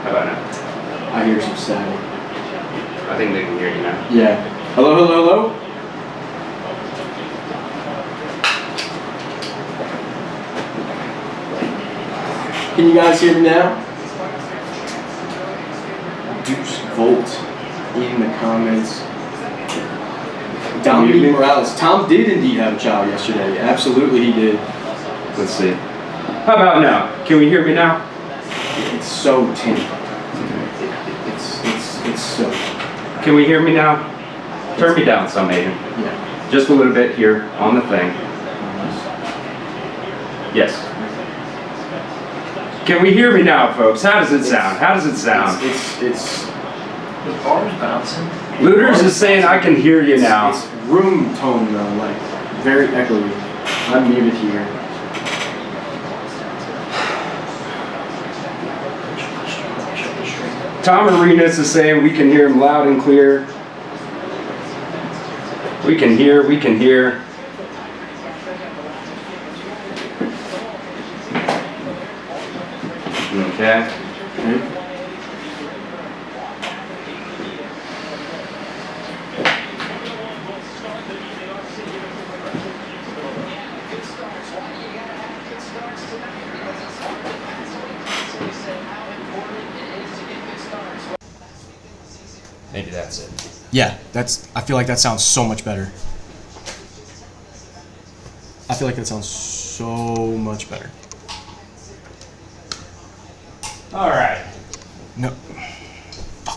How about now? I hear some static. I think they can hear you now. Yeah. Hello, hello, hello? Can you guys hear me now? Deuce Volt in the comments. Downey Morales. Tom did indeed have a child yesterday. Absolutely he did. Let's see. How about now? Can we hear me now? It's so tinny. It's so. Can we hear me now? Turn me down some, Aiden. Yeah. Just a little bit here on the thing. Yes. Can we hear me now, folks? How does it sound? How does it sound? It's The bar's bouncing. Looters is saying I can hear you now. It's room tone though, like very echoey. I'm muted here. Tom Arenas is saying we can hear him loud and clear. We can hear. Okay. Maybe that's it. Yeah, I feel like that sounds so much better. I feel like that sounds so much better. All right. No.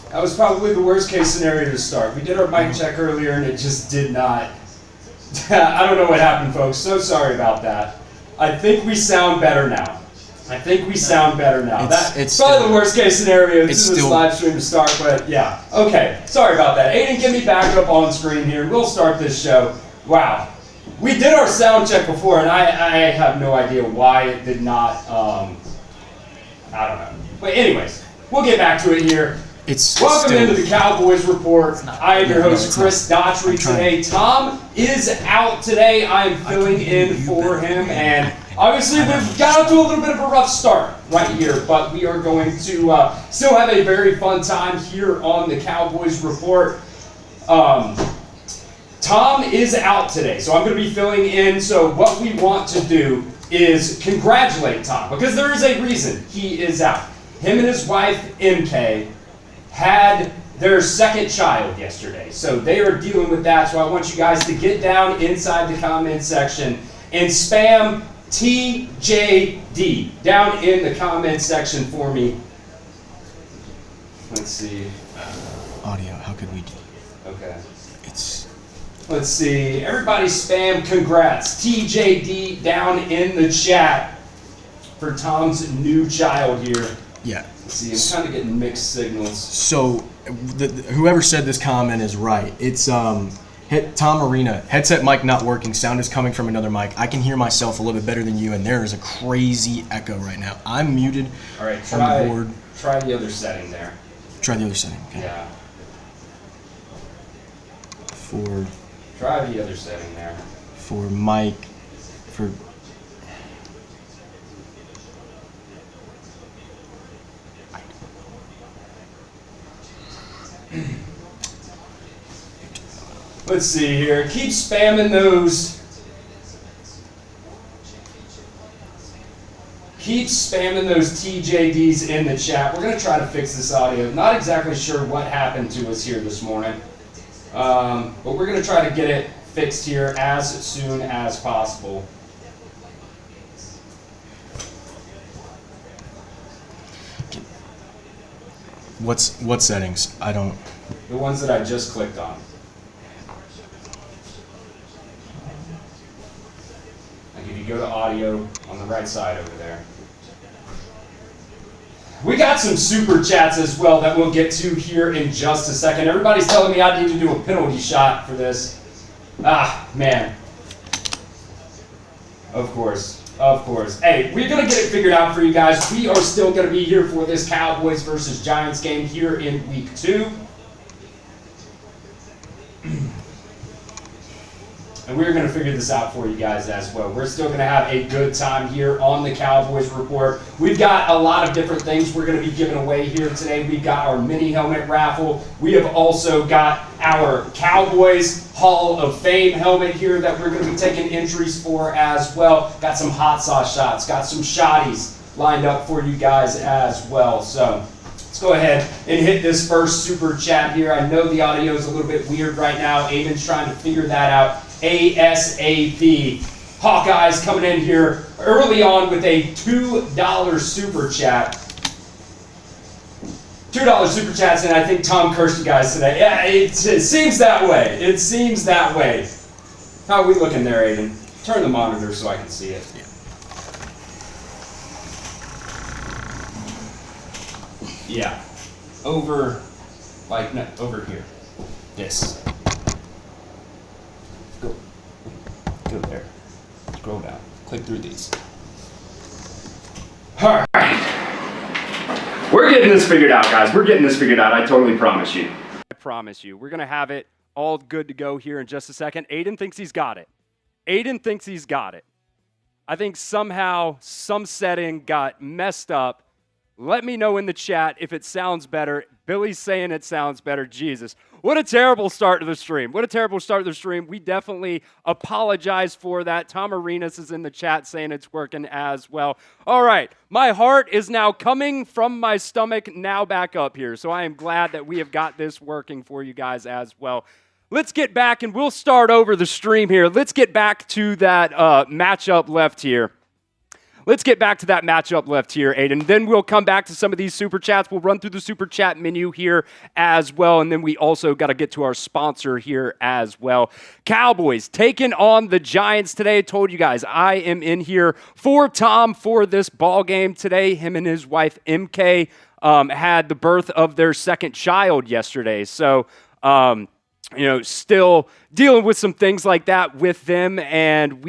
That was probably the worst case scenario to start. We did our mic check earlier and it just did not. I don't know what happened, folks. So sorry about that. I think we sound better now. That's probably the worst case scenario to this live stream to start, but yeah. Okay, sorry about that. Aiden, get me back up on screen here. We'll start this show. Wow. We did our sound check before, and I have no idea why it did not, I don't know. But anyways, we'll get back to it here. Welcome into the Cowboys Report. I am your host, Chris Daughtry. Today, Tom is out today. I am filling in for him, and obviously we've got to a little bit of a rough start right here, but we are going to still have a very fun time here on the Cowboys Report. Tom is out today, so I'm going to be filling in. So what we want to do is congratulate Tom, because there is a reason he is out. Him and his wife, MK, had their second child yesterday. So they are dealing with that. So I want you guys to get down inside the comment section and spam TJD down in the comment section for me. Let's see. Audio, how could we do? Okay. Let's see. Everybody spam congrats. TJD down in the chat for Tom's new child here. Yeah. Let's see, I'm kind of getting mixed signals. So, whoever said this comment is right. It's Tom Arena. Headset mic not working. Sound is coming from another mic. I can hear myself a little bit better than you, and there is a crazy echo right now. I'm muted. All right, on the board. Try the other setting there. Try the other setting. Okay. Yeah. Try the other setting there. For mic. For. Let's see here. Keep spamming those. Keep spamming those TJDs in the chat. We're going to try to fix this audio. Not exactly sure what happened to us here this morning. But we're going to try to get it fixed here as soon as possible. What settings? I don't. The ones that I just clicked on. Like if you go to audio on the right side over there. We got some super chats as well that we'll get to here in just a second. Everybody's telling me I need to do a penalty shot for this. Ah, man. Of course. Hey, we're going to get it figured out for you guys. We are still going to be here for this Cowboys versus Giants game here in week 2. And we're going to figure this out for you guys as well. We're still going to have a good time here on the Cowboys Report. We've got a lot of different things we're going to be giving away here today. We've got our mini helmet raffle. We have also got our Cowboys Hall of Fame helmet here that we're going to be taking entries for as well. Got some hot sauce shots, got some shotties lined up for you guys as well. So let's go ahead and hit this first super chat here. I know the audio is a little bit weird right now. Aiden's trying to figure that out ASAP. Hawkeyes coming in here early on with a $2 super chat. $2 super chats, and I think Tom cursed you guys today. Yeah, it seems that way. It seems that way. How are we looking there, Aiden? Turn the monitor so I can see it. Yeah. Over here. This. Go there. Scroll down. Click through these. All right. We're getting this figured out, guys. We're getting this figured out. I totally promise you. I promise you. We're going to have it all good to go here in just a second. Aiden thinks he's got it. I think somehow some setting got messed up. Let me know in the chat if it sounds better. Billy's saying it sounds better. Jesus. What a terrible start to the stream. We definitely apologize for that. Tom Arenas is in the chat saying it's working as well. All right. My heart is now coming from my stomach now back up here. So I am glad that we have got this working for you guys as well. Let's get back and we'll start over the stream here. Let's get back to that matchup left here. Aiden. Then we'll come back to some of these super chats. We'll run through the super chat menu here as well. And then we also got to get to our sponsor here as well. Cowboys taking on the Giants today. I told you guys I am in here for Tom for this ball game today. Him and his wife, MK, had the birth of their second child yesterday. So, still dealing with some things like that with them. And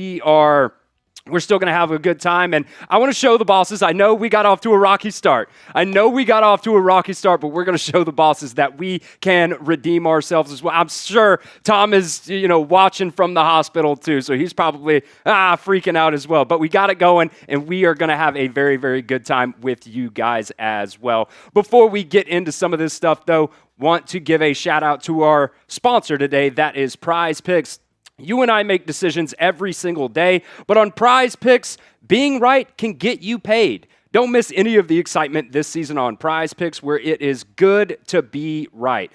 we're still going to have a good time, and I want to show the bosses. I know we got off to a rocky start, but we're going to show the bosses that we can redeem ourselves as well. I'm sure Tom is, watching from the hospital too, so he's probably freaking out as well. But we got it going, and we are going to have a very, very good time with you guys as well. Before we get into some of this stuff, though, want to give a shout out to our sponsor today. That is Prize Picks. You and I make decisions every single day, but on Prize Picks, being right can get you paid. Don't miss any of the excitement this season on Prize Picks, where it is good to be right.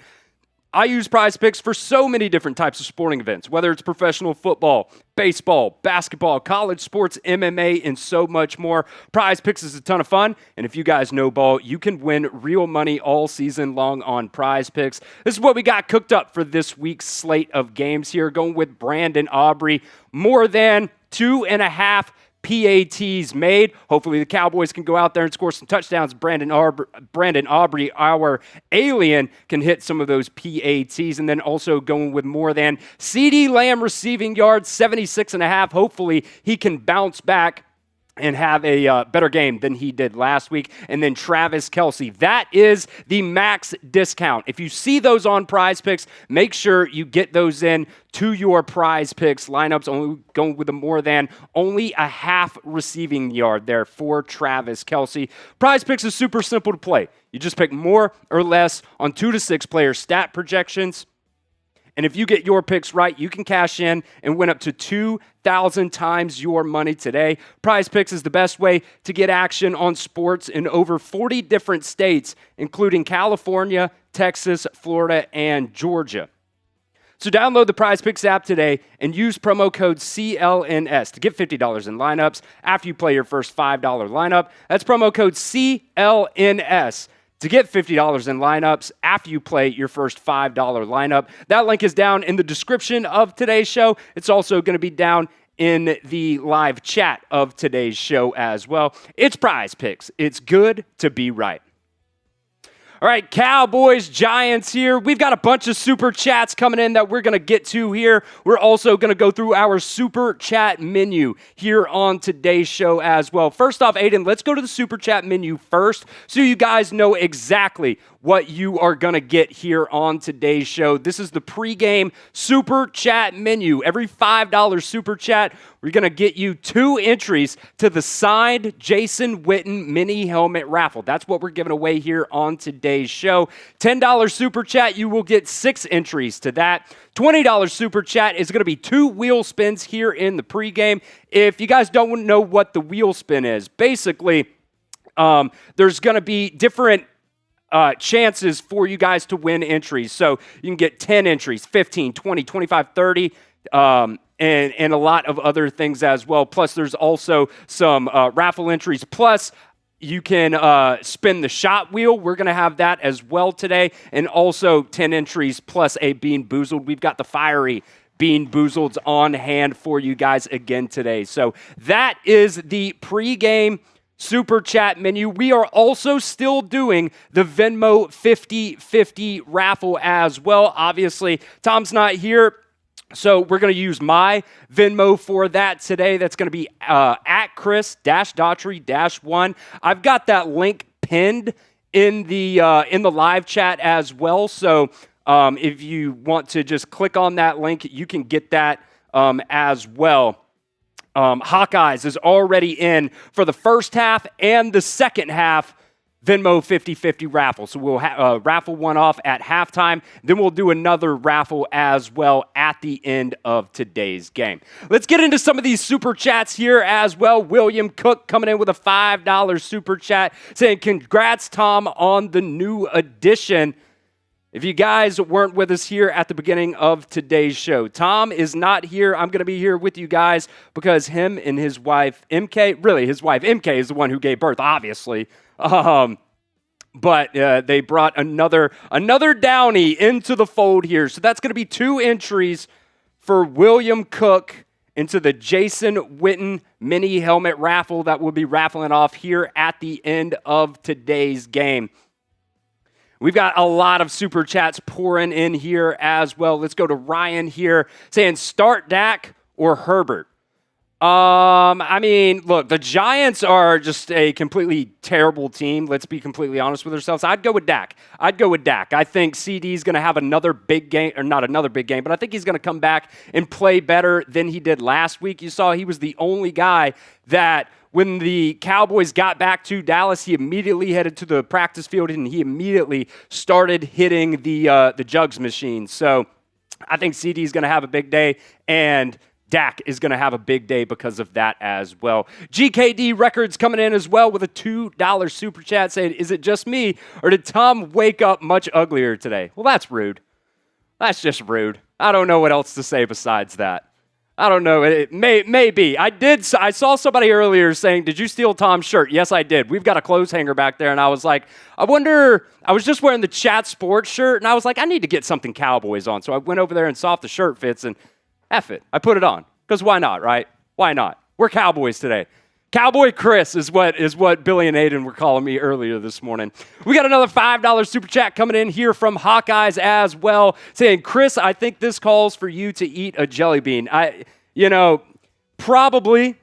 I use Prize Picks for so many different types of sporting events, whether it's professional football, baseball, basketball, college sports, MMA, and so much more. Prize Picks is a ton of fun, and if you guys know ball, you can win real money all season long on Prize Picks. This is what we got cooked up for this week's slate of games here, going with Brandon Aubrey. More than 2.5 PATs made. Hopefully the Cowboys can go out there and score some touchdowns. Brandon Aubrey, our alien, can hit some of those PATs. And then also going with more than CeeDee Lamb receiving yards, 76.5. Hopefully he can bounce back and have a better game than he did last week. And then Travis Kelce. That is the max discount. If you see those on Prize Picks, make sure you get those in to your Prize Picks lineups. Only going with only a half receiving yard there for Travis Kelce. Prize Picks is super simple to play. You just pick more or less on 2 to 6 player stat projections. And if you get your picks right, you can cash in and win up to 2,000 times your money today. Prize Picks is the best way to get action on sports in over 40 different states, including California, Texas, Florida, and Georgia. So download the Prize Picks app today and use promo code CLNS to get $50 in lineups after you play your first $5 lineup. That's promo code CLNS. To get $50 in lineups after you play your first $5 lineup. That link is down in the description of today's show. It's also going to be down in the live chat of today's show as well. It's Prize Picks. It's good to be right. All right, Cowboys, Giants here. We've got a bunch of super chats coming in that we're going to get to here. We're also going to go through our super chat menu here on today's show as well. First off, Aiden, let's go to the super chat menu first so you guys know exactly what you are going to get here on today's show. This is the pregame super chat menu. Every $5 super chat, we're going to get you 2 entries to the signed Jason Witten mini helmet raffle. That's what we're giving away here on today's show. $10 super chat, you will get 6 entries to that. $20 super chat is going to be 2 wheel spins here in the pregame. If you guys don't know what the wheel spin is, basically, there's going to be different chances for you guys to win entries. So you can get 10 entries, 15, 20, 25, 30, and a lot of other things as well. Plus, there's also some raffle entries. Plus, you can spin the shot wheel. We're going to have that as well today. And also 10 entries plus a Bean Boozled. We've got the fiery Bean Boozleds on hand for you guys again today. So that is the pregame super chat menu. We are also still doing the Venmo 50/50 raffle as well. Obviously, Tom's not here, so we're going to use my Venmo for that today. That's going to be at Chris-Daughtry-1. I've got that link pinned in the live chat as well. So if you want to just click on that link, you can get that as well. Hawkeyes is already in for the first half and the second half Venmo 50/50 raffle. So we'll raffle one off at halftime. Then we'll do another raffle as well at the end of today's game. Let's get into some of these super chats here as well. William Cook coming in with a $5 super chat saying, congrats, Tom, on the new addition. If you guys weren't with us here at the beginning of today's show, Tom is not here. I'm going to be here with you guys because him and his wife, MK, really his wife, MK, is the one who gave birth, obviously. But they brought another Downey into the fold here. So that's going to be 2 entries for William Cook into the Jason Witten mini helmet raffle that we'll be raffling off here at the end of today's game. We've got a lot of super chats pouring in here as well. Let's go to Ryan here saying, start Dak or Herbert. I mean, look, the Giants are just a completely terrible team. Let's be completely honest with ourselves. I'd go with Dak. I think CeeDee is going to have another big game, or not another big game, but I think he's going to come back and play better than he did last week. You saw he was the only guy that when the Cowboys got back to Dallas, he immediately headed to the practice field and he immediately started hitting the jugs machine. So I think CeeDee is going to have a big day, and Dak is going to have a big day because of that as well. GKD Records coming in as well with a $2 super chat saying, is it just me or did Tom wake up much uglier today? Well, that's rude. That's just rude. I don't know what else to say besides that. I don't know. It may be. I saw somebody earlier saying, did you steal Tom's shirt? Yes, I did. We've got a clothes hanger back there, and I was like, I wonder, I was just wearing the Chat Sports shirt, and I was like, I need to get something Cowboys on. So I went over there and saw if the shirt fits, and F it. I put it on. Because why not, right? Why not? We're Cowboys today. Cowboy Chris is what Billy and Aiden were calling me earlier this morning. We got another $5 super chat coming in here from Hawkeyes as well, saying, Chris, I think this calls for you to eat a jelly bean. Probably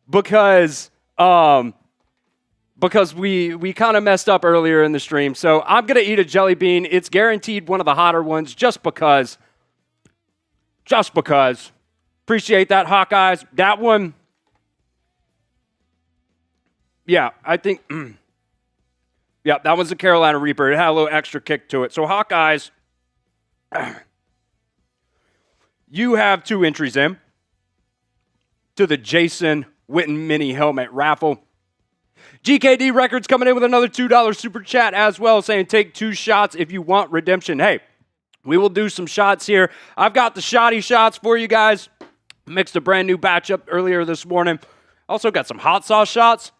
because we kind of messed up earlier in the stream. So I'm going to eat a jelly bean. It's guaranteed one of the hotter ones just because. Appreciate that, Hawkeyes. That one. Yeah, I think, yeah, that one's a Carolina Reaper. It had a little extra kick to it. So, Hawkeyes, you have 2 entries in to the Jason Witten mini helmet raffle. GKD Records coming in with another $2 super chat as well, saying take 2 shots if you want redemption. Hey, we will do some shots here. I've got the shoddy shots for you guys. Mixed a brand new batch up earlier this morning. Also got some hot sauce shots.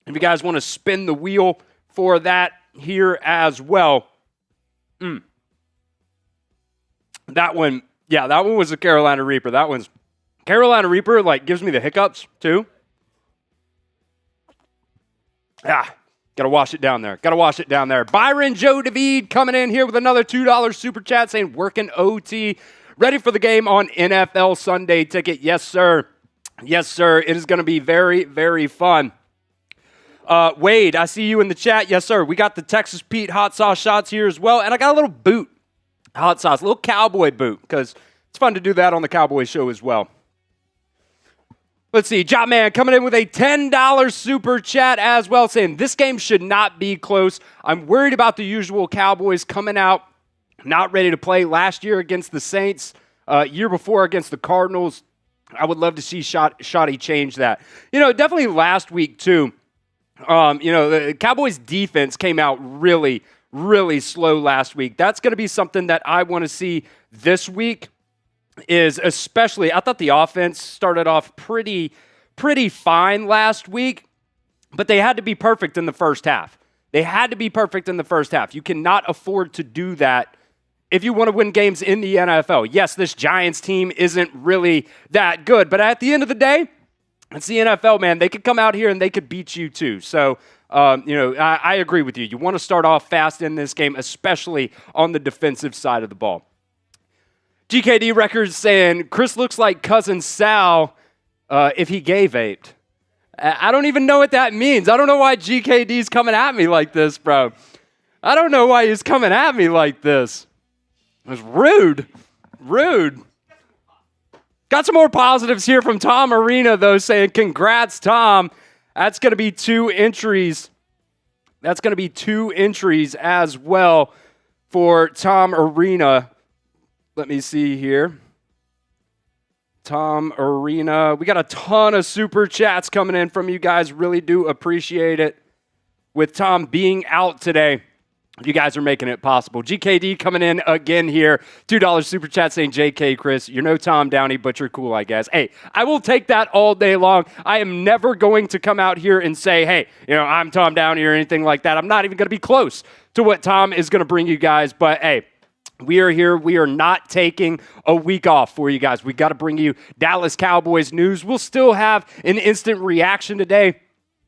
If you guys want to spin the wheel for that here as well. That one was a Carolina Reaper. That one's Carolina Reaper, like, gives me the hiccups too. Gotta wash it down there. Byron Joe David coming in here with another $2 super chat saying working OT. Ready for the game on NFL Sunday ticket. Yes, sir. It is going to be very, very fun. Wade, I see you in the chat. Yes, sir. We got the Texas Pete hot sauce shots here as well. And I got a little boot, hot sauce, a little cowboy boot, because it's fun to do that on the Cowboy show as well. Let's see. Job Man coming in with a $10 super chat as well, saying this game should not be close. I'm worried about the usual Cowboys coming out not ready to play. Last year against the Saints, year before against the Cardinals. I would love to see Shotty change that. Definitely last week too. The Cowboys defense came out really, really slow last week. That's going to be something that I want to see this week. Is especially, I thought the offense started off pretty fine last week, but they had to be perfect in the first half. You cannot afford to do that if you want to win games in the NFL. Yes, this Giants team isn't really that good, but at the end of the day, it's the NFL, man. They could come out here and they could beat you too. So, I agree with you. You want to start off fast in this game, especially on the defensive side of the ball. GKD Records saying, Chris looks like Cousin Sal if he gave 8. I don't even know what that means. I don't know why GKD's coming at me like this, bro. I don't know why he's coming at me like this. It was rude. Got some more positives here from Tom Arena, though, saying, congrats, Tom. That's going to be 2 entries. That's going to be 2 entries as well for Tom Arena. Let me see here. Tom Arena. We got a ton of super chats coming in from you guys. Really do appreciate it. With Tom being out today, you guys are making it possible. GKD coming in again here. $2 super chat saying, JK, Chris, you're no Tom Downey, but you're cool, I guess. Hey, I will take that all day long. I am never going to come out here and say, hey, I'm Tom Downey or anything like that. I'm not even going to be close to what Tom is going to bring you guys. But, hey, we are here. We are not taking a week off for you guys. We got to bring you Dallas Cowboys news. We'll still have an instant reaction today.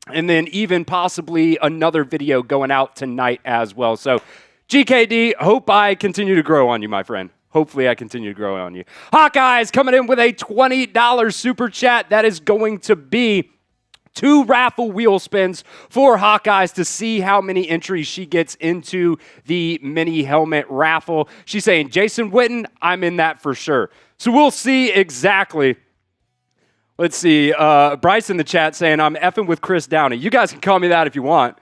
And then even possibly another video going out tonight as well. So, GKD, hope I continue to grow on you, my friend. Hopefully I continue to grow on you. Hawkeyes coming in with a $20 super chat. That is going to be 2 raffle wheel spins for Hawkeyes to see how many entries she gets into the mini helmet raffle. She's saying, Jason Witten, I'm in that for sure. So we'll see exactly. Let's see. Bryce in the chat saying, I'm effing with Chris Downey. You guys can call me that if you want.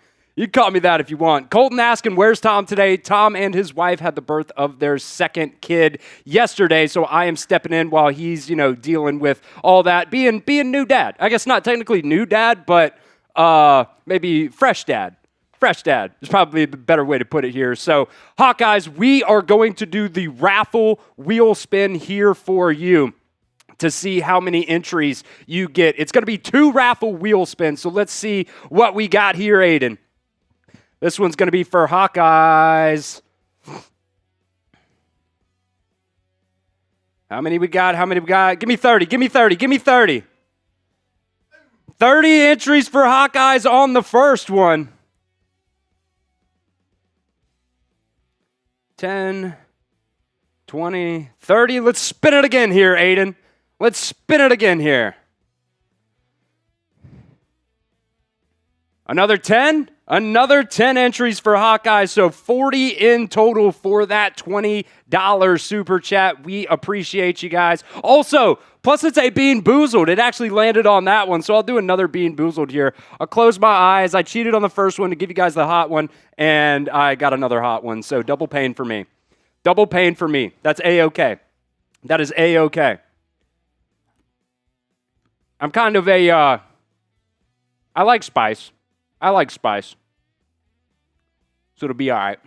Colton asking, where's Tom today? Tom and his wife had the birth of their 2nd kid yesterday, so I am stepping in while he's, dealing with all that. Being new dad. I guess not technically new dad, but maybe fresh dad. Fresh dad is probably the better way to put it here. So, Hawkeyes, we are going to do the raffle wheel spin here for you to see how many entries you get. It's going to be 2 raffle wheel spins, so let's see what we got here, Aiden. This one's going to be for Hawkeyes. How many we got? Give me 30. 30 entries for Hawkeyes on the first one. 10, 20, 30. Let's spin it again here, Aiden. Let's spin it again here. Another 10 entries for Hawkeyes, so 40 in total for that $20 super chat. We appreciate you guys. Also, plus it's a Bean Boozled. It actually landed on that one, so I'll do another Bean Boozled here. I'll close my eyes. I cheated on the first one to give you guys the hot one, and I got another hot one, so double pain for me. That's A-okay. That is A-okay. I'm kind of I like spice. So it'll be all right.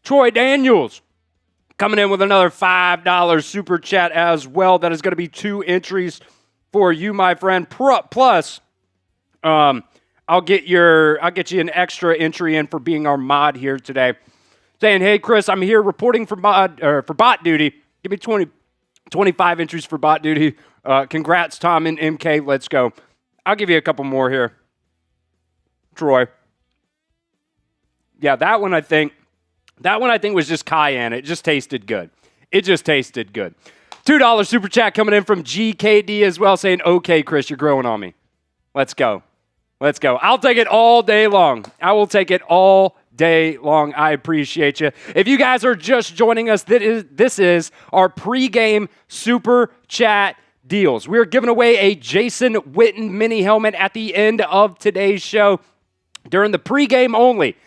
Troy Daniels coming in with another $5 super chat as well. That is going to be 2 entries for you, my friend. Plus, I'll get you an extra entry in for being our mod here today. Saying, hey, Chris, I'm here reporting for bot duty. Give me 25 entries for bot duty. Congrats, Tom and MK. Let's go. I'll give you a couple more here. Troy. Yeah, that one I think was just cayenne. It just tasted good. $2 super chat coming in from GKD as well, saying, okay, Chris, you're growing on me. Let's go. Let's go. I'll take it all day long. I will take it all day long. I appreciate you. If you guys are just joining us, this is our pregame super chat deals. We're giving away a Jason Witten mini helmet at the end of today's show. During the pregame only,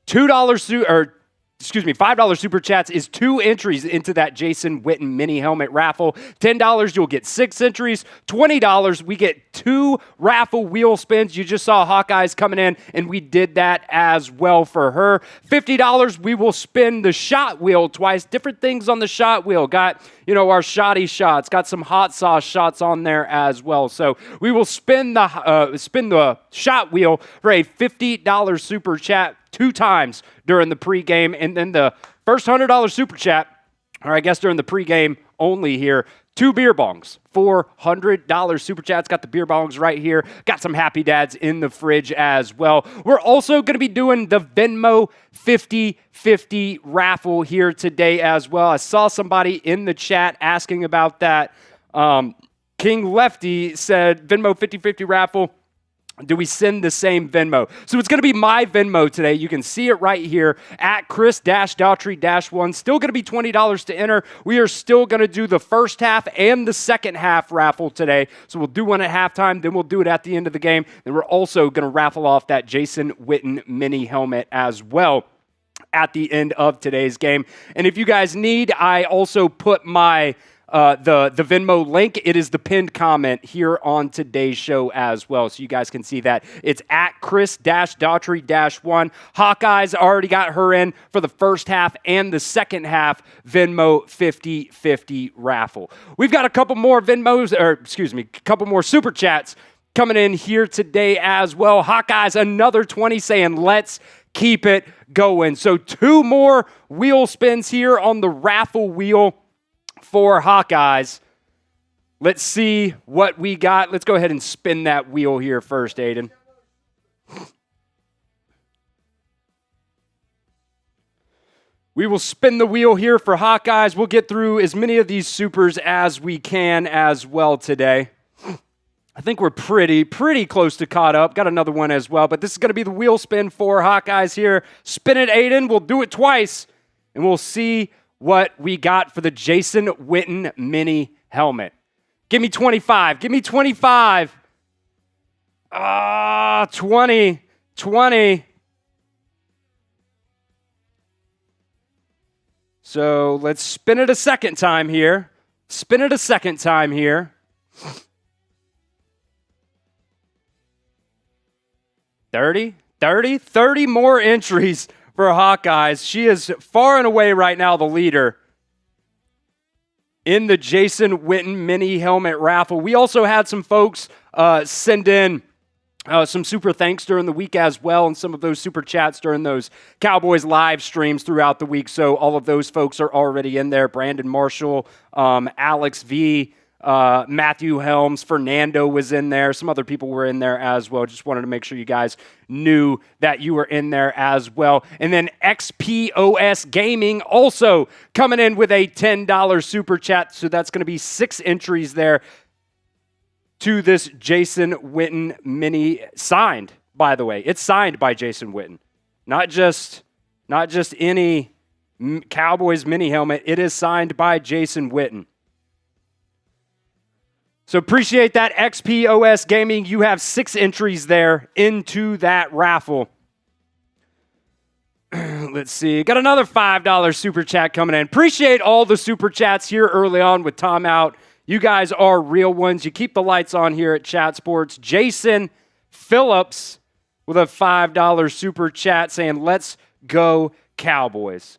$5 super chats is 2 entries into that Jason Witten mini helmet raffle. $10, you'll get 6 entries. $20, we get 2 raffle wheel spins. You just saw Hawkeyes coming in, and we did that as well for her. $50, we will spin the shot wheel twice. Different things on the shot wheel. Got, our shotty shots. Got some hot sauce shots on there as well. So we will spin the shot wheel for a $50 super chat 2 times during the pregame, and then the first $100 super chat, or I guess during the pregame only here, 2 beer bongs. $400 super chats. Got the beer bongs right here. Got some Happy Dads in the fridge as well. We're also going to be doing the Venmo 50/50 raffle here today as well. I saw somebody in the chat asking about that. King Lefty said Venmo 50/50 raffle. Do we send the same Venmo? So it's going to be my Venmo today. You can see it right here at Chris-Daughtry-1. Still going to be $20 to enter. We are still going to do the first half and the second half raffle today. So we'll do one at halftime, then we'll do it at the end of the game. And we're also going to raffle off that Jason Witten mini helmet as well at the end of today's game. And if you guys need, I also put my the Venmo link. It is the pinned comment here on today's show as well, so you guys can see that. It's at Chris-Daughtry-1. Hawkeyes already got her in for the first half and the second half Venmo 50/50 raffle. We've got a couple more couple more super chats coming in here today as well. Hawkeyes, another 20 saying, let's keep it going. So 2 more wheel spins here on the raffle wheel for Hawkeyes. Let's see what we got. Let's go ahead and spin that wheel here first, Aiden. We will spin the wheel here for Hawkeyes. We'll get through as many of these supers as we can as well today. I think we're pretty close to caught up. Got another one as well, but this is going to be the wheel spin for Hawkeyes here. Spin it, Aiden. We'll do it twice, and we'll see what we got for the Jason Witten mini helmet. Give me 25. Give me 25. 20. So let's spin it a second time here. 30 more entries for Hawkeyes. She is far and away right now the leader in the Jason Witten mini helmet raffle. We also had some folks send in some super thanks during the week as well, and some of those super chats during those Cowboys live streams throughout the week. So all of those folks are already in there. Brandon Marshall, Alex V, Matthew Helms, Fernando was in there. Some other people were in there as well. Just wanted to make sure you guys knew that you were in there as well. And then XPOS Gaming also coming in with a $10 super chat. So that's going to be 6 entries there to this Jason Witten mini, signed, by the way. It's signed by Jason Witten. Not just any Cowboys mini helmet. It is signed by Jason Witten. So appreciate that, XPOS Gaming. You have 6 entries there into that raffle. Let's see. Got another $5 super chat coming in. Appreciate all the super chats here early on with Tom out. You guys are real ones. You keep the lights on here at Chat Sports. Jason Phillips with a $5 super chat saying, let's go Cowboys.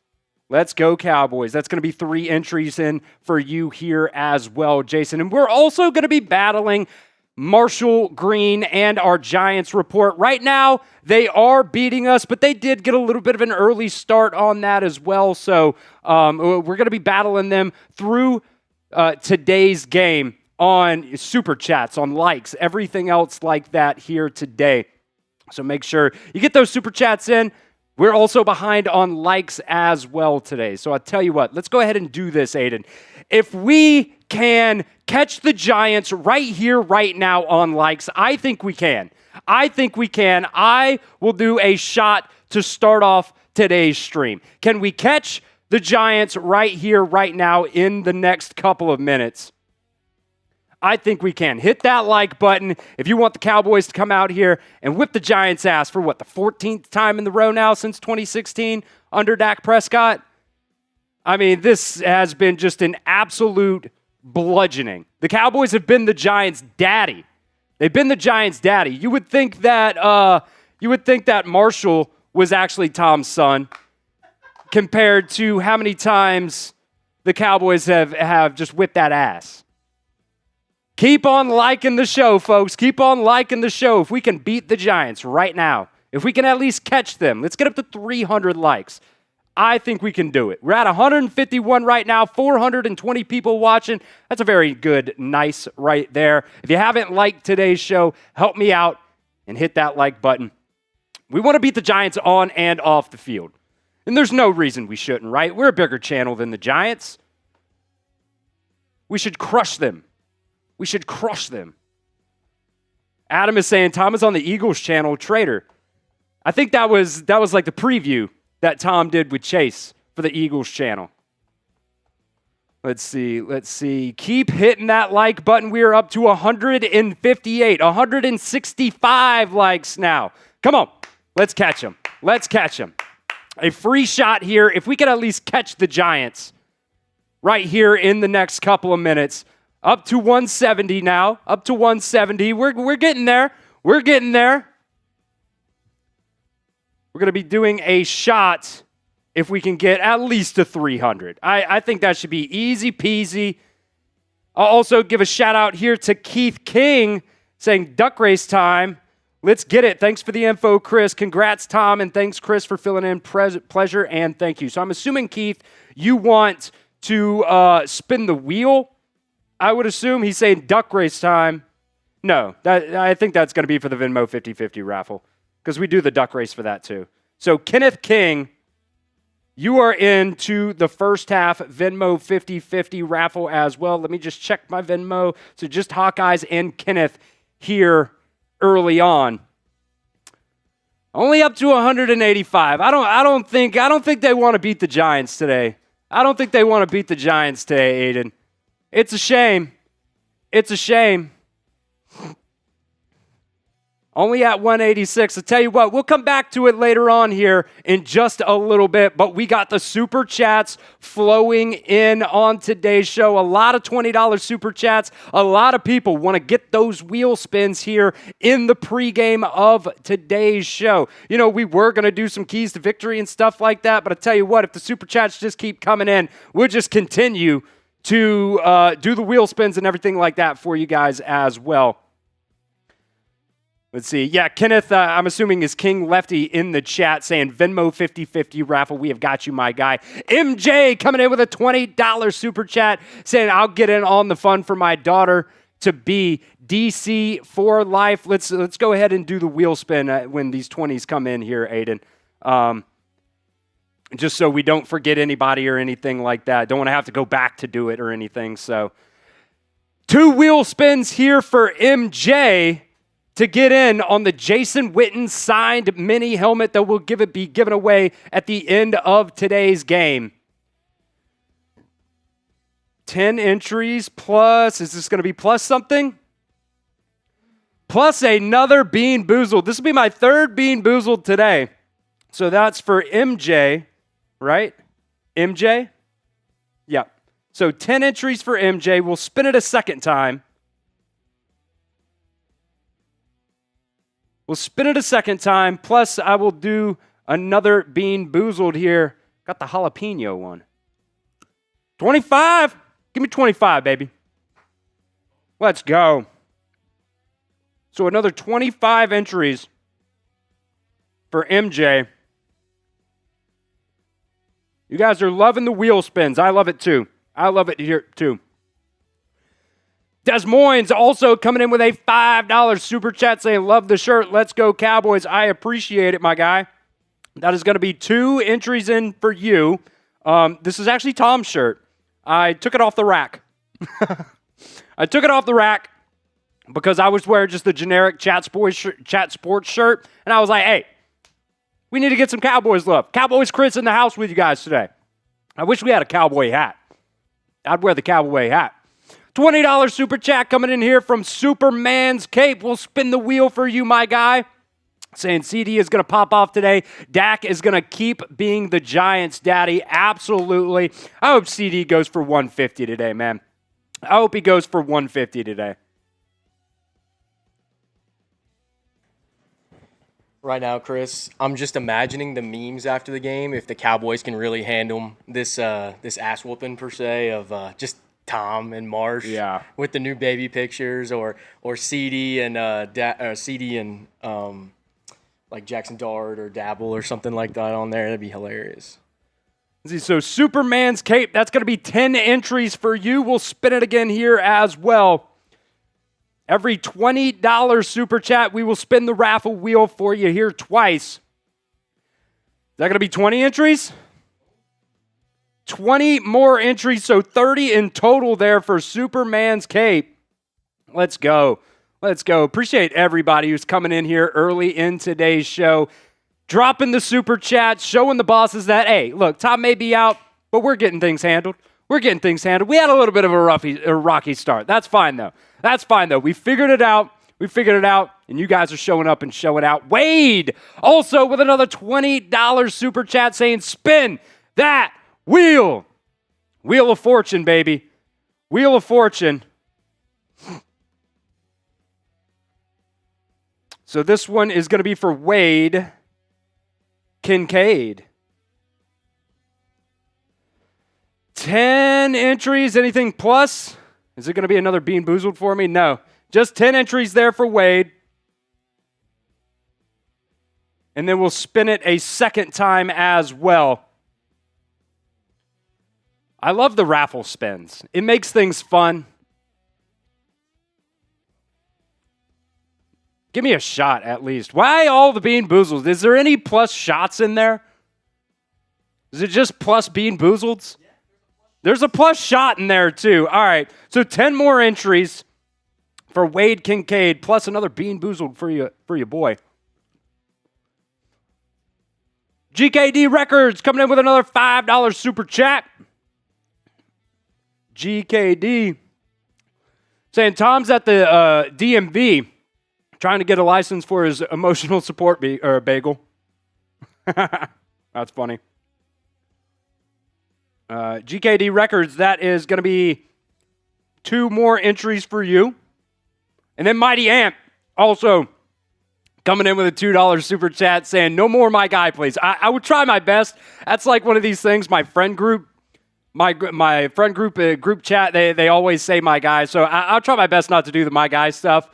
Let's go Cowboys. That's going to be 3 entries in for you here as well, Jason. And we're also going to be battling Marshall Green and our Giants report. Right now, they are beating us, but they did get a little bit of an early start on that as well. So we're going to be battling them through today's game on super chats, on likes, everything else like that here today. So make sure you get those super chats in. We're also behind on likes as well today. So I'll tell you what, let's go ahead and do this, Aiden. If we can catch the Giants right here, right now on likes, I think we can. I will do a shot to start off today's stream. Can we catch the Giants right here, right now in the next couple of minutes? I think we can. Hit that like button if you want the Cowboys to come out here and whip the Giants' ass for what, the 14th time in the row now since 2016 under Dak Prescott? I mean, this has been just an absolute bludgeoning. The Cowboys have been the Giants' daddy. They've been the Giants' daddy. You would think that Marshall was actually Tom's son compared to how many times the Cowboys have just whipped that ass. Keep on liking the show, folks. Keep on liking the show. If we can beat the Giants right now, if we can at least catch them, let's get up to 300 likes. I think we can do it. We're at 151 right now, 420 people watching. That's a very good, nice right there. If you haven't liked today's show, help me out and hit that like button. We want to beat the Giants on and off the field. And there's no reason we shouldn't, right? We're a bigger channel than the Giants. We should crush them. We should crush them. Adam is saying Tom is on the Eagles channel, traitor. I think that was like the preview that Tom did with Chase for the Eagles channel. Let's see. Keep hitting that like button. We are up to 158, 165 likes now. Come on. Let's catch them. A free shot here. If we could at least catch the Giants right here in the next couple of minutes. Up to 170 now. Up to 170. We're getting there. We're going to be doing a shot if we can get at least to 300. I think that should be easy peasy. I'll also give a shout out here to Keith King saying duck race time. Let's get it. Thanks for the info, Chris. Congrats, Tom, and thanks, Chris, for filling in. Pleasure and thank you. So I'm assuming, Keith, you want to spin the wheel. I would assume he's saying duck race time. No, I think that's going to be for the Venmo 50-50 raffle because we do the duck race for that too. So Kenneth King, you are into the first half Venmo 50-50 raffle as well. Let me just check my Venmo. So just Hawkeyes and Kenneth here early on. Only up to 185. I don't think they want to beat the Giants today. Aiden. It's a shame. Only at 186. I'll tell you what, we'll come back to it later on here in just a little bit, but we got the super chats flowing in on today's show. A lot of $20 super chats. A lot of people want to get those wheel spins here in the pregame of today's show. You know, we were going to do some keys to victory and stuff like that, but I tell you what, if the super chats just keep coming in, we'll just continue to do the wheel spins and everything like that for you guys as well. Let's see. Yeah, Kenneth, I'm assuming is King Lefty in the chat saying Venmo 50-50 raffle. We have got you, my guy. MJ coming in with a $20 super chat saying I'll get in on the fun for my daughter to be DC for life. Let's go ahead and do the wheel spin when these 20s come in here, Aiden. Just so we don't forget anybody or anything like that. Don't want to have to go back to do it or anything. So 2 wheel spins here for MJ to get in on the Jason Witten signed mini helmet that will be given away at the end of today's game. 10 entries plus, is this going to be plus something? Plus another Bean Boozled. This will be my 3rd Bean Boozled today. So that's for MJ. Right? MJ? Yeah. So 10 entries for MJ. We'll spin it a second time. Plus, I will do another Bean Boozled here. Got the jalapeno one. 25. Give me 25, baby. Let's go. So another 25 entries for MJ. You guys are loving the wheel spins. I love it too. I love it here too. Des Moines also coming in with a $5 super chat saying, love the shirt. Let's go Cowboys. I appreciate it, my guy. That is going to be 2 entries in for you. This is actually Tom's shirt. I took it off the rack. I took it off the rack because I was wearing just the generic Chat Sports shirt, and I was like, hey, we need to get some Cowboys love. Cowboys Chris in the house with you guys today. I wish we had a cowboy hat. I'd wear the cowboy hat. $20 super chat coming in here from Superman's Cape. We'll spin the wheel for you, my guy. Saying CeeDee is going to pop off today. Dak is going to keep being the Giants' daddy. Absolutely. I hope CeeDee goes for 150 today, man. I hope he goes for 150 today. Right now, Chris, I'm just imagining the memes after the game if the Cowboys can really handle this ass whooping per se of just Tom and Marsh with the new baby pictures or CeeDee and CeeDee and like Jackson Dart or Dabble or something like that on there. That'd be hilarious. So Superman's Cape, that's going to be 10 entries for you. We'll spin it again here as well. Every $20 super chat, we will spin the raffle wheel for you here twice. Is that going to be 20 entries? 20 more entries, so 30 in total there for Superman's Cape. Let's go. Let's go. Appreciate everybody who's coming in here early in today's show, dropping the super chat, showing the bosses that, hey, look, Tom may be out, but we're getting things handled. We're getting things handled. We had a little bit of a rocky start. That's fine, though. That's fine, though. We figured it out. And you guys are showing up and showing out. Wade, also with another $20 super chat saying, spin that wheel. Wheel of Fortune, baby. Wheel of Fortune. So this one is going to be for Wade Kincaid. 10 entries, anything plus? Is it going to be another Bean Boozled for me? No. Just 10 entries there for Wade. And then we'll spin it a second time as well. I love the raffle spins. It makes things fun. Give me a shot at least. Why all the Bean Boozled? Is there any plus shots in there? Is it just plus Bean Boozleds? There's a plus shot in there too. All right, so 10 more entries for Wade Kincaid, plus another Bean Boozled for you boy. GKD Records coming in with another $5 super chat. GKD saying Tom's at the DMV trying to get a license for his emotional support bagel. That's funny. GKD Records, that is going to be 2 more entries for you. And then Mighty Ant also coming in with a $2 super chat saying, no more my guy, please. I would try my best. That's like one of these things, my friend group, my friend group chat, they always say my guy. So I'll try my best not to do the my guy stuff.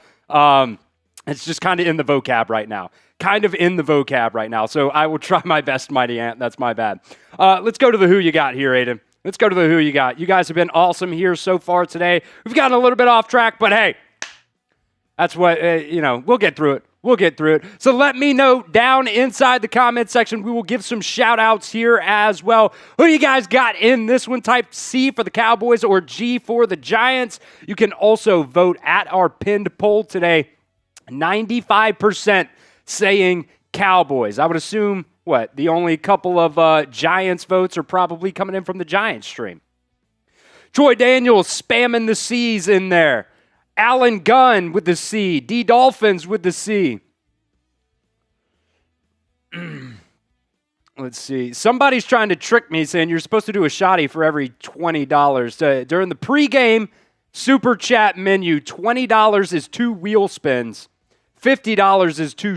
It's just kind of in the vocab right now. So I will try my best, Mighty Ant. That's my bad. Let's go to the who you got here, Aiden. Let's go to the who you got. You guys have been awesome here so far today. We've gotten a little bit off track, but hey, that's what, we'll get through it. So let me know down inside the comment section. We will give some shout outs here as well. Who you guys got in this one? Type C for the Cowboys or G for the Giants. You can also vote at our pinned poll today. 95% saying Cowboys. I would assume, the only couple of Giants votes are probably coming in from the Giants stream. Troy Daniels spamming the C's in there. Alan Gunn with the C. D Dolphins with the C. Let's see. Somebody's trying to trick me saying you're supposed to do a shotty for every $20. During the pregame super chat menu, $20 is 2 wheel spins. $50 is 2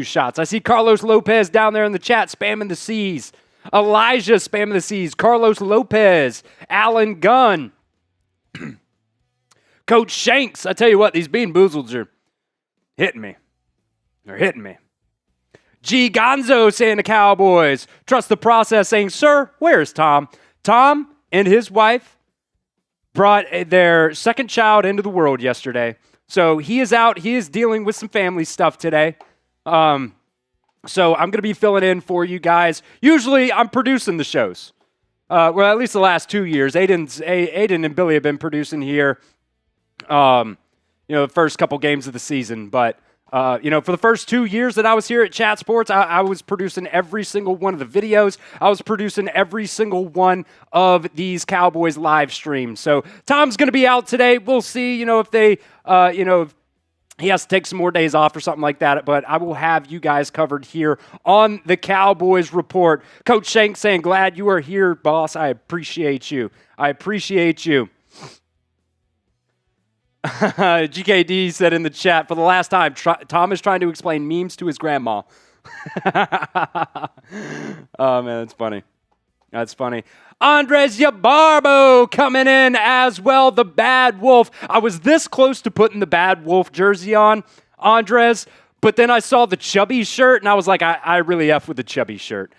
shots. I see Carlos Lopez down there in the chat spamming the C's. Elijah spamming the C's. Carlos Lopez. Alan Gunn. Coach Shanks. I tell you what, these Bean Boozleds are hitting me. They're hitting me. G. Gonzo saying the Cowboys. Trust the process saying, sir, where's Tom? Tom and his wife brought their second child into the world yesterday. So he is out. He is dealing with some family stuff today. So I'm going to be filling in for you guys. Usually I'm producing the shows. Well, at least the last 2 years. Aiden and Billy have been producing here, the first couple games of the season. But, for the first 2 years that I was here at Chat Sports, I was producing every single one of the videos. I was producing every single one of these Cowboys live streams. So Tom's going to be out today. We'll see, if they, if he has to take some more days off or something like that, but I will have you guys covered here on the Cowboys Report. Coach Shank saying, glad you are here, boss. I appreciate you. GKD said in the chat, for the last time, Tom is trying to explain memes to his grandma. Oh, man, that's funny. Andres Yabarbo coming in as well, the Bad Wolf. I was this close to putting the Bad Wolf jersey on, Andres, but then I saw the chubby shirt, and I was like, I really F with the chubby shirt.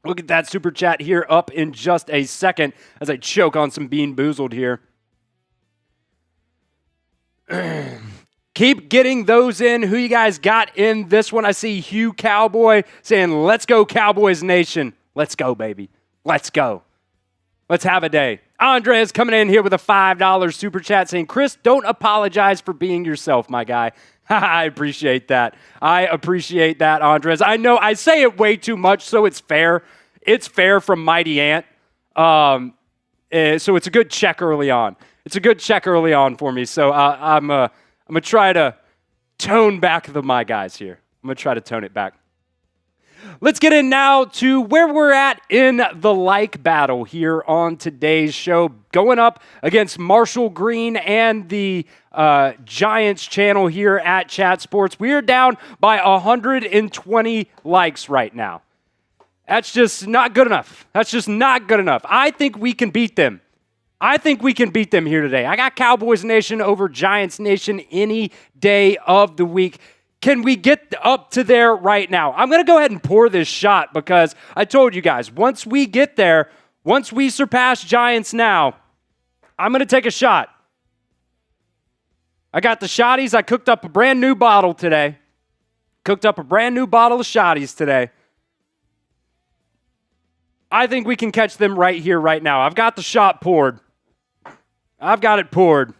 Look at that super chat here up in just a second as I choke on some Bean Boozled here. Keep getting those in. Who you guys got in this one? I see Hugh Cowboy saying, let's go Cowboys Nation. Let's go, baby. Let's go. Let's have a day. Andres coming in here with a $5 super chat saying, Chris, don't apologize for being yourself, my guy. I appreciate that. Andres. I know I say it way too much, so it's fair. It's fair from Mighty Ant. So it's a good check early on. For me. So I'm going to try to tone back my guys here. I'm going to try to tone it back. Let's get in now to where we're at in the like battle here on today's show. Going up against Marshall Green and the Giants channel here at Chat Sports. We are down by 120 likes right now. That's just not good enough. I think we can beat them. Here today. I got Cowboys Nation over Giants Nation any day of the week. Can we get up to there right now? I'm going to go ahead and pour this shot because I told you guys, once we get there, once we surpass Giants now, I'm going to take a shot. I got the shotties. I cooked up a brand new bottle today. Of shotties today. I think we can catch them right here, right now. I've got the shot poured. I've got it poured.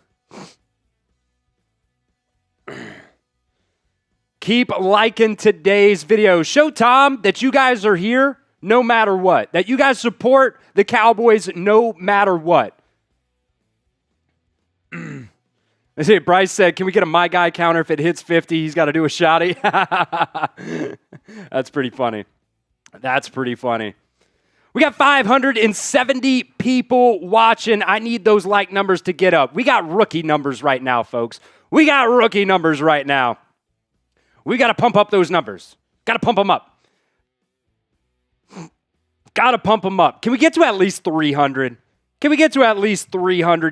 Keep liking today's video. Show Tom that you guys are here no matter what. That you guys support the Cowboys no matter what. I see Bryce said, can we get a My Guy counter if it hits 50? He's got to do a shotty. That's pretty funny. We got 570 people watching. I need those like numbers to get up. We got rookie numbers right now, folks. We got to pump up those numbers. Got to pump them up. Can we get to at least 300?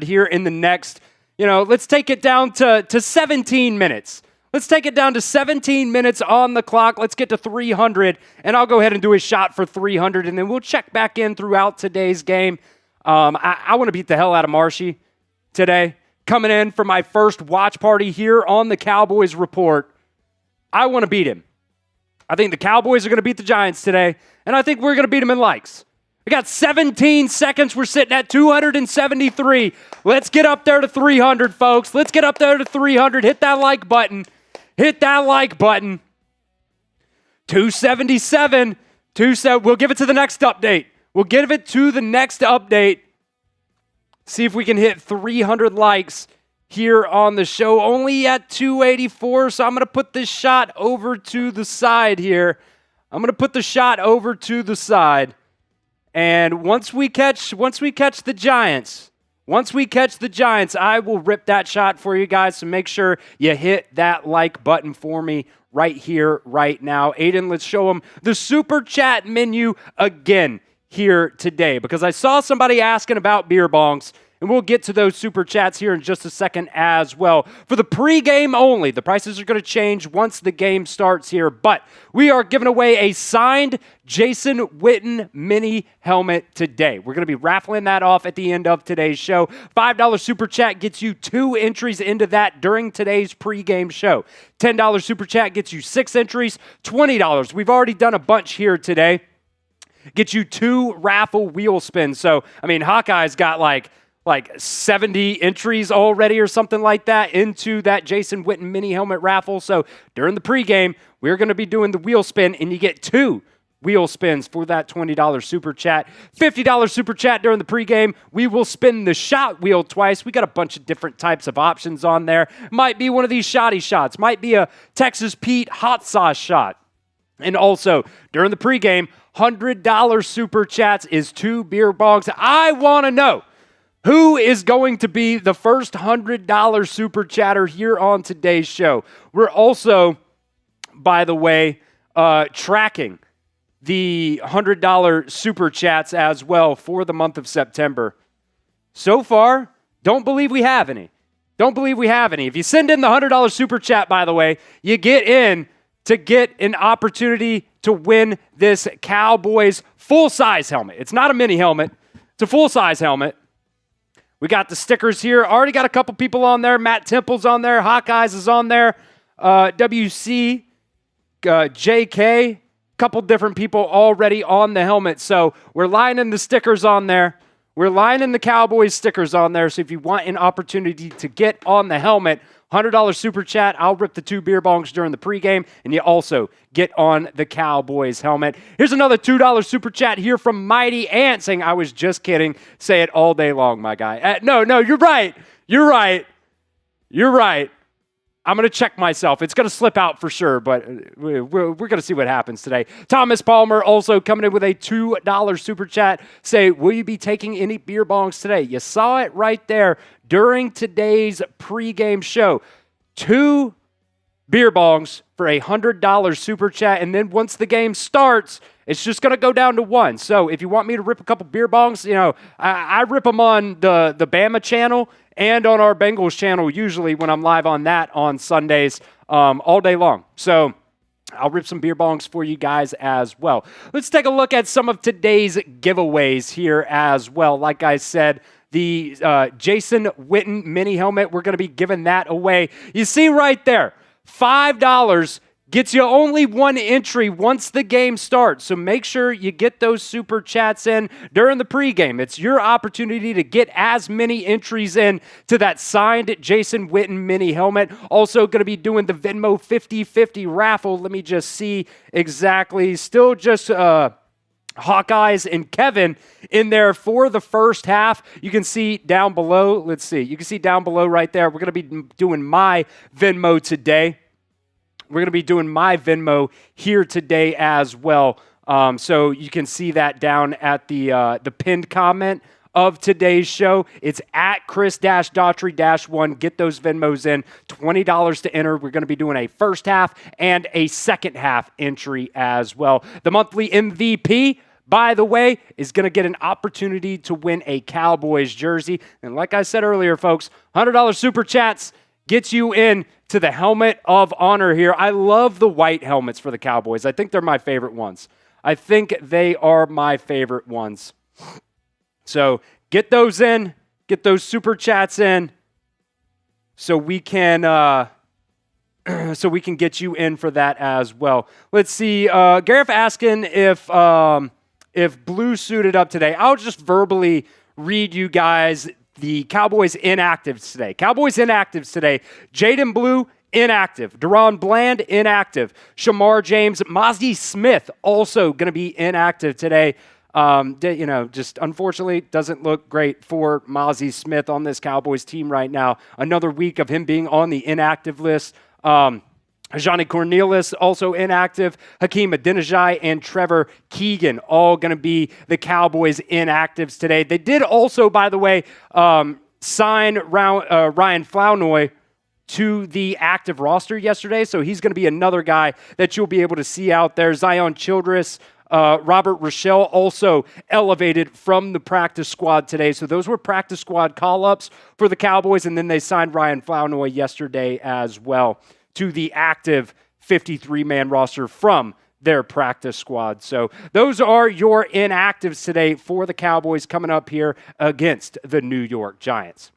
Here in the next, let's take it down to 17 minutes. Let's take it down to 17 minutes on the clock. Let's get to 300, and I'll go ahead and do a shot for 300, and then we'll check back in throughout today's game. I want to beat the hell out of Marshy today. Coming in for my first watch party here on the Cowboys Report. I want to beat him. I think the Cowboys are going to beat the Giants today, and I think we're going to beat them in likes. We got 17 seconds. We're sitting at 273. Let's get up there to 300, folks. Hit that like button. 277. We'll give it to the next update. See if we can hit 300 likes here on the show. Only at 284, so I'm going to put this shot over to the side here. And once we catch the Giants, I will rip that shot for you guys. So make sure you hit that like button for me right here, right now. Aiden, let's show them the super chat menu again here today because I saw somebody asking about beer bongs, And we'll get to those super chats here in just a second as well. For the pregame only, the prices are going to change once the game starts here, but we are giving away a signed Jason Witten mini helmet today. We're going to be raffling that off at the end of today's show. $5 super chat gets you 2 entries into that during today's pregame show. $10 super chat gets you 6 entries. $20. We've already done a bunch here today. Get you 2 raffle wheel spins. So, I mean, Hawkeye's got like 70 entries already or something like that into that Jason Witten mini helmet raffle. So during the pregame, we're going to be doing the wheel spin, and you get 2 wheel spins for that $20 super chat. $50 super chat during the pregame. We will spin the shot wheel twice. We got a bunch of different types of options on there. Might be one of these shotty shots. Might be a Texas Pete hot sauce shot. And also, during the pregame, $100 super chats is 2 beer bongs. I want to know who is going to be the first $100 super chatter here on today's show. We're also, by the way, tracking the $100 super chats as well for the month of September. So far, don't believe we have any. Don't believe we have any. If you send in the $100 super chat, by the way, you get in to get an opportunity to win this Cowboys full-size helmet. It's not a mini helmet. It's a full-size helmet. We got the stickers here. Already got a couple people on there. Matt Temple's on there. Hawkeyes is on there. WC, JK, couple different people already on the helmet. So we're lining the stickers on there. We're lining the Cowboys stickers on there. So if you want an opportunity to get on the helmet, $100 super chat. I'll rip the 2 beer bongs during the pregame, and you also get on the Cowboys helmet. Here's another $2 super chat here from Mighty Ant saying, I was just kidding. Say it all day long, my guy. No, you're right. You're right. You're right. I'm going to check myself. It's going to slip out for sure, but we're going to see what happens today. Thomas Palmer also coming in with a $2 super chat. Say, will you be taking any beer bongs today? You saw it right there during today's pregame show. 2 beer bongs for a $100 super chat, and then once the game starts, it's just going to go down to 1. So if you want me to rip a couple beer bongs, I rip them on the Bama channel and on our Bengals channel usually when I'm live on that on Sundays all day long. So I'll rip some beer bongs for you guys as well. Let's take a look at some of today's giveaways here as well. Like I said, the Jason Witten mini helmet, we're going to be giving that away. You see right there, $5 gets you only 1 entry once the game starts. So make sure you get those super chats in during the pregame. It's your opportunity to get as many entries in to that signed Jason Witten mini helmet. Also going to be doing the Venmo 50-50 raffle. Let me just see exactly. Still just Hawkeyes and Kevin in there for the first half. You can see down below. Let's see. You can see down below right there. We're going to be doing my Venmo today. We're going to be doing my Venmo here today as well. So you can see that down at the pinned comment of today's show. It's at Chris-Daughtry-1. Get those Venmos in. $20 to enter. We're going to be doing a first half and a second half entry as well. The monthly MVP, by the way, is going to get an opportunity to win a Cowboys jersey. And like I said earlier, folks, $100 super chats gets you in to the helmet of honor here. I love the white helmets for the Cowboys. I think they're my favorite ones. I think they are my favorite ones. So get those in, get those super chats in, so we can get you in for that as well. Let's see. Gareth asking if Blue suited up today. I'll just verbally read you guys the Cowboys inactives today. Cowboys inactives today. Jaydon Blue, inactive. Deron Bland, inactive. Shamar James, Mozzie Smith, also going to be inactive today. Just unfortunately doesn't look great for Mozzie Smith on this Cowboys team right now. Another week of him being on the inactive list. Johnny Cornelius also inactive. Hakeem Adeniji and Trevor Keegan all going to be the Cowboys inactives today. They did also, by the way, sign Ryan Flournoy to the active roster yesterday, so he's going to be another guy that you'll be able to see out there. Zion Childress, Robert Rochelle also elevated from the practice squad today. So those were practice squad call-ups for the Cowboys, and then they signed Ryan Flournoy yesterday as well to the active 53-man roster from their practice squad. So those are your inactives today for the Cowboys coming up here against the New York Giants.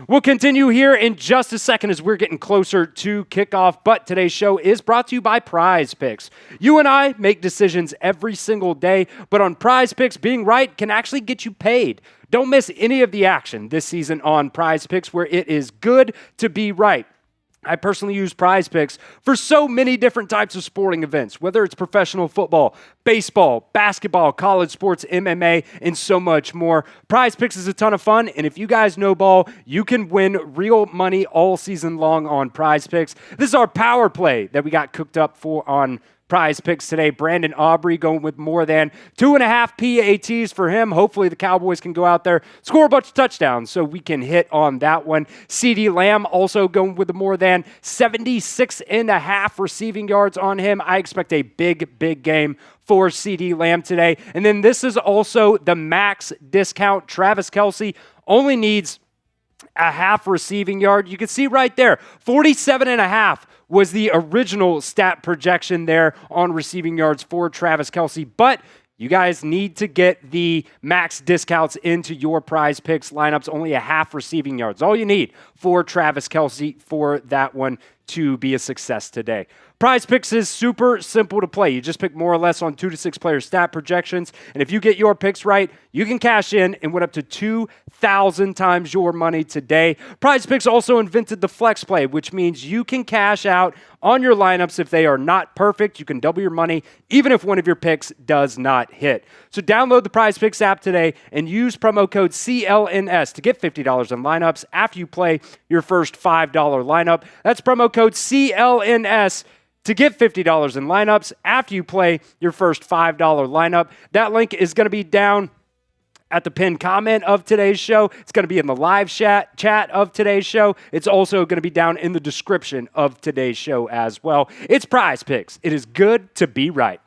We'll continue here in just a second as we're getting closer to kickoff, but today's show is brought to you by Prize Picks. You and I make decisions every single day, but on Prize Picks, being right can actually get you paid. Don't miss any of the action this season on Prize Picks, where it is good to be right. I personally use Prize Picks for so many different types of sporting events, whether it's professional football, baseball, basketball, college sports, MMA, and so much more. Prize Picks is a ton of fun, and if you guys know ball, you can win real money all season long on Prize Picks. This is our power play that we got cooked up for on Prize Picks today. Brandon Aubrey going with more than 2.5 PATs for him. Hopefully the Cowboys can go out there, score a bunch of touchdowns so we can hit on that one. CeeDee Lamb also going with more than 76.5 receiving yards on him. I expect a big game for CeeDee Lamb today. And then this is also the max discount. Travis Kelce only needs a half receiving yard. You can see right there, 47.5 was the original stat projection there on receiving yards for Travis Kelce. But you guys need to get the max discounts into your Prize Picks lineups. Only a half receiving yards. All you need for Travis Kelce for that one to be a success today. Prize Picks is super simple to play. You just pick more or less on 2 to 6 player stat projections. And if you get your picks right, you can cash in and win up to 2,000 times your money today. Prize Picks also invented the flex play, which means you can cash out on your lineups if they are not perfect. You can double your money even if one of your picks does not hit. So download the Prize Picks app today and use promo code CLNS to get $50 in lineups after you play your first $5 lineup. That's promo code CLNS to get $50 in lineups after you play your first $5 lineup. That link is going to be down at the pinned comment of today's show. It's going to be in the live chat of today's show. It's also going to be down in the description of today's show as well. It's Prize Picks. It is good to be right.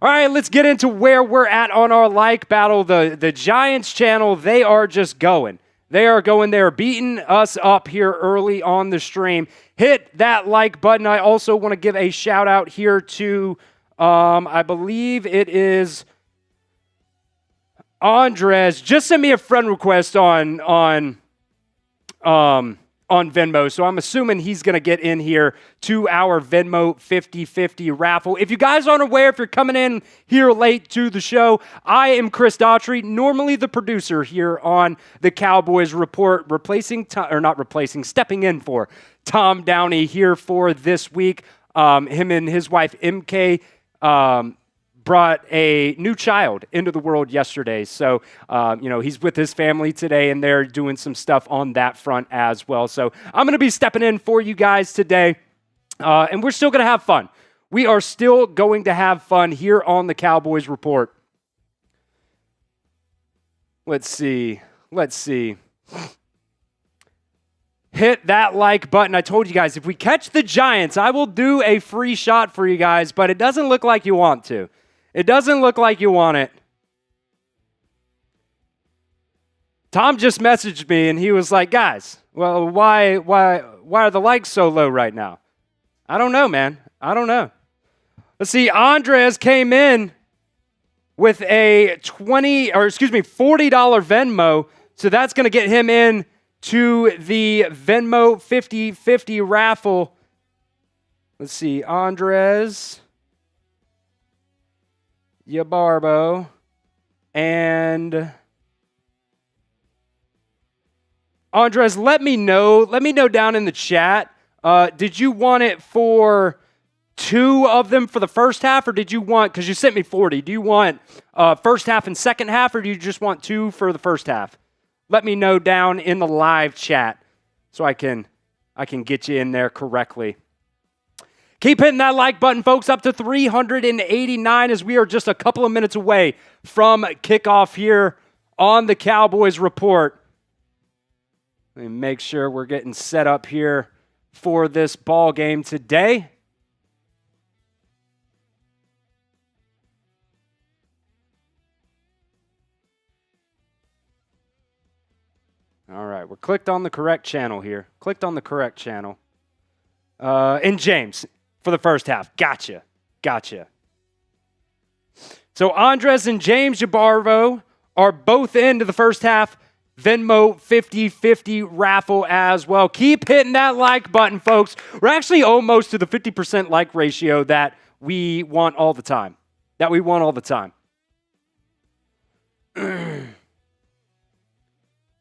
All right, let's get into where we're at on our like battle. The Giants channel, they are just going. They are going. They are beating us up here early on the stream. Hit that like button. I also want to give a shout out here to, I believe it is Andres. Just sent me a friend request on Venmo, so I'm assuming he's going to get in here to our Venmo 50-50 raffle. If you guys aren't aware, if you're coming in here late to the show, I am Chris Daughtry, normally the producer here on the Cowboys Report, stepping in for Tom Downey here for this week. Him and his wife, MK, brought a new child into the world yesterday. So, he's with his family today, and they're doing some stuff on that front as well. So I'm going to be stepping in for you guys today, and we're still going to have fun. We are still going to have fun here on the Cowboys Report. Let's see. Hit that like button. I told you guys, if we catch the Giants, I will do a free shot for you guys, but it doesn't look like you want to. It doesn't look like you want it. Tom just messaged me and he was like, guys, well, why are the likes so low right now? I don't know, man. I don't know. Let's see. Andres came in with a $40 Venmo. So that's going to get him in to the Venmo 50-50 raffle. Let's see. Andres Yabarbo, and Andres, let me know down in the chat, did you want it for 2 of them for the first half, or did you want, because you sent me 40, do you want first half and second half, or do you just want 2 for the first half? Let me know down in the live chat so I can get you in there correctly. Keep hitting that like button, folks, up to 389 as we are just a couple of minutes away from kickoff here on the Cowboys Report. Let me make sure we're getting set up here for this ball game today. All right, we're clicked on the correct channel here. Clicked on the correct channel. And James for the first half. Gotcha. So Andres and James Jabarvo are both into the first half. Venmo 50-50 raffle as well. Keep hitting that like button, folks. We're actually almost to the 50% like ratio that we want all the time.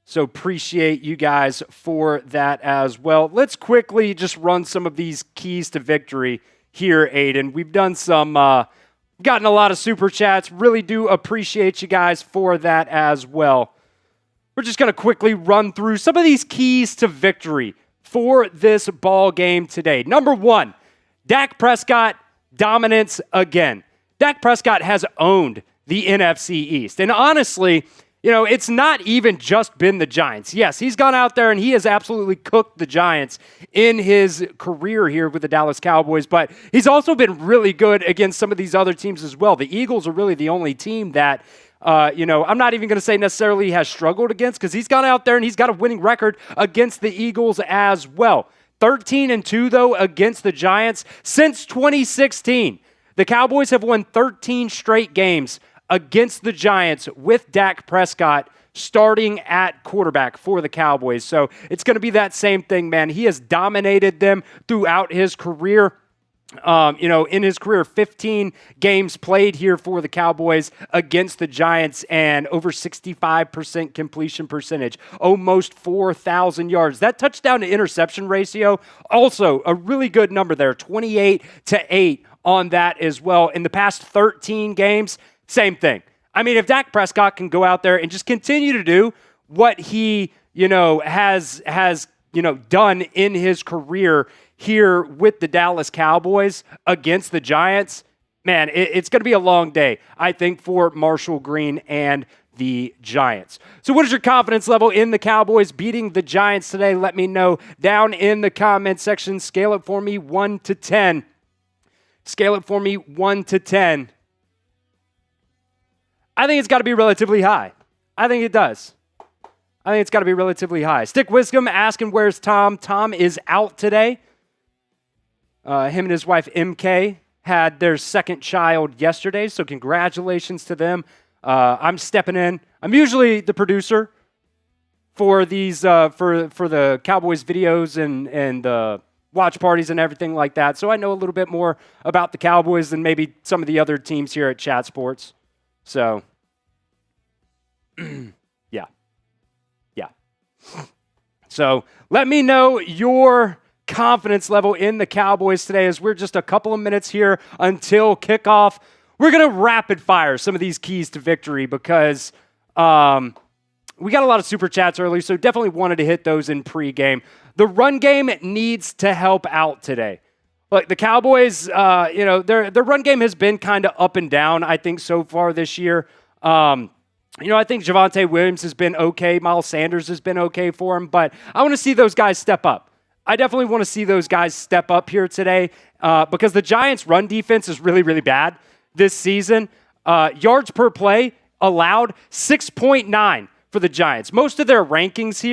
So appreciate you guys for that as well. Let's quickly just run some of these keys to victory here, Aiden. We've done some, gotten a lot of super chats. Really do appreciate you guys for that as well. We're just going to quickly run through some of these keys to victory for this ball game today. Number one, Dak Prescott dominance again. Dak Prescott has owned the NFC East. And honestly, it's not even just been the Giants. Yes, he's gone out there and he has absolutely cooked the Giants in his career here with the Dallas Cowboys, but he's also been really good against some of these other teams as well. The Eagles are really the only team that I'm not even going to say necessarily has struggled against, because he's gone out there and he's got a winning record against the Eagles as well. 13-2, though, against the Giants since 2016. The Cowboys have won 13 straight games against the Giants with Dak Prescott starting at quarterback for the Cowboys. So it's going to be that same thing, man. He has dominated them throughout his career. In his career, 15 games played here for the Cowboys against the Giants and over 65% completion percentage, almost 4,000 yards. That touchdown to interception ratio, also a really good number there, 28-8 on that as well. In the past 13 games, same thing. I mean, if Dak Prescott can go out there and just continue to do what he, has done in his career here with the Dallas Cowboys against the Giants, man, it's going to be a long day, I think, for Marshall Green and the Giants. So what is your confidence level in the Cowboys beating the Giants today? Let me know down in the comment section. Scale it for me 1 to 10. Scale it for me 1 to 10. I think it's got to be relatively high. I think it does. I think it's got to be relatively high. Stick Wisdom asking, where's Tom? Tom is out today. Him and his wife, MK, had their second child yesterday, so congratulations to them. I'm stepping in. I'm usually the producer for these for the Cowboys videos and watch parties and everything like that, so I know a little bit more about the Cowboys than maybe some of the other teams here at Chat Sports. So, yeah. So let me know your confidence level in the Cowboys today, as we're just a couple of minutes here until kickoff. We're going to rapid fire some of these keys to victory because we got a lot of super chats early, so definitely wanted to hit those in pregame. The run game needs to help out today. Like the Cowboys, their run game has been kind of up and down, I think, so far this year. I think Javonte Williams has been okay. Miles Sanders has been okay for him, but I want to see those guys step up. I definitely want to see those guys step up here today because the Giants' run defense is really, really bad this season. Yards per play allowed 6.9 for the Giants. Most of their rankings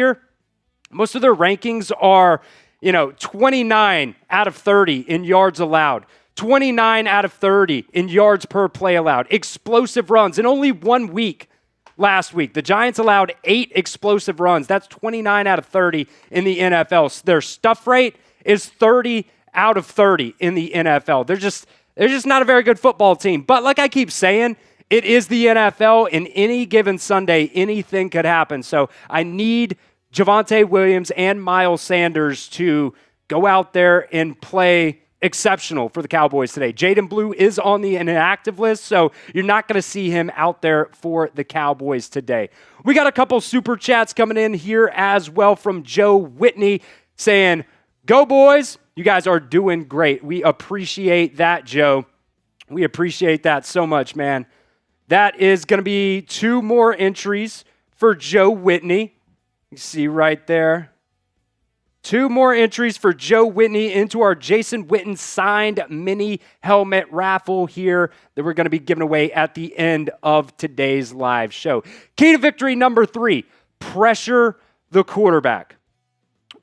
are 29 out of 30 in yards allowed, 29 out of 30 in yards per play allowed, explosive runs. In only 1 week last week, the Giants allowed 8 explosive runs. That's 29 out of 30 in the NFL. Their stuff rate is 30 out of 30 in the NFL. They're just not a very good football team. But like I keep saying, it is the NFL, and any given Sunday, anything could happen. So I need Javonte Williams and Miles Sanders to go out there and play exceptional for the Cowboys today. Jaydon Blue is on the inactive list, so you're not going to see him out there for the Cowboys today. We got a couple super chats coming in here as well from Joe Whitney saying, "Go boys, you guys are doing great." We appreciate that, Joe. We appreciate that so much, man. That is going to be 2 more entries for Joe Whitney. You see right there. 2 more entries for Joe Whitney into our Jason Witten signed mini helmet raffle here that we're going to be giving away at the end of today's live show. Key to victory number 3, pressure the quarterback.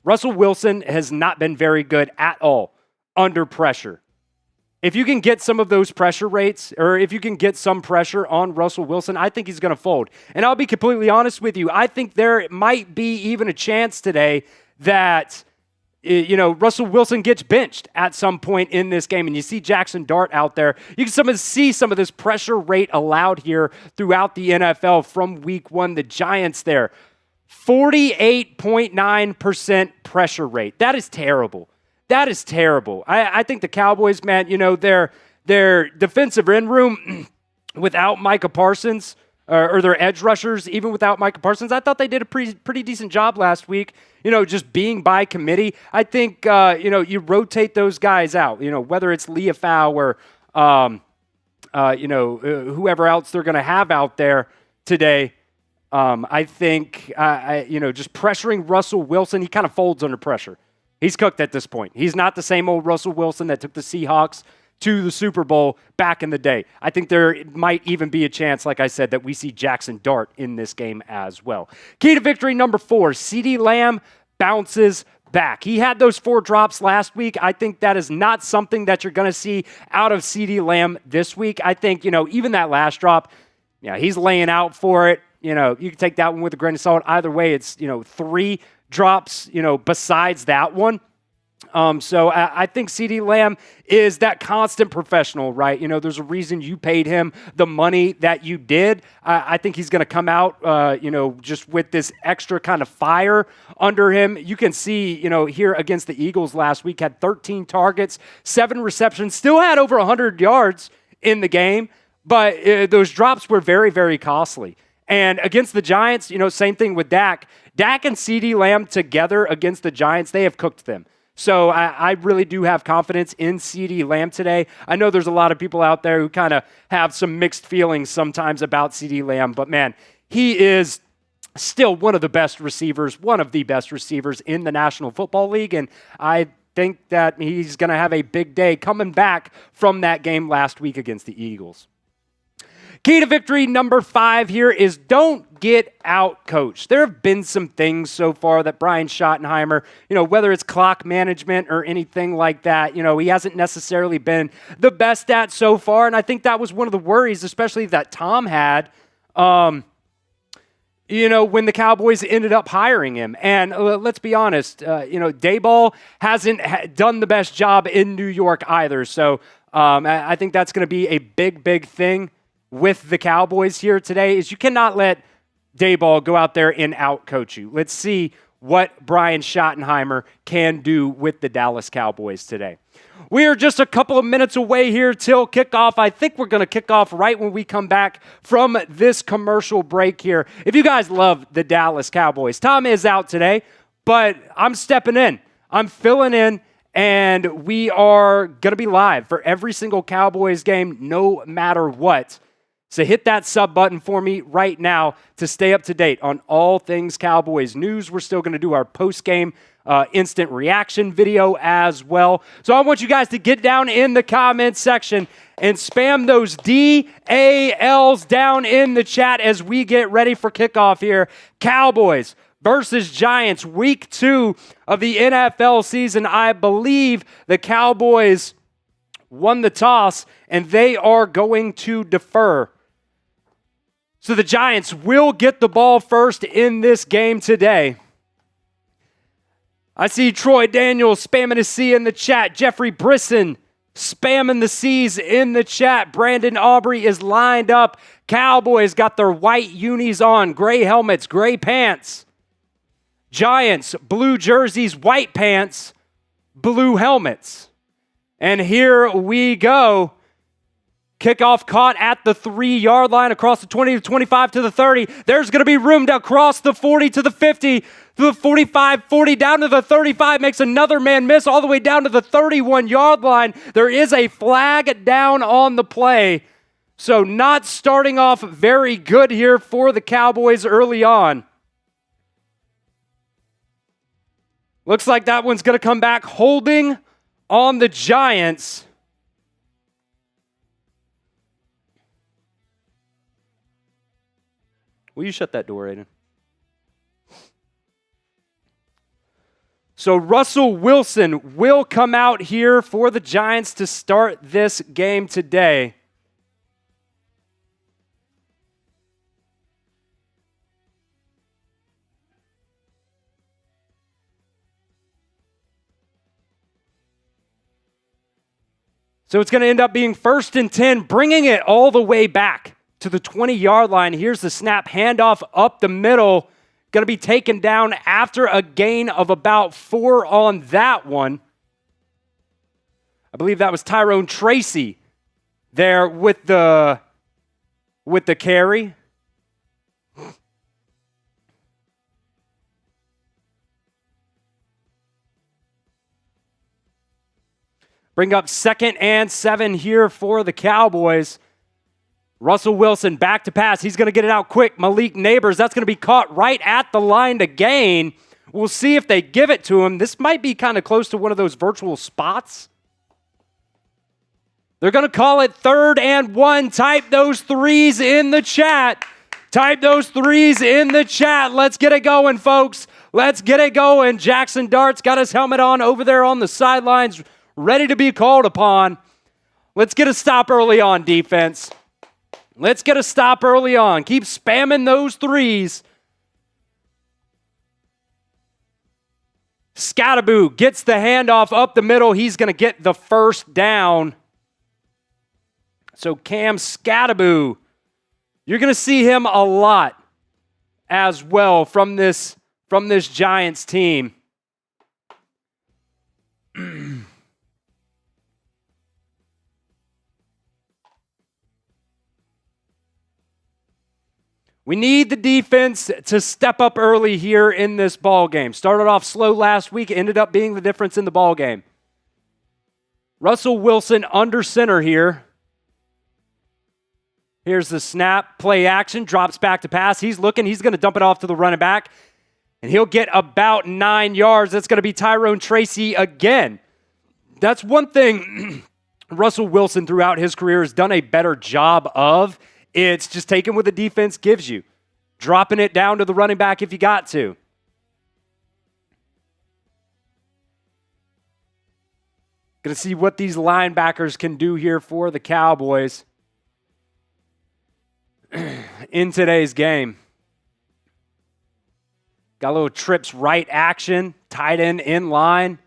Russell Wilson has not been very good at all under pressure. If you can get some of those pressure rates, or if you can get some pressure on Russell Wilson, I think he's going to fold. And I'll be completely honest with you. I think there might be even a chance today that, Russell Wilson gets benched at some point in this game. And you see Jackson Dart out there. You can see some of this pressure rate allowed here throughout the NFL from week one. The Giants there, 48.9% pressure rate. That is terrible. That is terrible. I think the Cowboys, man, their defensive end room without Micah Parsons, or their edge rushers, even without Micah Parsons, I thought they did a pretty decent job last week, just being by committee. I think, you rotate those guys out, whether it's Leafau or, whoever else they're going to have out there today. I think, just pressuring Russell Wilson, he kind of folds under pressure. He's cooked at this point. He's not the same old Russell Wilson that took the Seahawks to the Super Bowl back in the day. I think there might even be a chance, like I said, that we see Jackson Dart in this game as well. Key to victory number 4, CeeDee Lamb bounces back. He had those 4 drops last week. I think that is not something that you're going to see out of CeeDee Lamb this week. I think, even that last drop, he's laying out for it. You can take that one with a grain of salt. Either way, it's, 3 drops, besides that one. So I think CeeDee Lamb is that constant professional, right? There's a reason you paid him the money that you did. I think he's going to come out, just with this extra kind of fire under him. You can see, here against the Eagles last week, had 13 targets, 7 receptions, still had over 100 yards in the game, but those drops were very, very costly. And against the Giants, same thing with Dak. Dak and CeeDee Lamb together against the Giants, they have cooked them. So I really do have confidence in CeeDee Lamb today. I know there's a lot of people out there who kind of have some mixed feelings sometimes about CeeDee Lamb, but man, he is still one of the best receivers in the National Football League, and I think that he's going to have a big day coming back from that game last week against the Eagles. Key to victory number 5 here is don't get out coached. There have been some things so far that Brian Schottenheimer, whether it's clock management or anything like that, he hasn't necessarily been the best at so far. And I think that was one of the worries, especially that Tom had, when the Cowboys ended up hiring him. And let's be honest, Daboll hasn't done the best job in New York either. So I think that's going to be a big, big thing with the Cowboys here today, is you cannot let Daboll go out there and out-coach you. Let's see what Brian Schottenheimer can do with the Dallas Cowboys today. We are just a couple of minutes away here till kickoff. I think we're going to kick off right when we come back from this commercial break here. If you guys love the Dallas Cowboys, Tom is out today, but I'm stepping in. I'm filling in. And we are going to be live for every single Cowboys game, no matter what. So hit that sub button for me right now to stay up to date on all things Cowboys news. We're still going to do our post-game instant reaction video as well. So I want you guys to get down in the comments section and spam those DALs down in the chat as we get ready for kickoff here. Cowboys versus Giants, week 2 of the NFL season. I believe the Cowboys won the toss, and they are going to defer. So the Giants will get the ball first in this game today. I see Troy Daniels spamming a C in the chat. Jeffrey Brisson spamming the C's in the chat. Brandon Aubrey is lined up. Cowboys got their white unis on, gray helmets, gray pants. Giants, blue jerseys, white pants, blue helmets. And here we go. Kickoff caught at the 3-yard line across the 20 to 25 to the 30. There's going to be room to cross the 40 to the 50 to the 45, 40 down to the 35. Makes another man miss all the way down to the 31-yard line. There is a flag down on the play. So not starting off very good here for the Cowboys early on. Looks like that one's going to come back holding on the Giants. Will you shut that door, Aiden? So Russell Wilson will come out here for the Giants to start this game today. So it's going to end up being 1st and 10, bringing it all the way back to the 20-yard line. Here's the snap, handoff up the middle. Going to be taken down after a gain of about 4 on that one. I believe that was Tyrone Tracy there with the carry. Bring up 2nd and 7 here for the Cowboys. Russell Wilson back to pass. He's going to get it out quick. Malik Neighbors, that's going to be caught right at the line to gain. We'll see if they give it to him. This might be kind of close to one of those virtual spots. They're going to call it 3rd and 1. Type those 3s in the chat. Type those 3s in the chat. Let's get it going, folks. Let's get it going. Jackson Dart's got his helmet on over there on the sidelines, ready to be called upon. Let's get a stop early on, defense. Let's get a stop early on. Keep spamming those 3s. Scattaboo gets the handoff up the middle. He's going to get the 1st down. So Cam Scattaboo, you're going to see him a lot as well from this Giants team. We need the defense to step up early here in this ball game. Started off slow last week, ended up being the difference in the ball game. Russell Wilson under center here. Here's the snap, play action, drops back to pass. He's looking, he's going to dump it off to the running back, and he'll get about 9 yards. That's going to be Tyrone Tracy again. That's one thing Russell Wilson throughout his career has done a better job of. It's just taking what the defense gives you, dropping it down to the running back if you got to. Going to see what these linebackers can do here for the Cowboys in today's game. Got a little trips right action, tight end in line.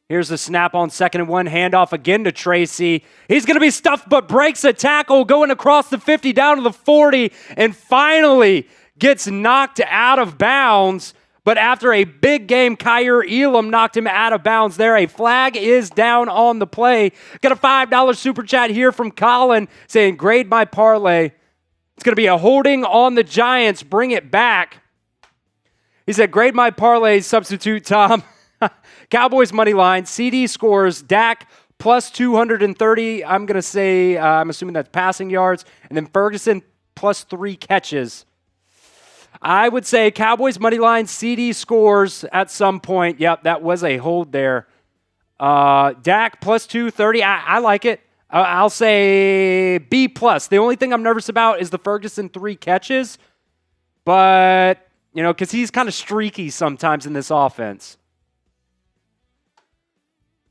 Here's the snap on 2nd and 1, handoff again to Tracy. He's going to be stuffed, but breaks a tackle, going across the 50 down to the 40, and finally gets knocked out of bounds. But after a big game, Kaiir Elam knocked him out of bounds there. A flag is down on the play. Got a $5 super chat here from Colin saying, grade my parlay. It's going to be a holding on the Giants. Bring it back. He said, grade my parlay, substitute Tom. Cowboys money line, CeeDee scores, Dak plus 230. I'm going to say, I'm assuming that's passing yards. And then Ferguson plus 3 catches. I would say Cowboys money line, CeeDee scores at some point. Yep, that was a hold there. Dak plus 230. I like it. I'll say B plus. The only thing I'm nervous about is the Ferguson 3 catches. But, you know, because he's kind of streaky sometimes in this offense.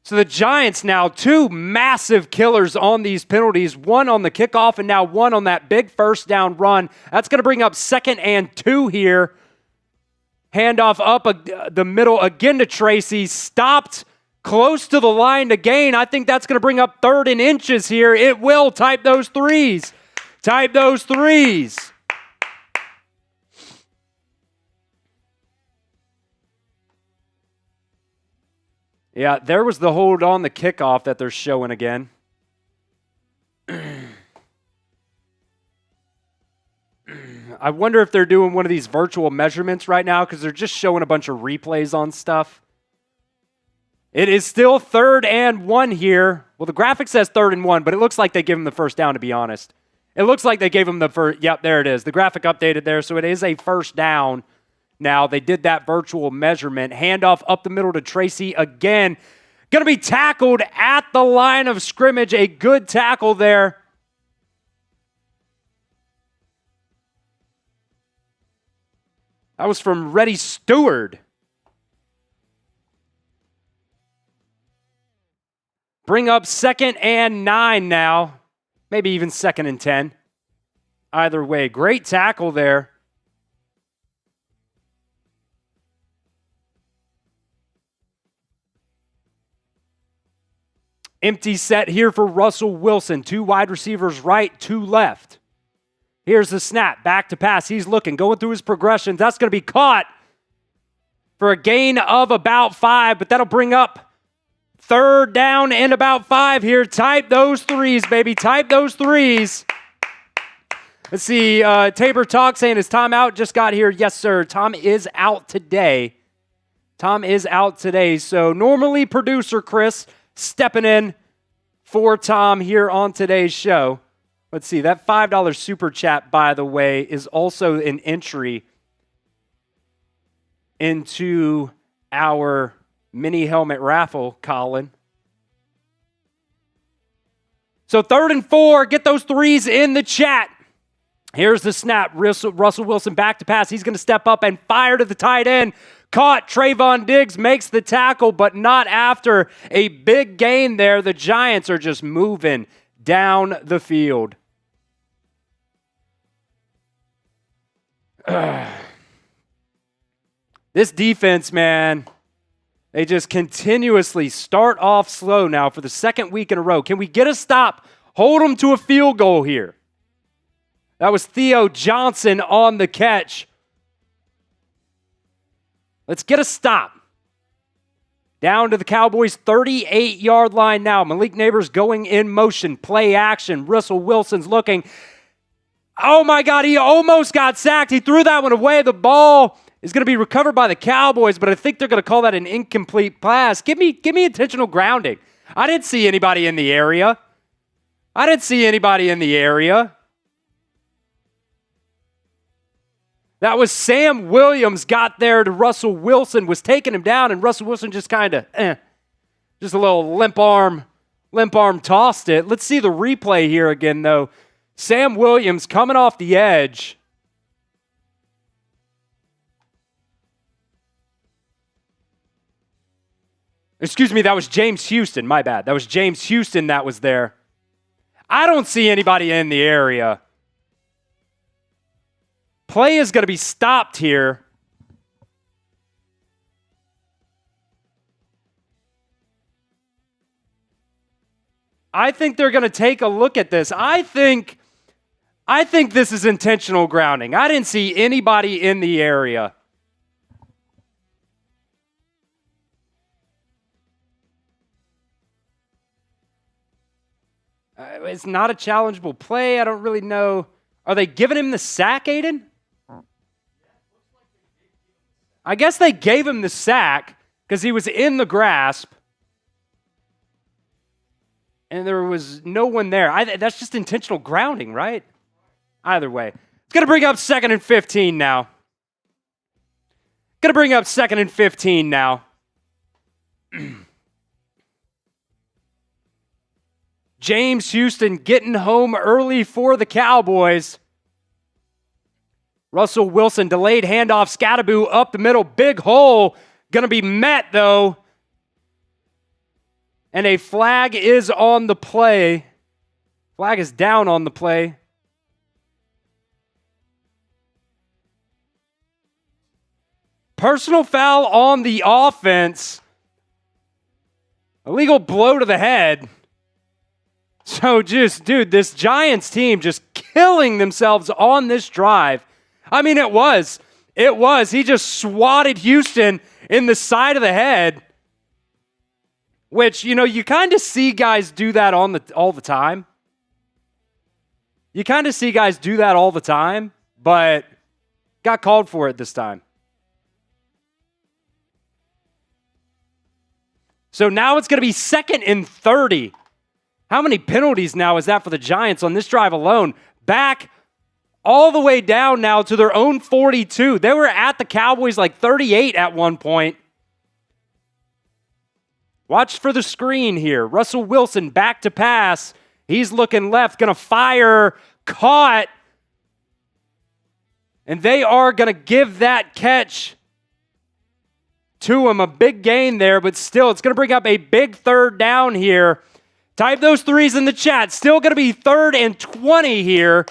So the Giants now, 2 massive killers on these penalties, 1 on the kickoff and now 1 on that big 1st down run. That's going to bring up 2nd and 2 here. Handoff up the middle again to Tracy. Stopped close to the line to gain. I think that's going to bring up 3rd and inches here. It will. Type those 3s. Type those 3s. Yeah, there was the hold on the kickoff that they're showing again. I wonder if they're doing one of these virtual measurements right now because they're just showing a bunch of replays on stuff. It is still 3rd and 1 here. Well, the graphic says 3rd and 1, but it looks like they gave him the 1st down, to be honest. It looks like they gave him the first. Yep, there it is. The graphic updated there, so it is a 1st down. Now, they did that virtual measurement. Handoff up the middle to Tracy again. Going to be tackled at the line of scrimmage. A good tackle there. That was from Reddy Stewart. Bring up 2nd and 9 now. Maybe even 2nd and 10. Either way, great tackle there. Empty set here for Russell Wilson. 2 wide receivers right, 2 left. Here's the snap, back to pass. He's looking, going through his progressions. That's going to be caught for a gain of about 5, but that'll bring up 3rd down and about 5 here. Type those threes, baby. Type those threes. Let's see. Tabor Talk saying, is Tom out? Just got here. Yes, sir. Tom is out today. Tom is out today. So normally producer Chris stepping in for Tom here on today's show. Let's see. That $5 super chat, by the way, is also an entry into our mini helmet raffle, Colin. So 3rd and 4, get those threes in the chat. Here's the snap. Russell Wilson back to pass. He's going to step up and fire to the tight end. Caught. Trevon Diggs makes the tackle, but not after a big gain there. The Giants are just moving down the field. This defense, man, they just continuously start off slow now for the 2nd week in a row. Can we get a stop? Hold them to a field goal here. That was Theo Johnson on the catch. Let's get a stop. Down to the Cowboys' 38-yard line now. Malik Neighbors going in motion. Play action. Russell Wilson's looking. Oh, my God, he almost got sacked. He threw that one away. The ball is going to be recovered by the Cowboys, but I think they're going to call that an incomplete pass. Give me intentional grounding. I didn't see anybody in the area. That was Sam Williams got there to Russell Wilson, was taking him down, and Russell Wilson just kind of, just a little limp arm tossed it. Let's see the replay here again, though. Sam Williams coming off the edge. Excuse me, that was James Houston. My bad. That was James Houston that was there. I don't see anybody in the area. Play is going to be stopped here. I think they're going to take a look at this. I think this is intentional grounding. I didn't see anybody in the area. It's not a challengeable play. I don't really know. Are they giving him the sack, Aiden? I guess they gave him the sack because he was in the grasp. And there was no one there. That's just intentional grounding, right? Either way. It's going to bring up 2nd and 15 now. James Houston getting home early for the Cowboys. Russell Wilson, delayed handoff, Scatterboo up the middle, big hole. Going to be met, though. And a flag is on the play. Flag is down on the play. Personal foul on the offense. Illegal blow to the head. So just, dude, this Giants team just killing themselves on this drive. I mean, it was. He just swatted Houston in the side of the head, which, you kind of see guys do that all the time. But got called for it this time. So now it's going to be 2nd and 30. How many penalties now is that for the Giants on this drive alone? Back all the way down now to their own 42. They were at the Cowboys like 38 at one point. Watch for the screen here. Russell Wilson back to pass. He's looking left, going to fire, caught. And they are going to give that catch to him. A big gain there, but still, it's going to bring up a big 3rd down here Type those threes in the chat. Still going to be 3rd and 20 here.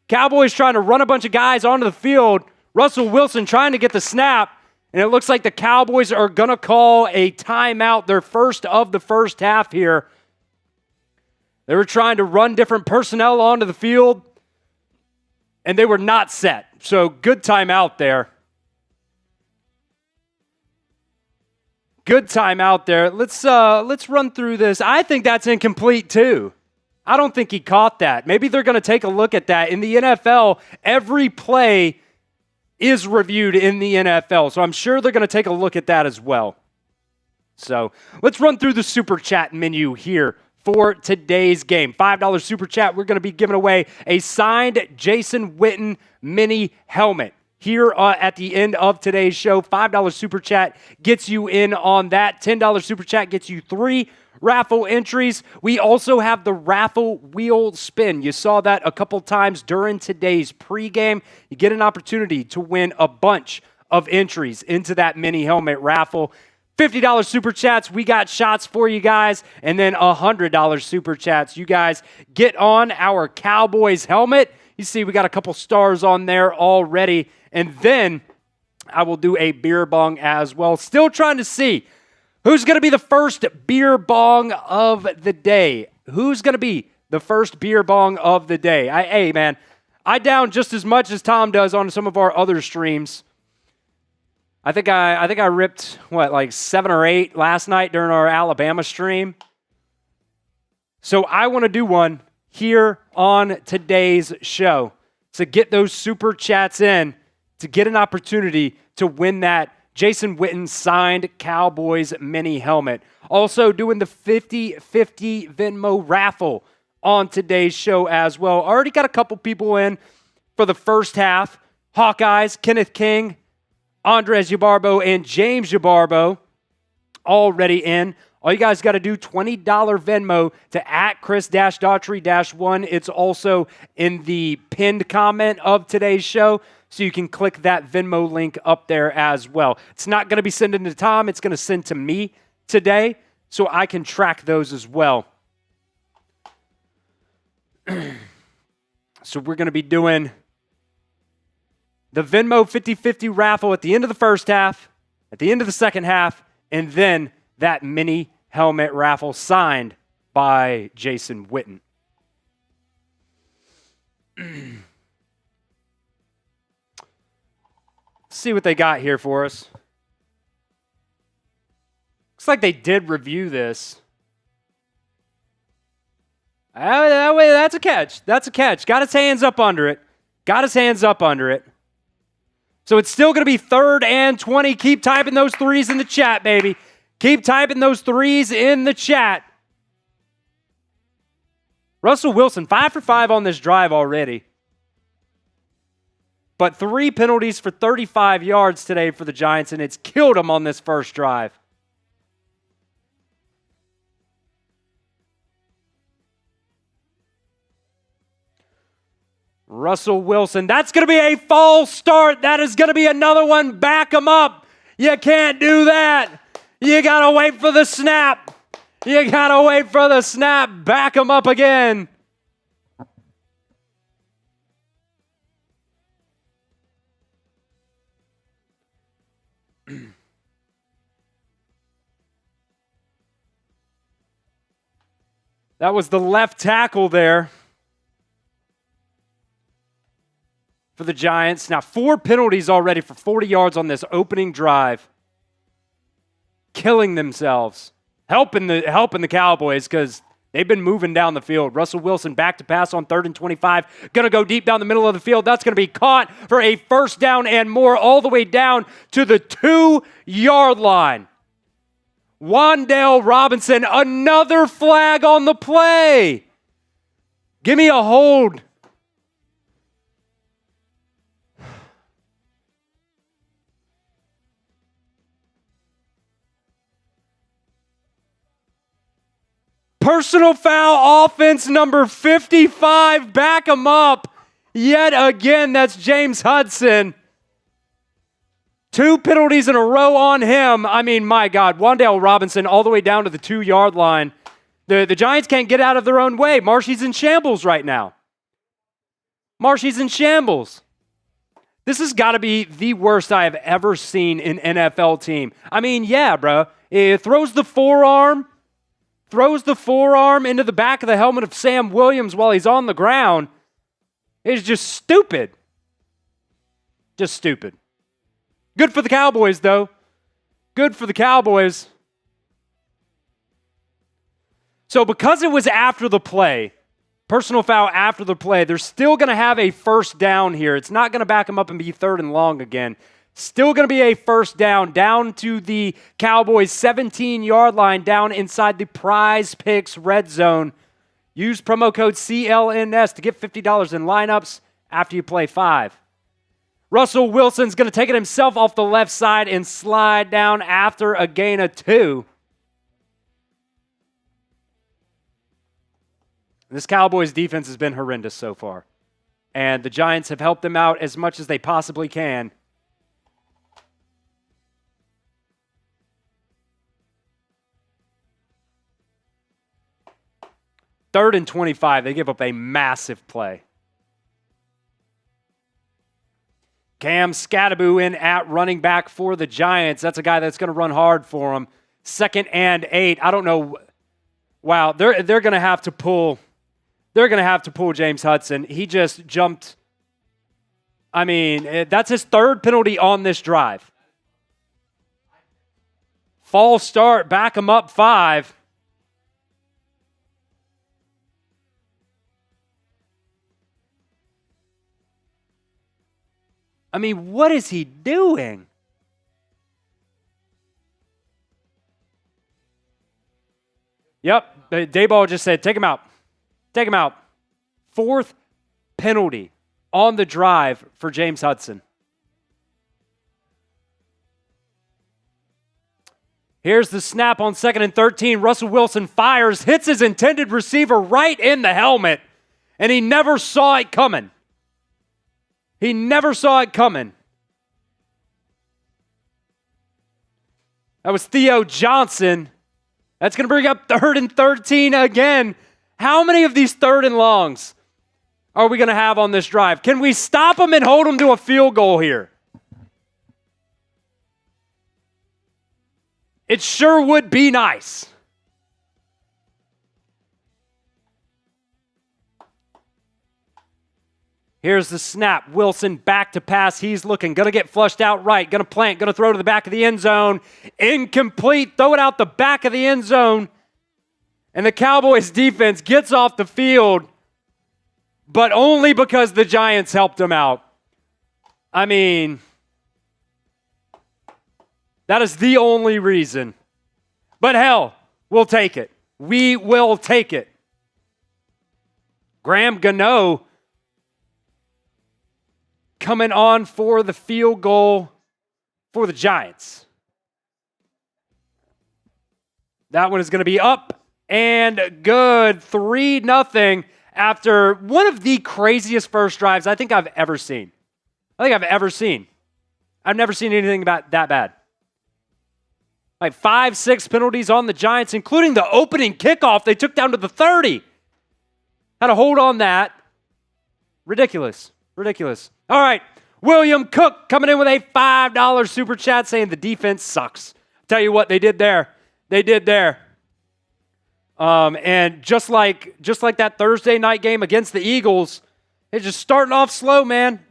Cowboys trying to run a bunch of guys onto the field. Russell Wilson trying to get the snap. And it looks like the Cowboys are going to call a timeout, their first of the first half here. They were trying to run different personnel onto the field, and they were not set. So good timeout there. Good timeout there. Let's run through this. I think that's incomplete too. I don't think he caught that. Maybe they're going to take a look at that. In the NFL, every play is reviewed in the NFL. So I'm sure they're going to take a look at that as well. So let's run through the Super Chat menu here for today's game. $5 Super Chat, we're going to be giving away a signed Jason Witten mini helmet. Here at the end of today's show, $5 Super Chat gets you in on that. $10 Super Chat gets you 3 raffle entries. We also have the raffle wheel spin. You saw that a couple times during today's pregame. You get an opportunity to win a bunch of entries into that mini helmet raffle. $50 Super Chats, we got shots for you guys. And then $100 Super Chats. You guys get on our Cowboys helmet. You see we got a couple stars on there already. And then I will do a beer bong as well. Still trying to see who's going to be the first beer bong of the day. Who's going to be the first beer bong of the day? Hey, man, I down just as much as Tom does on some of our other streams. I think I ripped, like 7 or 8 last night during our Alabama stream. So I want to do one here on today's show. So get those super chats in to get an opportunity to win that Jason Witten signed Cowboys mini helmet. Also doing the 50-50 Venmo raffle on today's show as well. Already got a couple people in for the first half. Hawkeyes, Kenneth King, Andres Yabarbo, and James Yabarbo already in. All you guys got to do, $20 Venmo to @Chris-Daughtry-1. It's also in the pinned comment of today's show, so you can click that Venmo link up there as well. It's not going to be sending to Tom. It's going to send to me today, so I can track those as well. So we're going to be doing the Venmo 50-50 raffle at the end of the first half, at the end of the second half, and then that mini helmet raffle signed by Jason Witten. See what they got here for us. Looks like they did review this. That's a catch. That's a catch. Got his hands up under it. Got his hands up under it. So it's still going to be 3rd and 20. Keep typing those threes in the chat, baby. Keep typing those threes in the chat. Russell Wilson, 5 for 5 on this drive already. But 3 penalties for 35 yards today for the Giants, and it's killed them on this first drive. Russell Wilson, that's going to be a false start. That is going to be another one. Back him up. You can't do that. You got to wait for the snap. You got to wait for the snap. Back him up again. That was the left tackle there for the Giants. Now 4 penalties already for 40 yards on this opening drive. Killing themselves. Helping the Cowboys because they've been moving down the field. Russell Wilson back to pass on 3rd and 25. Going to go deep down the middle of the field. That's going to be caught for a first down and more all the way down to the 2-yard line. Wan'Dale Robinson, another flag on the play. Give me a hold. Personal foul, offense number 55. Back him up. Yet again, that's James Hudson. 2 penalties in a row on him. I mean, my God. Wan'Dale Robinson all the way down to the 2-yard line. The Giants can't get out of their own way. Marshy's in shambles right now. Marshy's in shambles. This has got to be the worst I have ever seen an NFL team. I mean, yeah, bro. It throws the forearm into the back of the helmet of Sam Williams while he's on the ground. It's just stupid. Just stupid. Good for the Cowboys, though. Good for the Cowboys. So because it was after the play, personal foul after the play, they're still going to have a first down here. It's not going to back them up and be 3rd and long again. Still going to be a first down to the Cowboys' 17-yard line, down inside the Prize Picks red zone. Use promo code CLNS to get $50 in lineups after you play 5. Russell Wilson's going to take it himself off the left side and slide down after a gain of 2. This Cowboys defense has been horrendous so far. And the Giants have helped them out as much as they possibly can. Third and 25, they give up a massive play. Cam Scattaboo in at running back for the Giants. That's a guy that's going to run hard for them. 2nd and 8. I don't know. Wow, they're going to have to pull. They're going to have to pull James Hudson. He just jumped. I mean, that's his 3rd penalty on this drive. False start, back him up 5. I mean, what is he doing? Yep, Dayball just said, take him out. Take him out. 4th penalty on the drive for James Hudson. Here's the snap on 2nd and 13. Russell Wilson fires, hits his intended receiver right in the helmet, and he never saw it coming. He never saw it coming. That was Theo Johnson. That's going to bring up 3rd and 13 again. How many of these 3rd and longs are we going to have on this drive? Can we stop them and hold them to a field goal here? It sure would be nice. Here's the snap. Wilson back to pass. He's looking. Going to get flushed out right. Going to plant. Going to throw to the back of the end zone. Incomplete. Throw it out the back of the end zone. And the Cowboys defense gets off the field, but only because the Giants helped them out. I mean, that is the only reason. But hell, we'll take it. We will take it. Graham Gano coming on for the field goal for the Giants. That one is going to be up and good. 3-0 after one of the craziest first drives I think I've ever seen. I've never seen anything about that bad. Like 5-6 penalties on the Giants, including the opening kickoff they took down to the 30. Had to hold on that. Ridiculous. All right, William Cook coming in with a $5 super chat saying the defense sucks. Tell you what they did there. And just like that Thursday night game against the Eagles, they're just starting off slow, man.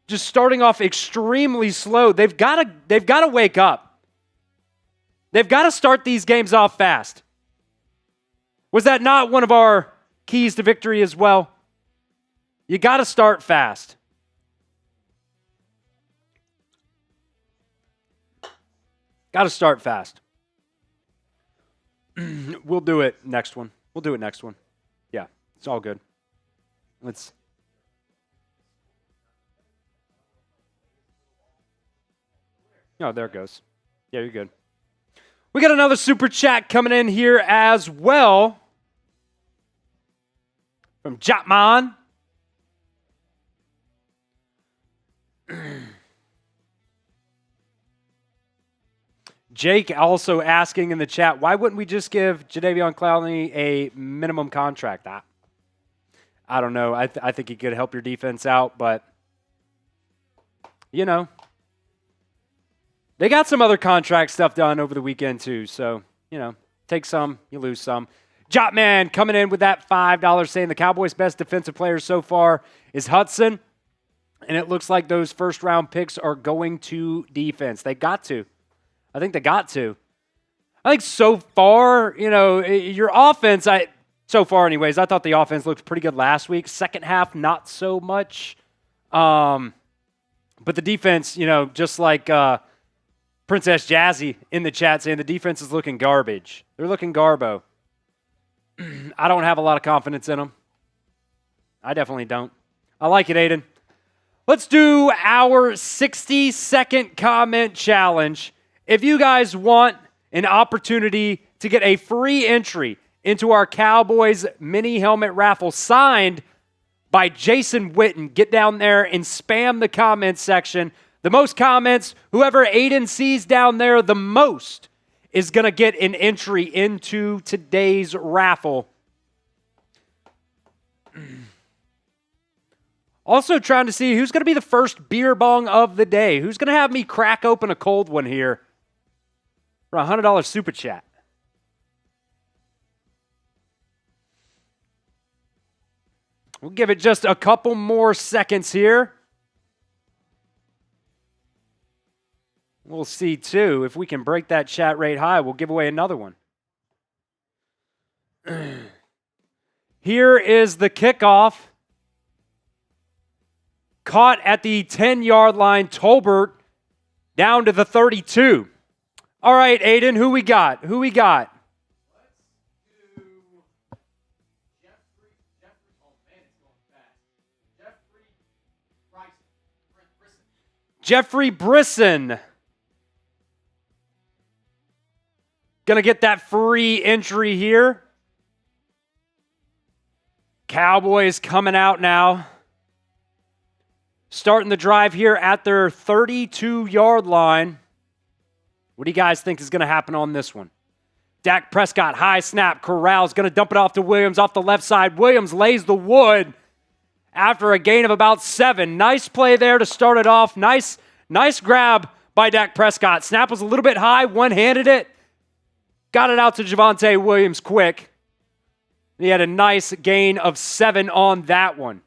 Just starting off extremely slow. They've got to wake up. They've got to start these games off fast. Was that not one of our keys to victory as well? You got to start fast. Got to start fast. We'll do it next one. Yeah, it's all good. Oh, there it goes. Yeah, you're good. We got another super chat coming in here as well from Jatman. Jake also asking in the chat, why wouldn't we just give Jadeveon Clowney a minimum contract? I don't know. I think he could help your defense out, but, you know, they got some other contract stuff done over the weekend too. So, you know, take some, you lose some. Jotman coming in with that $5 saying the Cowboys' best defensive player so far is Hudson. And it looks like those first-round picks are going to defense. They got to. I think they got to. I think so far, you know, your offense, so far anyways, I thought the offense looked pretty good last week. Second half, not so much. But the defense, you know, just like Princess Jazzy in the chat saying the defense is looking garbage. They're looking garbo. I don't have a lot of confidence in them. I definitely don't. I like it, Aiden. Let's do our 60-second comment challenge. If you guys want an opportunity to get a free entry into our Cowboys mini helmet raffle signed by Jason Witten, get down there and spam the comments section. The most comments, whoever Aiden sees down there the most is going to get an entry into today's raffle. Also trying to see who's going to be the first beer bong of the day. Who's going to have me crack open a cold one here for a $100 super chat? We'll give it just a couple more seconds here. We'll see, too. If we can break that chat rate high, we'll give away another one. Here is the kickoff. Caught at the 10-yard line. Tolbert down to the 32. All right, Aiden, who we got? Who we got? Let's do Jeffrey. Oh, man, it's going fast. Jeffrey Brisson. Gonna get that free entry here. Cowboys coming out now. Starting the drive here at their 32-yard line. What do you guys think is going to happen on this one? Dak Prescott, high snap. Corral's going to dump it off to Williams off the left side. Williams lays the wood after a gain of about 7. Nice play there to start it off. Nice grab by Dak Prescott. Snap was a little bit high, one-handed it. Got it out to Javonte Williams quick. He had a nice gain of 7 on that one.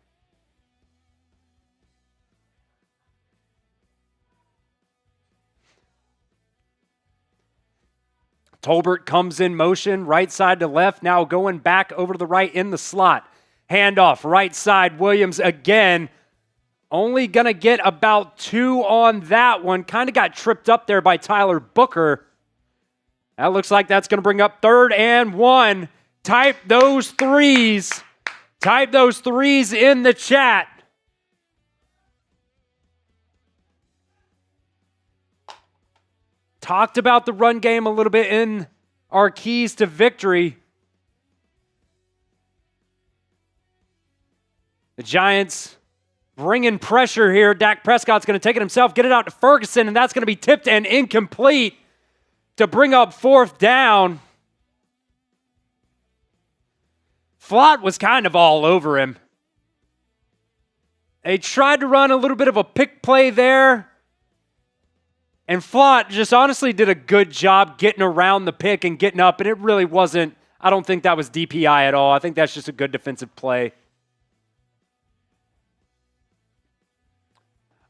Tolbert comes in motion, right side to left, now going back over to the right in the slot. Handoff, right side, Williams again. Only going to get about 2 on that one. Kind of got tripped up there by Tyler Booker. That looks like that's going to bring up 3rd and 1. Type those threes. Type those threes in the chat. Talked about the run game a little bit in our keys to victory. The Giants bringing pressure here. Dak Prescott's going to take it himself, get it out to Ferguson, and that's going to be tipped and incomplete to bring up 4th down. Flott was kind of all over him. They tried to run a little bit of a pick play there. And Flott just honestly did a good job getting around the pick and getting up, and it really wasn't, I don't think that was DPI at all. I think that's just a good defensive play.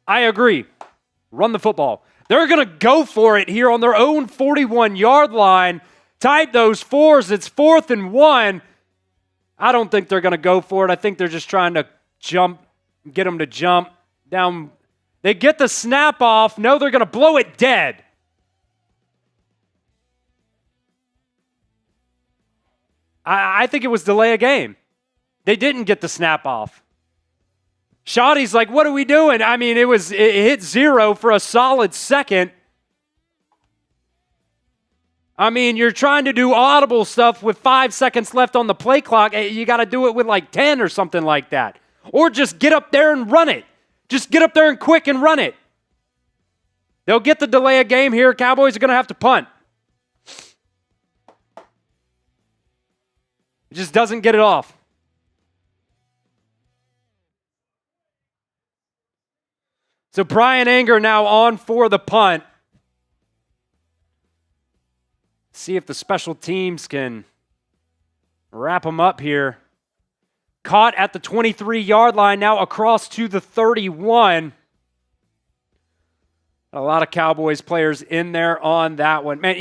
I agree. Run the football. They're going to go for it here on their own 41-yard line. Type those 4s. It's 4th and 1. I don't think they're going to go for it. I think they're just trying to get them to jump down. They get the snap off. No, they're going to blow it dead. I think it was delay a game. They didn't get the snap off. Shoddy's like, what are we doing? I mean, it hit 0 for a solid second. I mean, you're trying to do audible stuff with 5 seconds left on the play clock. You got to do it with like 10 or something like that. Or just get up there and run it. Just get up there and quick and run it. They'll get the delay of game here. Cowboys are going to have to punt. It just doesn't get it off. So Brian Anger now on for the punt. See if the special teams can wrap them up here. Caught at the 23-yard line, now across to the 31. A lot of Cowboys players in there on that one. Man,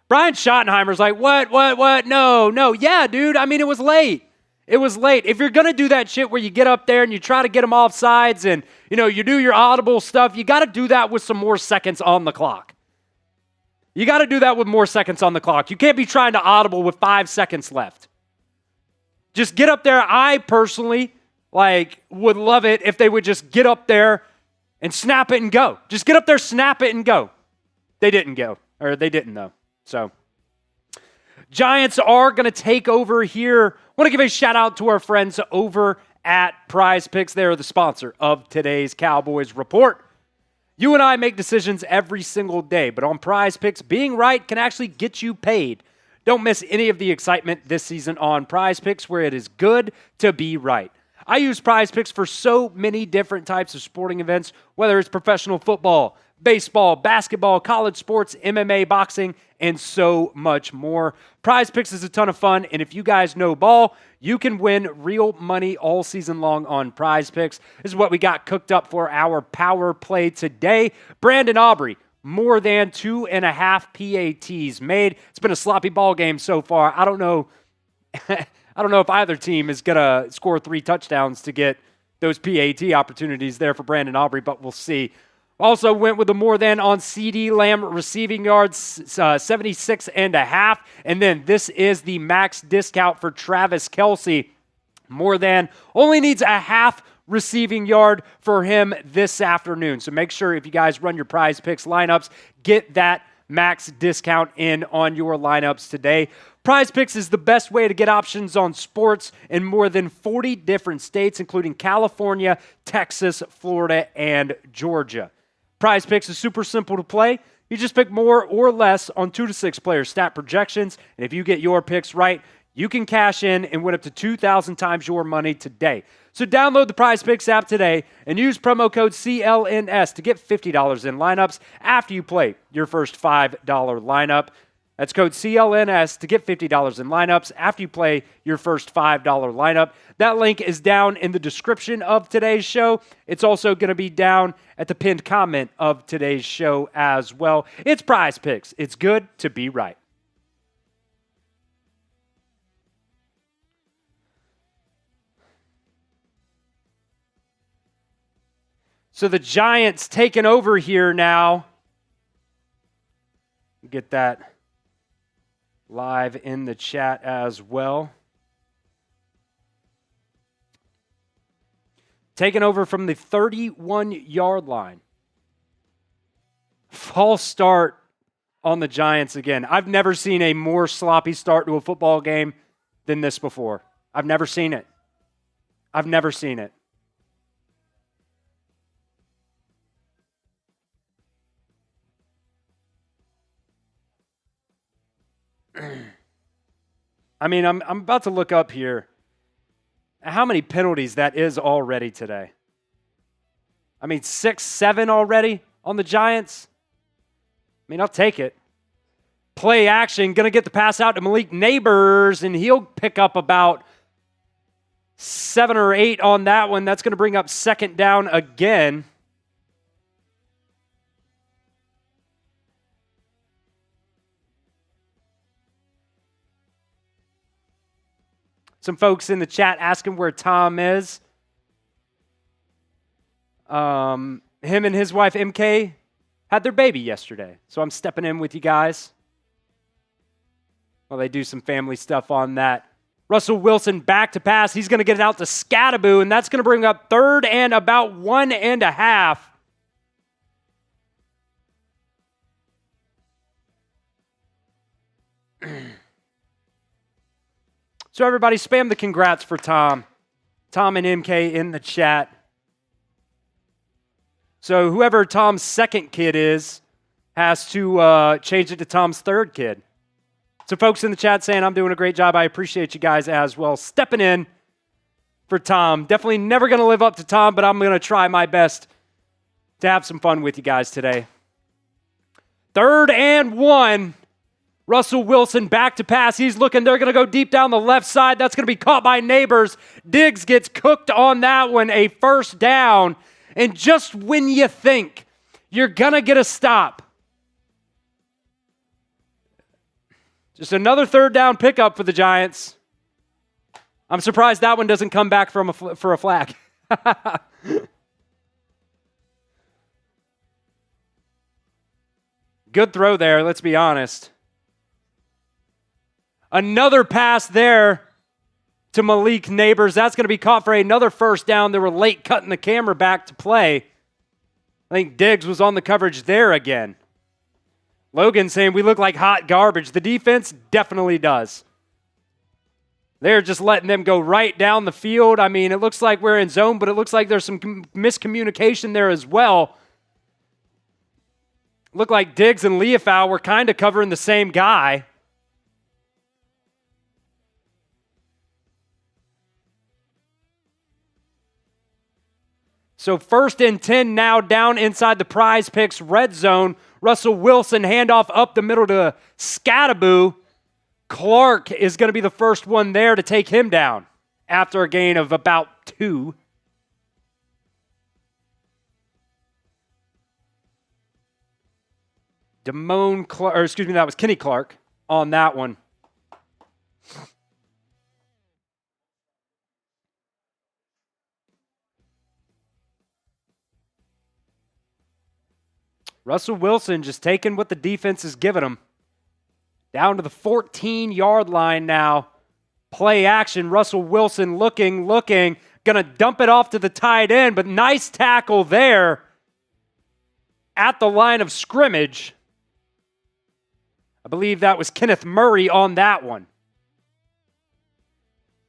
Brian Schottenheimer's like, what? No. Yeah, dude, I mean, it was late. It was late. If you're going to do that shit where you get up there and you try to get them off sides and, you do your audible stuff, you got to do that with some more seconds on the clock. You got to do that with more seconds on the clock. You can't be trying to audible with 5 seconds left. Just get up there. I personally, would love it if they would just get up there and snap it and go. Just get up there, snap it, and go. They didn't go. Or they didn't, though. So, Giants are going to take over here. I want to give a shout-out to our friends over at Prize Picks. They are the sponsor of today's Cowboys Report. You and I make decisions every single day, but on Prize Picks, being right can actually get you paid. Don't miss any of the excitement this season on Prize Picks, where it is good to be right. I use Prize Picks for so many different types of sporting events, whether it's professional football, baseball, basketball, college sports, MMA, boxing, and so much more. Prize Picks is a ton of fun, and if you guys know ball, you can win real money all season long on Prize Picks. This is what we got cooked up for our power play today. Brandon Aubrey, more than 2.5 PATs made. It's been a sloppy ball game so far. I don't know if either team is going to score 3 touchdowns to get those PAT opportunities there for Brandon Aubrey, but we'll see. Also went with the more than on CeeDee Lamb receiving yards, 76.5. And then this is the max discount for Travis Kelce. More than only needs a half receiving yard for him this afternoon. So make sure if you guys run your Prize Picks lineups, get that max discount in on your lineups today. Prize Picks is the best way to get options on sports in more than 40 different states, including California, Texas, Florida, and Georgia. Prize Picks is super simple to play. You just pick more or less on 2 to 6 player stat projections, and if you get your picks right, you can cash in and win up to 2,000 times your money today. So download the Prize Picks app today and use promo code CLNS to get $50 in lineups after you play your first $5 lineup. That's code CLNS to get $50 in lineups after you play your first $5 lineup. That link is down in the description of today's show. It's also going to be down at the pinned comment of today's show as well. It's Prize Picks. It's good to be right. So the Giants taking over here now. Get that live in the chat as well. Taking over from the 31-yard line. False start on the Giants again. I've never seen a more sloppy start to a football game than this before. I've never seen it. I've never seen it. I mean, I'm about to look up here how many penalties that is already today. I mean, 6, 7 already on the Giants. I mean, I'll take it. Play action, going to get the pass out to Malik Neighbors, and he'll pick up about 7 or 8 on that one. That's going to bring up second down again. Some folks in the chat asking where Tom is. Him and his wife, MK, had their baby yesterday. So I'm stepping in with you guys while they do some family stuff on that. Russell Wilson back to pass. He's going to get it out to Scattaboo, and that's going to bring up third and about 1.5. So everybody spam the congrats for Tom. Tom and MK in the chat. So whoever Tom's second kid is has to change it to Tom's third kid. So folks in the chat saying I'm doing a great job. I appreciate you guys as well. Stepping in for Tom. Definitely never going to live up to Tom, but I'm going to try my best to have some fun with you guys today. 3rd and 1. Russell Wilson back to pass. He's looking. They're going to go deep down the left side. That's going to be caught by Neighbors. Diggs gets cooked on that one. A first down. And just when you think you're going to get a stop, just another 3rd down pickup for the Giants. I'm surprised that one doesn't come back for a flag. Good throw there, let's be honest. Another pass there to Malik Neighbors. That's going to be caught for another first down. They were late cutting the camera back to play. I think Diggs was on the coverage there again. Logan saying we look like hot garbage. The defense definitely does. They're just letting them go right down the field. I mean, it looks like we're in zone, but it looks like there's some miscommunication there as well. Looked like Diggs and Leofau were kind of covering the same guy. So 1st and 10 now down inside the Prize Picks red zone. Russell Wilson handoff up the middle to Scattaboo. Clark is going to be the first one there to take him down after a gain of about 2. That was Kenny Clark on that one. Russell Wilson just taking what the defense is giving him. Down to the 14-yard line now. Play action. Russell Wilson looking. Going to dump it off to the tight end, but nice tackle there at the line of scrimmage. I believe that was Kenneth Murray on that one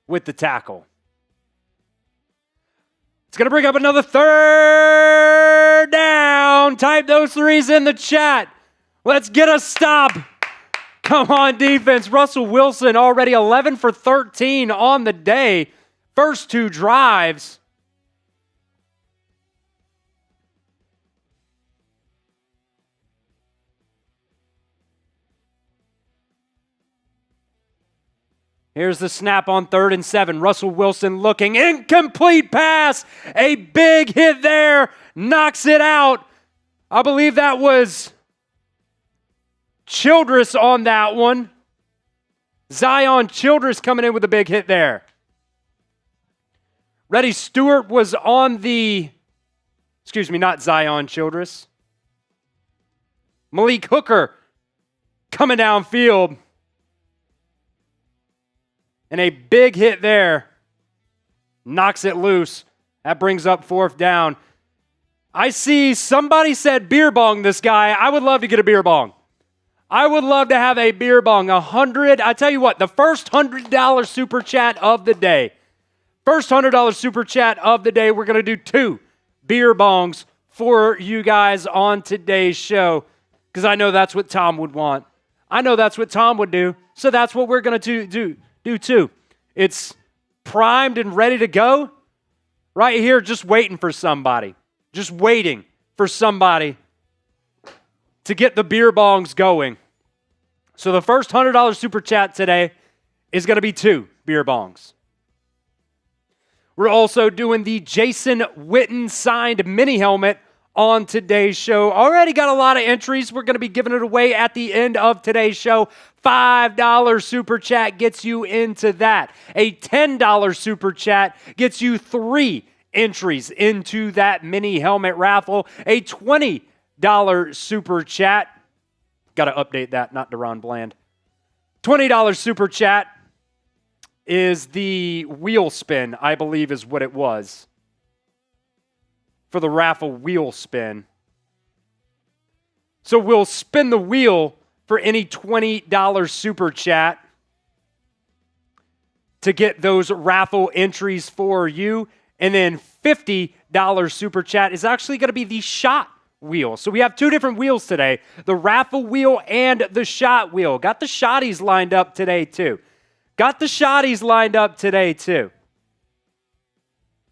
with the tackle. It's going to bring up another 3rd down. Type those 3s in the chat. Let's get a stop. Come on, defense. Russell Wilson already 11 for 13 on the day. First 2 drives. Here's the snap on 3rd and 7. Russell Wilson looking. Incomplete pass. A big hit there. Knocks it out. I believe that was Childress on that one. Zion Childress coming in with a big hit there. Reddy Stewart was on the, not Zion Childress. Malik Hooker coming downfield. And a big hit there. Knocks it loose. That brings up 4th down. I see somebody said beer bong this guy. I would love to get a beer bong. I would love to have a beer bong. 100. I tell you what, the first $100 super chat of the day. First $100 super chat of the day. We're going to do 2 beer bongs for you guys on today's show. Because I know that's what Tom would want. I know that's what Tom would do. So that's what we're going to do too. It's primed and ready to go. Right here, just waiting for somebody. Just waiting for somebody to get the beer bongs going. So the first $100 super chat today is going to be 2 beer bongs. We're also doing the Jason Witten signed mini helmet on today's show. Already got a lot of entries. We're going to be giving it away at the end of today's show. $5 super chat gets you into that. A $10 super chat gets you 3 entries into that mini helmet raffle. A $20 super chat. Got to update that, not Deron Bland. $20 super chat is the wheel spin, I believe is what it was. For the raffle wheel spin. So we'll spin the wheel for any $20 super chat to get those raffle entries for you. And then $50 super chat is actually going to be the shot wheel. So we have two different wheels today, the raffle wheel and the shot wheel. Got the shotties lined up today too.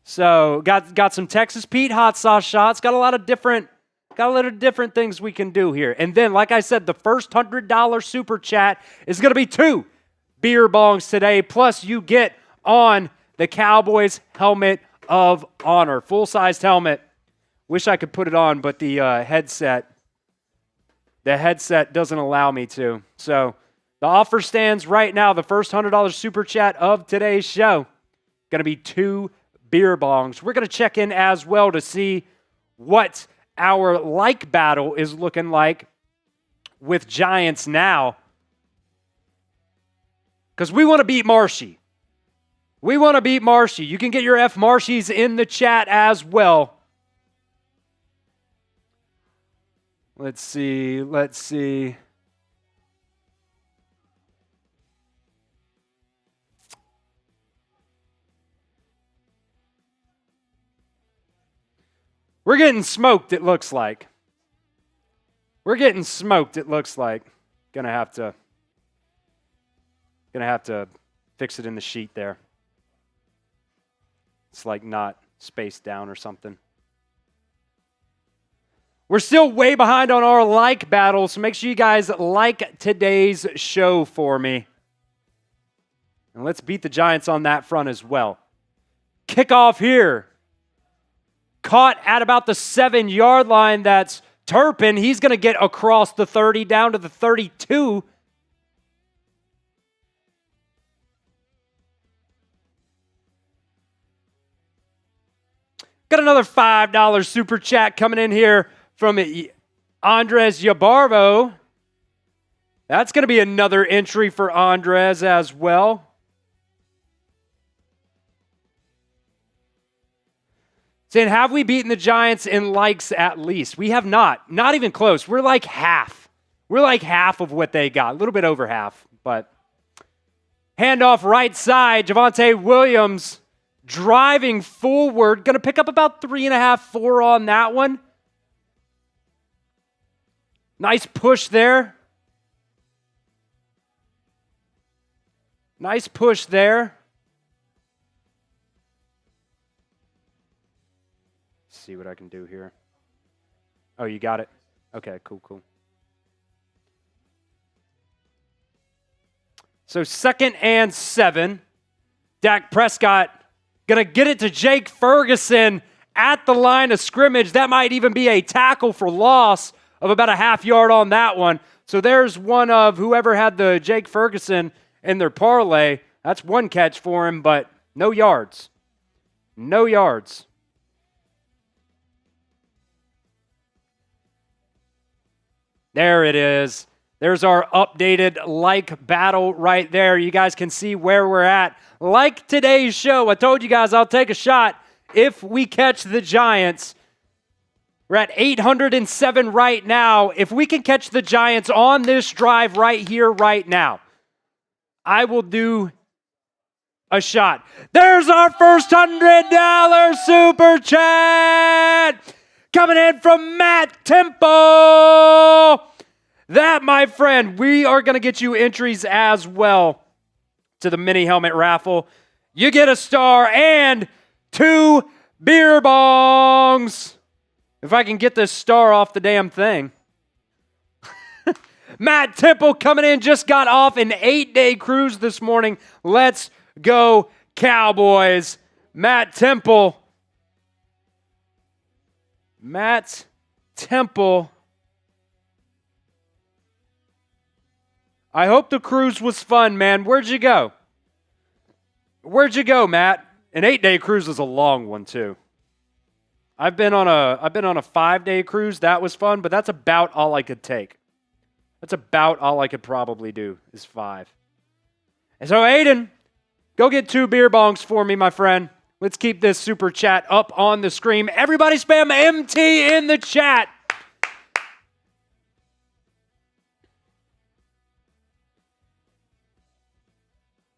So got some Texas Pete hot sauce shots. Got a lot of different things we can do here. And then, like I said, the first $100 super chat is going to be 2 beer bongs today. Plus, you get on the Cowboys helmet of honor, full-sized helmet. Wish I could put it on, but the headset doesn't allow me to. So the offer stands right now. The first $100 super chat of today's show going to be 2 beer bongs. We're going to check in as well to see what our like battle is looking like with Giants now. Because we want to beat Marshy. You can get your F Marshies in the chat as well. Let's see. We're getting smoked, it looks like. Gonna have to fix it in the sheet there. It's like not spaced down or something. We're still way behind on our like battle, so make sure you guys like today's show for me. And let's beat the Giants on that front as well. Kickoff here. Caught at about the 7-yard line. That's Turpin. He's going to get across the 30 down to the 32. Got another $5 super chat coming in here from Andres Yabarvo. That's going to be another entry for Andres as well. Saying, have we beaten the Giants in likes at least? We have not. Not even close. We're like half. We're like half of what they got. A little bit over half. But handoff right side. Javonte Williams driving forward. Going to pick up about 3.5, 4 on that one. Nice push there. Let's see what I can do here. Oh, you got it? Okay, cool. So 2nd and 7. Dak Prescott going to get it to Jake Ferguson at the line of scrimmage. That might even be a tackle for loss of about a half yard on that one. So there's one of whoever had the Jake Ferguson in their parlay. That's one catch for him, but no yards. There it is. There's our updated like battle right there. You guys can see where we're at. Like today's show, I told you guys I'll take a shot if we catch the Giants. We're at 807 right now. If we can catch the Giants on this drive right here, right now, I will do a shot. There's our first $100 super chat coming in from Matt Temple. That, my friend, we are going to get you entries as well to the mini helmet raffle. You get a star and 2 beer bongs. If I can get this star off the damn thing. Matt Temple coming in, just got off an 8-day cruise this morning. Let's go Cowboys. Matt Temple. I hope the cruise was fun, man. Where'd you go, Matt? An 8-day cruise is a long one, too. I've been on a 5-day cruise. That was fun, but that's about all I could take. That's about all I could probably do is 5. And so, Aiden, go get 2 beer bongs for me, my friend. Let's keep this super chat up on the screen. Everybody spam MT in the chat.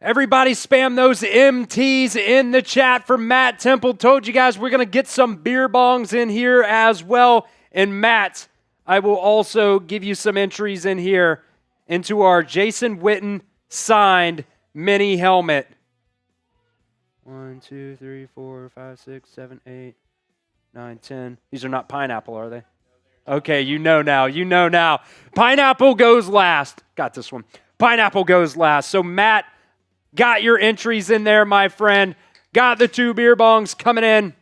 Everybody spam those MTs in the chat for Matt Temple. Told you guys we're going to get some beer bongs in here as well. And Matt, I will also give you some entries in here into our Jason Witten signed mini helmet. 1, 2, 3, 4, 5, 6, 7, 8, 9, 10. These are not pineapple, are they? Okay, you know now. You know now. Pineapple goes last. Got this one. Pineapple goes last. So, Matt, got your entries in there, my friend. Got the 2 beer bongs coming in.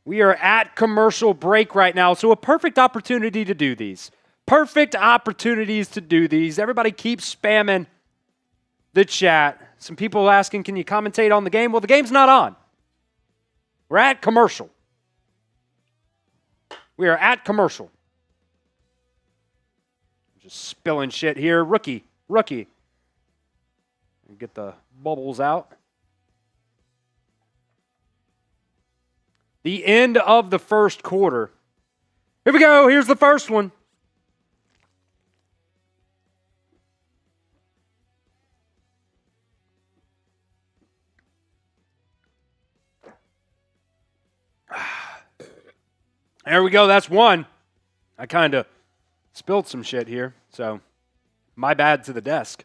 We are at commercial break right now, so a perfect opportunity to do these. Perfect opportunities to do these. Everybody keep spamming the chat. Some people asking, can you commentate on the game? Well, the game's not on. We're at commercial. We are at commercial. Just spilling shit here. Rookie. Get the bubbles out. The end of the first quarter. Here we go. Here's the first one. There we go. That's one. I kind of spilled some shit here, so my bad to the desk.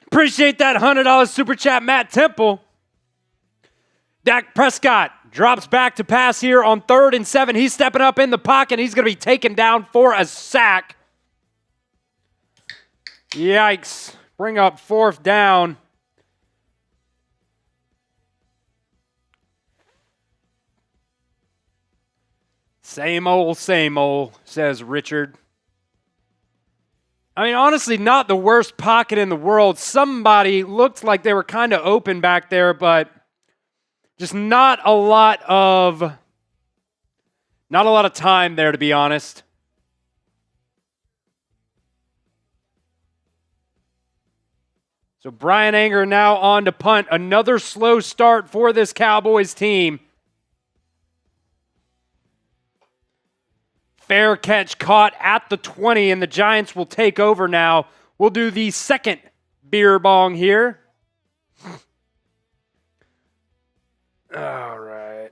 Appreciate that $100 super chat, Matt Temple. Dak Prescott drops back to pass here on 3rd and 7. He's stepping up in the pocket. He's going to be taken down for a sack. Yikes. Bring up 4th down. Same old, says Richard. I mean, honestly, not the worst pocket in the world. Somebody looked like they were kind of open back there, but just not a lot of time there, to be honest. So Brian Anger now on to punt. Another slow start for this Cowboys team. Fair catch caught at the 20, and the Giants will take over now. We'll do the second beer bong here. All right.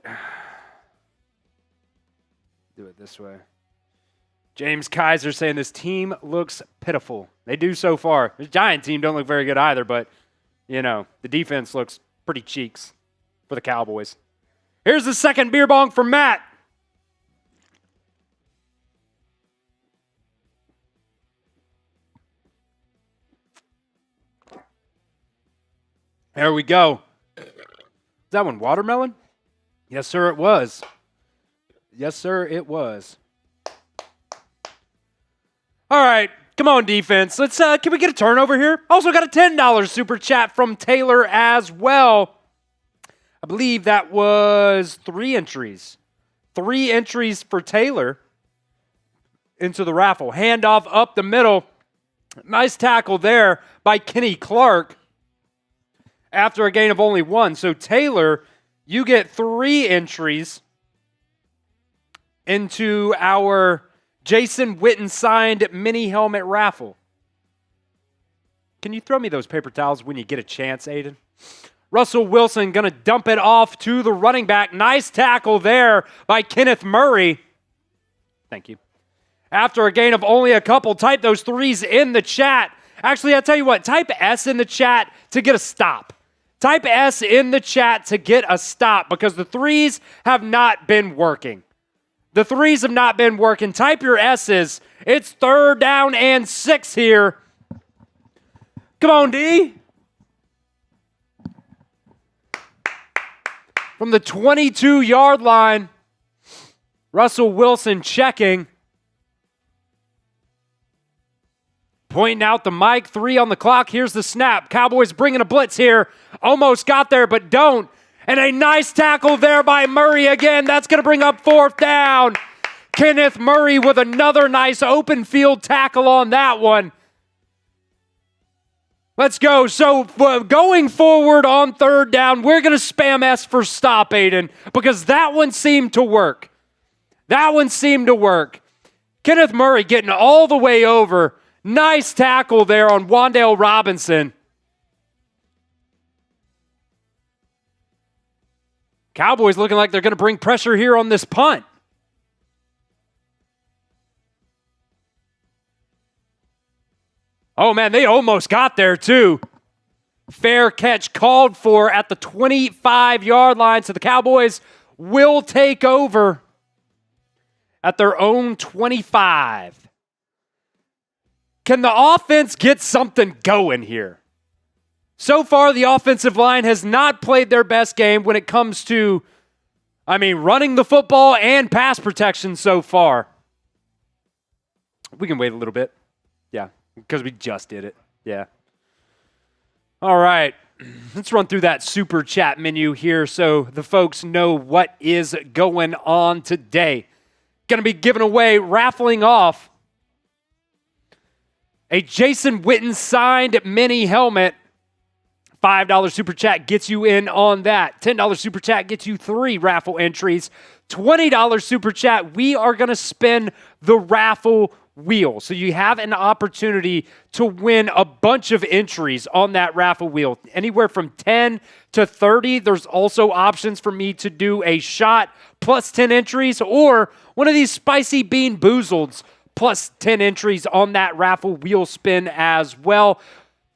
Do it this way. James Kaiser saying this team looks pitiful. They do so far. The Giant team don't look very good either, but, you know, the defense looks pretty cheeks for the Cowboys. Here's the second beer bong for Matt. There we go. Is that one watermelon? Yes, sir, it was. Yes, sir, it was. All right, come on, defense. Let's. Can we get a turnover here? Also got a $10 super chat from Taylor as well. I believe that was 3 entries. 3 entries for Taylor into the raffle. Handoff up the middle. Nice tackle there by Kenny Clark after a gain of only 1. So, Taylor, you get 3 entries into our Jason Witten signed mini helmet raffle. Can you throw me those paper towels when you get a chance, Aiden? Russell Wilson going to dump it off to the running back. Nice tackle there by Kenneth Murray. Thank you. After a gain of only a couple, type those 3s in the chat. Actually, I'll tell you what, type S in the chat to get a stop. Type S in the chat to get a stop because the 3s have not been working. The 3s have not been working. Type your S's. It's 3rd down and 6 here. Come on, D. From the 22-yard line, Russell Wilson checking. Pointing out the mic, 3 on the clock. Here's the snap. Cowboys bringing a blitz here. Almost got there, but don't. And a nice tackle there by Murray again. That's going to bring up 4th down. Kenneth Murray with another nice open field tackle on that one. Let's go. So going forward on 3rd down, we're going to spam S for stop, Aiden, because that one seemed to work. That one seemed to work. Kenneth Murray getting all the way over. Nice tackle there on Wan'Dale Robinson. Cowboys looking like they're going to bring pressure here on this punt. Oh, man, they almost got there, too. Fair catch called for at the 25-yard line, so the Cowboys will take over at their own 25. Can the offense get something going here? So far, the offensive line has not played their best game when it comes to, running the football and pass protection so far. We can wait a little bit. Yeah, because we just did it. Yeah. All right. Let's run through that super chat menu here so the folks know what is going on today. Going to be giving away, raffling off a Jason Witten signed mini helmet. $5 super chat gets you in on that. $10 super chat gets you 3 raffle entries. $20 super chat, we are going to spin the raffle wheel. So you have an opportunity to win a bunch of entries on that raffle wheel. Anywhere from 10 to 30. There's also options for me to do a shot plus 10 entries or one of these spicy bean boozleds plus 10 entries on that raffle wheel spin as well.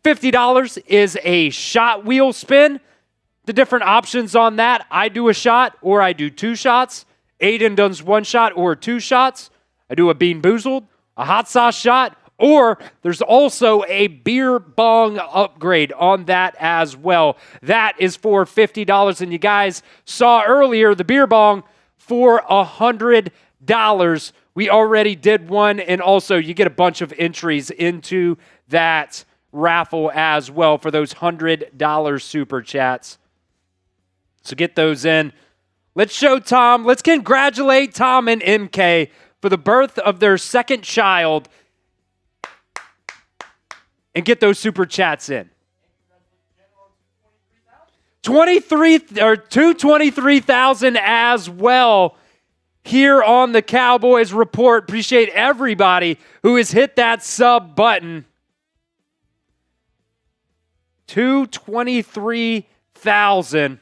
$50 is a shot wheel spin. The different options on that, I do a shot or I do 2 shots. Aiden does 1 shot or 2 shots. I do a bean boozled, a hot sauce shot, or there's also a beer bong upgrade on that as well. That is for $50. And you guys saw earlier the beer bong for $100. We already did one, and also you get a bunch of entries into that raffle as well for those $100 super chats. So get those in. Let's show Tom. Let's congratulate Tom and MK for the birth of their second child and get those super chats in. 223,000 as well here on the Cowboys Report. Appreciate everybody who has hit that sub button. 223,000.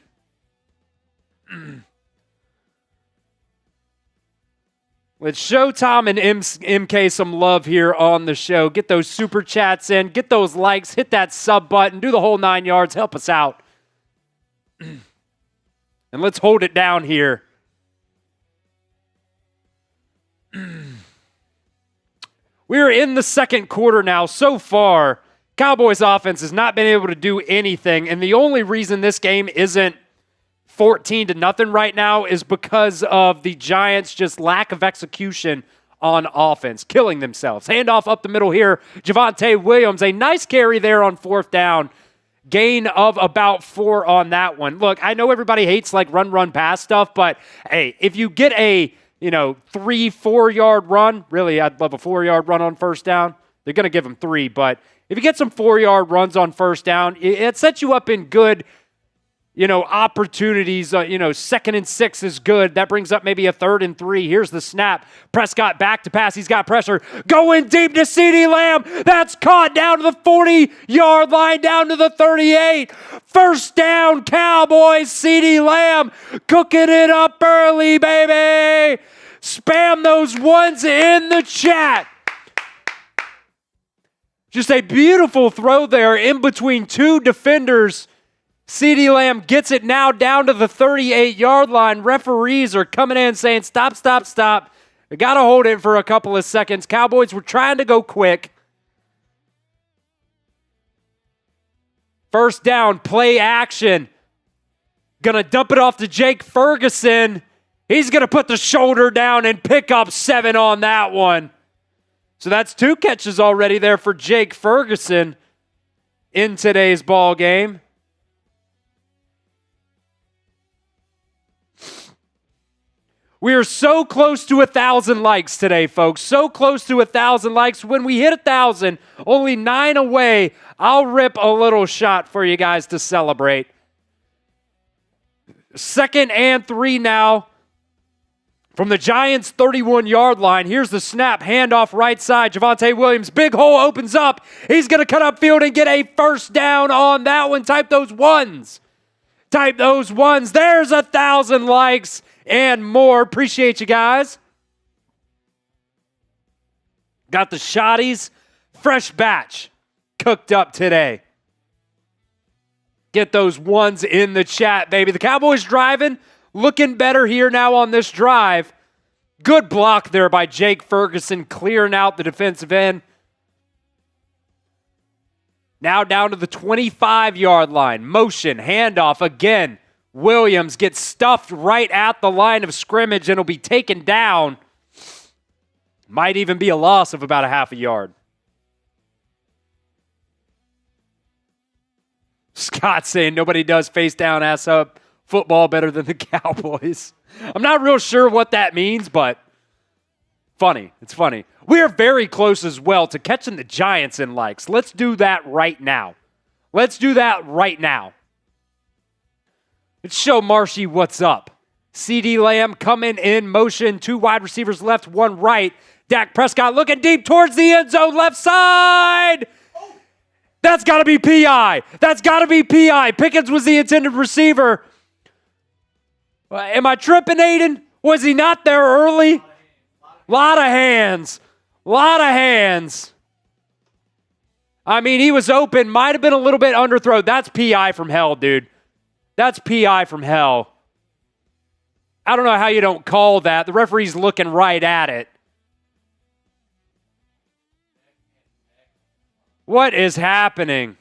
Let's show Tom and MK some love here on the show. Get those super chats in. Get those likes. Hit that sub button. Do the whole 9 yards. Help us out. And let's hold it down here. We're in the second quarter now. So far, Cowboys offense has not been able to do anything, and the only reason this game isn't 14-0 right now is because of the Giants' just lack of execution on offense, killing themselves. Handoff up the middle here. Javonte Williams, a nice carry there on 4th down. Gain of about 4 on that one. Look, I know everybody hates like run, pass stuff, but hey, if you get a 3-4 yard run, really, I'd love a 4-yard run on 1st down. They're going to give them 3, but if you get some 4-yard runs on 1st down, it sets you up in good, opportunities. 2nd and 6 is good. That brings up maybe a 3rd and 3. Here's the snap. Prescott back to pass. He's got pressure. Going deep to CeeDee Lamb. That's caught down to the 40-yard line, down to the 38. 1st down, Cowboys. CeeDee Lamb cooking it up early, baby. Spam those ones in the chat. Just a beautiful throw there in between 2 defenders. CeeDee Lamb gets it now down to the 38-yard line. Referees are coming in saying, stop. They got to hold it for a couple of seconds. Cowboys were trying to go quick. 1st down, play action. Gonna dump it off to Jake Ferguson. He's gonna put the shoulder down and pick up 7 on that one. So that's 2 catches already there for Jake Ferguson in today's ball game. We are so close to 1,000 likes today, folks. So close to 1,000 likes. When we hit 1,000, only 9 away, I'll rip a little shot for you guys to celebrate. 2nd and 3 now From the Giants' 31-yard line, here's the snap, handoff right side. Javonte Williams, big hole opens up. He's going to cut upfield and get a first down on that one. Type those ones. Type those ones. There's 1,000 likes and more. Appreciate you guys. Got the shotties. Fresh batch cooked up today. Get those ones in the chat, baby. The Cowboys driving. Looking better here now on this drive. Good block there by Jake Ferguson, clearing out the defensive end. Now down to the 25-yard line. Motion, handoff again. Williams gets stuffed right at the line of scrimmage and will be taken down. Might even be a loss of about a half a yard. Scott saying nobody does face down, ass up football better than the Cowboys. I'm not real sure what that means, but funny. It's funny. We are very close as well to catching the Giants in likes. Let's do that right now. Let's do that right now. Let's show Marshy what's up. CeeDee Lamb coming in motion. 2 wide receivers left, 1 right. Dak Prescott looking deep towards the end zone, left side. That's got to be PI. That's got to be PI. Pickens was the intended receiver. Am I tripping, Aiden? Was he not there early? Lot of hands. Lot of hands. I mean, he was open. Might have been a little bit underthrown. That's PI from hell, dude. That's PI from hell. I don't know how you don't call that. The referee's looking right at it. What is happening?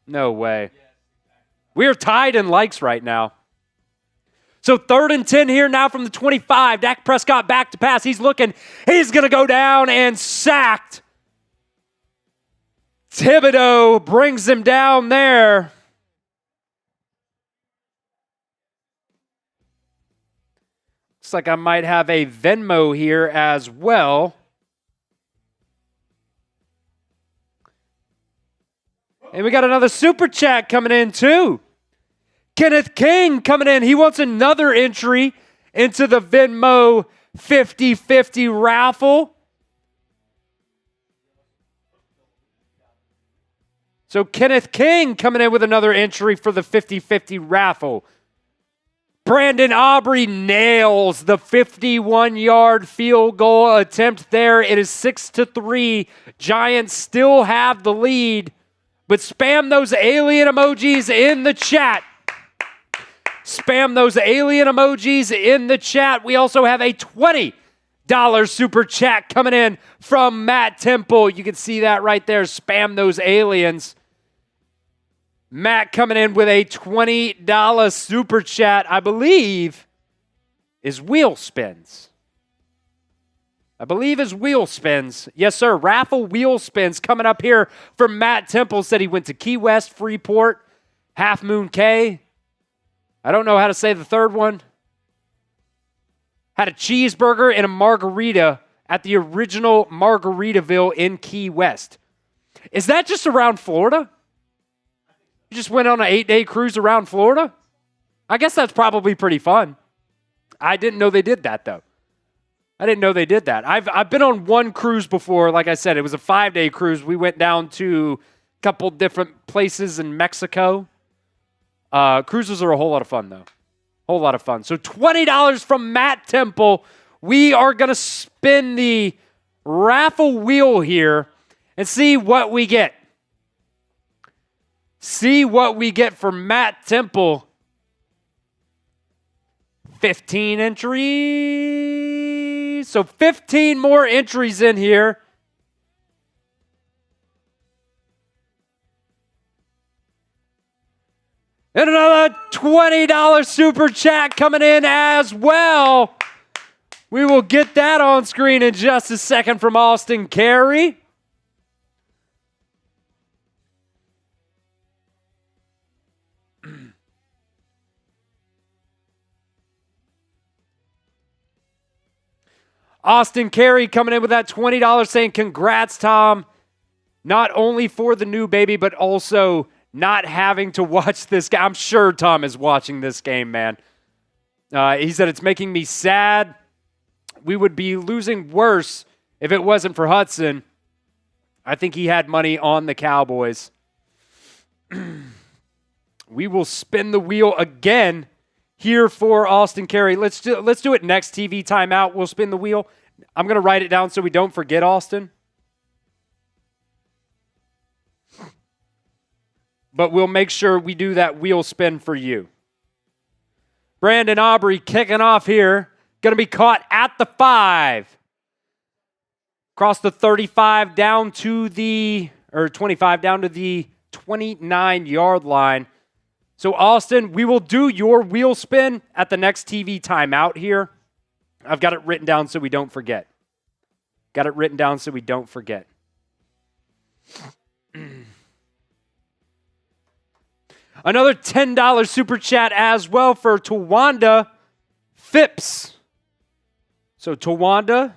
No way. We are tied in likes right now. So 3rd and 10 here now from the 25. Dak Prescott back to pass. He's looking. He's going to go down and sacked. Thibodeau brings him down there. Looks like I might have a Venmo here as well. And we got another super chat coming in too. Kenneth King coming in. He wants another entry into the Venmo 50-50 raffle. So Kenneth King coming in with another entry for the 50-50 raffle. Brandon Aubrey nails the 51-yard field goal attempt there. It is 6-3. Giants still have the lead. But spam those alien emojis in the chat. Spam those alien emojis in the chat. We also have a $20 super chat coming in from Matt Temple. You can see that right there. Spam those aliens. Matt coming in with a $20 super chat, I believe, is wheel spins. Yes, sir. Raffle wheel spins coming up here from Matt Temple. Said he went to Key West, Freeport, Half Moon K. I don't know how to say the third one. Had a cheeseburger and a margarita at the original Margaritaville in Key West. Is that just around Florida? You just went on an 8-day cruise around Florida? I guess that's probably pretty fun. I didn't know they did that, though. I've been on one cruise before. Like I said, it was a 5-day cruise. We went down to a couple different places in Mexico. Cruises are a whole lot of fun, though. Whole lot of fun. So $20 from Matt Temple. We are going to spin the raffle wheel here and see what we get. See what we get from Matt Temple. 15 entries. So 15 more entries in here. And another $20 super chat coming in as well. We will get that on screen in just a second from Austin Carey. Austin Carey coming in with that $20 saying, congrats, Tom. Not only for the new baby, but also not having to watch this game. I'm sure Tom is watching this game, man. He said, it's making me sad. We would be losing worse if it wasn't for Hudson. I think he had money on the Cowboys. We will spin the wheel again here for Austin Carey. Let's do it next TV timeout. We'll spin the wheel. I'm going to write it down so we don't forget, Austin. But we'll make sure we do that wheel spin for you. Brandon Aubrey kicking off here. Going to be caught at the 5. Across the 35 down to the, or 25 down to the 29-yard line. So, Austin, we will do your wheel spin at the next TV timeout here. I've got it written down so we don't forget. Got it written down so we don't forget. Another $10 super chat as well for Tawanda Phipps. So, Tawanda,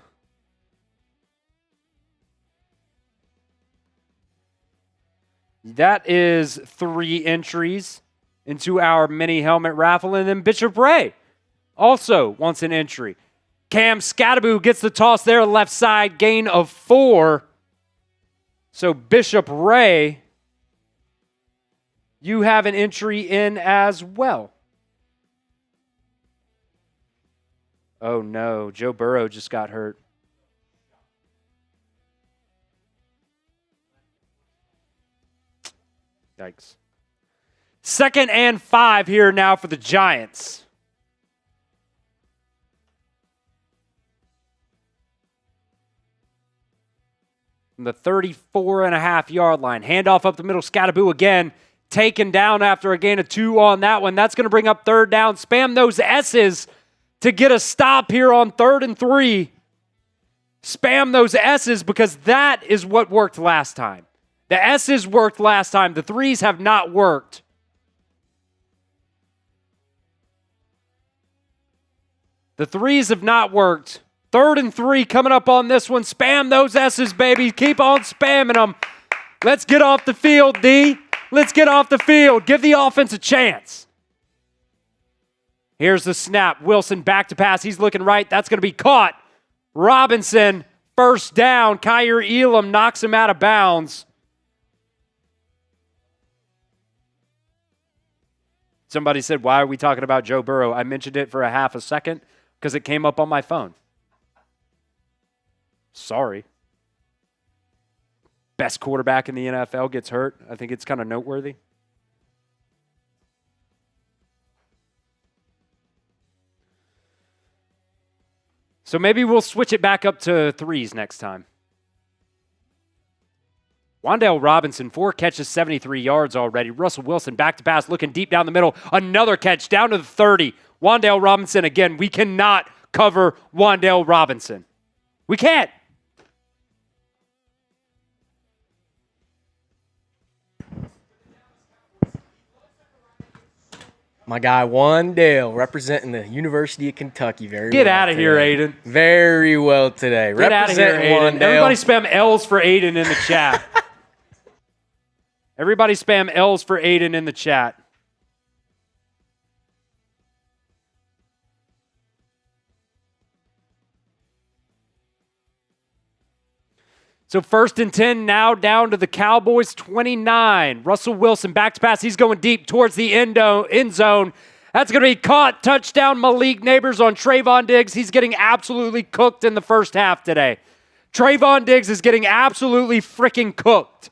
that is 3 entries into our mini helmet raffle. And then Bishop Ray also wants an entry. Cam Scattaboo gets the toss there, left side, gain of 4. So Bishop Ray, you have an entry in as well. Oh no, Joe Burrow just got hurt. Yikes. 2nd and 5 here now for the Giants. From the 34.5-yard line. Handoff up the middle. Scattaboo again. Taken down after a gain of 2 on that one. That's going to bring up 3rd down. Spam those S's to get a stop here on 3rd and 3. Spam those S's because that is what worked last time. The S's worked last time. The 3s have not worked. The 3s have not worked. 3rd and 3 coming up on this one. Spam those S's, baby. Keep on spamming them. Let's get off the field, D. Let's get off the field. Give the offense a chance. Here's the snap. Wilson back to pass. He's looking right. That's going to be caught. Robinson, 1st down. Kaiir Elam knocks him out of bounds. Somebody said, why are we talking about Joe Burrow? I mentioned it for a half a second because it came up on my phone. Sorry. Best quarterback in the NFL gets hurt. I think it's kind of noteworthy. So maybe we'll switch it back up to 3s next time. Wan'Dale Robinson, 4 catches, 73 yards already. Russell Wilson back to pass, looking deep down the middle. Another catch down to the 30. Wan'Dale Robinson again. We cannot cover Wan'Dale Robinson. We can't. My guy Wan'Dale representing the University of Kentucky very well. Get out of here, Aiden. Very well today. Get out of here, Aiden. Everybody spam L's for Aiden in the chat. Everybody spam L's for Aiden in the chat. So 1st and 10 now down to the Cowboys 29. Russell Wilson back to pass. He's going deep towards the end zone. That's going to be caught. Touchdown Malik Neighbors on Trevon Diggs. He's getting absolutely cooked in the first half today. Trevon Diggs is getting absolutely freaking cooked.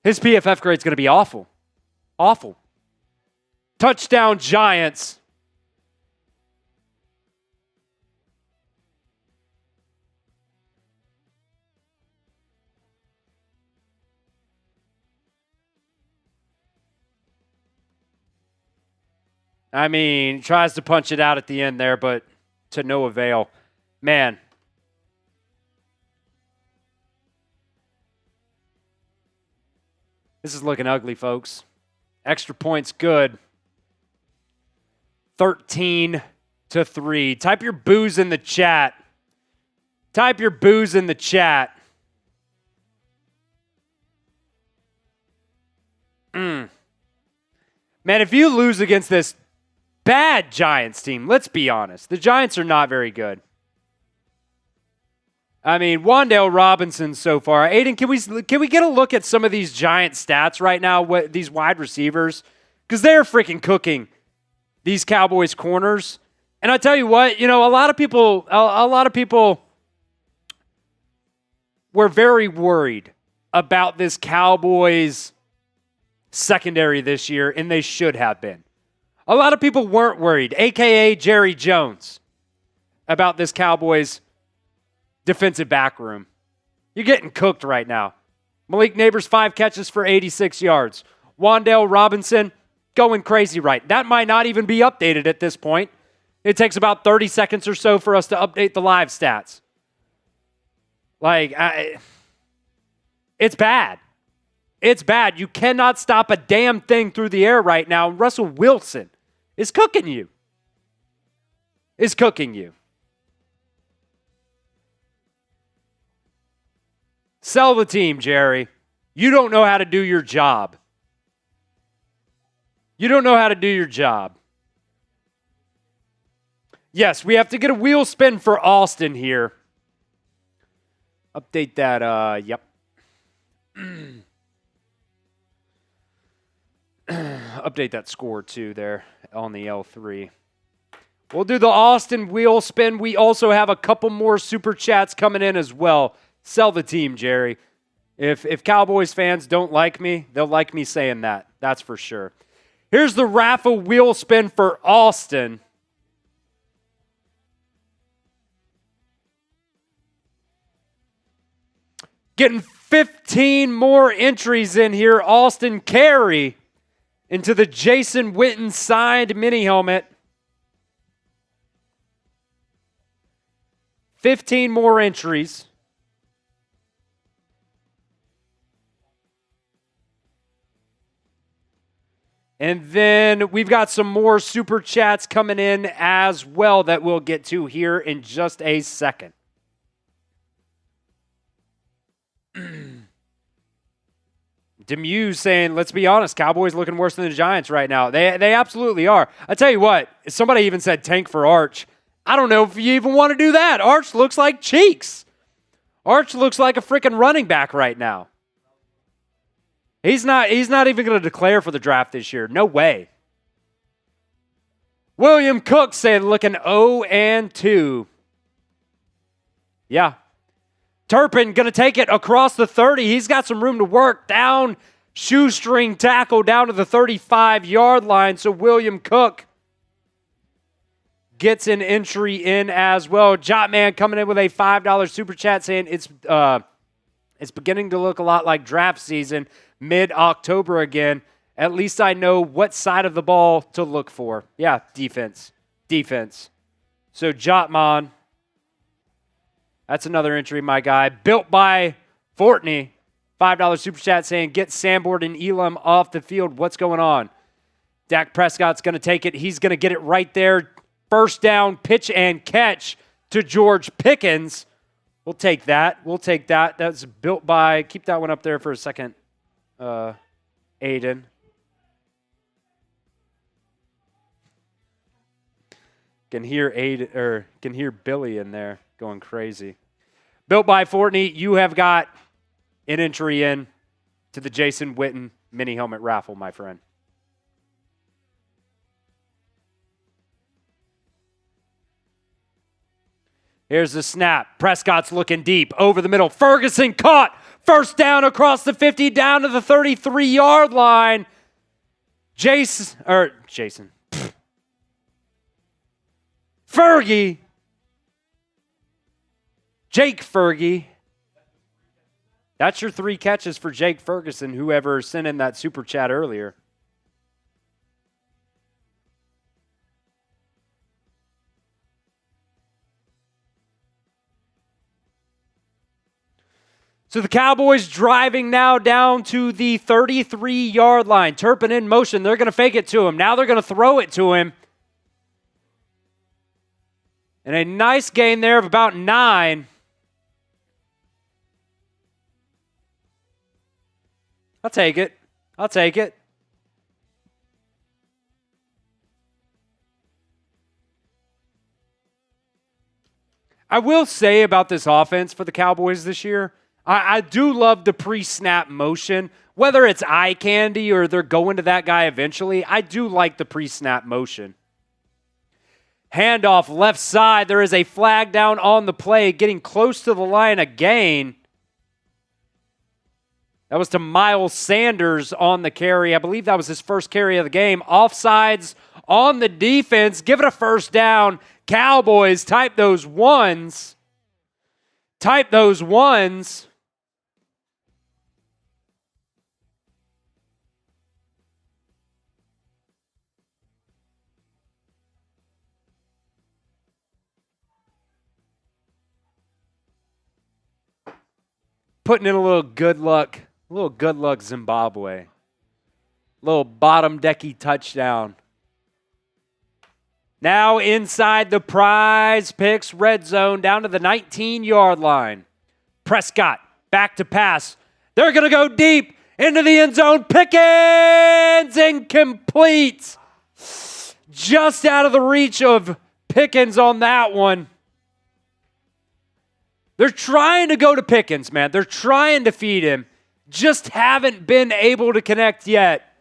His PFF grade is going to be awful. Awful. Touchdown Giants. I mean, tries to punch it out at the end there, but to no avail. Man. This is looking ugly, folks. Extra points good. 13-3. Type your boos in the chat. Type your boos in the chat. Man, if you lose against this bad Giants team, let's be honest, the Giants are not very good. I mean, Wan'Dale Robinson so far. Aiden, can we get a look at some of these Giant stats right now, what these wide receivers? Because they're freaking cooking these Cowboys corners. And I tell you what, a lot of people were very worried about this Cowboys secondary this year, and they should have been. A lot of people weren't worried, a.k.a. Jerry Jones, about this Cowboys defensive back room. You're getting cooked right now. Malik Neighbors, 5 catches for 86 yards. Wan'Dale Robinson going crazy right. That might not even be updated at this point. It takes about 30 seconds or so for us to update the live stats. It's bad. It's bad. You cannot stop a damn thing through the air right now. Russell Wilson is cooking you. Sell the team, Jerry. You don't know how to do your job. Yes, we have to get a wheel spin for Austin here. Update that, yep. Update that score, too, there on the L3. We'll do the Austin wheel spin. We also have a couple more super chats coming in as well. Sell the team, Jerry. If Cowboys fans don't like me, they'll like me saying that. That's for sure. Here's the Raffle wheel spin for Austin. Getting 15 more entries in here. Austin Carey into the Jason Witten signed mini helmet. 15 more entries. And then we've got some more super chats coming in as well that we'll get to here in just a second. Demuse saying, let's be honest, Cowboys looking worse than the Giants right now. They absolutely are. I tell you what, somebody even said tank for Arch. I don't know if you even want to do that. Arch looks like cheeks. Arch looks like a freaking running back right now. He's not even going to declare for the draft this year. No way. William Cook saying looking 0-2. Yeah. Turpin going to take it across the 30. He's got some room to work. Down, shoestring tackle down to the 35-yard line. So William Cook gets an entry in as well. Jotman coming in with a $5 super chat saying it's beginning to look a lot like draft season, mid-October again. At least I know what side of the ball to look for. Yeah, defense. So Jotman, that's another entry, my guy. Built by Fortney, $5 super chat saying, get Sanborn and Elam off the field. What's going on? Dak Prescott's going to take it. He's going to get it right there. First down, pitch and catch to George Pickens. We'll take that. That's built by, keep that one up there for a second, Aiden. Can hear Billy in there going crazy. Built by Fortney, you have got an entry in to the Jason Witten mini helmet raffle, my friend. Here's the snap. Prescott's looking deep over the middle. Ferguson caught. First down across the 50 down to the 33-yard line. Jason. Fergie. Jake Fergie. That's your 3 catches for Jake Ferguson, whoever sent in that super chat earlier. So the Cowboys driving now down to the 33-yard line. Turpin in motion. They're going to fake it to him. Now they're going to throw it to him. And a nice gain there of about 9. I'll take it. I will say about this offense for the Cowboys this year, I do love the pre-snap motion. Whether it's eye candy or they're going to that guy eventually, I do like the pre-snap motion. Handoff left side. There is a flag down on the play, getting close to the line again. That was to Miles Sanders on the carry. I believe that was his first carry of the game. Offsides on the defense. Give it a first down. Cowboys, type those ones. Type those ones. Putting in a little good luck Zimbabwe. Little bottom decky touchdown. Now inside the Prize Picks red zone down to the 19-yard line. Prescott back to pass. They're going to go deep into the end zone. Pickens incomplete. Just out of the reach of Pickens on that one. They're trying to go to Pickens, man. They're trying to feed him. Just haven't been able to connect yet.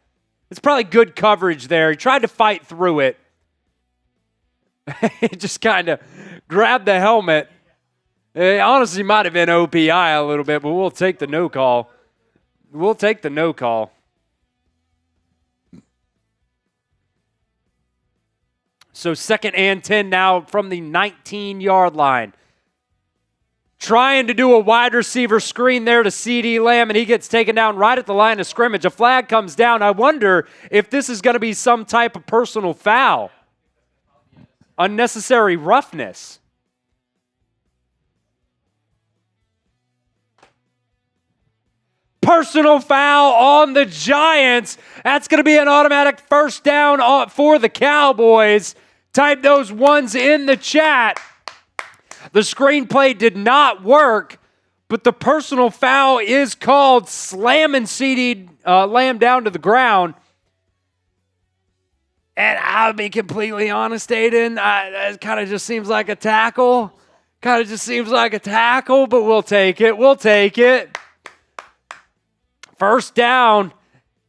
It's probably good coverage there. He tried to fight through it. He just kind of grabbed the helmet. It honestly might have been OPI a little bit, but we'll take the no call. We'll take the no call. So 2nd and 10 now from the 19-yard line. Trying to do a wide receiver screen there to CeeDee Lamb, and he gets taken down right at the line of scrimmage. A flag comes down. I wonder if this is going to be some type of personal foul. Unnecessary roughness. Personal foul on the Giants. That's going to be an automatic first down for the Cowboys. Type those ones in the chat. The screenplay did not work, but the personal foul is called, slamming CeeDee Lamb down to the ground. And I'll be completely honest, Aiden, it kind of just seems like a tackle. Kind of just seems like a tackle, but we'll take it. We'll take it. First down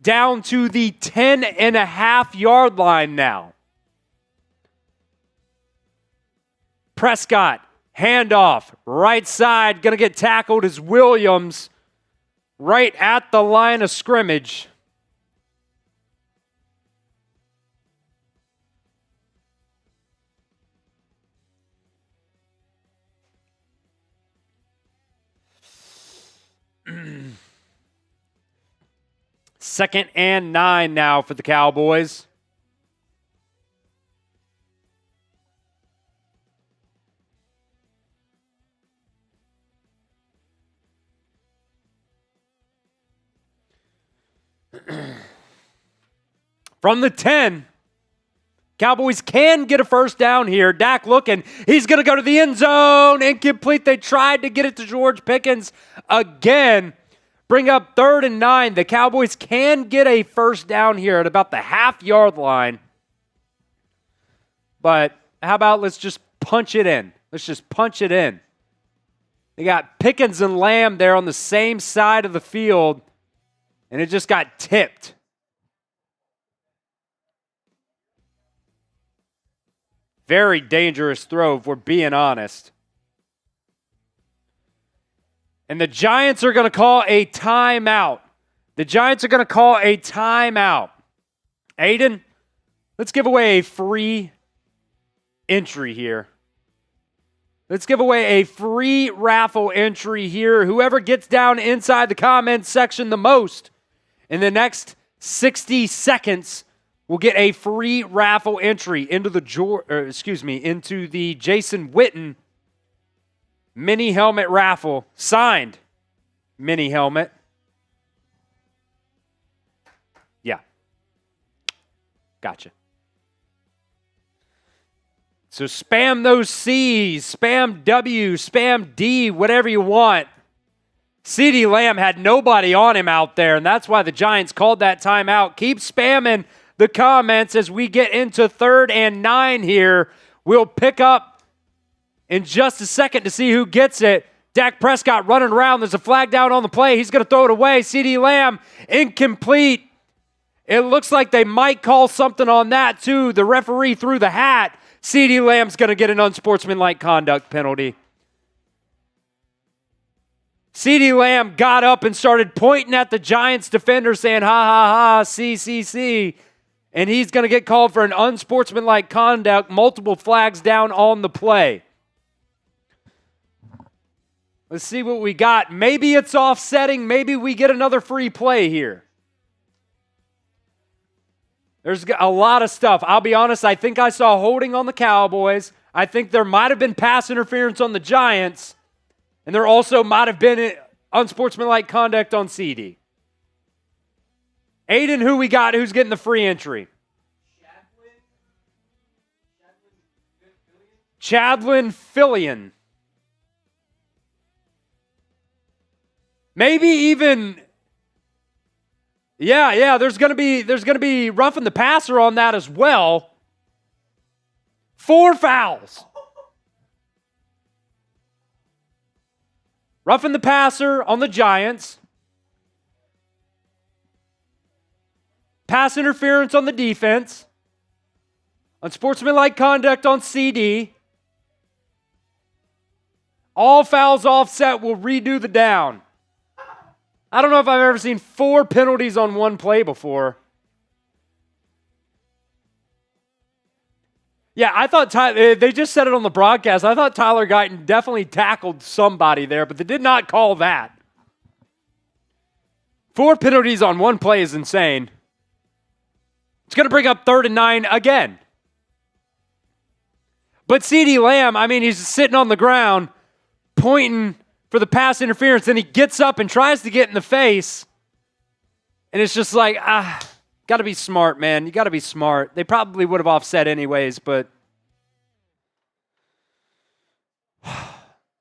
to the 10.5-yard line now. Prescott, handoff, right side, going to get tackled as Williams right at the line of scrimmage. Second and 9 now for the Cowboys. From the 10, Cowboys can get a first down here. Dak looking. He's going to go to the end zone. Incomplete. They tried to get it to George Pickens again. Bring up 3rd and 9. The Cowboys can get a first down here at about the half-yard line. But how about let's just punch it in. Let's just punch it in. They got Pickens and Lamb there on the same side of the field, and it just got tipped. Very dangerous throw, if we're being honest. And the Giants are going to call a timeout. The Giants are going to call a timeout. Aiden, let's give away a free entry here. Let's give away a free raffle entry here. Whoever gets down inside the comments section the most in the next 60 seconds will get a free raffle entry into the Jason Witten mini helmet raffle, signed mini helmet. Yeah. Gotcha. So spam those C's, spam W, spam D, whatever you want. CeeDee Lamb had nobody on him out there, and that's why the Giants called that timeout. Keep spamming the comments as we get into 3rd and 9 here. We'll pick up in just a second to see who gets it. Dak Prescott running around. There's a flag down on the play. He's going to throw it away. CeeDee Lamb, incomplete. It looks like they might call something on that, too. The referee threw the hat. CeeDee Lamb's going to get an unsportsmanlike conduct penalty. CeeDee Lamb got up and started pointing at the Giants defender saying, ha, ha, ha, see. And he's going to get called for an unsportsmanlike conduct, multiple flags down on the play. Let's see what we got. Maybe it's offsetting. Maybe we get another free play here. There's a lot of stuff. I'll be honest, I think I saw holding on the Cowboys. I think there might have been pass interference on the Giants. And there also might have been unsportsmanlike conduct on CeeDee. Aiden, who we got? Who's getting the free entry? Chadlin Fillion. Maybe even, yeah. There's gonna be roughing the passer on that as well. 4 fouls. Roughing the passer on the Giants. Pass interference on the defense. Unsportsmanlike conduct on CeeDee. All fouls offset will redo the down. I don't know if I've ever seen 4 penalties on one play before. Yeah, I thought they just said it on the broadcast. I thought Tyler Guyton definitely tackled somebody there, but they did not call that. 4 penalties on one play is insane. It's going to bring up 3rd and 9 again. But CeeDee Lamb, I mean, he's sitting on the ground pointing for the pass interference. Then he gets up and tries to get in the face. And it's just like, got to be smart, man. You got to be smart. They probably would have offset anyways, but.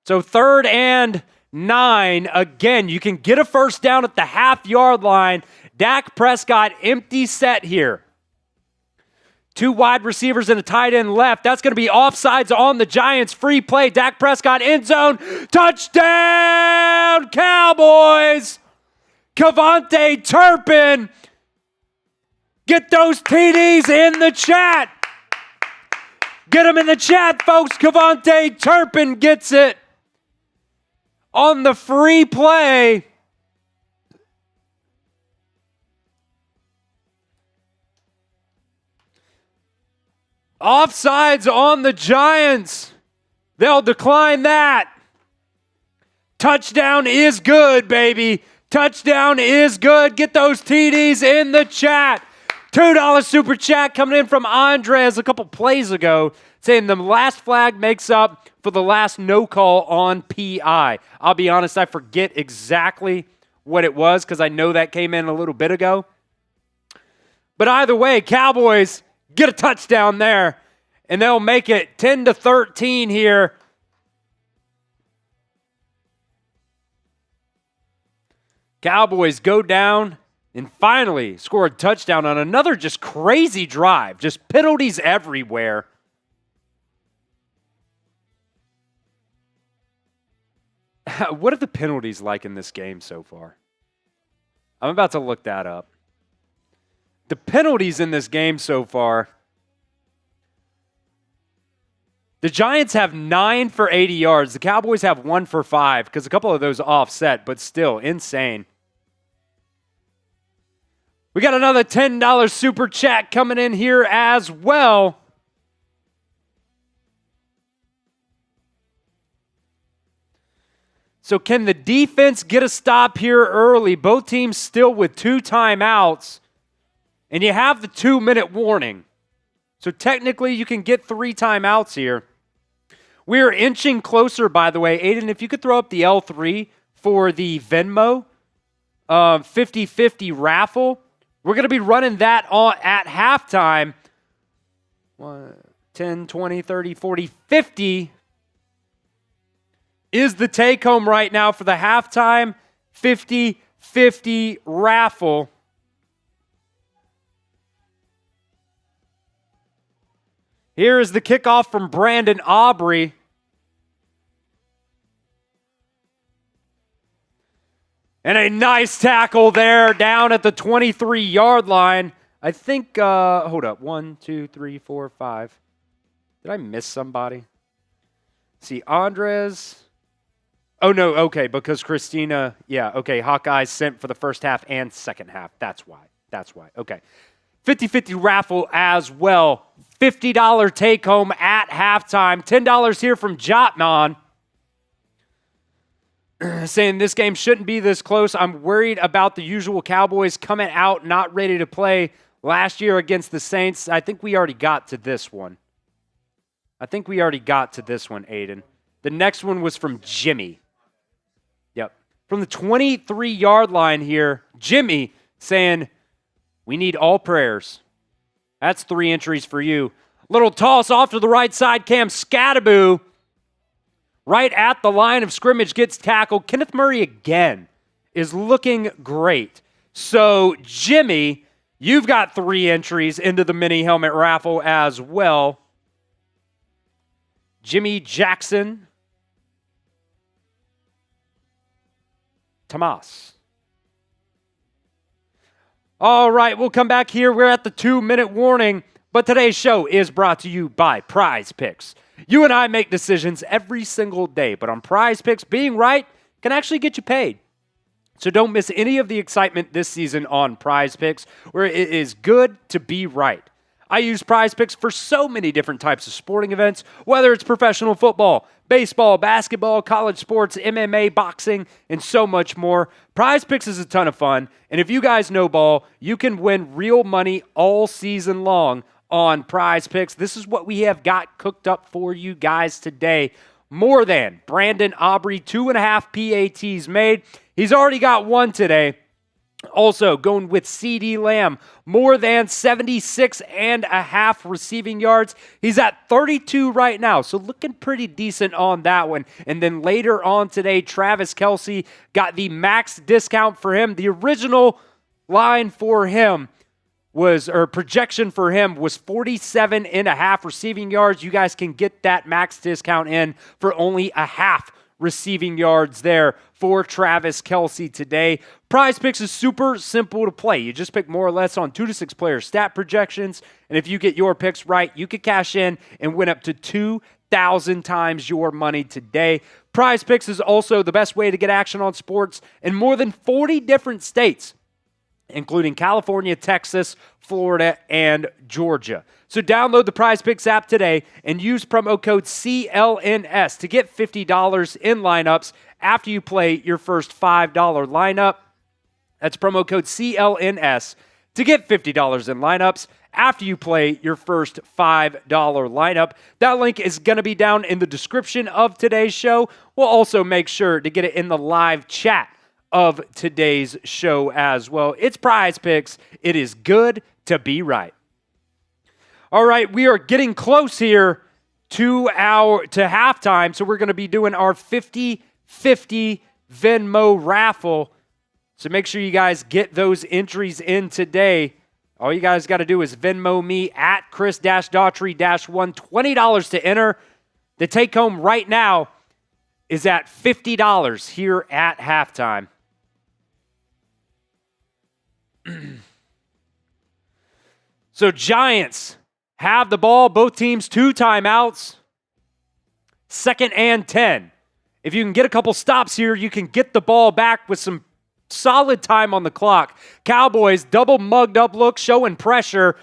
So 3rd and 9. Again, you can get a first down at the half-yard line. Dak Prescott, empty set here. 2 wide receivers and a tight end left. That's going to be offsides on the Giants. Free play. Dak Prescott, end zone. Touchdown, Cowboys. KaVontae Turpin. Get those TDs in the chat. Get them in the chat, folks. KaVontae Turpin gets it on the free play. Offsides on the Giants. They'll decline that. Touchdown is good, baby. Touchdown is good. Get those TDs in the chat. $2 super chat coming in from Andres a couple plays ago saying the last flag makes up for the last no call on PI. I'll be honest, I forget exactly what it was because I know that came in a little bit ago. But either way, Cowboys get a touchdown there, and they'll make it 10-13 here. Cowboys go down and finally score a touchdown on another just crazy drive. Just penalties everywhere. What are the penalties like in this game so far? I'm about to look that up. The penalties in this game so far. The Giants have 9 for 80 yards. The Cowboys have 1 for 5 because a couple of those offset, but still insane. We got another $10 super chat coming in here as well. So can the defense get a stop here early? Both teams still with 2 timeouts. And you have the 2-minute warning. So technically you can get 3 timeouts here. We're inching closer, by the way. Aiden, if you could throw up the L3 for the Venmo 50-50 raffle. We're going to be running that on at halftime. 10, 20, 30, 40, 50 is the take-home right now for the halftime 50-50 raffle. Here is the kickoff from Brandon Aubrey. And a nice tackle there down at the 23-yard line. I think, hold up. 1, 2, 3, 4, 5. Did I miss somebody? See, Andres. Oh, no, okay, because Christina, yeah, okay, Hawkeyes sent for the first half and second half. That's why. Okay. 50-50 raffle as well. $50 take home at halftime. $10 here from Jotman. Saying this game shouldn't be this close. I'm worried about the usual Cowboys coming out not ready to play last year against the Saints. I think we already got to this one. Aiden. The next one was from Jimmy. Yep. From the 23-yard line here, Jimmy saying, we need all prayers. That's 3 entries for you. Little toss off to the right side. Cam Scattaboo. Right at the line of scrimmage, gets tackled. Kenneth Murray again is looking great. So, Jimmy, you've got 3 entries into the mini helmet raffle as well. Jimmy Jackson. Tomas. All right, we'll come back here. We're at the 2-minute warning, but today's show is brought to you by Prize Picks. You and I make decisions every single day, but on Prize Picks, being right can actually get you paid. So don't miss any of the excitement this season on Prize Picks, where it is good to be right. I use Prize Picks for so many different types of sporting events, whether it's professional football, baseball, basketball, college sports, MMA, boxing, and so much more. Prize Picks is a ton of fun, and if you guys know ball, you can win real money all season long on Prize Picks. This is what we have got cooked up for you guys today. More than Brandon Aubrey, 2.5 PATs made. He's already got 1 today. Also going with CeeDee Lamb, more than 76.5 receiving yards. He's at 32 right now, so looking pretty decent on that one. And then later on today, Travis Kelce got the max discount for him. The original line for him projection for him was 47.5 receiving yards. You guys can get that max discount in for only a half receiving yards there for Travis Kelce today. Prize Picks is super simple to play. You just pick more or less on 2 to 6 player stat projections, and if you get your picks right, you can cash in and win up to 2,000 times your money today. Prize Picks is also the best way to get action on sports in more than 40 different states, including California, Texas, Florida, and Georgia. So download the Prize Picks app today and use promo code CLNS to get $50 in lineups after you play your first $5 lineup. That's promo code CLNS to get $50 in lineups after you play your first $5 lineup. That link is going to be down in the description of today's show. We'll also make sure to get it in the live chat of today's show as well. It's Prize Picks. It is good to be right. All right, we are getting close here to halftime, so we're going to be doing our 50-50 Venmo raffle. So make sure you guys get those entries in today. All you guys got to do is Venmo me at Chris-Daughtry-1, $20 to enter. The take home right now is at $50 here at halftime. So Giants have the ball, both teams 2 timeouts, 2nd and 10. If you can get a couple stops here, you can get the ball back with some solid time on the clock. Cowboys, double mugged up look, showing pressure.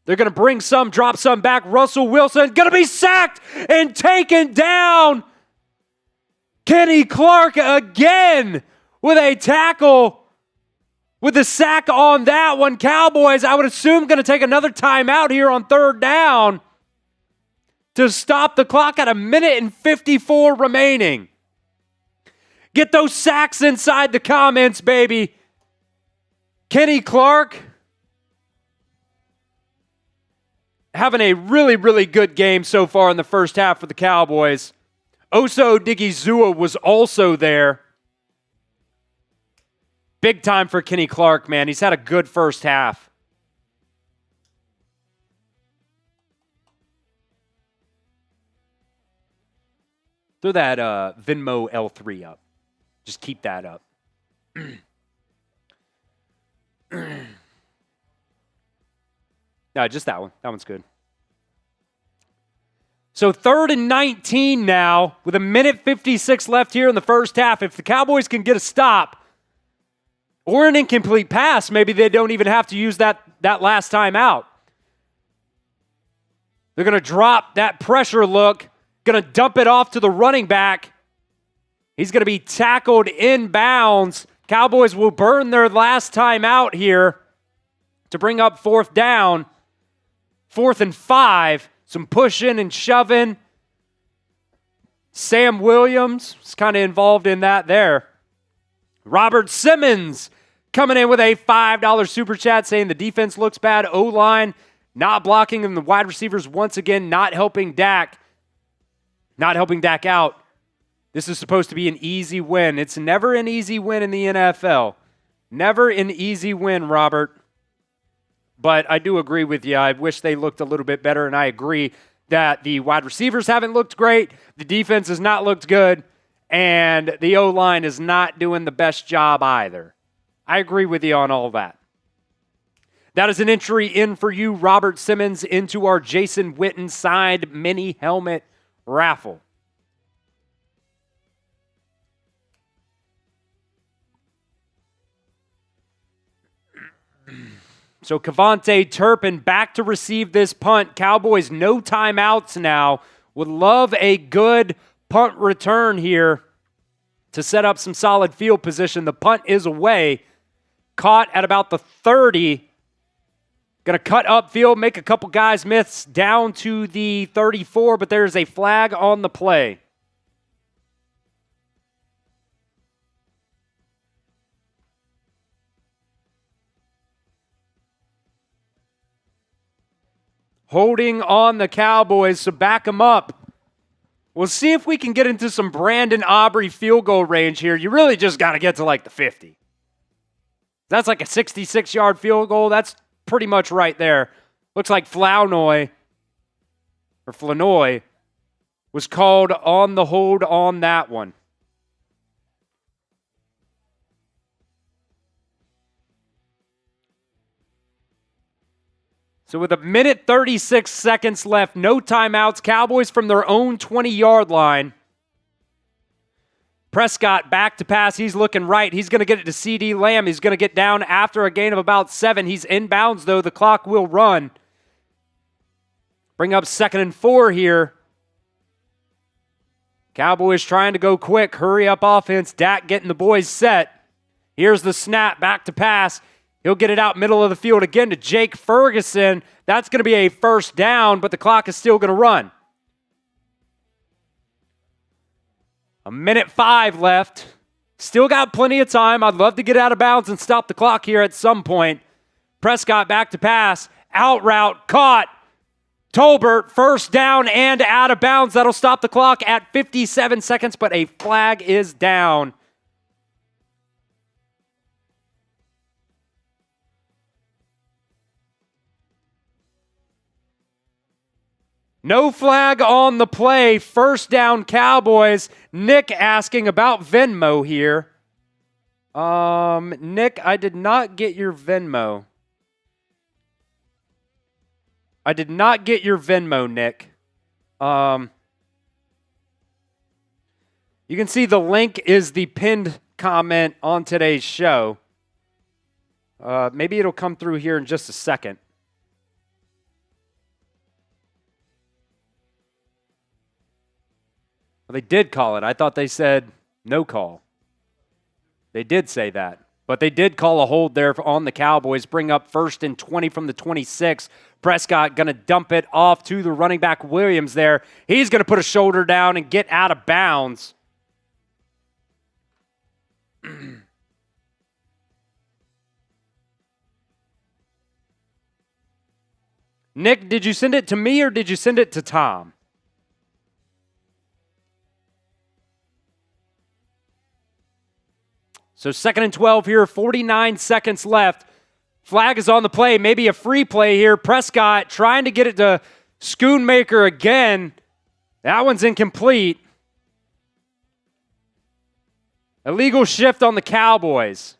They're going to bring some, drop some back. Russell Wilson going to be sacked and taken down. Kenny Clark again with a tackle. With the sack on that one, Cowboys, I would assume, going to take another timeout here on 3rd down to stop the clock at 1:54 remaining. Get those sacks inside the comments, baby. Kenny Clark having a really, really good game so far in the first half for the Cowboys. Odighizuwa was also there. Big time for Kenny Clark, man. He's had a good first half. Throw that Venmo L3 up. Just keep that up. No, just that one. That one's good. So 3rd and 19 now with 1:56 left here in the first half. If the Cowboys can get a stop or an incomplete pass, maybe they don't even have to use that last time out. They're going to drop that pressure look, going to dump it off to the running back. He's going to be tackled inbounds. Cowboys will burn their last time out here to bring up 4th down. 4th and 5. Some pushing and shoving. Sam Williams is kind of involved in that there. Robert Simmons coming in with a $5 super chat saying the defense looks bad. O-line not blocking, and the wide receivers once again not helping Dak. Not helping Dak out. This is supposed to be an easy win. It's never an easy win in the NFL. Never an easy win, Robert. But I do agree with you. I wish they looked a little bit better, and I agree that the wide receivers haven't looked great, the defense has not looked good, and the O-line is not doing the best job either. I agree with you on all of that. That is an entry in for you, Robert Simmons, into our Jason Witten signed mini helmet raffle. So KaVontae Turpin back to receive this punt. Cowboys no timeouts now. Would love a good punt return here to set up some solid field position. The punt is away. Caught at about the 30. Going to cut upfield, make a couple guys miss down to the 34, but there's a flag on the play. Holding on the Cowboys, so back them up. We'll see if we can get into some Brandon Aubrey field goal range here. You really just got to get to like the 50. That's like a 66-yard field goal. That's pretty much right there. Looks like Flournoy was called on the hold on that one. So with 1:36 left, no timeouts, Cowboys from their own 20-yard line. Prescott back to pass. He's looking right. He's going to get it to CeeDee Lamb. He's going to get down after a gain of about 7. He's inbounds, though. The clock will run. Bring up 2nd and 4 here. Cowboys trying to go quick. Hurry up offense. Dak getting the boys set. Here's the snap. Back to pass. He'll get it out middle of the field again to Jake Ferguson. That's going to be a 1st down, but the clock is still going to run. 1:05 left. Still got plenty of time. I'd love to get out of bounds and stop the clock here at some point. Prescott back to pass. Out route. Caught. Tolbert, 1st down and out of bounds. That'll stop the clock at 57 seconds, but a flag is down. No flag on the play. 1st down, Cowboys. Nick asking about Venmo here. Nick, I did not get your Venmo. Nick. You can see the link is the pinned comment on today's show. Maybe it'll come through here in just a second. Well, they did call it. I thought they said no call. They did say that. But they did call a hold there on the Cowboys. Bring up 1st and 20 from the 26. Prescott going to dump it off to the running back Williams there. He's going to put a shoulder down and get out of bounds. Nick, did you send it to me or did you send it to Tom? So 2nd and 12 here, 49 seconds left. Flag is on the play, maybe a free play here. Prescott trying to get it to Schoonmaker again. That one's incomplete. Illegal shift on the Cowboys.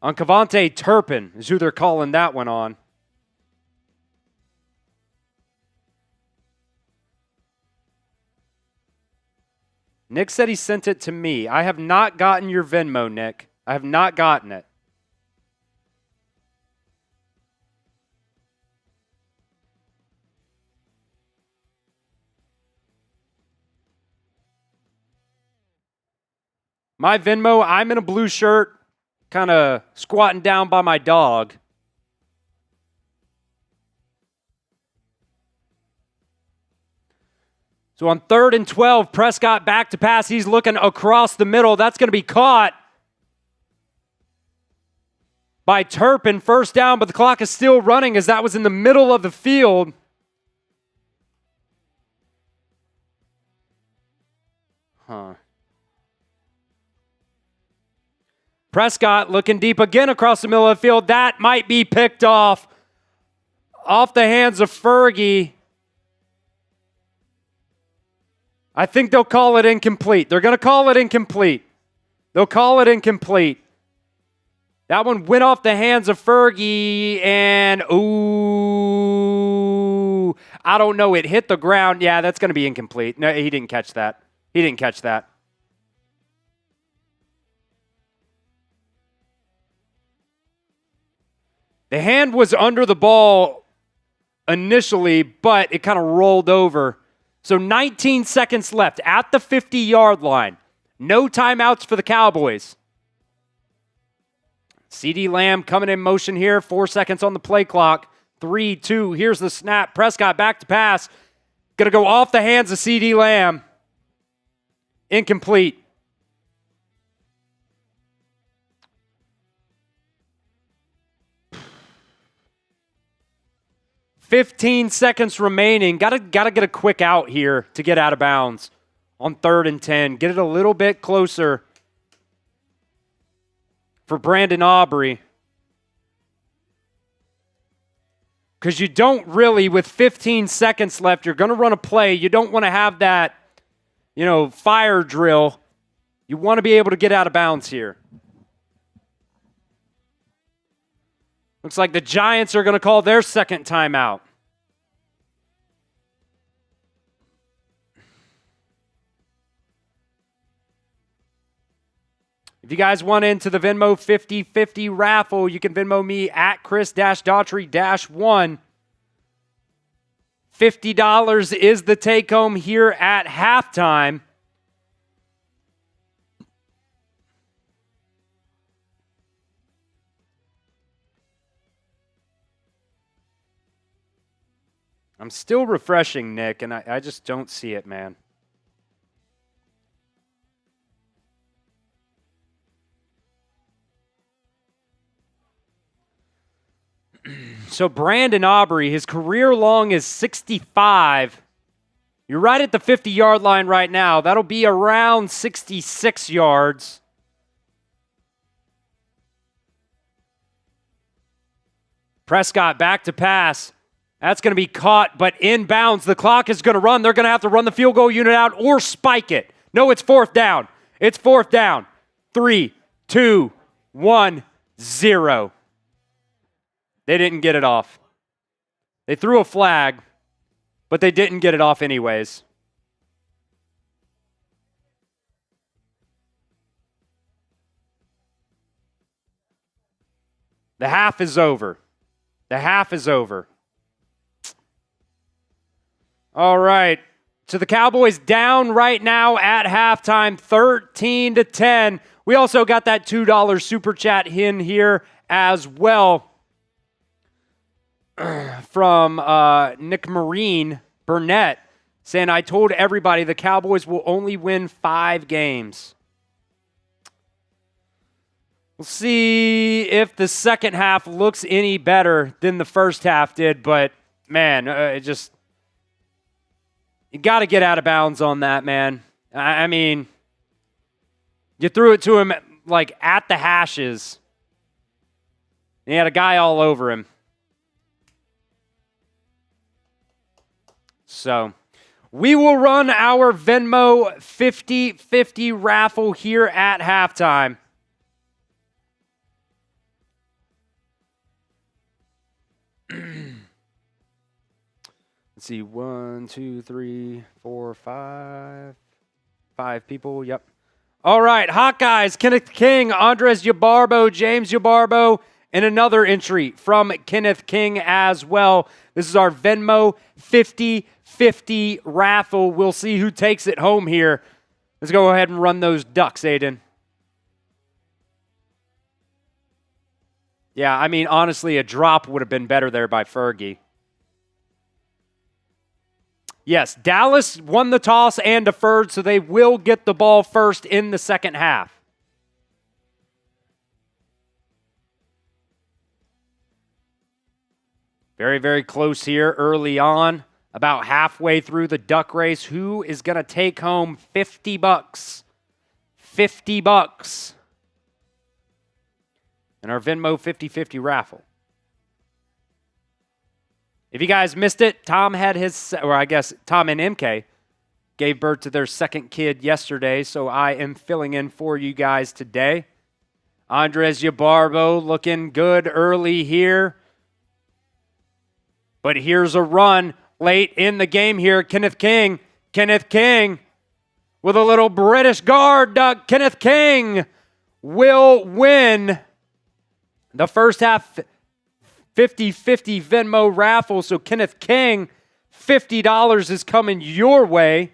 On KaVontae, Turpin is who they're calling that one on. Nick said he sent it to me. I have not gotten your Venmo, Nick. I have not gotten it. My Venmo, I'm in a blue shirt, kind of squatting down by my dog. So on 3rd and 12, Prescott back to pass. He's looking across the middle. That's going to be caught by Turpin. First down, but the clock is still running as that was in the middle of the field. Prescott looking deep again across the middle of the field. That might be picked off the hands of Fergie. I think they'll call it incomplete. They're going to call it incomplete. They'll call it incomplete. That one went off the hands of Fergie, and ooh, I don't know. It hit the ground. Yeah, that's going to be incomplete. No, he didn't catch that. He didn't catch that. The hand was under the ball initially, but it kind of rolled over. So 19 seconds left at the 50-yard line. No timeouts for the Cowboys. CeeDee Lamb coming in motion here. 4 seconds on the play clock. 3, 2, here's the snap. Prescott back to pass. Going to go off the hands of CeeDee Lamb. Incomplete. $15 seconds remaining. Gotta get a quick out here to get out of bounds on 3rd and 10. Get it a little bit closer for Brandon Aubrey. Because you don't really, with 15 seconds left, you're going to run a play. You don't want to have that, fire drill. You want to be able to get out of bounds here. Looks like the Giants are going to call their second timeout. If you guys want into the Venmo 50-50 raffle, you can Venmo me at Chris-Daughtry-1. $50 is the take-home here at halftime. I'm still refreshing, Nick, and I just don't see it, man. So Brandon Aubrey, his career long is 65. You're right at the 50-yard line right now. That'll be around 66 yards. Prescott back to pass. That's going to be caught, but inbounds. The clock is going to run. They're going to have to run the field goal unit out or spike it. No, it's 4th down. It's 4th down. 3, 2, 1, 0. They didn't get it off. They threw a flag, but they didn't get it off anyways. The half is over. The half is over. All right. So the Cowboys down right now at halftime, 13-10. We also got that $2 super chat in here as well from Nick Marine Burnett saying, I told everybody the Cowboys will only win 5 games. We'll see if the second half looks any better than the first half did, but man, you got to get out of bounds on that, man. I mean, you threw it to him like at the hashes. And he had a guy all over him. So we will run our Venmo 50-50 raffle here at halftime. Let's see, 1, 2, 3, 4, 5. 5 people, yep. All right, Hawkeyes, Kenneth King, Andres Yabarbo, James Yabarbo, and another entry from Kenneth King as well. This is our Venmo 50-50 raffle. We'll see who takes it home here. Let's go ahead and run those ducks, Aiden. Yeah, I mean, honestly, a drop would have been better there by Fergie. Yes, Dallas won the toss and deferred, so they will get the ball first in the second half. Very, very close here early on. About halfway through the duck race. Who is going to take home $50? $50 in our Venmo 50-50 raffle. If you guys missed it, Tom had his, or I guess Tom and MK gave birth to their second kid yesterday, so I am filling in for you guys today. Andres Yabarbo looking good early here. But here's a run late in the game here. Kenneth King with a little British guard. Kenneth King will win the first half 50-50 Venmo raffle. So Kenneth King, $50 is coming your way.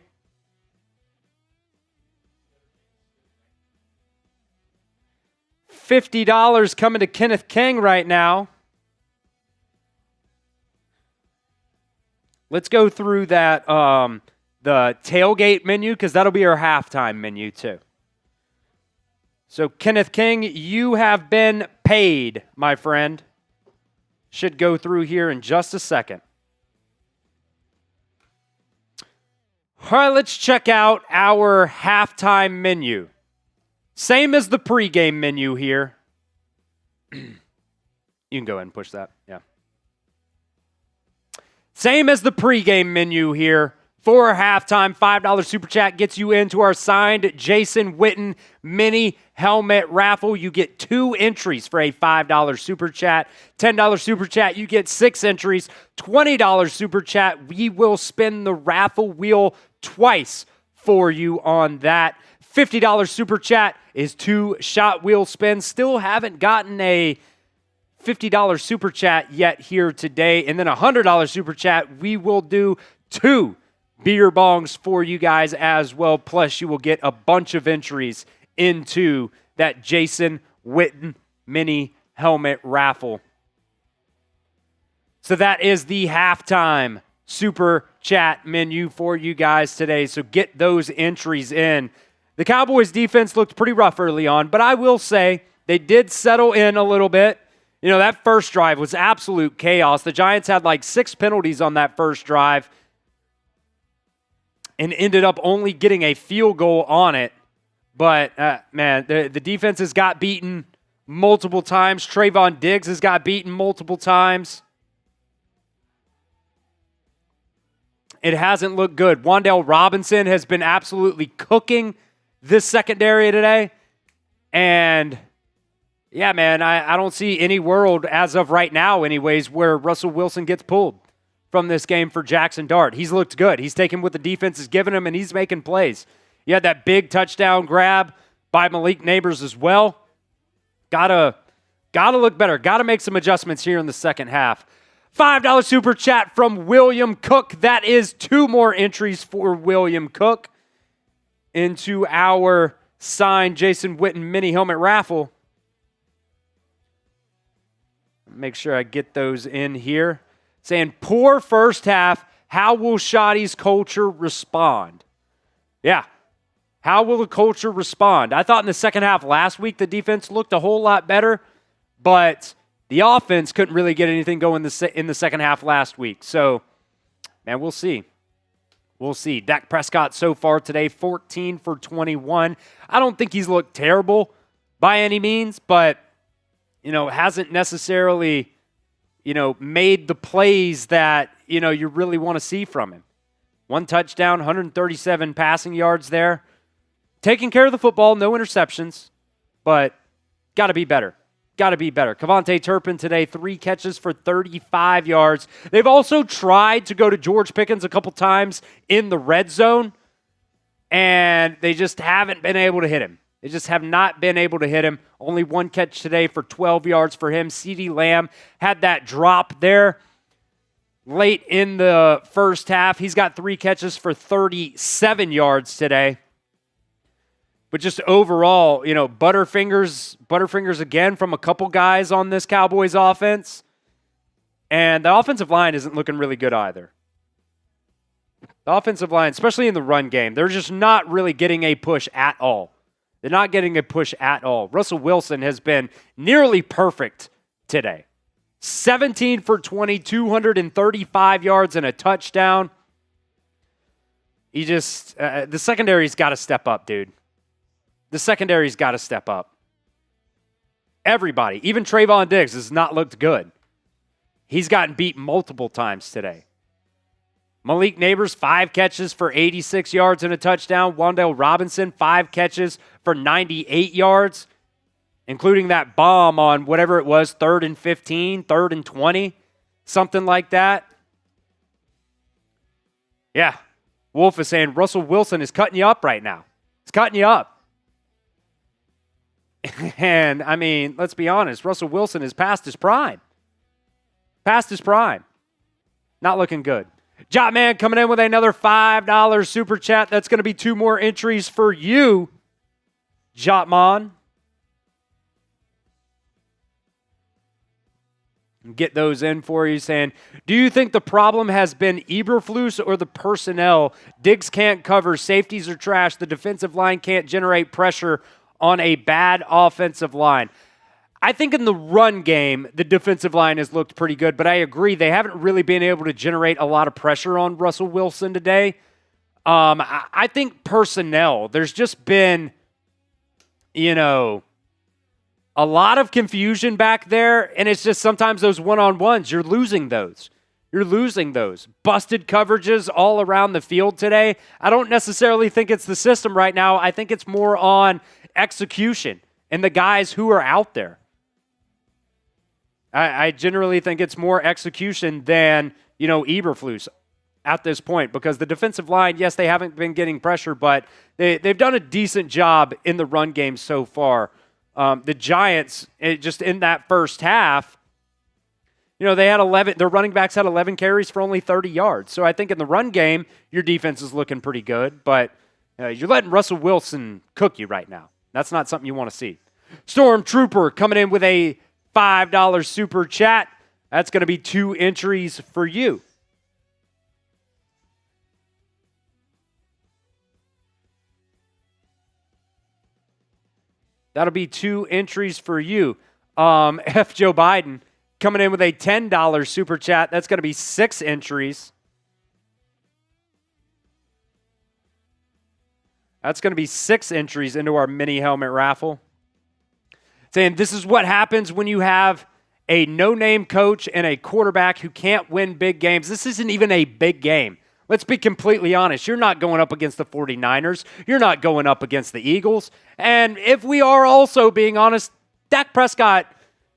$50 coming to Kenneth King right now. Let's go through that, the tailgate menu, because that'll be our halftime menu too. So Kenneth King, you have been paid, my friend. Should go through here in just a second. All right, let's check out our halftime menu. Same as the pregame menu here. You can go ahead and push that. Yeah. Same as the pregame menu here. For halftime, $5 super chat gets you into our signed Jason Witten mini helmet raffle. You get 2 entries for a $5 super chat. $10 super chat, you get 6 entries. $20 super chat, we will spin the raffle wheel twice for you on that. $50 super chat is 2 shot wheel spins. Still haven't gotten a $50 super chat yet here today. And then a $100 super chat, we will do 2 beer bongs for you guys as well. Plus, you will get a bunch of entries into that Jason Witten mini helmet raffle. So that is the halftime super chat menu for you guys today. So get those entries in. The Cowboys defense looked pretty rough early on, but I will say they did settle in a little bit. You know, that first drive was absolute chaos. The Giants had like 6 penalties on that first drive and ended up only getting a field goal on it. But, man, the defense has got beaten multiple times. Trevon Diggs has got beaten multiple times. It hasn't looked good. Wan'Dale Robinson has been absolutely cooking this secondary today. And, yeah, man, I don't see any world as of right now anyways where Russell Wilson gets pulled from this game for Jackson Dart. He's looked good. He's taken what the defense has given him, and he's making plays. You had that big touchdown grab by Malik Neighbors as well. Gotta look better. Gotta make some adjustments here in the second half. $5 super chat from William Cook. That is 2 more entries for William Cook into our signed Jason Witten mini helmet raffle. Make sure I get those in here. Saying, poor first half, how will Shottie's culture respond? Yeah, how will the culture respond? I thought in the second half last week the defense looked a whole lot better, but the offense couldn't really get anything going in the second half last week. So, man, we'll see. We'll see. Dak Prescott so far today, 14 for 21. I don't think he's looked terrible by any means, but, you know, hasn't necessarily, you know, made the plays that, you know, you really want to see from him. 1 touchdown, 137 passing yards there. Taking care of the football, no interceptions, but got to be better. Got to be better. KaVontae Turpin today, 3 catches for 35 yards. They've also tried to go to George Pickens a couple times in the red zone, and they just haven't been able to hit him. They just have not been able to hit him. Only 1 catch today for 12 yards for him. CeeDee Lamb had that drop there late in the first half. He's got 3 catches for 37 yards today. But just overall, Butterfingers again from a couple guys on this Cowboys offense. And the offensive line isn't looking really good either. The offensive line, especially in the run game, they're just not really getting a push at all. They're not getting a push at all. Russell Wilson has been nearly perfect today. 17 for 20, 235 yards and a touchdown. The secondary's got to step up, dude. The secondary's got to step up. Everybody, even Trevon Diggs, has not looked good. He's gotten beat multiple times today. Malik Neighbors, 5 catches for 86 yards and a touchdown. Wan'Dale Robinson, 5 catches for 98 yards, including that bomb on whatever it was, 3rd and 15, 3rd and 20, something like that. Yeah, Wolf is saying Russell Wilson is cutting you up right now. He's cutting you up. And, I mean, let's be honest, Russell Wilson is past his prime. Past his prime. Not looking good. Jotman coming in with another $5 super chat. That's going to be 2 more entries for you, Jotman. Get those in for you, saying, do you think the problem has been Eberflus or the personnel? Diggs can't cover. Safeties are trash. The defensive line can't generate pressure on a bad offensive line. I think in the run game, the defensive line has looked pretty good, but I agree they haven't really been able to generate a lot of pressure on Russell Wilson today. I think personnel, there's just been, a lot of confusion back there, and it's just sometimes those one-on-ones, you're losing those. You're losing those. Busted coverages all around the field today. I don't necessarily think it's the system right now. I think it's more on execution and the guys who are out there. I generally think it's more execution than, Eberflus at this point, because the defensive line, yes, they haven't been getting pressure, but they've done a decent job in the run game so far. The Giants, just in that first half, they had 11. Their running backs had 11 carries for only 30 yards. So I think in the run game, your defense is looking pretty good, but you're letting Russell Wilson cook you right now. That's not something you want to see. Stormtrooper coming in with a $5 super chat. That's going to be 2 entries for you. That'll be 2 entries for you. F. Joe Biden coming in with a $10 super chat. That's going to be 6 entries. That's going to be 6 entries into our mini helmet raffle. Saying this is what happens when you have a no-name coach and a quarterback who can't win big games. This isn't even a big game. Let's be completely honest. You're not going up against the 49ers. You're not going up against the Eagles. And if we are also being honest, Dak Prescott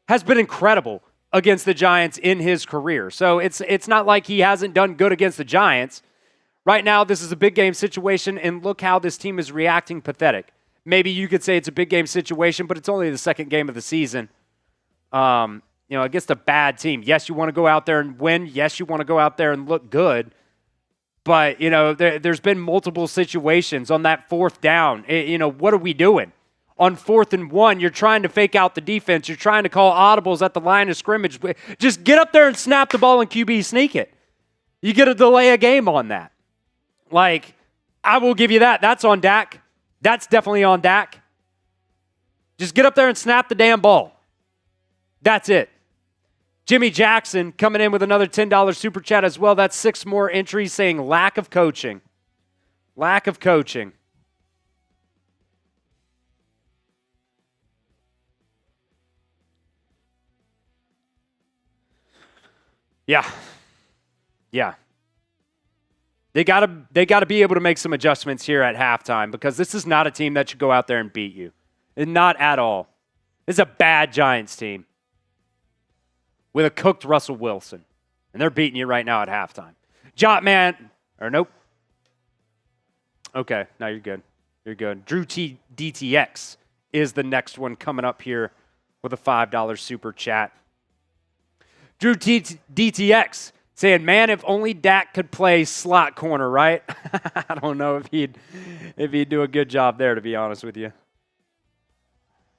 has been incredible against the Giants in his career. So it's not like he hasn't done good against the Giants. Right now, this is a big game situation, and look how this team is reacting pathetic. Maybe you could say it's a big game situation, but it's only the second game of the season. Against a bad team. Yes, you want to go out there and win. Yes, you want to go out there and look good. But, there's been multiple situations on that 4th down. What are we doing? On 4th and 1, you're trying to fake out the defense. You're trying to call audibles at the line of scrimmage. Just get up there and snap the ball and QB sneak it. You get a delay a game on that. I will give you that. That's on Dak. That's definitely on Dak. Just get up there and snap the damn ball. That's it. Jimmy Jackson coming in with another $10 super chat as well. That's 6 more entries saying lack of coaching. Lack of coaching. Yeah. They gotta be able to make some adjustments here at halftime because this is not a team that should go out there and beat you. Not at all. This is a bad Giants team with a cooked Russell Wilson. And they're beating you right now at halftime. Nope. Okay, now you're good. You're good. Drew DTX is the next one coming up here with a $5 super chat. Drew DTX saying, man, if only Dak could play slot corner, right? I don't know if he'd do a good job there, to be honest with you.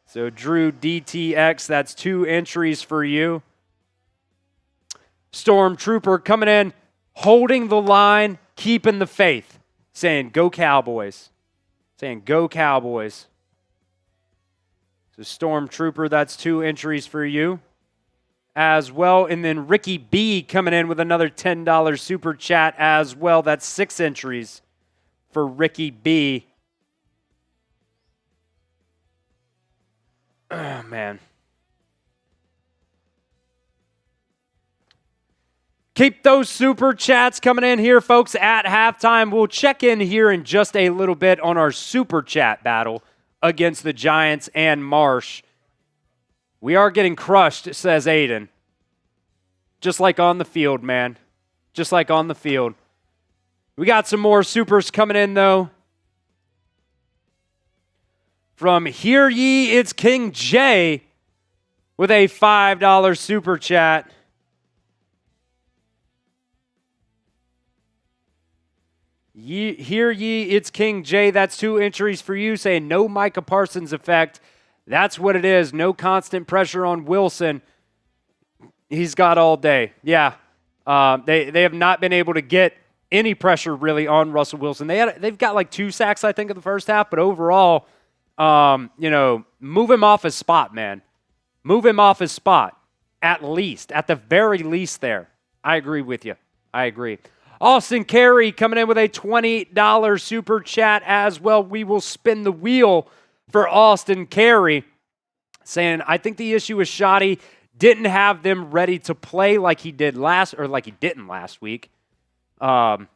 So Drew DTX, that's 2 entries for you. Stormtrooper coming in, holding the line, keeping the faith, saying, go Cowboys. Saying, go Cowboys. So Stormtrooper, that's 2 entries for you as well. And then Ricky B coming in with another $10 super chat as well. That's 6 entries for Ricky B. Oh, man. Keep those super chats coming in here, folks, at halftime. We'll check in here in just a little bit on our super chat battle against the Giants and Marsh. We are getting crushed, says Aiden. Just like on the field, man. Just like on the field. We got some more supers coming in, though. From Hear Ye, it's King J with a $5 super chat. Hear ye, it's King J. That's 2 entries for you, saying no Micah Parsons effect. That's what it is. No constant pressure on Wilson. He's got all day. Yeah, they have not been able to get any pressure really on Russell Wilson. They've got like 2 sacks, I think, in the first half, but overall, move him off his spot, man. Move him off his spot, at the very least there. I agree with you. I agree. Austin Carey coming in with a $20 super chat as well. We will spin the wheel for Austin Carey, saying, I think the issue with Shoddy didn't have them ready to play like he didn't last week. And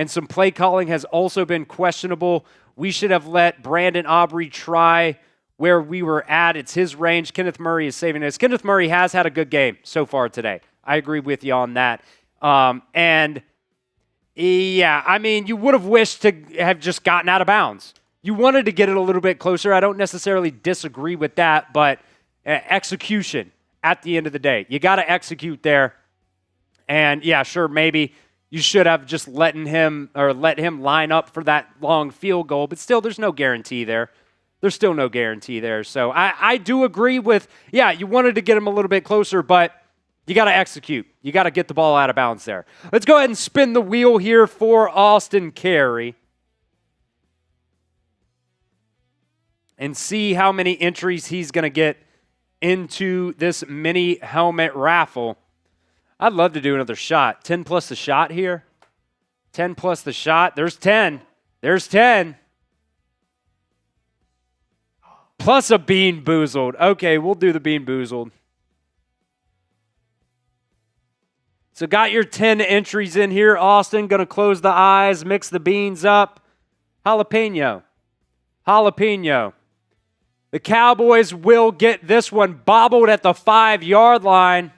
some play calling has also been questionable. We should have let Brandon Aubrey try where we were at. It's his range. Kenneth Murray is saving us. Kenneth Murray has had a good game so far today. I agree with you on that. Yeah, I mean, you would have wished to have just gotten out of bounds. You wanted to get it a little bit closer. I don't necessarily disagree with that, but execution at the end of the day. You got to execute there. And, yeah, sure, maybe you should have just let him line up for that long field goal, but still there's no guarantee there. There's still no guarantee there. So I do agree with, yeah, you wanted to get him a little bit closer, but you got to execute. You got to get the ball out of bounds there. Let's go ahead and spin the wheel here for Austin Carey and see how many entries he's going to get into this mini helmet raffle. I'd love to do another shot. 10 plus the shot here. 10 plus the shot. There's 10. There's 10. Plus a Bean Boozled. Okay, we'll do the Bean Boozled. So got your 10 entries in here. Austin, going to close the eyes, mix the beans up. Jalapeno. Jalapeno. The Cowboys will get this one bobbled at the 5-yard line.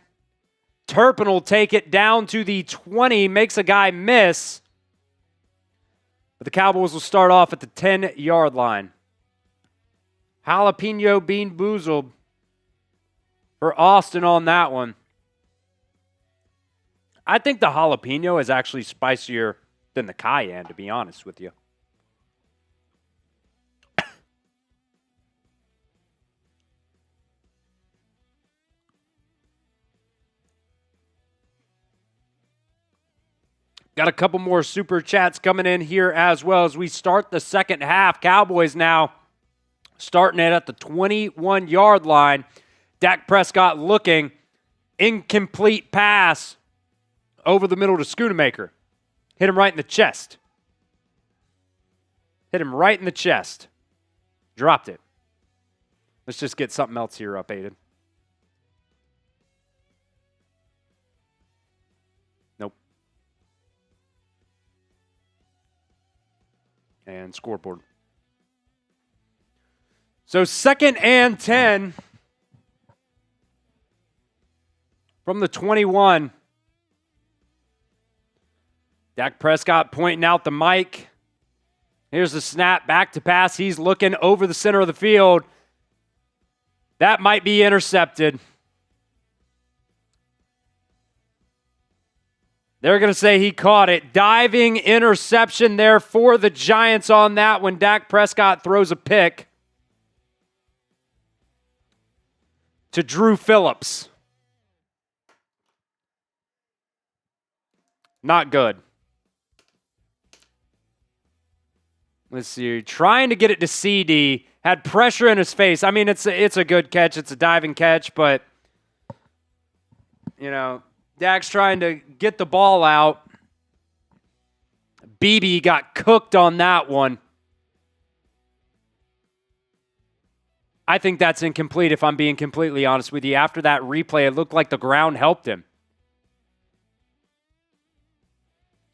Turpin will take it down to the 20, makes a guy miss. But the Cowboys will start off at the 10-yard line. Jalapeno Bean Boozled for Austin on that one. I think the jalapeno is actually spicier than the cayenne, to be honest with you. Got a couple more super chats coming in here as well as we start the second half. Cowboys now starting it at the 21-yard line. Dak Prescott looking. Incomplete pass over the middle to Schoonamaker. Hit him right in the chest. Hit him right in the chest. Dropped it. Let's just get something else here up, Aiden. Nope. And scoreboard. So 2nd and 10 from the 21. Dak Prescott pointing out the mic. Here's the snap, back to pass. He's looking over the center of the field. That might be intercepted. They're going to say he caught it. Diving interception there for the Giants on that when Dak Prescott throws a pick to Drew Phillips. Not good. Let's see. Trying to get it to CeeDee. Had pressure in his face. I mean, it's a good catch. It's a diving catch, but, Dak's trying to get the ball out. Beebe got cooked on that one. I think that's incomplete if I'm being completely honest with you. After that replay, it looked like the ground helped him.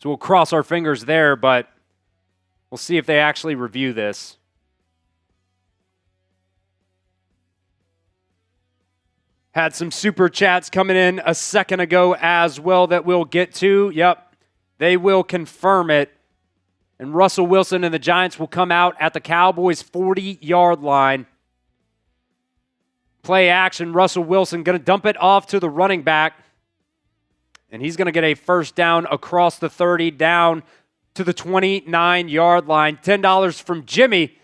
So we'll cross our fingers there, but we'll see if they actually review this. Had some super chats coming in a second ago as well that we'll get to. Yep, they will confirm it. And Russell Wilson and the Giants will come out at the Cowboys' 40-yard line. Play action. Russell Wilson going to dump it off to the running back. And he's going to get a first down across the 30 down to the 29-yard line. $10 from Jimmy.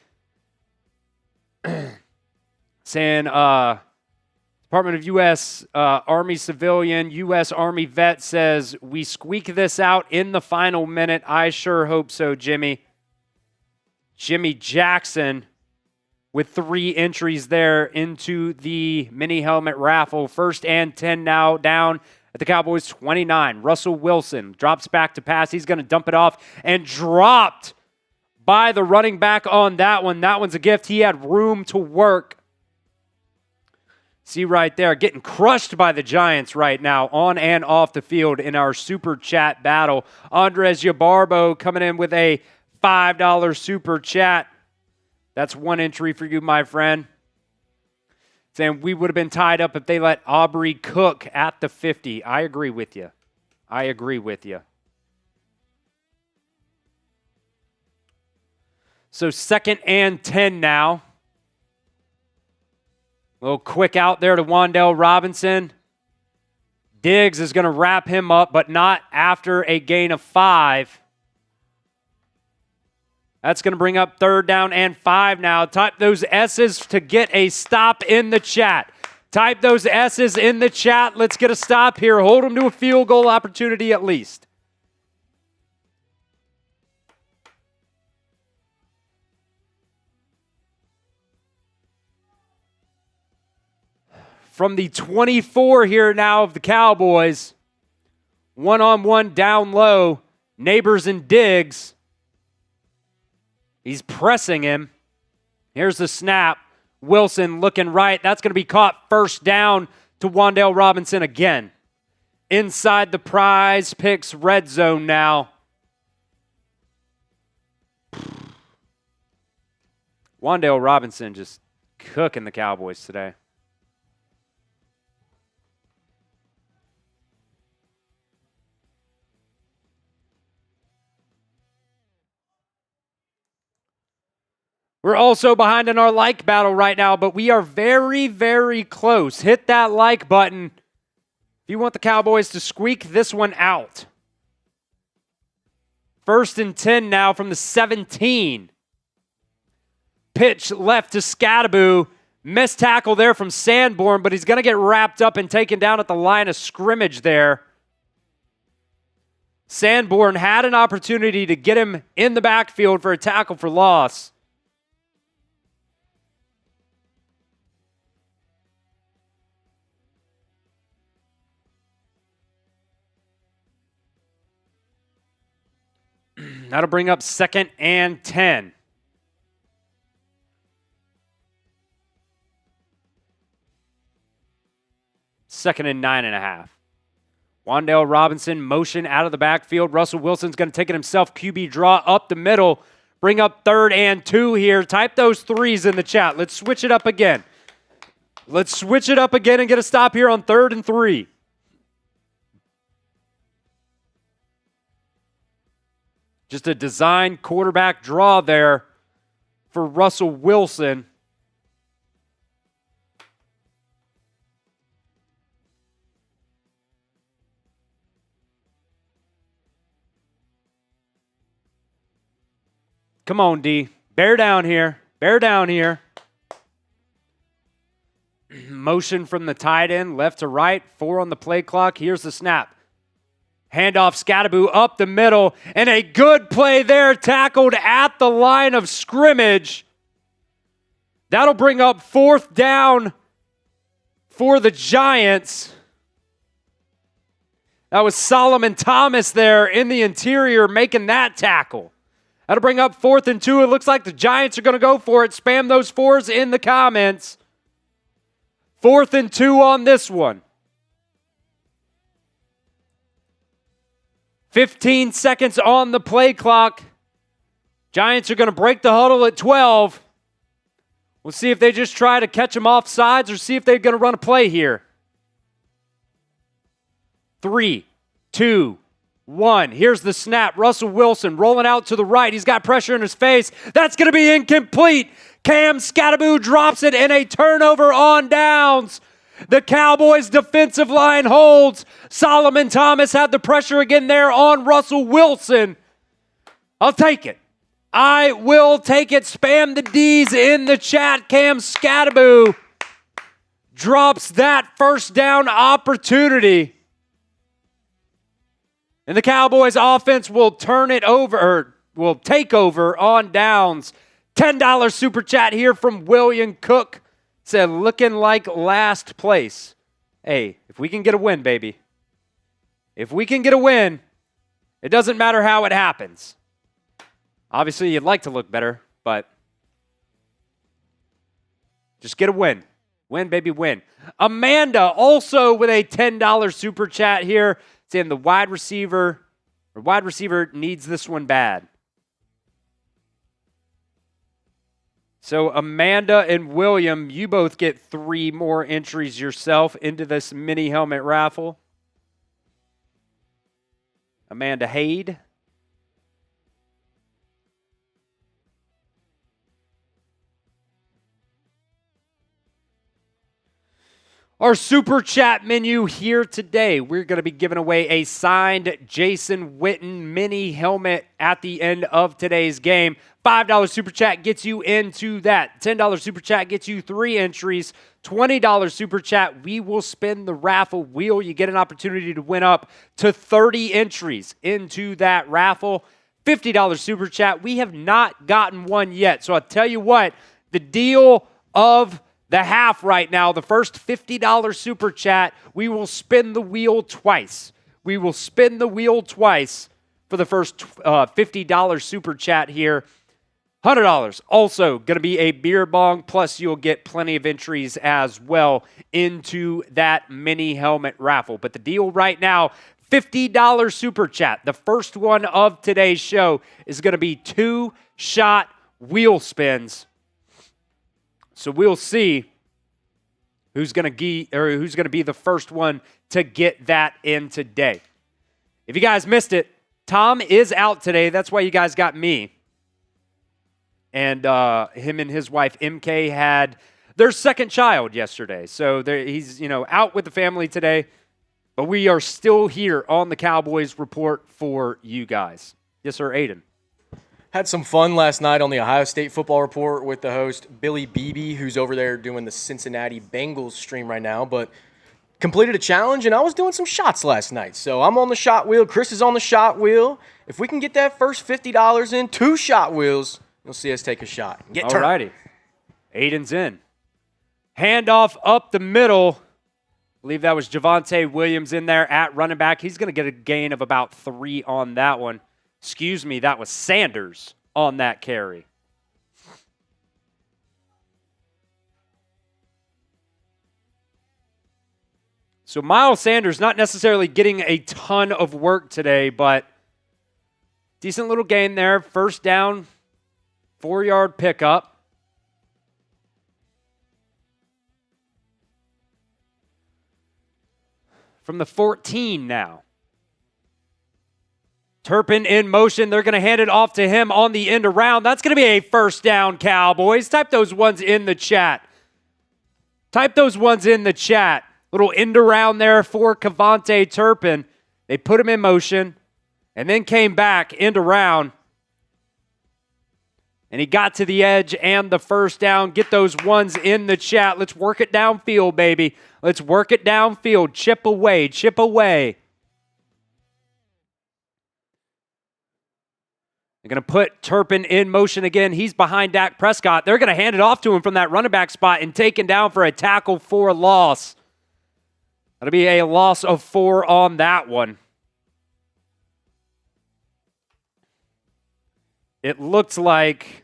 Saying, Department of U.S. Army civilian, U.S. Army vet says, we squeak this out in the final minute. I sure hope so, Jimmy. Jimmy Jackson with 3 entries there into the mini helmet raffle. 1st and 10 now down at the Cowboys 29. Russell Wilson drops back to pass. He's going to dump it off and dropped by the running back on that one. That one's a gift. He had room to work. See right there, getting crushed by the Giants right now on and off the field in our super chat battle. Andres Yabarbo coming in with a $5 super chat. That's 1 entry for you, my friend. Saying we would have been tied up if they let Aubrey cook at the 50. I agree with you. So 2nd and 10 now. A little quick out there to Wan'Dale Robinson. Diggs is going to wrap him up, but not after a gain of 5. That's going to bring up 3rd down and 5 now. Type those S's to get a stop in the chat. Type those S's in the chat. Let's get a stop here. Hold them to a field goal opportunity at least. From the 24 here now of the Cowboys. 1-on-1 down low. Neighbors and Diggs. He's pressing him. Here's the snap. Wilson looking right. That's going to be caught. 1st down to Wan'Dale Robinson again. Inside the Prize Picks red zone now. Wan'Dale Robinson just cooking the Cowboys today. We're also behind in our like battle right now, but we are very, very close. Hit that like button if you want the Cowboys to squeak this one out. 1st and 10 now from the 17. Pitch left to Scattaboo. Missed tackle there from Sanborn, but he's going to get wrapped up and taken down at the line of scrimmage there. Sanborn had an opportunity to get him in the backfield for a tackle for loss. That'll bring up 2nd and 10. Second and 9.5. Wan'Dale Robinson motion out of the backfield. Russell Wilson's going to take it himself. QB draw up the middle. Bring up 3rd and 2 here. Type those threes in the chat. Let's switch it up again. Let's switch it up again and get a stop here on 3rd and 3. Just a design quarterback draw there for Russell Wilson. Come on, D. Bear down here. Bear down here. Motion from the tight end, left to right. 4 on the play clock. Here's the snap. Handoff, Scattaboo up the middle. And a good play there, tackled at the line of scrimmage. That'll bring up 4th down for the Giants. That was Solomon Thomas there in the interior making that tackle. That'll bring up 4th and 2. It looks like the Giants are going to go for it. Spam those 4s in the comments. 4th and 2 on this one. 15 seconds on the play clock. Giants are going to break the huddle at 12. We'll see if they just try to catch them off sides or see if they're going to run a play here. 3, 2, 1. Here's the snap. Russell Wilson rolling out to the right. He's got pressure in his face. That's going to be incomplete. Cam Scattaboo drops it and a turnover on downs. The Cowboys defensive line holds. Solomon Thomas had the pressure again there on Russell Wilson. I'll take it. I will take it. Spam the D's in the chat. Cam Scattaboo drops that 1st down opportunity. And the Cowboys offense will turn it over, or will take over on downs. $10 super chat here from William Cook. Said, looking like last place. Hey, if we can get a win, baby. If we can get a win, it doesn't matter how it happens. Obviously, you'd like to look better, but just get a win. Win, baby, win. Amanda also with a $10 super chat here. Saying the wide receiver needs this one bad. So Amanda and William, you both get 3 more entries yourself into this mini helmet raffle. Amanda Hayde. Our super chat menu here today, we're going to be giving away a signed Jason Witten mini helmet at the end of today's game. $5 super chat gets you into that. $10 super chat gets you 3 entries. $20 super chat, we will spin the raffle wheel. You get an opportunity to win up to 30 entries into that raffle. $50 super chat, we have not gotten one yet. So I'll tell you what, the deal of the half right now, the first $50 super chat, we will spin the wheel twice. We will spin the wheel twice for the first $50 super chat here. $100 also going to be a beer bong, plus you'll get plenty of entries as well into that mini helmet raffle. But the deal right now, $50 super chat. The first one of today's show is going to be 2-shot wheel spins. So we'll see who's going to be the first one to get that in today. If you guys missed it, Tom is out today. That's why you guys got me. And him and his wife MK had their second child yesterday. So he's out with the family today. But we are still here on the Cowboys Report for you guys. Yes, sir, Aiden. Had some fun last night on the Ohio State Football Report with the host, Billy Beebe, who's over there doing the Cincinnati Bengals stream right now, but completed a challenge, and I was doing some shots last night. So I'm on the shot wheel. Chris is on the shot wheel. If we can get that first $50 in, 2 shot wheels, you'll see us take a shot. Get turned. All righty. Aiden's in. Handoff up the middle. I believe that was Javonte Williams in there at running back. He's going to get a gain of about 3 on that one. Excuse me, that was Sanders on that carry. So Miles Sanders not necessarily getting a ton of work today, but decent little gain there. First down 4-yard pickup. From the 14 now. Turpin in motion. They're going to hand it off to him on the end around. That's going to be a first down, Cowboys. Type those ones in the chat. Type those ones in the chat. Little end around there for KaVontae Turpin. They put him in motion and then came back end around. And he got to the edge and the first down. Get those ones in the chat. Let's work it downfield, baby. Let's work it downfield. Chip away, chip away. They're going to put Turpin in motion again. He's behind Dak Prescott. They're going to hand it off to him from that running back spot and taken down for a tackle for loss. That'll be a loss of 4 on that one. It looks like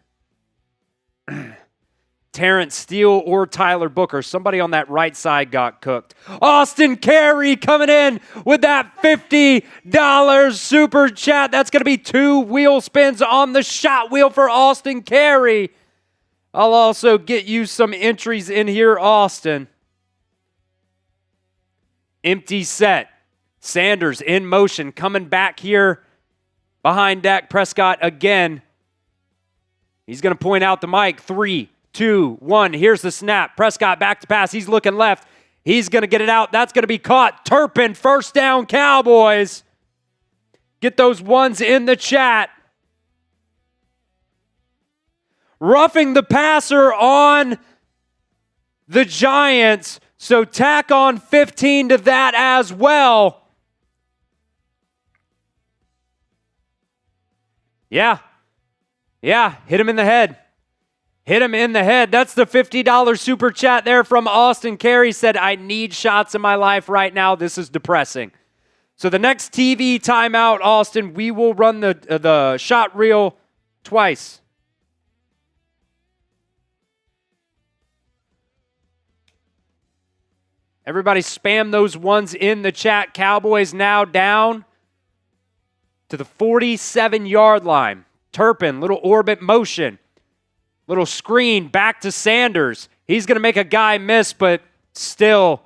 Terrence Steele or Tyler Booker. Somebody on that right side got cooked. Austin Carey coming in with that $50 super chat. That's going to be 2 wheel spins on the shot wheel for Austin Carey. I'll also get you some entries in here, Austin. Empty set. Sanders in motion, coming back here behind Dak Prescott again. He's going to point out the mic. 3, 2, 1. Here's the snap. Prescott back to pass. He's looking left. He's going to get it out. That's going to be caught. Turpin, first down, Cowboys. Get those ones in the chat. Roughing the passer on the Giants. So tack on 15 to that as well. Yeah, hit him in the head. Hit him in the head. That's the $50 super chat there from Austin Carey. Said, I need shots in my life right now. This is depressing. So the next TV timeout, Austin, we will run the shot reel twice. Everybody spam those ones in the chat. Cowboys now down to the 47-yard line. Turpin, little orbit motion. Little screen back to Sanders. He's going to make a guy miss, but still,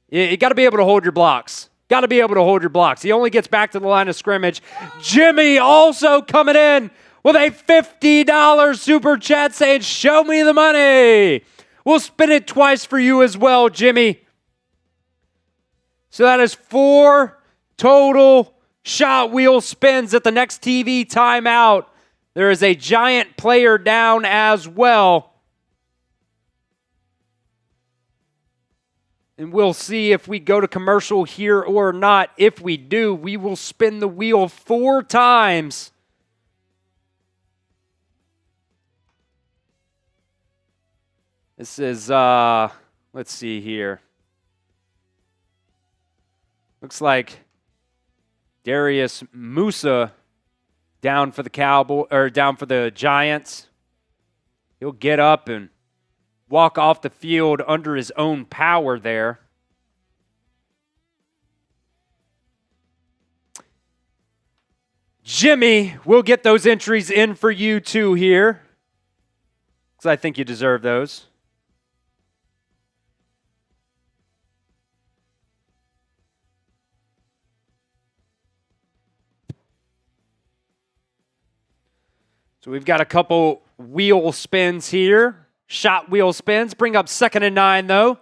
you got to be able to hold your blocks. Got to be able to hold your blocks. He only gets back to the line of scrimmage. Jimmy also coming in with a $50 super chat saying, show me the money. We'll spin it twice for you as well, Jimmy. So that is 4 total shot wheel spins at the next TV timeout. There is a Giant player down as well. And we'll see if we go to commercial here or not. If we do, we will spin the wheel 4 times. This is, let's see here. Looks like Darius Musa down for the Giants. He'll get up and walk off the field under his own power there. Jimmy, we'll get those entries in for you too here, because I think you deserve those. So we've got a couple wheel spins here. Shot wheel spins. Bring up 2nd and 9, though.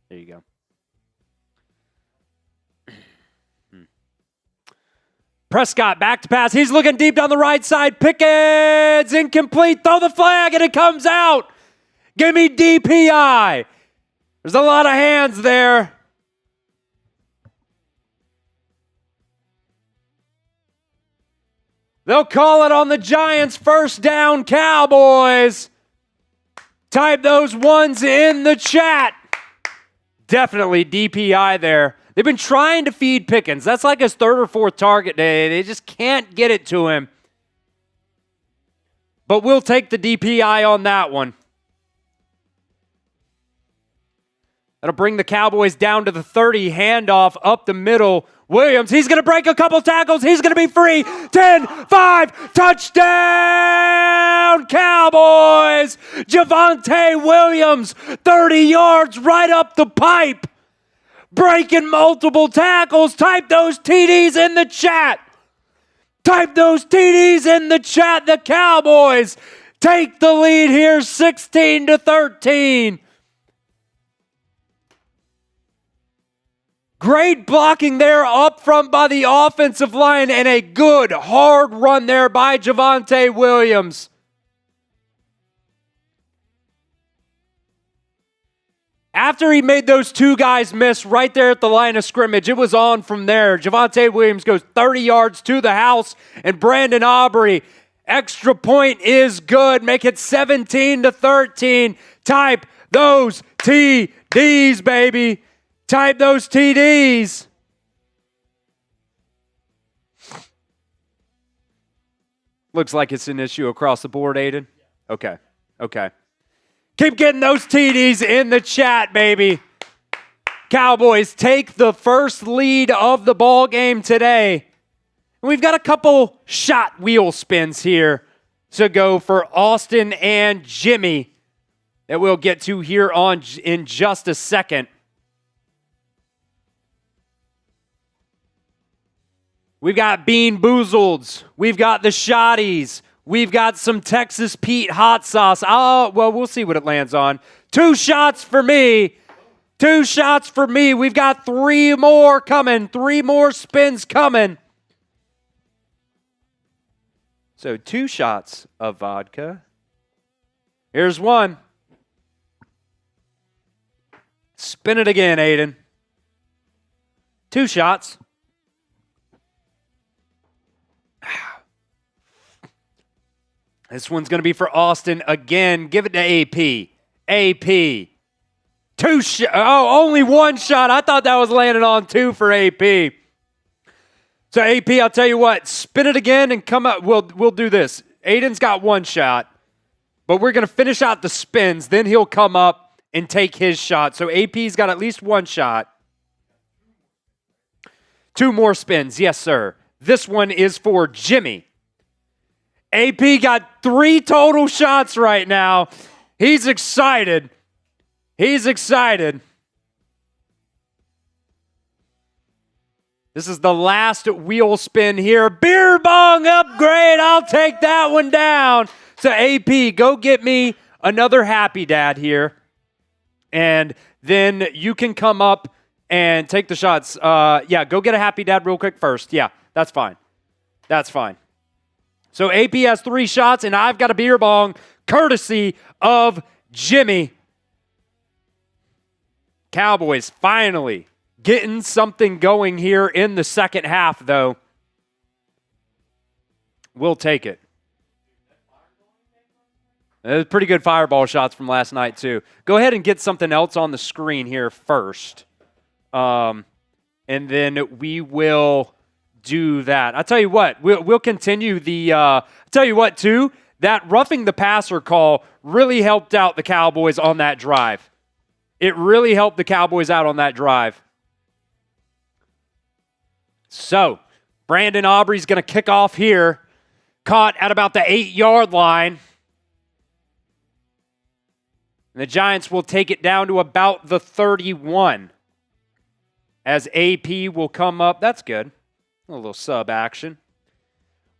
There you go. Prescott back to pass. He's looking deep down the right side. Pickens incomplete. Throw the flag and it comes out. Give me DPI. There's a lot of hands there. They'll call it on the Giants. First down, Cowboys. Type those ones in the chat. Definitely DPI there. They've been trying to feed Pickens. That's like his 3rd or 4th target day. They just can't get it to him. But we'll take the DPI on that one. That'll bring the Cowboys down to the 30. Handoff up the middle. Williams, he's going to break a couple tackles. He's going to be free. 10-5, touchdown, Cowboys. Javonte Williams, 30 yards right up the pipe. Breaking multiple tackles. Type those TDs in the chat. Type those TDs in the chat. The Cowboys take the lead here, 16-13. Great blocking there up front by the offensive line and a good hard run there by Javonte Williams. After he made those two guys miss right there at the line of scrimmage, it was on from there. Javonte Williams goes 30 yards to the house, and Brandon Aubrey, extra point is good. Make it 17-13. Type those TDs, baby. Type those TDs. Looks like it's an issue across the board, Aiden. Okay. Keep getting those TDs in the chat, baby. Cowboys take the first lead of the ball game today. We've got a couple shot wheel spins here to go for Austin and Jimmy that we'll get to here in just a second. We've got Bean Boozleds. We've got the Shotties. We've got some Texas Pete hot sauce. Oh, well, we'll see what it lands on. 2 shots for me. 2 shots for me. We've got 3 more coming. 3 more spins coming. So 2 shots of vodka. Here's one. Spin it again, Aiden. 2 shots. This one's going to be for Austin again. Give it to AP. AP. Only 1 shot. I thought that was landing on 2 for AP. So AP, I'll tell you what. Spin it again and come up. We'll do this. Aiden's got 1 shot, but we're going to finish out the spins. Then he'll come up and take his shot. So AP's got at least 1 shot. 2 more spins. Yes, sir. This one is for Jimmy. AP got 3 total shots right now. He's excited. This is the last wheel spin here. Beer bong upgrade. I'll take that one down. So AP, go get me another Happy Dad here. And then you can come up and take the shots. Go get a Happy Dad real quick first. Yeah, that's fine. So AP has 3 shots, and I've got a beer bong courtesy of Jimmy. Cowboys finally getting something going here in the second half, though. We'll take it. Pretty good fireball shots from last night, too. Go ahead and get something else on the screen here first. And then we will do that. I'll tell you what, we'll continue the, I'll tell you what, too, that roughing the passer call really helped out the Cowboys on that drive. It really helped the Cowboys out on that drive. So, Brandon Aubrey's going to kick off here, caught at about the 8-yard line. And the Giants will take it down to about the 31 as AP will come up. That's good. A little sub action.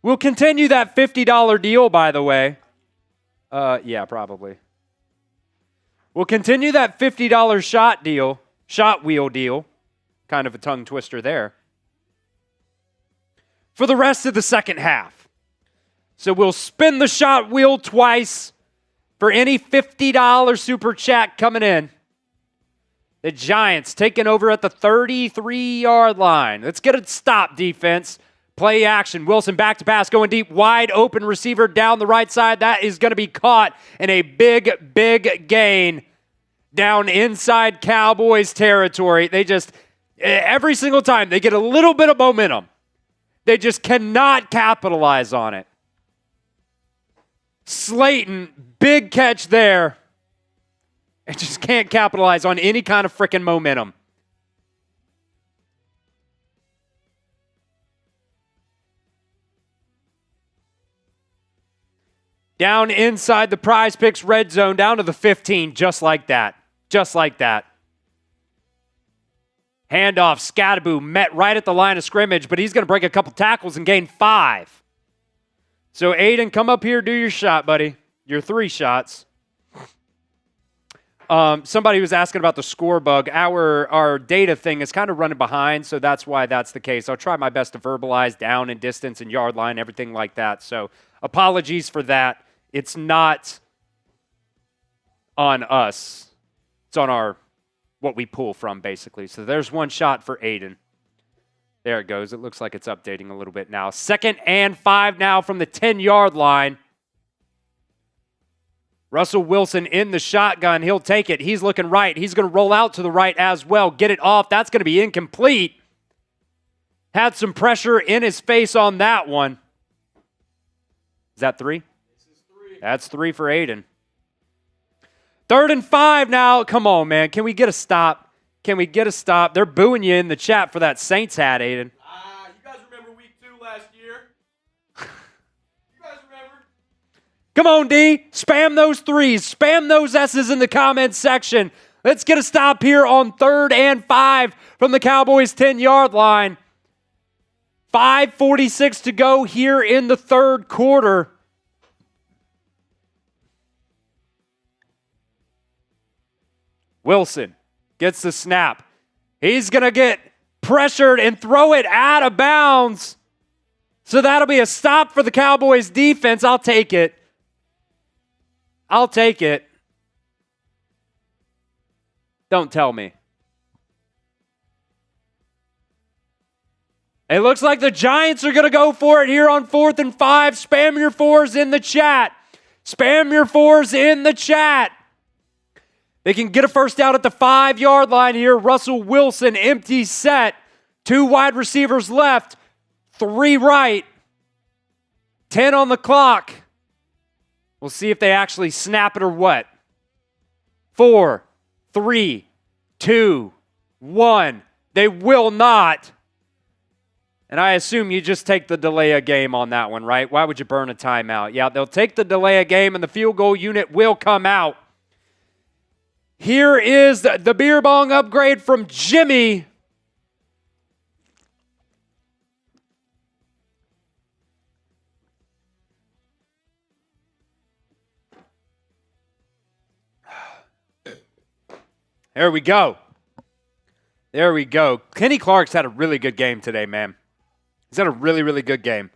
We'll continue that $50 deal, by the way. Yeah, probably. We'll continue that $50 shot wheel deal. Kind of a tongue twister there. For the rest of the second half. So we'll spin the shot wheel twice for any $50 super chat coming in. The Giants taking over at the 33-yard line. Let's get a stop, defense. Play action. Wilson back to pass, going deep. Wide open receiver down the right side. That is going to be caught in a big, big gain down inside Cowboys territory. They just, every single time, they get a little bit of momentum. They just cannot capitalize on it. Slayton, big catch there. It just can't capitalize on any kind of freaking momentum. Down inside the Prize Picks red zone, down to the 15, just like that. Just like that. Handoff, Scattaboo met right at the line of scrimmage, but he's going to break a couple tackles and gain 5. So, Aiden, come up here, do your shot, buddy. Your 3 shots. Somebody was asking about the score bug. Our data thing is kind of running behind, so that's why that's the case. I'll try my best to verbalize down and distance and yard line, everything like that. So, apologies for that. It's not on us. It's on what we pull from, basically. So there's one shot for Aiden. There it goes. It looks like it's updating a little bit now. 2nd and 5 now from the 10-yard line. Russell Wilson in the shotgun. He'll take it. He's looking right. He's going to roll out to the right as well. Get it off. That's going to be incomplete. Had some pressure in his face on that one. Is that 3? That's 3 for Aiden. 3rd and 5 now. Come on, man. Can we get a stop? Can we get a stop? They're booing you in the chat for that Saints hat, Aiden. You guys remember week 2 last year? You guys remember? Come on, D. Spam those 3s. Spam those S's in the comments section. Let's get a stop here on 3rd and 5 from the Cowboys' 10-yard line. 5:46 to go here in the 3rd quarter. Wilson gets the snap. He's going to get pressured and throw it out of bounds. So that'll be a stop for the Cowboys defense. I'll take it. I'll take it. Don't tell me. It looks like the Giants are going to go for it here on 4th and 5. Spam your 4s in the chat. Spam your 4s in the chat. They can get a first down at the 5-yard line here. Russell Wilson, empty set. 2 wide receivers left. 3 right. 10 on the clock. We'll see if they actually snap it or what. 4, 3, 2, 1. They will not. And I assume you just take the delay of game on that one, right? Why would you burn a timeout? Yeah, they'll take the delay of game and the field goal unit will come out. Here is the beer bong upgrade from Jimmy. There we go. There we go. Kenny Clark's had a really good game today, man. He's had a really, really good game.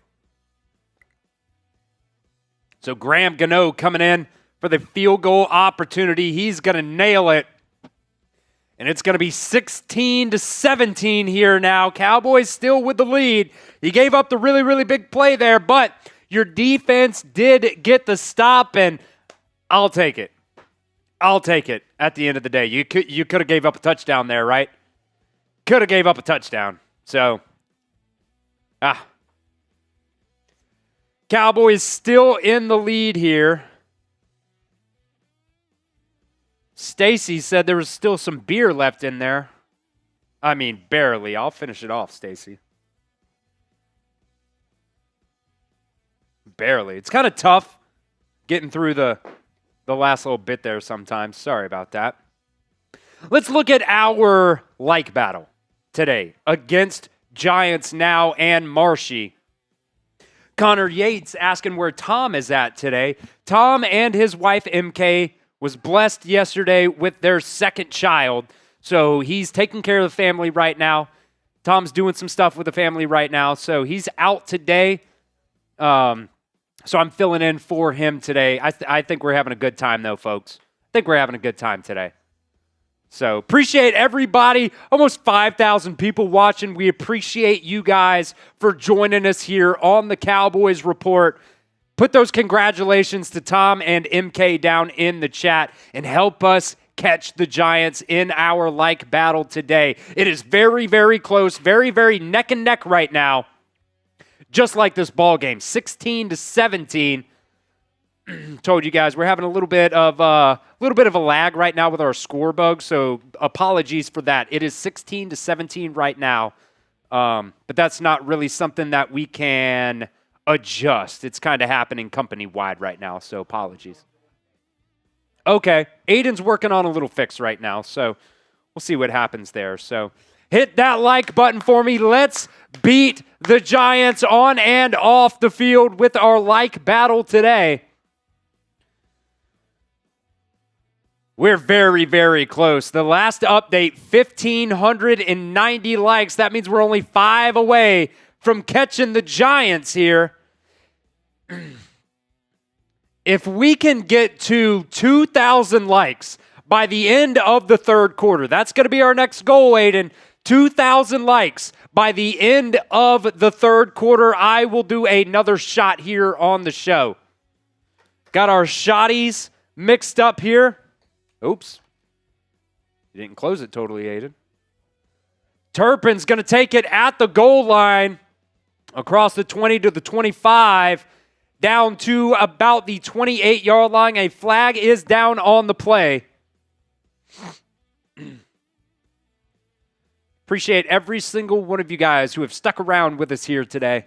So Graham Gano coming in for the field goal opportunity. He's going to nail it. And it's going to be 16-17 here now. Cowboys still with the lead. You gave up the really, really big play there, but your defense did get the stop, and I'll take it. I'll take it at the end of the day. You could have gave up a touchdown there, right? Could have gave up a touchdown. So, Cowboys still in the lead here. Stacy said there was still some beer left in there. I mean, barely. I'll finish it off, Stacy. Barely. It's kind of tough getting through the last little bit there sometimes. Sorry about that. Let's look at our like battle today against Giants Now and Marshy. Connor Yates asking where Tom is at today. Tom and his wife, MK, was blessed yesterday with their 2nd child. So he's taking care of the family right now. Tom's doing some stuff with the family right now. So he's out today. So I'm filling in for him today. I think we're having a good time, though, folks. I think we're having a good time today. So appreciate everybody. Almost 5,000 people watching. We appreciate you guys for joining us here on the Cowboys Report. Put those congratulations to Tom and MK down in the chat and help us catch the Giants in our like battle today. It is very, very close, very, very neck and neck right now. Just like this ball game, 16-17. told you guys we're having a little bit of a lag right now with our score bug, so apologies for that. It is 16-17 right now, but that's not really something that we can adjust. It's kind of happening company-wide right now, so apologies. Okay, Aiden's working on a little fix right now, so we'll see what happens there. So hit that like button for me. Let's beat the Giants on and off the field with our like battle today. We're very, very close. The last update, 1,590 likes. That means we're only 5 away from catching the Giants here. If we can get to 2,000 likes by the end of the third quarter, that's going to be our next goal, Aiden. 2,000 likes by the end of the third quarter. I will do another shot here on the show. Got our shotties mixed up here. Oops. You didn't close it totally, Aiden. Turpin's going to take it at the goal line across the 20 to the 25, down to about the 28-yard line. A flag is down on the play. Appreciate every single one of you guys who have stuck around with us here today.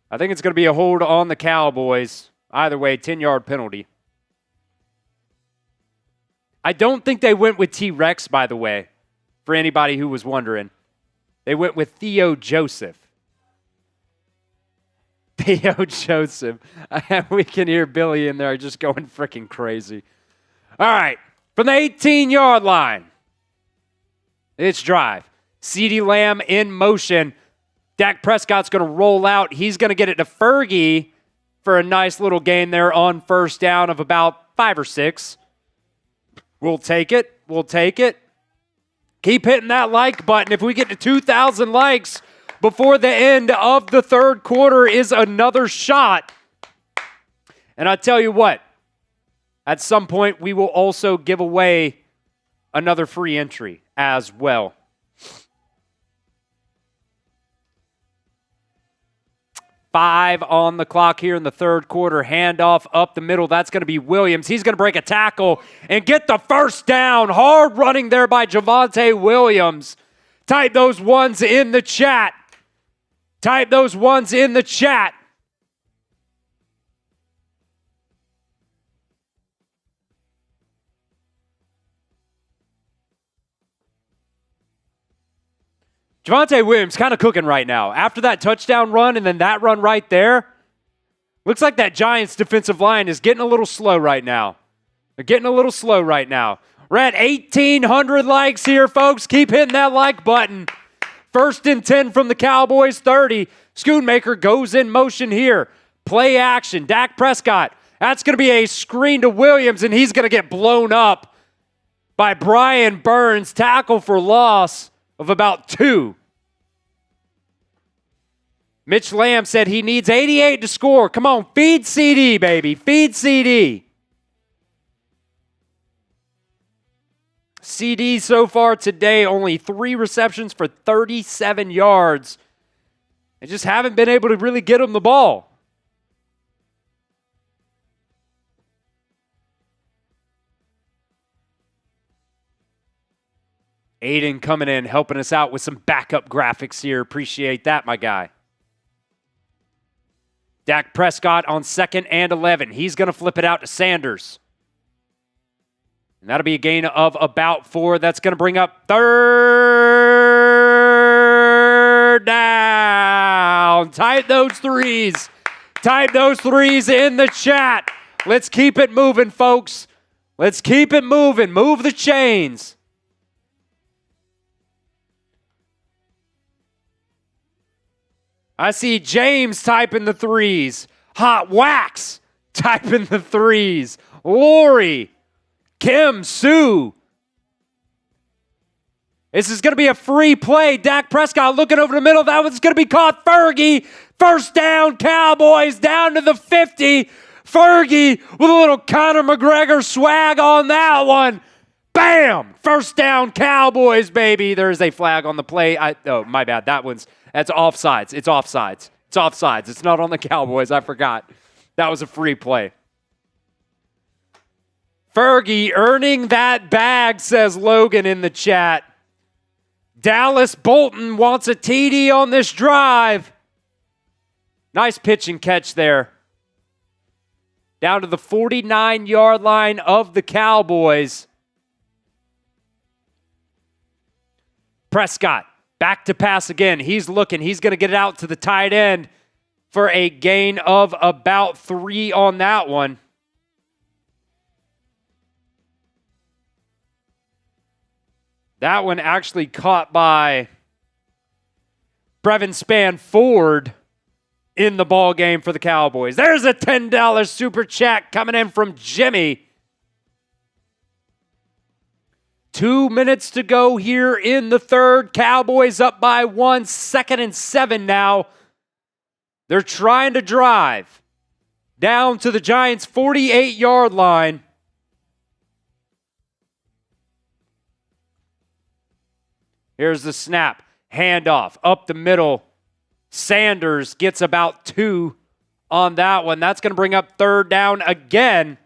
I think it's going to be a hold on the Cowboys. Either way, 10-yard penalty. I don't think they went with T-Rex, by the way, for anybody who was wondering. They went with Theo Joseph. Theo Joseph. We can hear Billy in there just going freaking crazy. All right, from the 18-yard line, it's drive. CeeDee Lamb in motion. Dak Prescott's going to roll out. He's going to get it to Fergie for a nice little gain there on first down of about 5 or 6. We'll take it. We'll take it. Keep hitting that like button. If we get to 2,000 likes before the end of the third quarter is another shot. And I tell you what, at some point we will also give away another free entry as well. 5 on the clock here in the third quarter. Handoff up the middle. That's going to be Williams. He's going to break a tackle and get the first down. Hard running there by Javonte Williams. Type those ones in the chat. Type those ones in the chat. Javonte Williams kind of cooking right now. After that touchdown run and then that run right there, looks like that Giants defensive line is getting a little slow right now. They're getting a little slow right now. We're at 1,800 likes here, folks. Keep hitting that like button. 1st and 10 from the Cowboys 30. Schoonmaker goes in motion here. Play action. Dak Prescott. That's going to be a screen to Williams, and he's going to get blown up by Brian Burns. Tackle for loss of about 2. Mitch Lamb said he needs 88 to score. Come on, feed CeeDee, baby. Feed CeeDee. CeeDee so far today, only 3 receptions for 37 yards. They just haven't been able to really get him the ball. Aiden coming in, helping us out with some backup graphics here. Appreciate that, my guy. Dak Prescott on 2nd and 11. He's going to flip it out to Sanders. And that'll be a gain of about 4. That's going to bring up 3rd down. Type those 3s. Type those 3s in the chat. Let's keep it moving, folks. Let's keep it moving. Move the chains. I see James typing the 3s. Hot Wax typing the 3s. Lori. Kim, Sue. This is going to be a free play. Dak Prescott looking over the middle. That one's going to be caught. Fergie. First down, Cowboys down to the 50. Fergie with a little Conor McGregor swag on that one. Bam! First down, Cowboys, baby. There's a flag on the play. Oh, my bad. That's offsides. It's offsides. It's offsides. It's not on the Cowboys. I forgot. That was a free play. Fergie earning that bag, says Logan in the chat. Dallas Bolton wants a TD on this drive. Nice pitch and catch there. Down to the 49-yard line of the Cowboys. Prescott, back to pass again. He's looking. He's going to get it out to the tight end for a gain of about 3 on that one. That one actually caught by Brevin Spann-Ford in the ball game for the Cowboys. There's a $10 super chat coming in from Jimmy. 2 minutes to go here in the third. Cowboys up by 1, 2nd and 7 now. They're trying to drive down to the Giants' 48-yard line. Here's the snap. Handoff up the middle. Sanders gets about 2 on that one. That's going to bring up 3rd down again.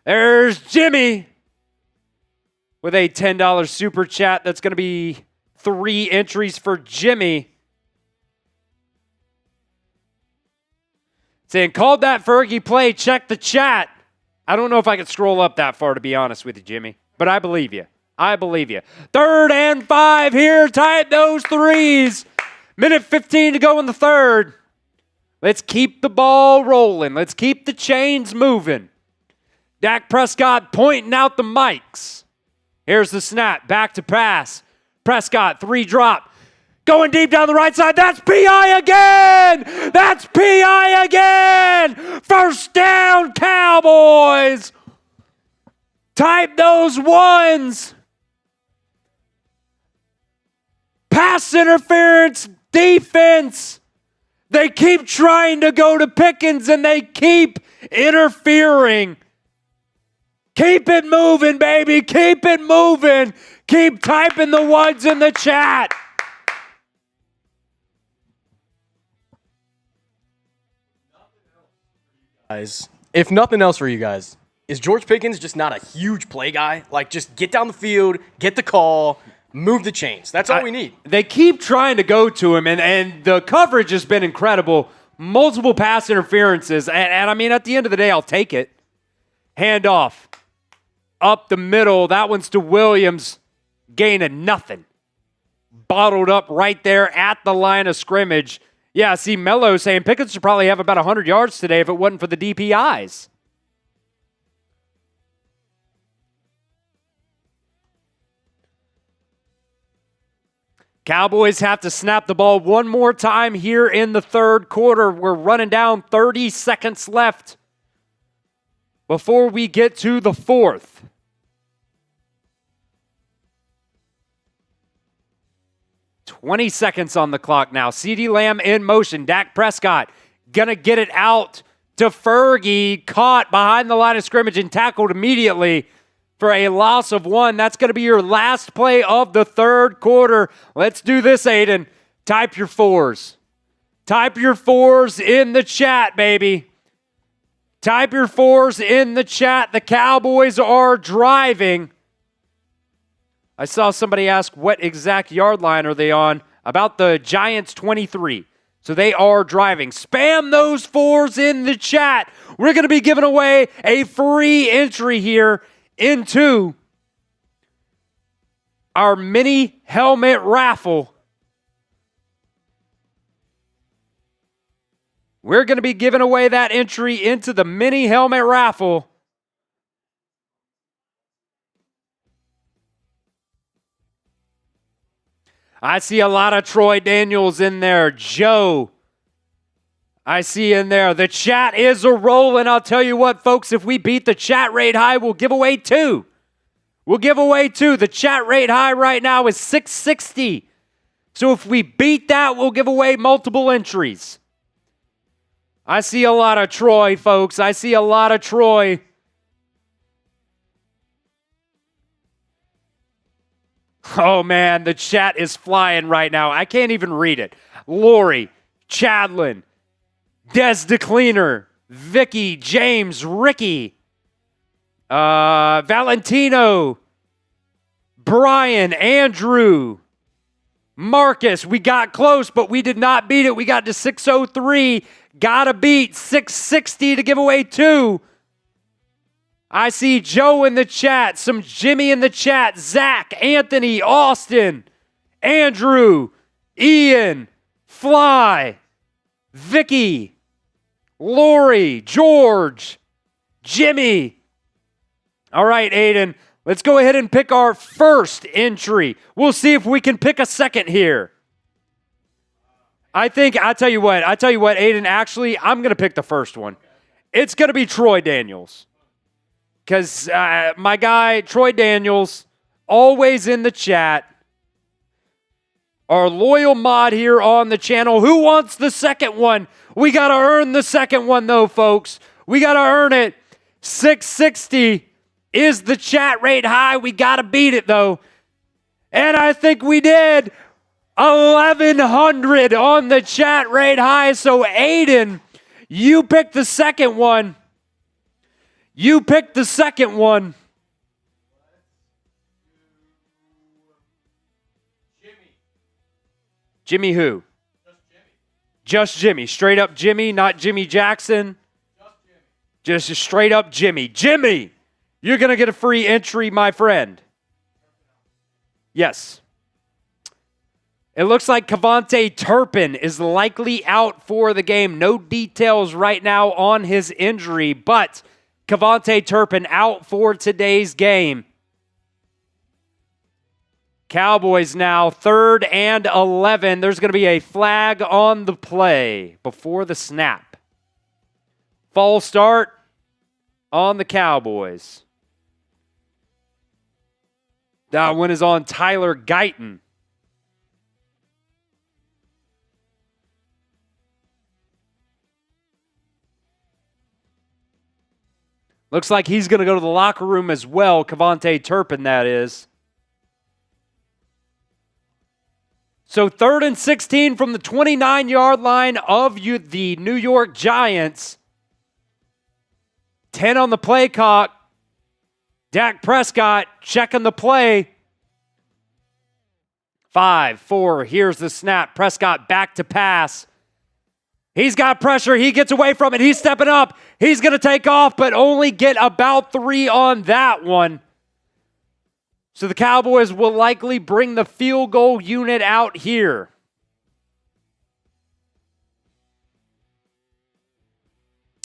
There's Jimmy with a $10 super chat. That's going to be 3 entries for Jimmy. Saying, called that Fergie play. Check the chat. I don't know if I can scroll up that far, to be honest with you, Jimmy. But I believe you. I believe you. 3rd and 5 here. Tight those threes. Minute 15 to go in the third. Let's keep the ball rolling. Let's keep the chains moving. Dak Prescott pointing out the mics. Here's the snap. Back to pass. Prescott, 3 drop. Going deep down the right side. That's P.I. again. That's P.I. again. 1st down, Cowboys. Type those ones. Pass interference, defense. They keep trying to go to Pickens and they keep interfering. Keep it moving, baby. Keep it moving. Keep typing the ones in the chat. If nothing else for you guys, is George Pickens just not a huge play guy? Like, just get down the field, get the call, move the chains. That's all we need. They keep trying to go to him, and the coverage has been incredible. Multiple pass interferences, and I mean, at the end of the day, I'll take it. Handoff up the middle. That one's to Williams. Gain of nothing. Bottled up right there at the line of scrimmage. Yeah, see Mello saying Pickens should probably have about 100 yards today if it wasn't for the DPIs. Cowboys have to snap the ball one more time here in the third quarter. We're running down 30 seconds left before we get to the fourth. $20 seconds on the clock now. CeeDee Lamb in motion. Dak Prescott gonna get it out to Fergie. Caught behind the line of scrimmage and tackled immediately for a loss of 1. That's going to be your last play of the third quarter. Let's do this, Aiden. Type your 4s. Type your 4s in the chat, baby. Type your 4s in the chat. The Cowboys are driving. I saw somebody ask what exact yard line are they on. About the Giants 23. So they are driving. Spam those 4s in the chat. We're going to be giving away a free entry here into our mini helmet raffle. We're going to be giving away that entry into the mini helmet raffle. I see a lot of Troy Daniels in there. Joe, I see in there. The chat is a rolling. I'll tell you what, folks, if we beat the chat rate high, we'll give away 2. We'll give away 2. The chat rate high right now is 660. So if we beat that, we'll give away multiple entries. I see a lot of Troy, folks. I see a lot of Troy. Oh, man, the chat is flying right now. I can't even read it. Lori, Chadlin, Des the Cleaner, Vicky, James, Ricky, Valentino, Brian, Andrew, Marcus. We got close, but we did not beat it. We got to 603. Gotta beat 660 to give away 2. I see Joe in the chat, some Jimmy in the chat, Zach, Anthony, Austin, Andrew, Ian, Fly, Vicky, Lori, George, Jimmy. All right, Aiden, let's go ahead and pick our first entry. We'll see if we can pick a second here. I tell you what, Aiden, actually, I'm going to pick the first one. It's going to be Troy Daniels. Because my guy, Troy Daniels, always in the chat. Our loyal mod here on the channel. Who wants the second one? We got to earn the second one, though, folks. We got to earn it. 660 is the chat rate high. We got to beat it, though. And I think we did. 1,100 on the chat rate high. So, Aiden, you picked the second one. Jimmy who? Just Jimmy. Straight up Jimmy, not Jimmy Jackson. Just straight up Jimmy. Jimmy, you're going to get a free entry, my friend. Yes. It looks like KaVontae Turpin is likely out for the game. No details right now on his injury, but KaVontae Turpin out for today's game. Cowboys now 3rd and 11. There's going to be a flag on the play before the snap. False start on the Cowboys. That one is on Tyler Guyton. Looks like he's going to go to the locker room as well. KaVontae Turpin, that is. So 3rd and 16 from the 29-yard line of the New York Giants. 10 on the play clock. Dak Prescott checking the play. 5, 4, here's the snap. Prescott back to pass. He's got pressure. He gets away from it. He's stepping up. He's going to take off, but only get about 3 on that one. So the Cowboys will likely bring the field goal unit out here.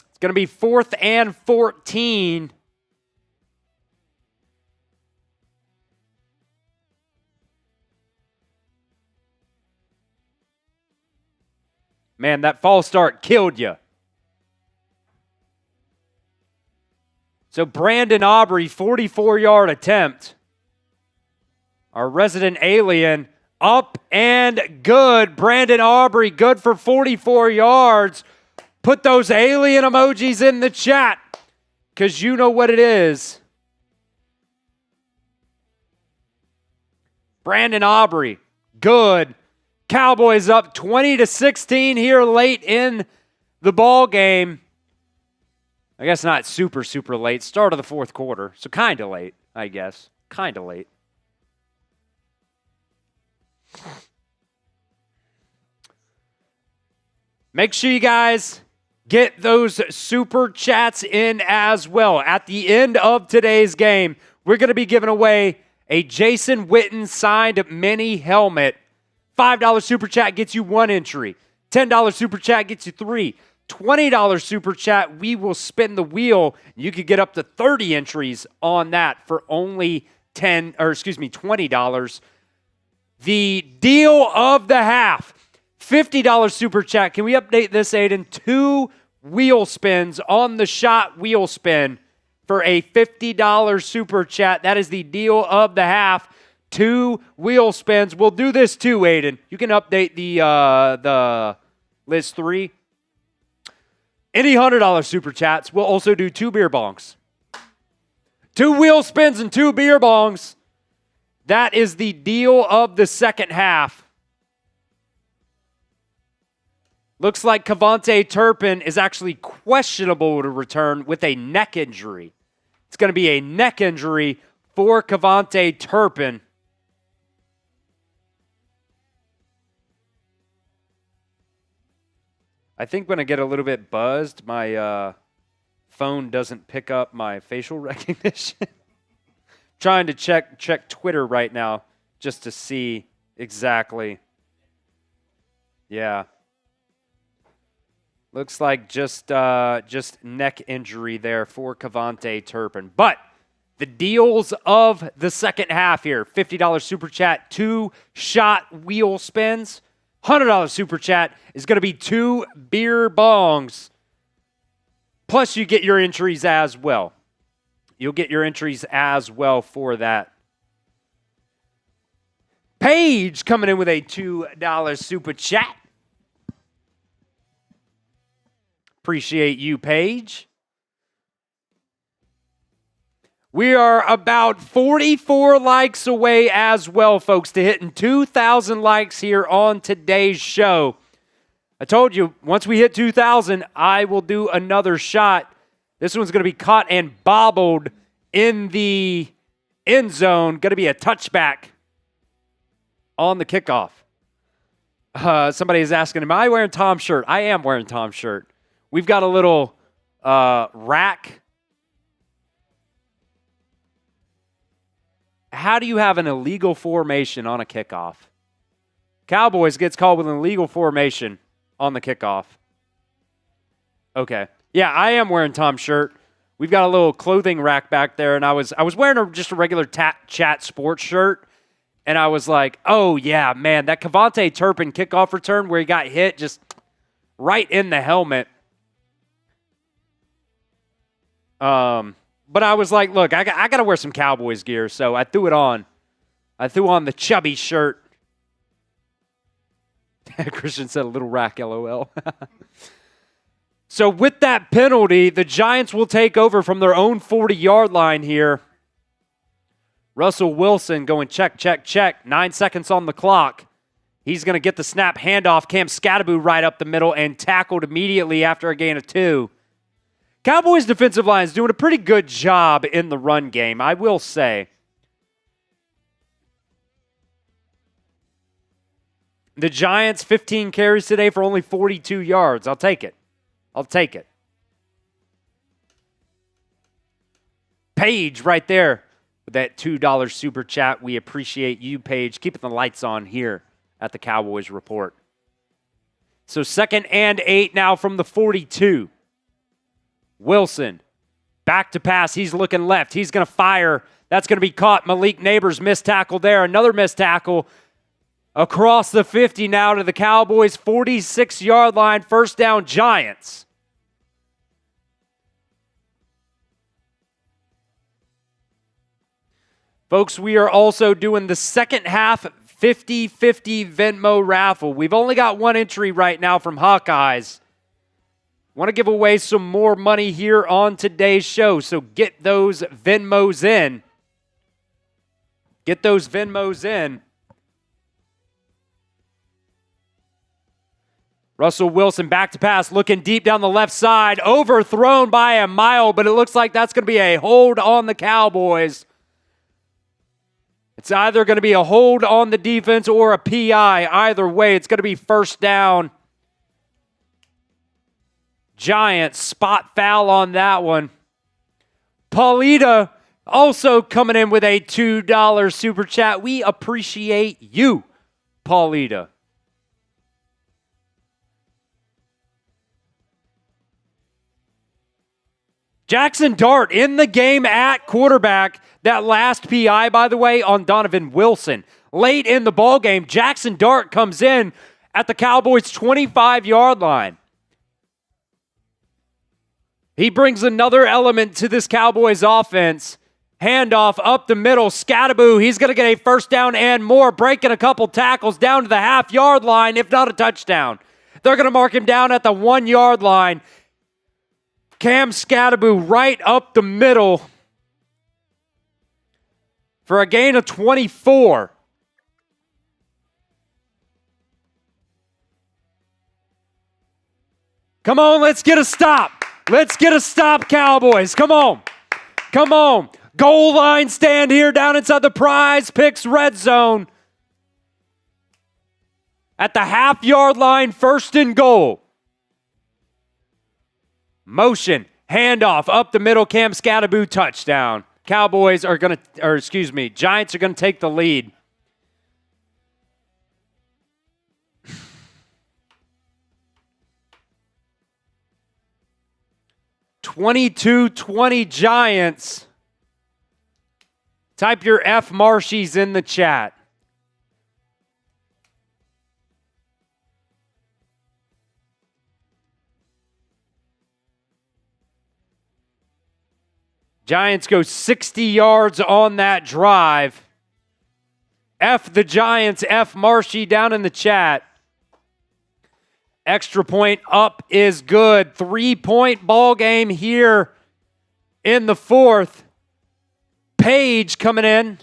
It's going to be 4th and 14. Man, that false start killed you. So Brandon Aubrey, 44-yard attempt. Our resident alien, up and good. Brandon Aubrey, good for 44 yards. Put those alien emojis in the chat, because you know what it is. Brandon Aubrey, good. Cowboys up 20-16 here late in the ball game. I guess not super, super late. Start of the 4th quarter. So kind of late, I guess. Kind of late. Make sure you guys get those super chats in as well. At the end of today's game, we're going to be giving away a Jason Witten signed mini helmet. $5 super chat gets you 1 entry. $10 super chat gets you 3. $20 super chat, we will spin the wheel. You could get up to 30 entries on that for only $20. The deal of the half, $50 super chat. Can we update this, Aiden? 2 wheel spins on the shot wheel spin for a $50 super chat. That is the deal of the half. 2 wheel spins. We'll do this too, Aiden. You can update the list 3. Any $100 super chats. We'll also do 2 beer bongs. 2 wheel spins and 2 beer bongs. That is the deal of the second half. Looks like KaVontae Turpin is actually questionable to return with a neck injury. It's going to be a neck injury for KaVontae Turpin. I think when I get a little bit buzzed, my phone doesn't pick up my facial recognition. Trying to check Twitter right now just to see exactly. Yeah. Looks like just neck injury there for KaVontae Turpin. But the deals of the second half here, $50 super chat, 2 shot wheel spins. $100 super chat is going to be 2 beer bongs. Plus you get your entries as well. You'll get your entries as well for that. Paige coming in with a $2 super chat. Appreciate you, Paige. We are about 44 likes away as well, folks, to hitting 2,000 likes here on today's show. I told you, once we hit 2,000, I will do another shot. This one's going to be caught and bobbled in the end zone. Going to be a touchback on the kickoff. Somebody is asking, am I wearing Tom's shirt? I am wearing Tom's shirt. We've got a little rack. How do you have an illegal formation on a kickoff? Cowboys gets called with an illegal formation on the kickoff. Okay. Yeah, I am wearing Tom's shirt. We've got a little clothing rack back there, and I was wearing just a regular chat sports shirt, and I was like, oh, yeah, man, that KaVontae Turpin kickoff return where he got hit just right in the helmet. But I was like, look, I got to wear some Cowboys gear, so I threw it on. I threw on the chubby shirt. Christian said a little rack, LOL. So with that penalty, the Giants will take over from their own 40-yard line here. Russell Wilson going check. 9 seconds on the clock. He's going to get the snap handoff. Cam Scatterbo right up the middle and tackled immediately after a gain of 2. Cowboys defensive line is doing a pretty good job in the run game, I will say. The Giants, 15 carries today for only 42 yards. I'll take it. Paige right there with that $2 super chat. We appreciate you, Paige. Keeping the lights on here at the Cowboys Report. So 2nd and 8 now from the 42. Wilson, back to pass. He's looking left. He's going to fire. That's going to be caught. Malik Neighbors missed tackle there. Another missed tackle across the 50 now to the Cowboys' 46-yard line. First down, Giants. Folks, we are also doing the second half 50-50 Venmo raffle. We've only got one entry right now from Hawkeyes. Want to give away some more money here on today's show, so get those Venmos in. Russell Wilson back to pass, looking deep down the left side, overthrown by a mile, but it looks like that's going to be a hold on the Cowboys. It's either going to be a hold on the defense or a PI. Either way, it's going to be first down. Giants spot foul on that one. Paulita also coming in with a $2 super chat. We appreciate you, Paulita. Jackson Dart in the game at quarterback. That last PI, by the way, on Donovan Wilson. Late in the ball game, Jackson Dart comes in at the Cowboys' 25-yard line. He brings another element to this Cowboys offense. Handoff up the middle. Scatterbo, he's going to get a first down and more, breaking a couple tackles down to the half-yard line, if not a touchdown. They're going to mark him down at the 1-yard line. Cam Scatterbo right up the middle for a gain of 24. Come on, let's get a stop. Let's get a stop, Cowboys. Come on. Come on. Goal line stand here down inside the Prize Picks red zone. At the half-yard line, 1st and goal. Motion, handoff, up the middle, Cam Scattaboo, touchdown. Giants are going to take the lead. (22-20) Giants. Type your F Marshies in the chat. Giants go 60 yards on that drive. F the Giants, F Marshy down in the chat. Extra point up is good. 3-point ball game here in the 4th. Paige coming in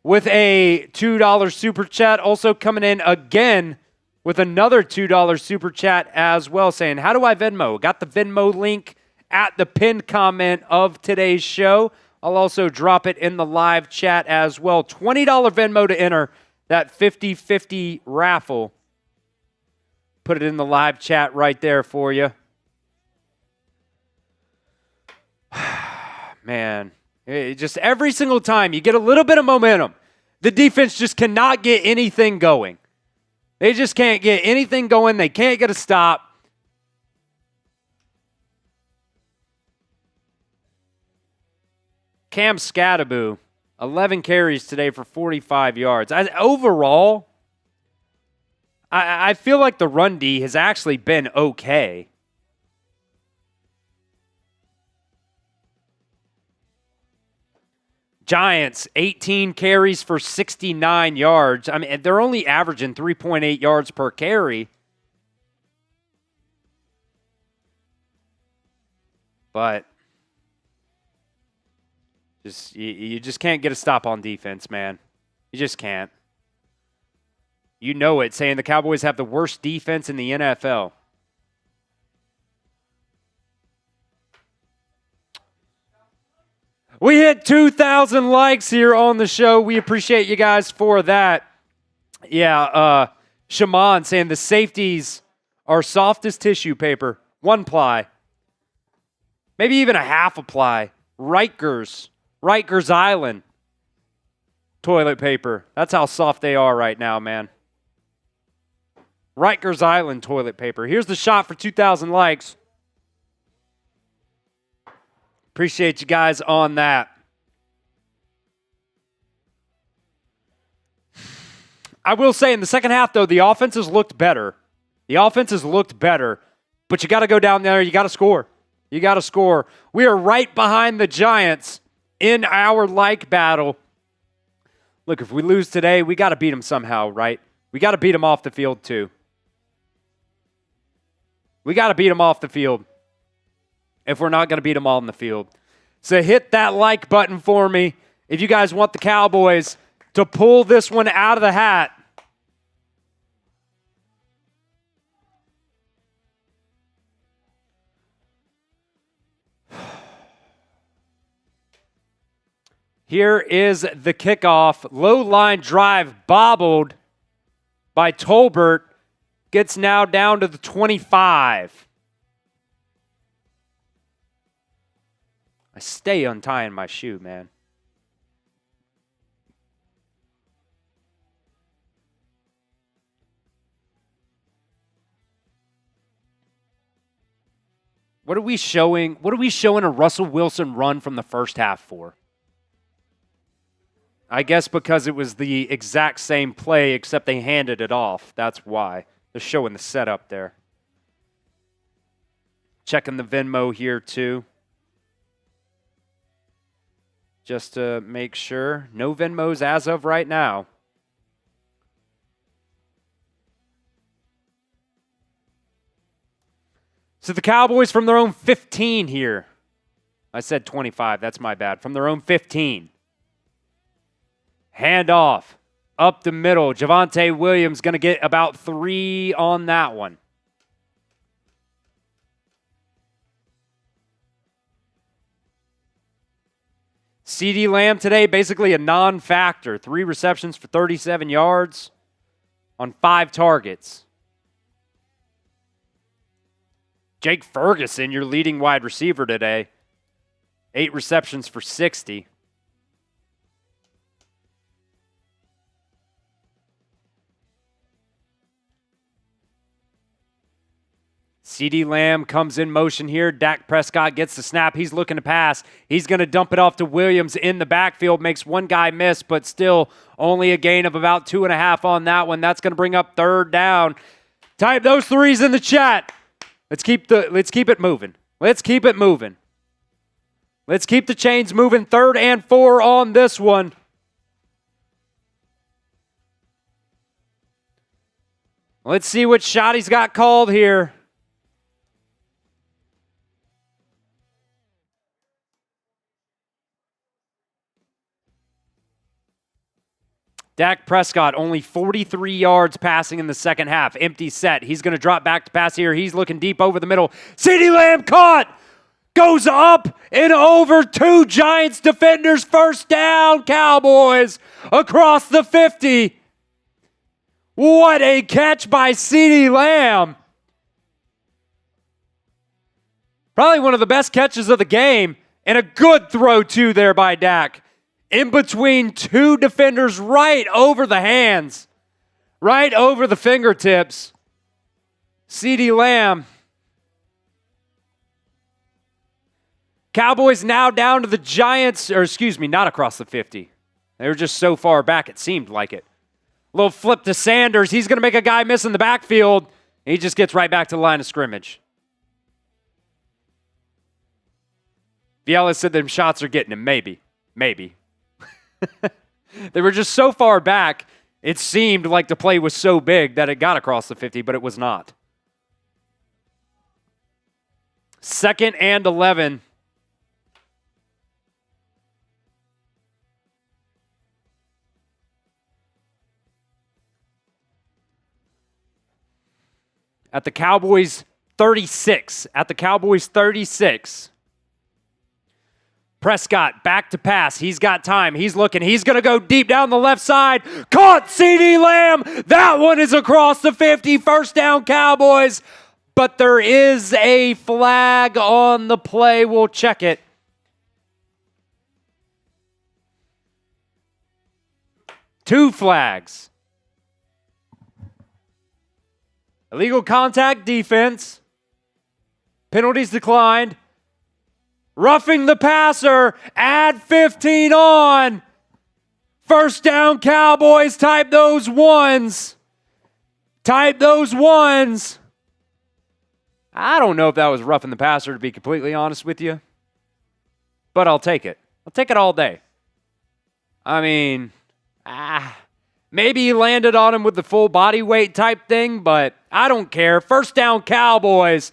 with a $2 super chat. Also coming in again with another $2 super chat as well, saying, how do I Venmo? Got the Venmo link at the pinned comment of today's show. I'll also drop it in the live chat as well. $20 Venmo to enter that 50-50 raffle. Put it in the live chat right there for you. Man, just every single time you get a little bit of momentum, the defense just cannot get anything going. They just can't get anything going. They can't get a stop. Cam Scattaboo, 11 carries today for 45 yards. Overall, I feel like the run D has actually been okay. Giants, 18 carries for 69 yards. I mean, they're only averaging 3.8 yards per carry. But you just can't get a stop on defense, man. You just can't. You know it, saying the Cowboys have the worst defense in the NFL. We hit 2,000 likes here on the show. We appreciate you guys for that. Yeah, Shaman saying the safeties are soft as tissue paper. 1 ply. Maybe even a half a ply. Rikers Island toilet paper. That's how soft they are right now, man. Rikers Island toilet paper. Here's the shot for 2,000 likes. Appreciate you guys on that. I will say in the second half, though, the offense has looked better. But you got to go down there. You got to score. We are right behind the Giants in our like battle. Look, if we lose today, we got to beat them somehow, right? We got to beat them off the field, too. We got to beat them off the field if we're not going to beat them all in the field. So hit that like button for me if you guys want the Cowboys to pull this one out of the hat. Here is the kickoff. Low line drive bobbled by Tolbert. Gets now down to the 25. I stay untying my shoe, man. What are we showing a Russell Wilson run from the first half for? I guess because it was the exact same play, except they handed it off. That's why. They're showing the setup there. Checking the Venmo here, too. Just to make sure. No Venmos as of right now. So the Cowboys from their own 15 here. I said 25. That's my bad. From their own 15. Hand off. Up the middle. Javonte Williams going to get about 3 on that one. CeeDee Lamb today, basically a non-factor. 3 receptions for 37 yards on 5 targets. Jake Ferguson, your leading wide receiver today. 8 receptions for 60. CeeDee Lamb comes in motion here. Dak Prescott gets the snap. He's looking to pass. He's going to dump it off to Williams in the backfield. Makes one guy miss, but still only a gain of about 2.5 on that one. That's going to bring up 3rd down. Type those 3s in the chat. Let's keep it moving. Let's keep it moving. Let's keep the chains moving. 3rd and 4 on this one. Let's see what shot he's got called here. Dak Prescott only 43 yards passing in the second half. Empty set. He's going to drop back to pass here. He's looking deep over the middle. CeeDee Lamb caught. Goes up and over 2 Giants defenders. 1st down, Cowboys across the 50. What a catch by CeeDee Lamb. Probably one of the best catches of the game. And a good throw, too, there by Dak. In between 2 defenders, right over the hands, right over the fingertips. CeeDee Lamb. Cowboys now down to the Giants, not across the 50. They were just so far back it seemed like it. Little flip to Sanders. He's going to make a guy miss in the backfield. He just gets right back to the line of scrimmage. Viella said them shots are getting him. Maybe. They were just so far back, it seemed like the play was so big that it got across the 50, but it was not. 2nd and 11. At the Cowboys 36. Prescott back to pass. He's got time. He's looking. He's going to go deep down the left side. Caught CeeDee Lamb. That one is across the 50. 1st down, Cowboys. But there is a flag on the play. We'll check it. Two flags. Illegal contact defense. Penalties declined. Roughing the passer. Add 15 on. 1st down, Cowboys. Type those ones. I don't know if that was roughing the passer, to be completely honest with you. But I'll take it. I'll take it all day. I mean, maybe he landed on him with the full body weight type thing, but I don't care. 1st down, Cowboys.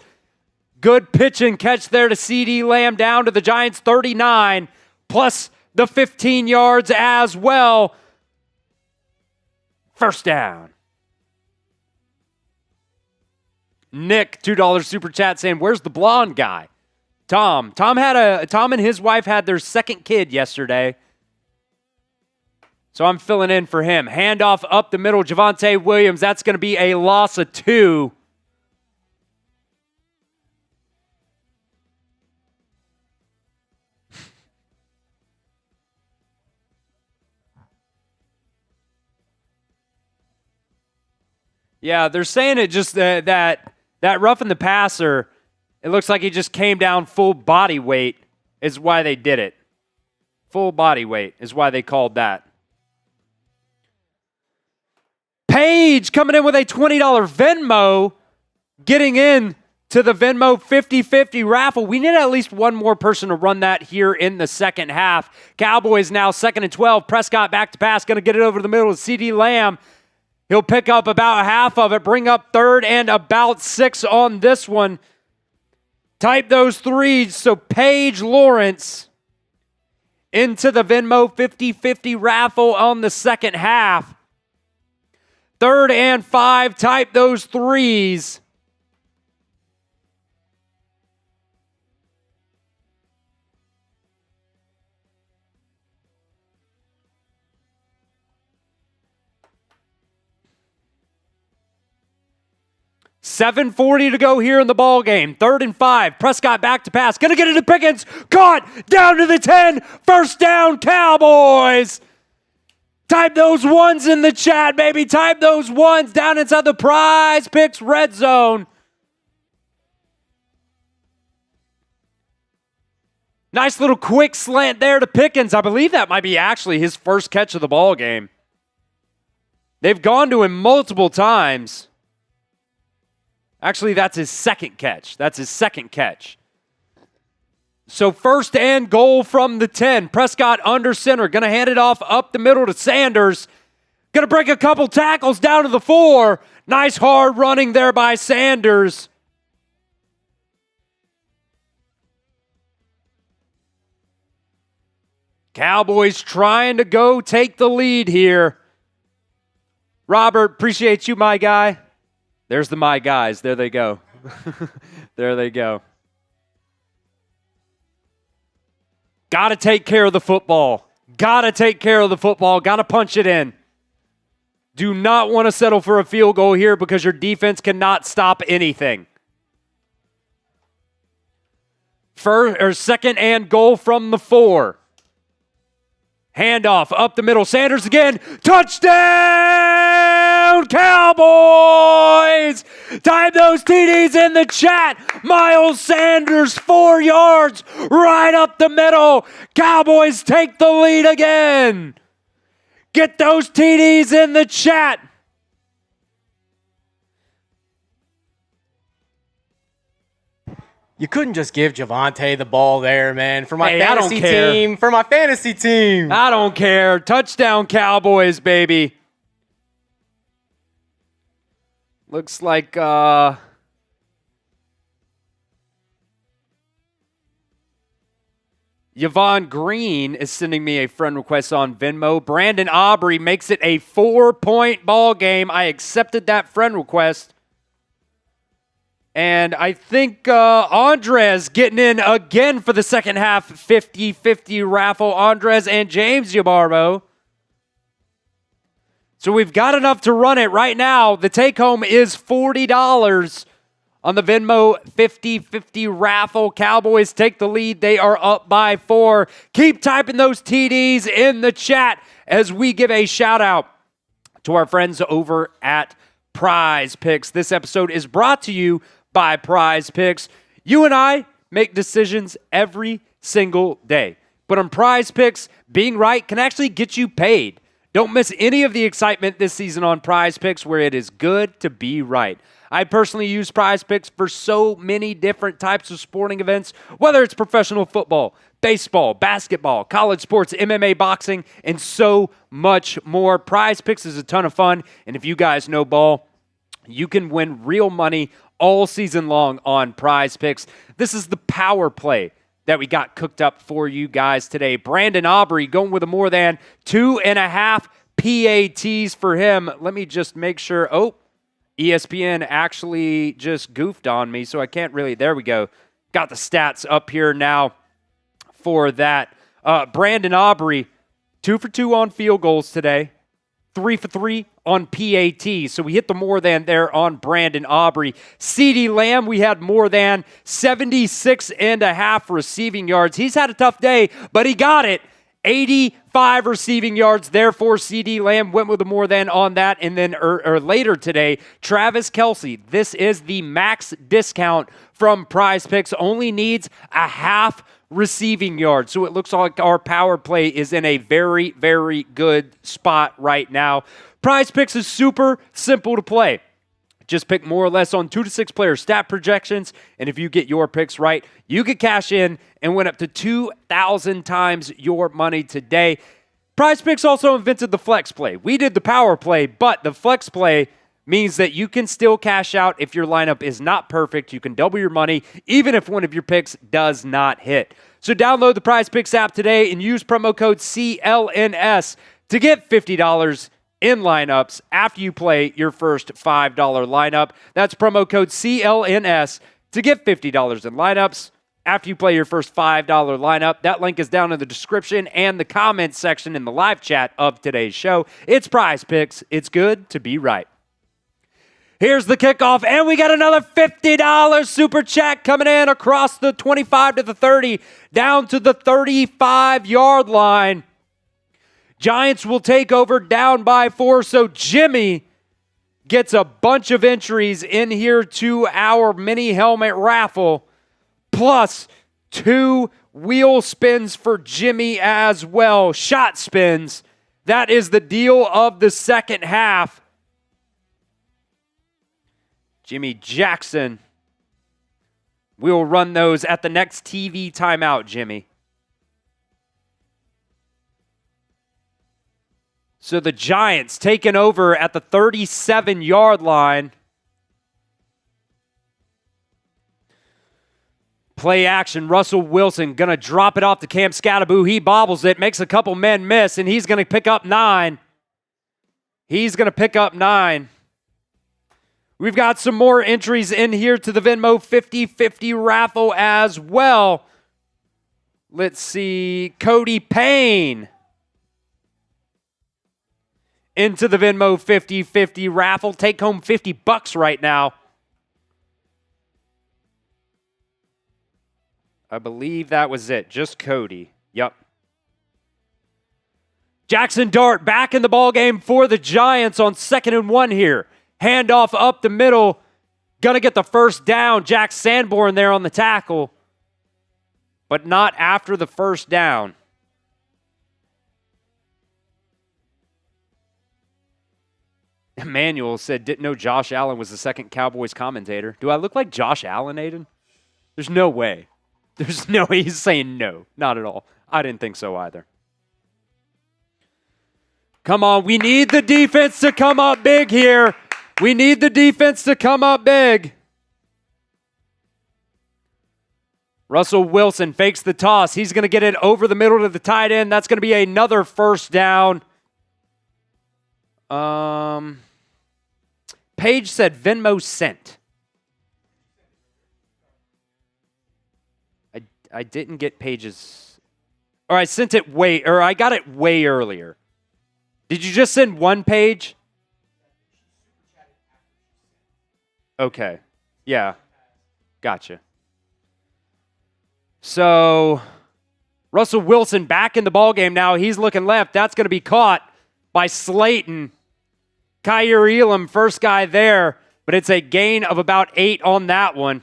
Good pitch and catch there to CeeDee Lamb down to the Giants 39, plus the 15 yards as well. 1st down. Nick, $2 super chat saying, "Where's the blonde guy?" Tom and his wife had their 2nd kid yesterday. So I'm filling in for him. Handoff up the middle, Javonte Williams. That's going to be a loss of 2. Yeah, they're saying it just that roughing the passer, it looks like he just came down full body weight is why they did it. Full body weight is why they called that. Paige coming in with a $20 Venmo, getting in to the Venmo 50-50 raffle. We need at least one more person to run that here in the second half. Cowboys now 2nd and 12. Prescott back to pass, going to get it over the middle to CeeDee Lamb. He'll pick up about half of it, bring up 3rd and about 6 on this one. Type those 3s. So Paige Lawrence into the Venmo 50-50 raffle on the second half. 3rd and 5. Type those 3s. 7:40 to go here in the ball game. 3rd and 5. Prescott back to pass. Gonna get it to Pickens. Caught. Down to the 10. First down, Cowboys. Type those ones in the chat, baby. Type those ones down inside the Prize Picks red zone. Nice little quick slant there to Pickens. I believe that might be actually his first catch of the ball game. They've gone to him multiple times. Actually, that's his second catch. So 1st and goal from the 10. Prescott under center. Going to hand it off up the middle to Sanders. Going to break a couple tackles down to the 4. Nice hard running there by Sanders. Cowboys trying to go take the lead here. Robert, appreciate you, my guy. There's the my guys. There they go. There they go. Got to take care of the football. Got to punch it in. Do not want to settle for a field goal here because your defense cannot stop anything. 2nd and goal from the 4. Handoff up the middle. Sanders again. Touchdown, Cowboys! Type those TDs in the chat. Miles Sanders, 4 yards right up the middle. Cowboys take the lead again. Get those TDs in the chat. You couldn't just give Javonte the ball there, man. For my fantasy team. I don't care. Touchdown, Cowboys, baby. Looks like Yvonne Green is sending me a friend request on Venmo. Brandon Aubrey makes it a 4-point ball game. I accepted that friend request. And I think Andres getting in again for the second half 50-50 raffle. Andres and James Yabarbo. So we've got enough to run it right now. The take home is $40 on the Venmo 50-50 raffle. Cowboys take the lead. They are up by 4. Keep typing those TDs in the chat as we give a shout out to our friends over at Prize Picks. This episode is brought to you by Prize Picks. You and I make decisions every single day. But on Prize Picks, being right can actually get you paid. Don't miss any of the excitement this season on Prize Picks, where it is good to be right. I personally use Prize Picks for so many different types of sporting events, whether it's professional football, baseball, basketball, college sports, MMA, boxing, and so much more. Prize Picks is a ton of fun, and if you guys know ball, you can win real money all season long on Prize Picks. This is the power play that we got cooked up for you guys today. Brandon Aubrey going with a more than 2.5 PATs for him. Let me just make sure. Oh, ESPN actually just goofed on me, so I can't really. There we go. Got the stats up here now for that. Brandon Aubrey, 2 for 2 on field goals today. 3 for 3 on PAT. So we hit the more than there on Brandon Aubrey. CeeDee Lamb, we had more than 76.5 receiving yards. He's had a tough day, but he got it. 85 receiving yards. Therefore, CeeDee Lamb went with a more than on that. And then later today, Travis Kelce. This is the max discount from Prize Picks. Only needs a half receiving yards. So it looks like our power play is in a very, very good spot right now. Prize Picks is super simple to play. Just pick more or less on 2 to 6 player stat projections, and if you get your picks right, you could cash in and win up to 2,000 times your money today. Prize Picks also invented the flex play. We did the power play, but the flex play means that you can still cash out if your lineup is not perfect. You can double your money even if one of your picks does not hit. So download the Prize Picks app today and use promo code CLNS to get $50 in lineups after you play your first $5 lineup. That's promo code CLNS to get $50 in lineups after you play your first $5 lineup. That link is down in the description and the comments section in the live chat of today's show. It's Prize Picks. It's good to be right. Here's the kickoff, and we got another $50 super chat coming in across the 25 to the 30, down to the 35-yard line. Giants will take over down by 4, so Jimmy gets a bunch of entries in here to our mini helmet raffle, plus 2 wheel spins for Jimmy as well. Shot spins. That is the deal of the second half. Jimmy Jackson. We'll run those at the next TV timeout, Jimmy. So the Giants taking over at the 37-yard line. Play action, Russell Wilson going to drop it off to Cam Scattaboo. He bobbles it, makes a couple men miss, and he's going to pick up 9. He's going to pick up 9. We've got some more entries in here to the Venmo 50-50 raffle as well. Let's see, Cody Payne into the Venmo 50-50 raffle. Take home $50 right now. I believe that was it. Just Cody. Yep. Jackson Dart back in the ballgame for the Giants on 2nd and 1 here. Handoff up the middle. Gonna get the first down. Jack Sanborn there on the tackle. But not after the first down. Emmanuel said, didn't know Josh Allen was the second Cowboys commentator. Do I look like Josh Allen, Aiden? There's no way. There's no way. He's saying no. Not at all. I didn't think so either. Come on. We need the defense to come up big here. We need the defense to come up big. Russell Wilson fakes the toss. He's going to get it over the middle to the tight end. That's going to be another first down. Paige said Venmo sent. I didn't get Paige's, or I sent it I got it way earlier. Did you just send one page? Okay. Yeah. Gotcha. So, Russell Wilson back in the ballgame now. He's looking left. That's going to be caught by Slayton. Kaiir Elam, first guy there, but it's a gain of about 8 on that one.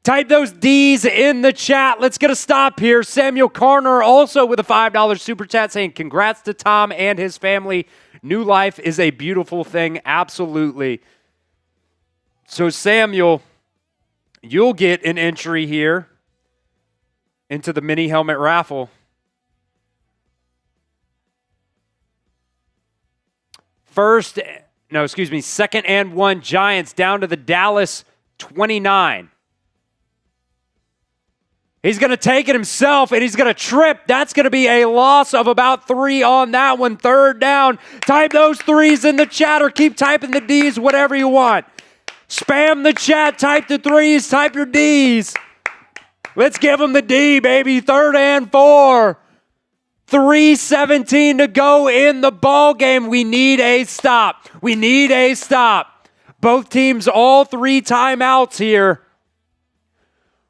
Type those D's in the chat. Let's get a stop here. Samuel Carner also with a $5 super chat saying congrats to Tom and his family. New life is a beautiful thing. Absolutely. So Samuel, you'll get an entry here into the mini helmet raffle. Second and 1 Giants down to the Dallas 29. He's going to take it himself, and he's going to trip. That's going to be a loss of about 3 on that one. 3rd down. Type those 3s in the chat or keep typing the D's, whatever you want. Spam the chat. Type the 3s. Type your D's. Let's give them the D, baby. 3rd and 4. 3:17 to go in the ball game. We need a stop. We need a stop. Both teams, all 3 timeouts here.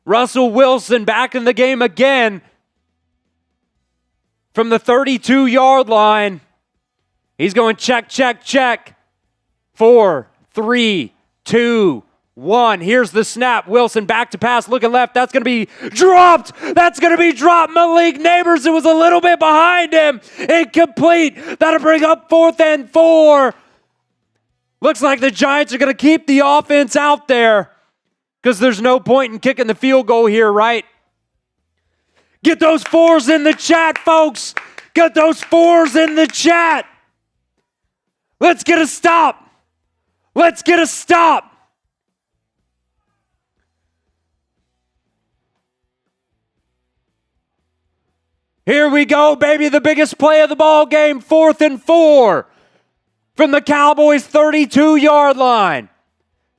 Russell Wilson back in the game again from the 32-yard line. He's going check, check, check. 4, 3, 2, 1. Here's the snap. Wilson back to pass, looking left. That's going to be dropped. That's going to be dropped. Malik Neighbors, it was a little bit behind him. Incomplete. That'll bring up 4th and 4. Looks like the Giants are going to keep the offense out there because there's no point in kicking the field goal here, right? Get those 4s in the chat, folks. Get those 4s in the chat. Let's get a stop. Let's get a stop. Here we go, baby. The biggest play of the ball game. 4th and 4 from the Cowboys' 32-yard line.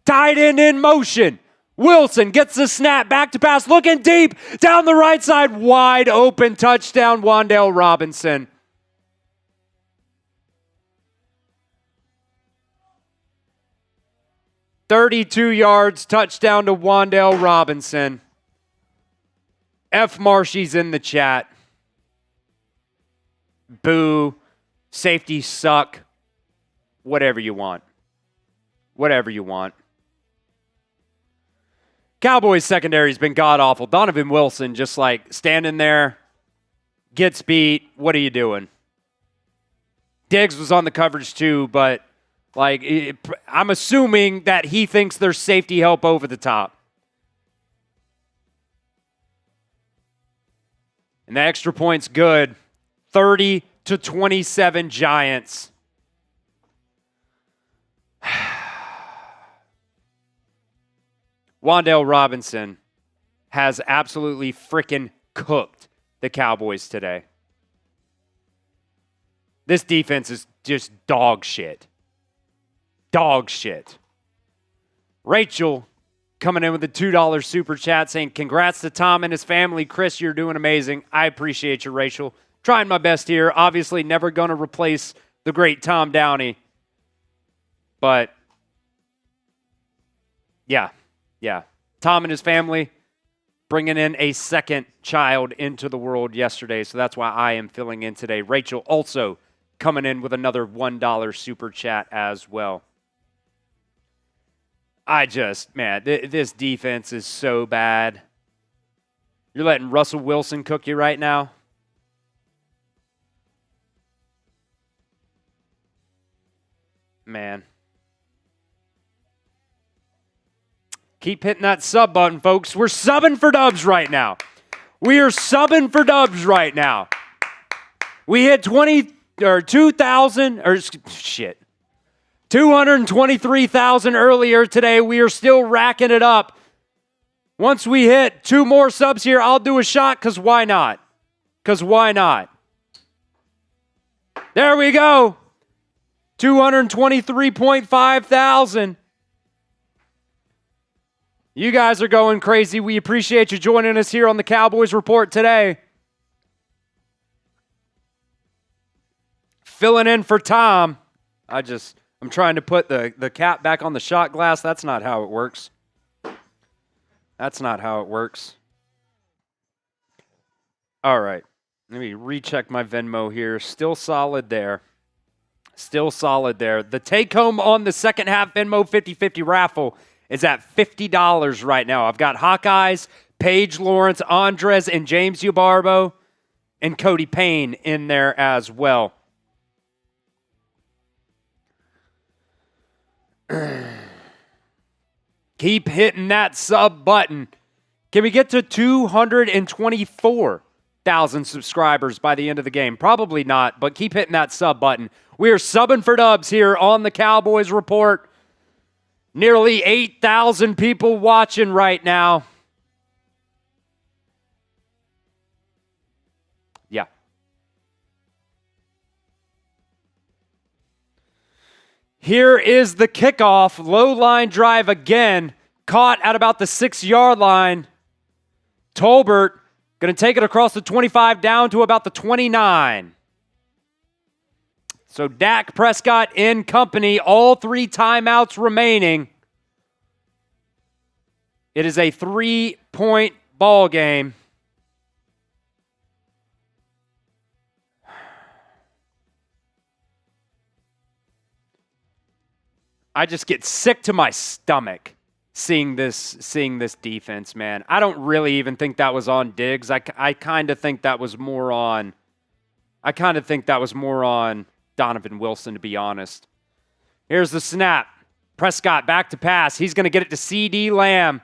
Tight end in motion. Wilson gets the snap, back to pass, looking deep, down the right side, wide open, touchdown, Wan'Dale Robinson. 32 yards, touchdown to Wan'Dale Robinson. F. Marshy's in the chat. Boo. Safeties suck. Whatever you want. Whatever you want. Cowboys secondary's been god-awful. Donovan Wilson just like standing there, gets beat. What are you doing? Diggs was on the coverage too, but I'm assuming that he thinks there's safety help over the top. And the extra point's good. 30-27 Giants. Wan'Dale Robinson has absolutely freaking cooked the Cowboys today. This defense is just dog shit. Dog shit. Rachel coming in with a $2 super chat saying, congrats to Tom and his family. Chris, you're doing amazing. I appreciate you, Rachel. Trying my best here. Obviously, never going to replace the great Tom Downey. But, yeah. Tom and his family bringing in a second child into the world yesterday. So that's why I am filling in today. Rachel also coming in with another $1 super chat as well. This defense is so bad. You're letting Russell Wilson cook you right now? Man. Keep hitting that sub button, folks. We're subbing for dubs right now. We are subbing for dubs right now. We hit 223,000 earlier today. We are still racking it up. Once we hit 2 more subs here, I'll do a shot because why not? There we go. 223.5 thousand. You guys are going crazy. We appreciate you joining us here on the Cowboys Report today. Filling in for Tom. I'm trying to put the cap back on the shot glass. That's not how it works. All right. Let me recheck my Venmo here. Still solid there. The take home on the second half Venmo 50-50 raffle is at $50 right now. I've got Hawkeyes, Paige Lawrence, Andres, and James Ubarbo, and Cody Payne in there as well. Keep hitting that sub button. Can we get to 224,000 subscribers by the end of the game? Probably not, but keep hitting that sub button. We are subbing for dubs here on the Cowboys Report. Nearly 8,000 people watching right now. Yeah. Here is the kickoff. Low line drive again. Caught at about the 6-yard line. Tolbert going to take it across the 25 down to about the 29. So Dak Prescott in company, all 3 timeouts remaining. It is a 3-point ball game. I just get sick to my stomach seeing this defense, man. I don't really even think that was on Diggs. I kind of think that was more on Donovan Wilson, to be honest. Here's the snap. Prescott back to pass. He's going to get it to CeeDee Lamb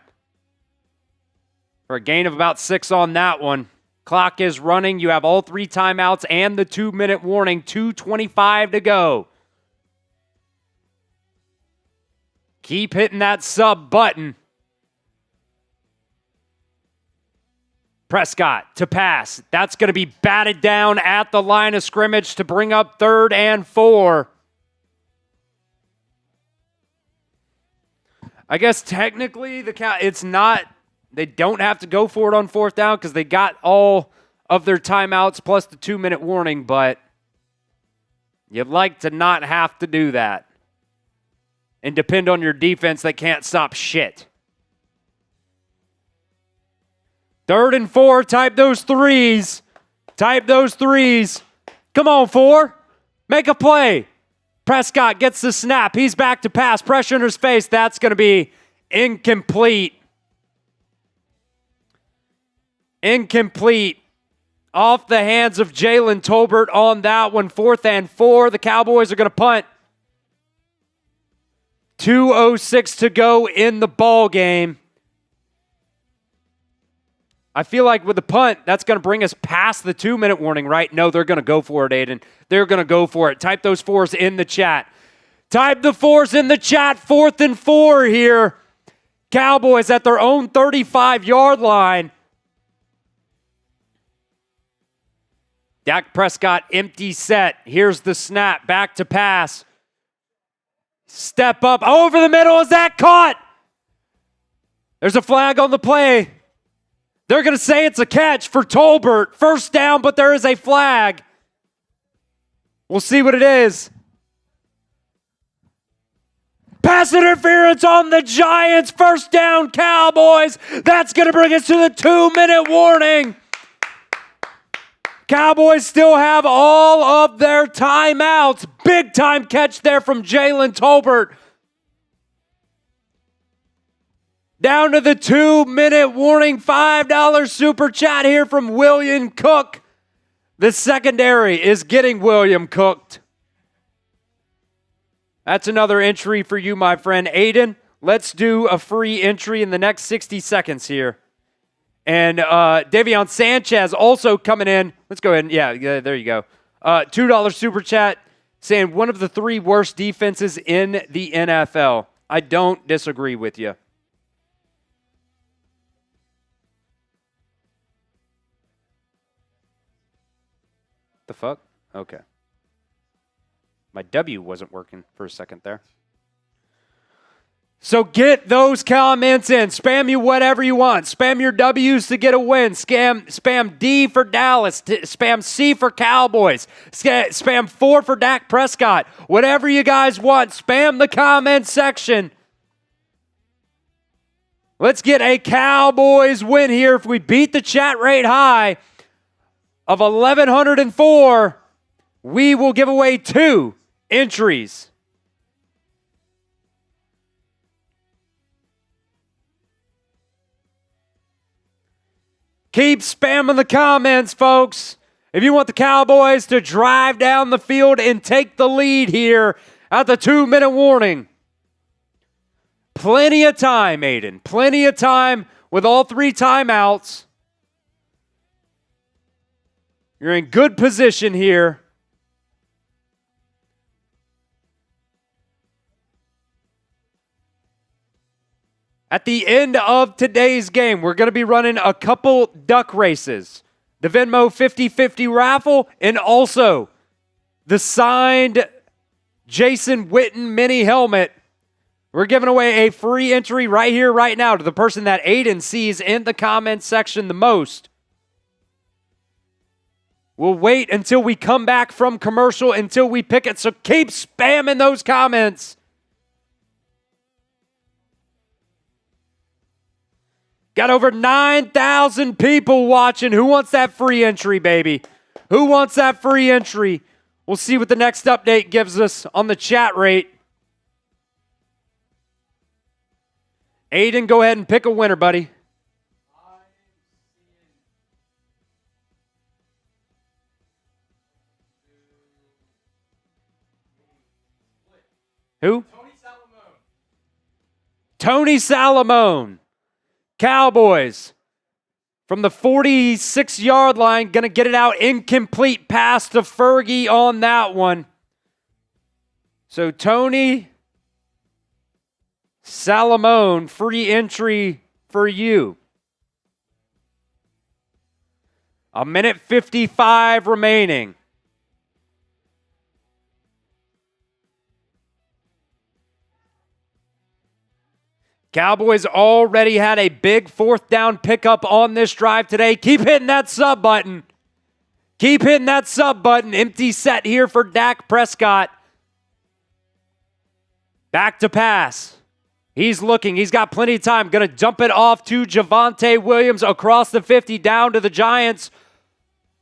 for a gain of about 6 on that one. Clock is running. You have all 3 timeouts and the 2-minute warning. 2:25 to go. Keep hitting that sub button. Prescott to pass. That's going to be batted down at the line of scrimmage to bring up 3rd and 4. I guess technically it's not. They don't have to go for it on 4th down because they got all of their timeouts plus the 2-minute warning, but you'd like to not have to do that. and depend on your defense that can't stop shit. 3rd and 4, type those threes. Type those threes. Come on, 4. Make a play. Prescott gets the snap. He's back to pass. Pressure in his face. That's going to be incomplete. Incomplete. Off the hands of Jalen Tolbert on that one. 4th and 4. The Cowboys are going to punt. 2:06 to go in the ball game. I feel like with the punt, that's going to bring us past the 2-minute warning, right? No, they're going to go for it, Aiden. They're going to go for it. Type those 4s in the chat. Type the 4s in the chat. 4th and 4 here. Cowboys at their own 35-yard line. Dak Prescott, empty set. Here's the snap. Back to pass. Step up. Over the middle. Is that caught? There's a flag on the play. They're going to say it's a catch for Tolbert. 1st down, but there is a flag. We'll see what it is. Pass interference on the Giants. 1st down, Cowboys. That's going to bring us to the 2-minute warning. Cowboys still have all of their timeouts. Big time catch there from Jalen Tolbert. Down to the 2-minute warning. $5 super chat here from William Cook. The secondary is getting William cooked. That's another entry for you, my friend. Aiden, let's do a free entry in the next 60 seconds here. And Davion Sanchez also coming in. Let's go ahead and, yeah, there you go. $2 super chat saying one of the 3 worst defenses in the NFL. I don't disagree with you. The fuck? Okay. My W wasn't working for a second there. So get those comments in. Spam you whatever you want. Spam your W's to get a win. Spam D for Dallas. Spam C for Cowboys. Spam 4 for Dak Prescott. Whatever you guys want. Spam the comment section. Let's get a Cowboys win here. If we beat the chat rate high of 1,104, we will give away 2 entries. Keep spamming the comments, folks. If you want the Cowboys to drive down the field and take the lead here at the 2-minute warning. Plenty of time, Aiden. Plenty of time with all 3 timeouts. You're in good position here. At the end of today's game, we're going to be running a couple duck races. The Venmo 50-50 raffle and also the signed Jason Witten mini helmet. We're giving away a free entry right here, right now to the person that Aiden sees in the comments section the most. We'll wait until we come back from commercial until we pick it. So keep spamming those comments. Got over 9,000 people watching. Who wants that free entry, baby? Who wants that free entry? We'll see what the next update gives us on the chat rate. Aiden, go ahead and pick a winner, buddy. Who? Tony Salamone. Cowboys from the 46-yard line, going to get it out. Incomplete pass to Fergie on that one. So Tony Salamone, free entry for you. 1:55 remaining. Cowboys already had a big 4th down pickup on this drive today. Keep hitting that sub button. Keep hitting that sub button. Empty set here for Dak Prescott. Back to pass. He's looking. He's got plenty of time. Going to dump it off to Javonte Williams across the 50 down to the Giants.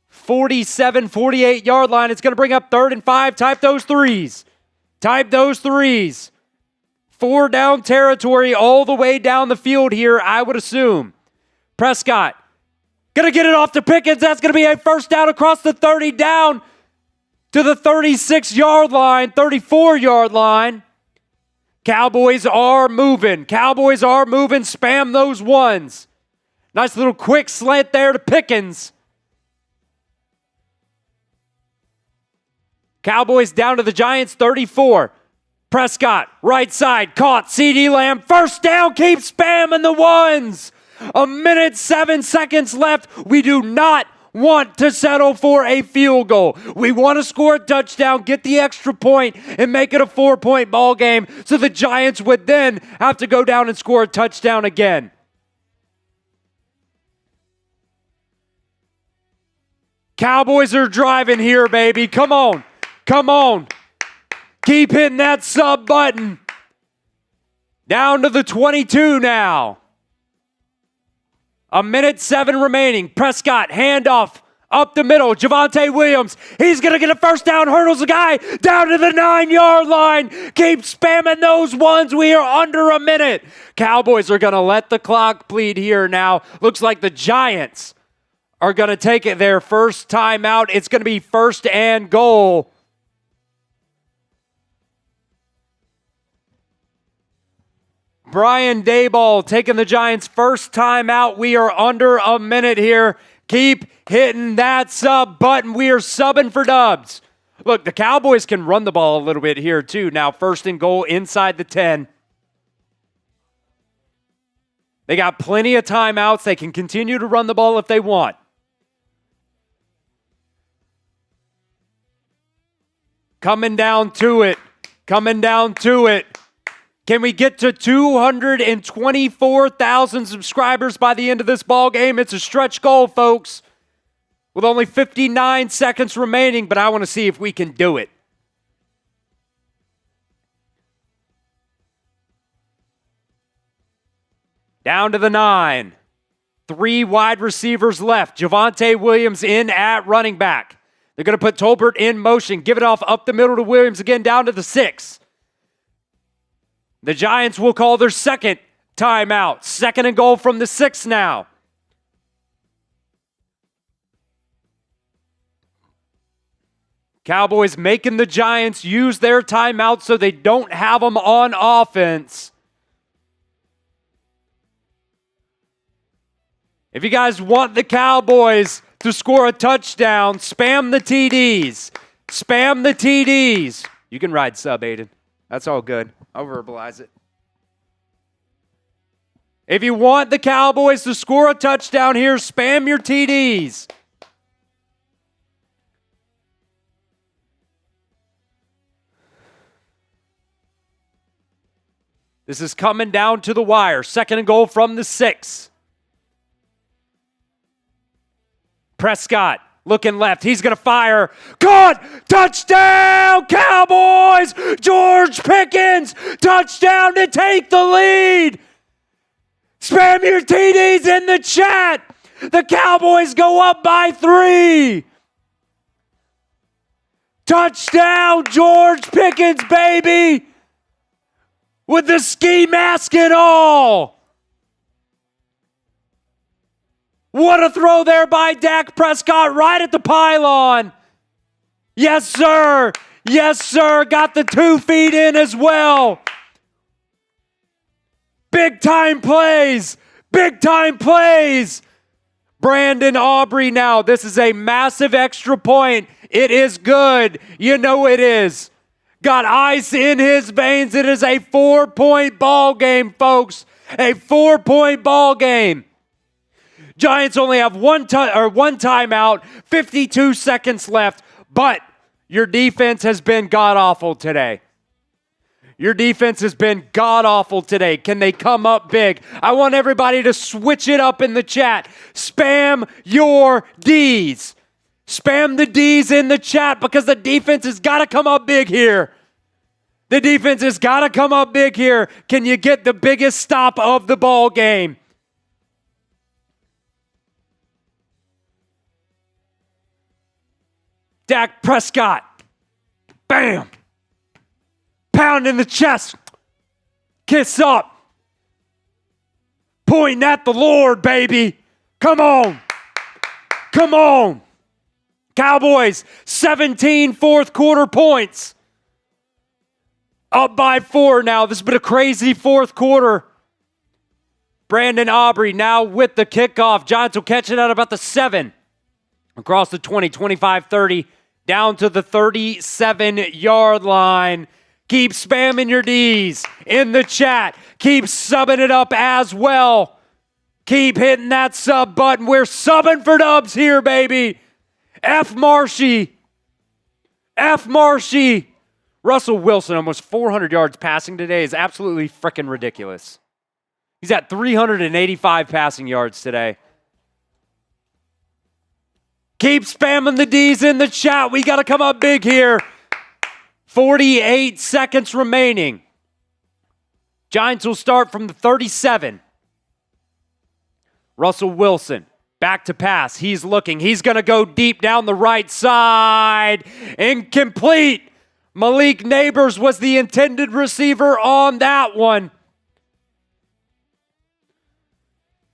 47, 48-yard line. It's going to bring up 3rd and 5. Type those threes. Type those threes. 4 down territory all the way down the field here, I would assume. Prescott going to get it off to Pickens. That's going to be a first down across the 30 down to the 36-yard line, 34-yard line. Cowboys are moving. Cowboys are moving. Spam those ones. Nice little quick slant there to Pickens. Cowboys down to the Giants, 34. Prescott, right side, caught. CeeDee Lamb, first down, keep spamming the ones. 1:07 left. We do not want to settle for a field goal. We want to score a touchdown, get the extra point, and make it a 4-point ball game so the Giants would then have to go down and score a touchdown again. Cowboys are driving here, baby. Come on. Come on. Keep hitting that sub button. Down to the 22 now. 1:07 remaining. Prescott, handoff up the middle. Javonte Williams, he's going to get a first down. Hurdles the guy down to the 9-yard line. Keep spamming those ones. We are under a minute. Cowboys are going to let the clock bleed here now. Looks like the Giants are going to take it their first time out. It's going to be 1st and goal. Brian Daboll taking the Giants' first time out. We are under a minute here. Keep hitting that sub button. We are subbing for dubs. Look, the Cowboys can run the ball a little bit here too. Now 1st and goal inside the 10. They got plenty of timeouts. They can continue to run the ball if they want. Coming down to it. Coming down to it. Can we get to 224,000 subscribers by the end of this ball game? It's a stretch goal, folks, with only 59 seconds remaining, but I want to see if we can do it. Down to the 9. 3 wide receivers left. Javonte Williams in at running back. They're going to put Tolbert in motion. Give it off up the middle to Williams again down to the 6. The Giants will call their second timeout. 2nd and goal from the 6 now. Cowboys making the Giants use their timeout so they don't have them on offense. If you guys want the Cowboys to score a touchdown, spam the TDs. Spam the TDs. You can ride sub, Aiden. That's all good. I'll verbalize it. If you want the Cowboys to score a touchdown here, spam your TDs. This is coming down to the wire. 2nd and goal from the 6. Prescott. Looking left. He's going to fire. Caught! Touchdown, Cowboys! George Pickens! Touchdown to take the lead! Spam your TDs in the chat! The Cowboys go up by 3! Touchdown, George Pickens, baby! With the ski mask and all! What a throw there by Dak Prescott right at the pylon. Yes, sir. Yes, sir. Got the 2 feet in as well. Big time plays. Big time plays. Brandon Aubrey now. This is a massive extra point. It is good. You know it is. Got ice in his veins. It is a 4-point ball game, folks. A 4-point ball game. Giants only have one timeout, 52 seconds left, but your defense has been god-awful today. Your defense has been god-awful today. Can they come up big? I want everybody to switch it up in the chat. Spam your Ds. Spam the Ds in the chat because the defense has got to come up big here. The defense has got to come up big here. Can you get the biggest stop of the ball game? Dak Prescott. Bam. Pound in the chest. Kiss up. Pointing at the Lord, baby. Come on. Come on. Cowboys, 17 fourth quarter points. Up by 4 now. This has been a crazy fourth quarter. Brandon Aubrey now with the kickoff. Giants will catch it at about the 7. Across the 20, 25, 30. Down to the 37-yard line. Keep spamming your Ds in the chat. Keep subbing it up as well. Keep hitting that sub button. We're subbing for dubs here, baby. F. Marshy. F. Marshy. Russell Wilson, almost 400 yards passing today, is absolutely freaking ridiculous. He's at 385 passing yards today. Keep spamming the Ds in the chat. We got to come up big here. 48 seconds remaining. Giants will start from the 37. Russell Wilson, back to pass. He's looking. He's going to go deep down the right side. Incomplete. Malik Neighbors was the intended receiver on that one.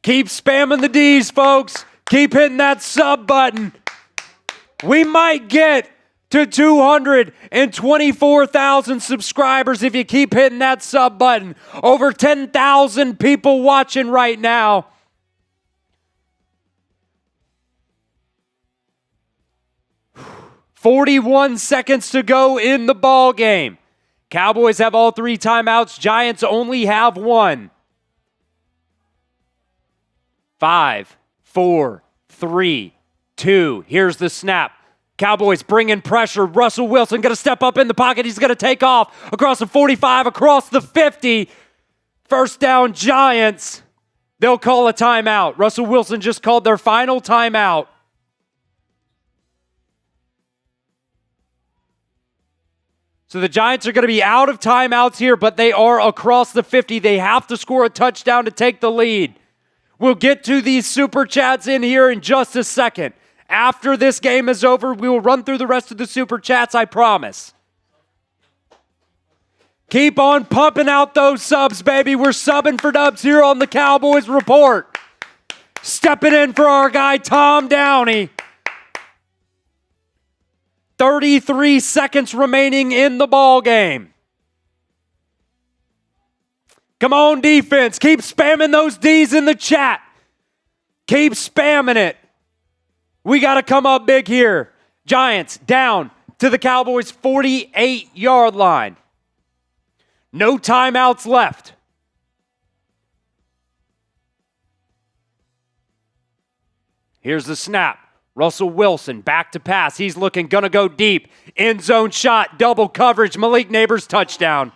Keep spamming the Ds, folks. Keep hitting that sub button. We might get to 224,000 subscribers if you keep hitting that sub button. Over 10,000 people watching right now. "41 seconds to go in the ball game. Cowboys have all 3 timeouts. Giants only have 1. 5, 4, 3, 2. Here's the snap. Cowboys bringing pressure. Russell Wilson going to step up in the pocket. He's going to take off across the 45, across the 50. First down, Giants. They'll call a timeout. Russell Wilson just called their final timeout. So the Giants are going to be out of timeouts here, but they are across the 50. They have to score a touchdown to take the lead. We'll get to these super chats in here in just a second. After this game is over, we will run through the rest of the super chats, I promise. Keep on pumping out those subs, baby. We're subbing for dubs here on the Cowboys Report. Stepping in for our guy, Tom Downey. 33 seconds remaining in the ball game. Come on, defense. Keep spamming those Ds in the chat. Keep spamming it. We got to come up big here. Giants down to the Cowboys' 48-yard line. No timeouts left. Here's the snap. Russell Wilson back to pass. He's looking, gonna go deep. End zone shot, double coverage. Malik Neighbors touchdown.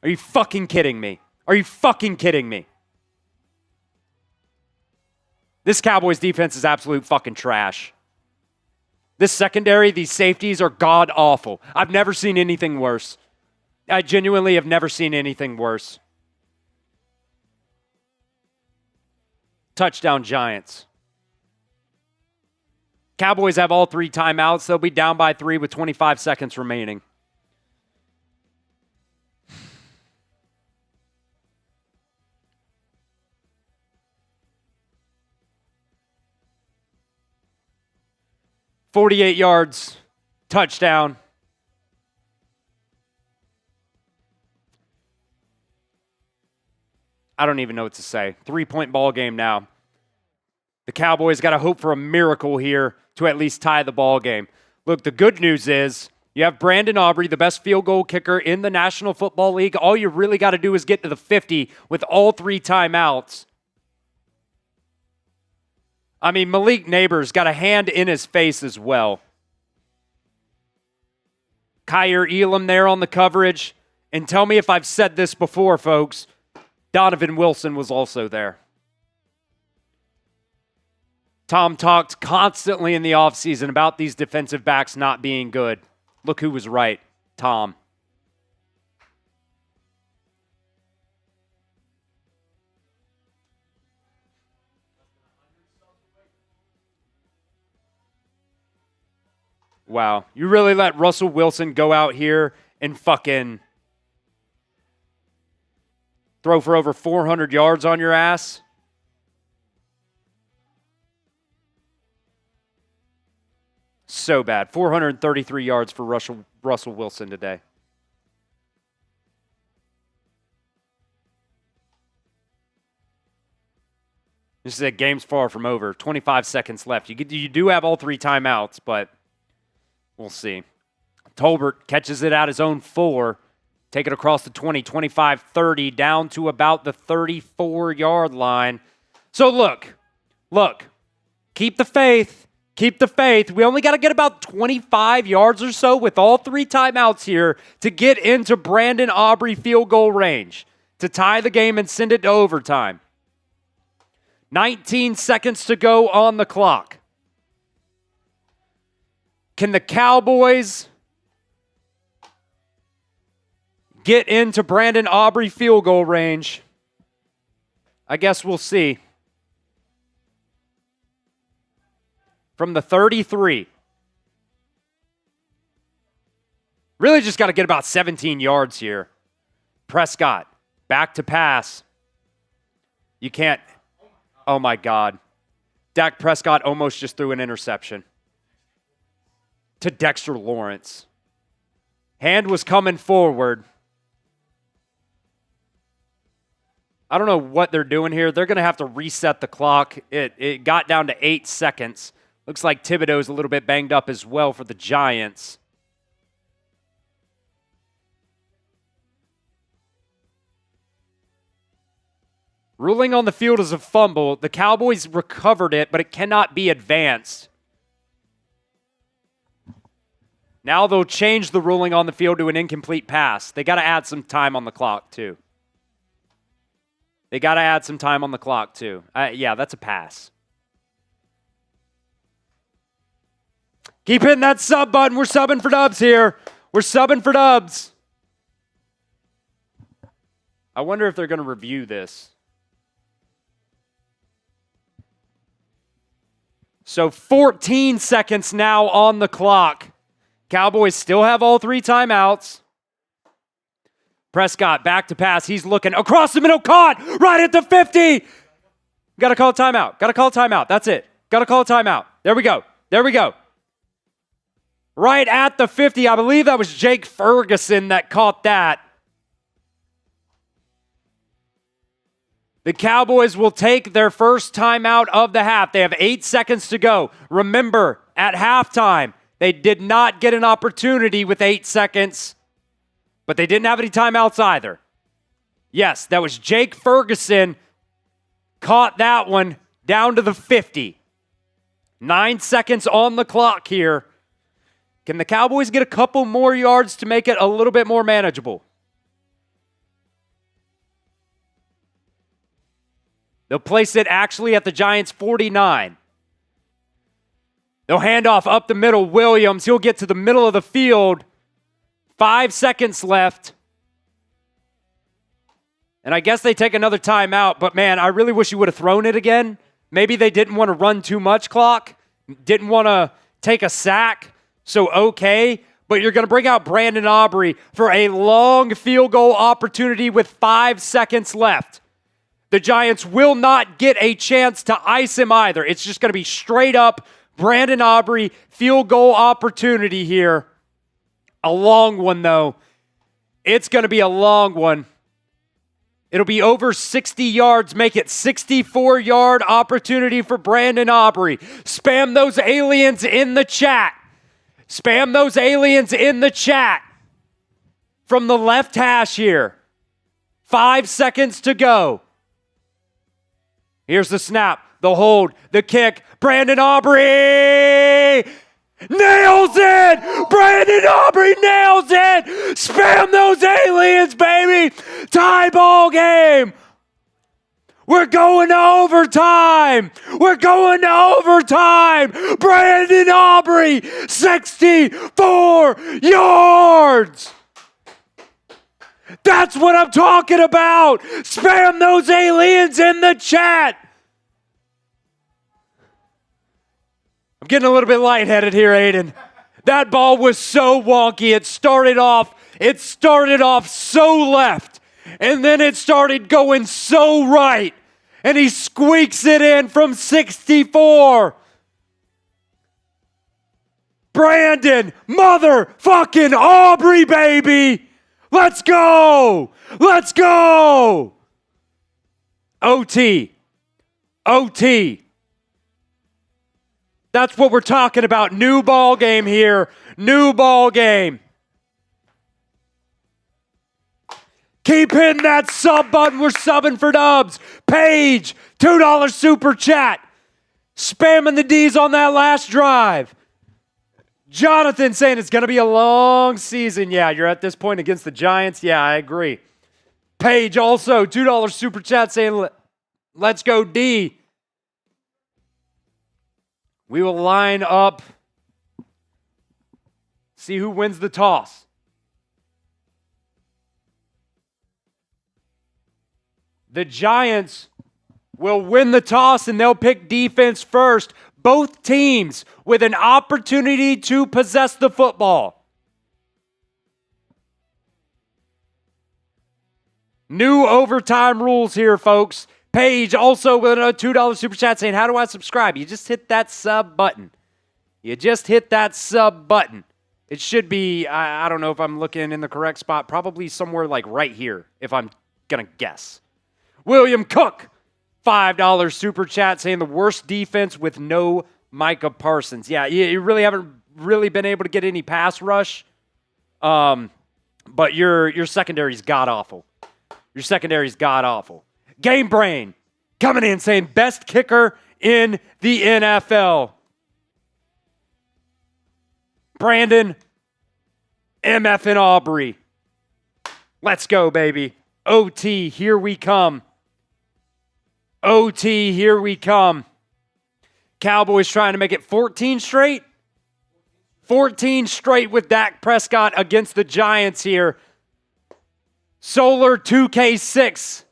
Are you fucking kidding me? Are you fucking kidding me? This Cowboys defense is absolute fucking trash. This secondary, these safeties are god awful. I've never seen anything worse. I genuinely have never seen anything worse. Touchdown, Giants. Cowboys have all 3 timeouts. They'll be down by 3 with 25 seconds remaining. "48 yards, touchdown." I don't even know what to say. 3-point ball game now. The Cowboys got to hope for a miracle here to at least tie the ball game. Look, the good news is you have Brandon Aubrey, the best field goal kicker in the National Football League. All you really got to do is get to the 50 with all 3 timeouts. I mean, Malik Neighbors got a hand in his face as well. Kaiir Elam there on the coverage. And tell me if I've said this before, folks. Donovan Wilson was also there. Tom talked constantly in the offseason about these defensive backs not being good. Look who was right, Tom. Wow. You really let Russell Wilson go out here and fucking throw for over 400 yards on your ass? So bad. 433 yards for Russell Wilson today. This is a game's far from over. 25 seconds left. You do have all 3 timeouts, but we'll see. Tolbert catches it at his own 4. Take it across the 20, 25, 30, down to about the 34-yard line. So look. Keep the faith. Keep the faith. We only got to get about 25 yards or so with all 3 timeouts here to get into Brandon Aubrey field goal range to tie the game and send it to overtime. 19 seconds to go on the clock. Can the Cowboys get into Brandon Aubrey field goal range? I guess we'll see. From the 33. Really just got to get about 17 yards here. Prescott, back to pass. You can't. Oh, my God. Dak Prescott almost just threw an interception to Dexter Lawrence. Hand was coming forward. I don't know what they're doing here. They're going to have to reset the clock. It got down to 8 seconds. Looks like Thibodeau's a little bit banged up as well for the Giants. Ruling on the field is a fumble. The Cowboys recovered it, but it cannot be advanced. Now they'll change the ruling on the field to an incomplete pass. They got to add some time on the clock, too. Yeah, that's a pass. Keep hitting that sub button. We're subbing for dubs here. I wonder if they're going to review this. So 14 seconds now on the clock. Cowboys still have all 3 timeouts. Prescott back to pass. He's looking across the middle. Caught right at the 50. Got to call a timeout. That's it. Got to call a timeout. There we go. Right at the 50. I believe that was Jake Ferguson that caught that. The Cowboys will take their first timeout of the half. They have 8 seconds to go. Remember, at halftime, they did not get an opportunity with 8 seconds, but they didn't have any timeouts either. Yes, that was Jake Ferguson. Caught that one down to the 50. 9 seconds on the clock here. Can the Cowboys get a couple more yards to make it a little bit more manageable? They'll place it actually at the Giants' 49. They'll hand off up the middle. Williams, he'll get to the middle of the field. 5 seconds left. And I guess they take another timeout, but man, I really wish you would have thrown it again. Maybe they didn't want to run too much clock, didn't want to take a sack, so okay. But you're going to bring out Brandon Aubrey for a long field goal opportunity with 5 seconds left. The Giants will not get a chance to ice him either. It's just going to be straight up Brandon Aubrey field goal opportunity here. A long one, though. It's going to be a long one. It'll be over 60 yards, make it 64-yard opportunity for Brandon Aubrey. Spam those aliens in the chat. From the left hash here. 5 seconds to go. Here's the snap, the hold, the kick. Brandon Aubrey nails it! Brandon Aubrey nails it! Spam those aliens, baby! Tie ball game! We're going to overtime! Brandon Aubrey, 64 yards! That's what I'm talking about! Spam those aliens in the chat! I'm getting a little bit lightheaded here, Aiden. That ball was so wonky. It started off so left, and then it started going so right, and he squeaks it in from 64. Brandon motherfucking Aubrey, baby. Let's go. Let's go. OT. That's what we're talking about. New ball game here. New ball game. Keep hitting that sub button. We're subbing for dubs. Paige, $2 super chat. Spamming the D's on that last drive. Jonathan saying it's going to be a long season. Yeah, you're at this point against the Giants. Yeah, I agree. Paige also, $2 super chat saying, let's go D. We will line up, see who wins the toss. The Giants will win the toss and they'll pick defense first. Both teams with an opportunity to possess the football. New overtime rules here, folks. Paige also with a $2 super chat saying, how do I subscribe? You just hit that sub button. You just hit that sub button. It should be, I don't know if I'm looking in the correct spot, probably somewhere like right here, if I'm going to guess. William Cook, $5 super chat saying the worst defense with no Micah Parsons. Yeah, you really haven't really been able to get any pass rush, but your secondary's god-awful. Your secondary's god-awful. Game Brain coming in saying best kicker in the NFL. Brandon, MF and Aubrey. Let's go, baby. OT, here we come. OT, here we come. Cowboys trying to make it 14 straight. 14 straight with Dak Prescott against the Giants here. Solar 2K6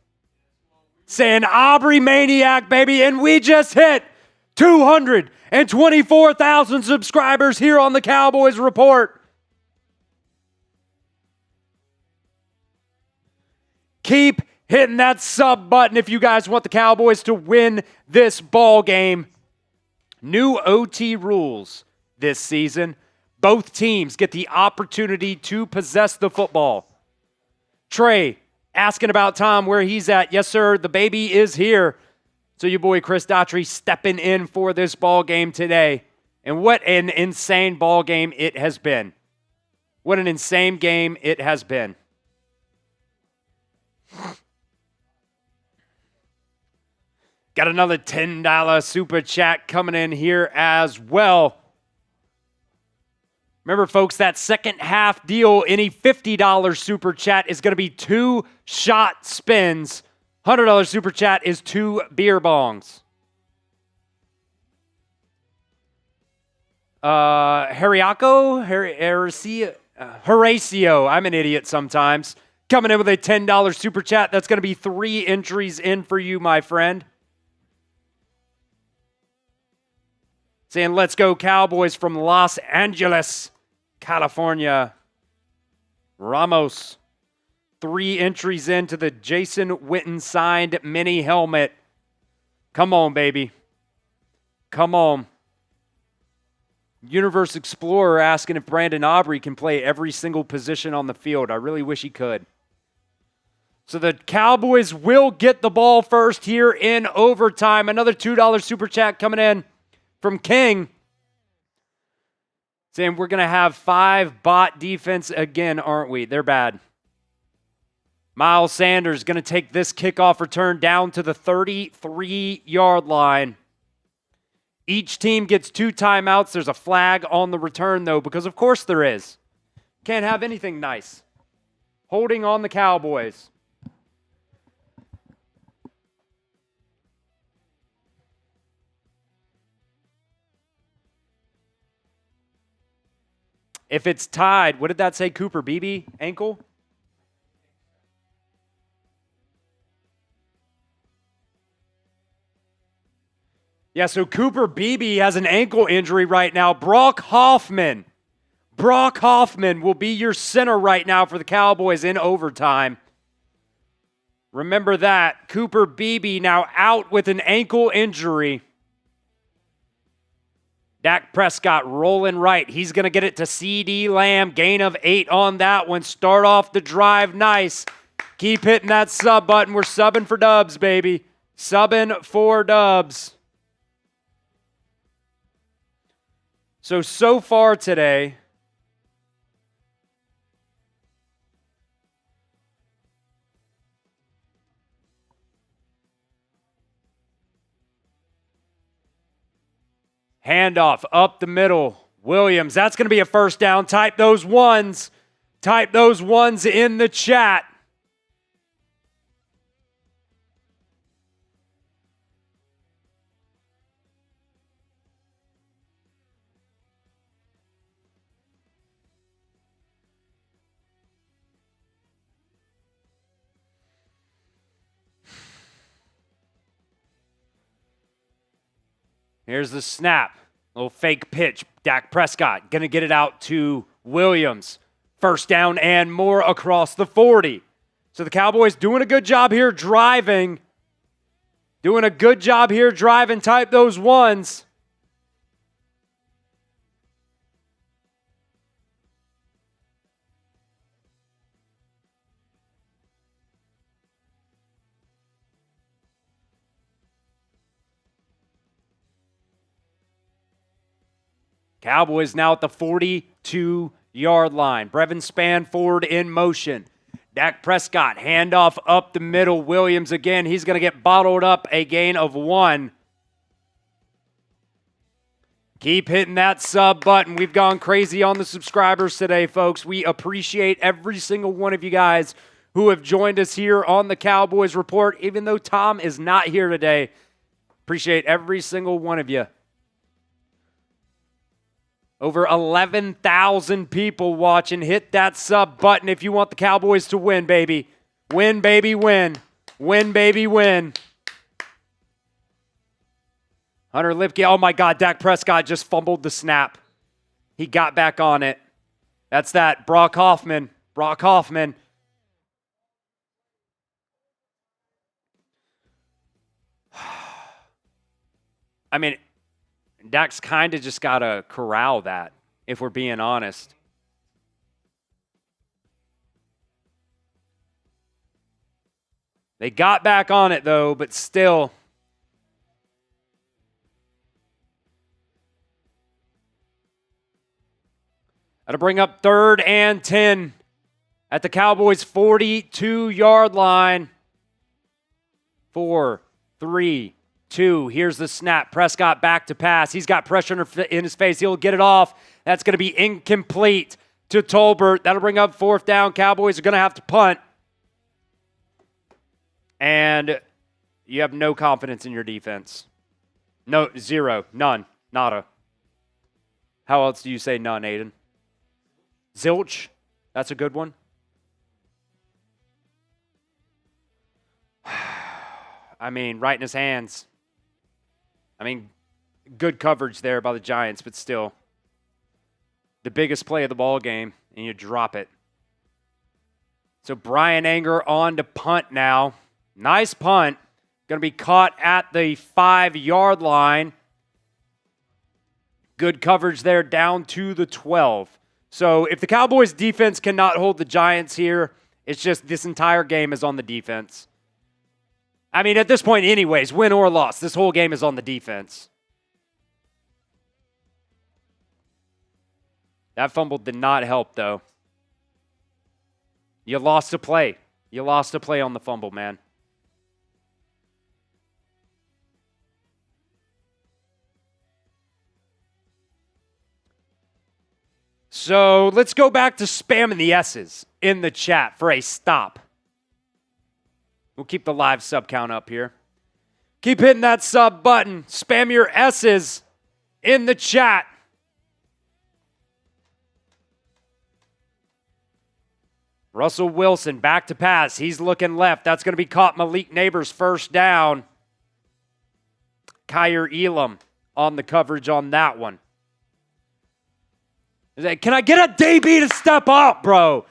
saying Aubrey Maniac, baby. And we just hit 224,000 subscribers here on the Cowboys Report. Keep hitting that sub button if you guys want the Cowboys to win this ball game. New OT rules this season. Both teams get the opportunity to possess the football. Trey asking about Tom where he's at. Yes, sir, the baby is here. So your boy Chris Daughtry stepping in for this ball game today. And what an insane ball game it has been. What an insane game it has been. Got another $10 super chat coming in here as well. Remember, folks, that second half deal, any $50 super chat is going to be 2 shot spins. $100 super chat is 2 beer bongs. Horatio, I'm an idiot sometimes. Coming in with a $10 super chat. That's going to be 3 entries in for you, my friend. Saying, let's go Cowboys from Los Angeles, California. Ramos. 3 entries into the Jason Witten signed mini helmet. Come on, baby. Come on. Universe Explorer asking if Brandon Aubrey can play every single position on the field. I really wish he could. So the Cowboys will get the ball first here in overtime. Another $2 super chat coming in from King. Saying we're going to have 5 bot defense again, aren't we? They're bad. Miles Sanders going to take this kickoff return down to the 33-yard line. Each team gets 2 timeouts. There's a flag on the return, though, because of course there is. Can't have anything nice. Holding on the Cowboys. If it's tied, what did that say, Cooper? Beebe? Ankle? Yeah, so Cooper Beebe has an ankle injury right now. Brock Hoffman Brock Hoffman will be your center right now for the Cowboys in overtime. Remember that. Cooper Beebe now out with an ankle injury. Dak Prescott rolling right. He's going to get it to CeeDee Lamb. Gain of 8 on that one. Start off the drive nice. Keep hitting that sub button. We're subbing for dubs, baby. Subbing for dubs. So far today, handoff up the middle. Williams, that's going to be a first down. Type those ones. Type those ones in the chat. Here's the snap. Little fake pitch. Dak Prescott going to get it out to Williams. First down and more across the 40. So the Cowboys doing a good job here driving. Doing a good job here driving. Type those ones. Cowboys now at the 42-yard line. Brevin Span forward in motion. Dak Prescott, handoff up the middle. Williams again. He's going to get bottled up, a gain of 1. Keep hitting that sub button. We've gone crazy on the subscribers today, folks. We appreciate every single one of you guys who have joined us here on the Cowboys Report. Even though Tom is not here today, appreciate every single one of you. Over 11,000 people watching. Hit that sub button if you want the Cowboys to win, baby. Win, baby, win. Win, baby, win. Hunter Lipke. Oh, my God. Dak Prescott just fumbled the snap. He got back on it. That's that. Brock Hoffman. Brock Hoffman. I mean, Dak's kind of just got to corral that, if we're being honest. They got back on it, though, but still. Got to bring up 3rd and 10 at the Cowboys' 42-yard line. 4, 3, 2. Here's the snap. Prescott back to pass. He's got pressure in his face. He'll get it off. That's going to be incomplete to Tolbert. That'll bring up 4th down. Cowboys are going to have to punt. And you have no confidence in your defense. No, 0, none, nada. How else do you say none, Aiden? Zilch. That's a good one. I mean, right in his hands. I mean, good coverage there by the Giants, but still. The biggest play of the ball game, and you drop it. So Brian Anger on to punt now. Nice punt. Going to be caught at the 5-yard line. Good coverage there down to the 12. So if the Cowboys defense cannot hold the Giants here, it's just this entire game is on the defense. I mean, at this point anyways, win or loss, this whole game is on the defense. That fumble did not help, though. You lost a play. You lost a play on the fumble, man. So let's go back to spamming the S's in the chat for a stop. We'll keep the live sub count up here. Keep hitting that sub button. Spam your S's in the chat. Russell Wilson back to pass. He's looking left. That's going to be caught. Malik Neighbors first down. Kaiir Elam on the coverage on that one. Can I get a DB to step up, bro?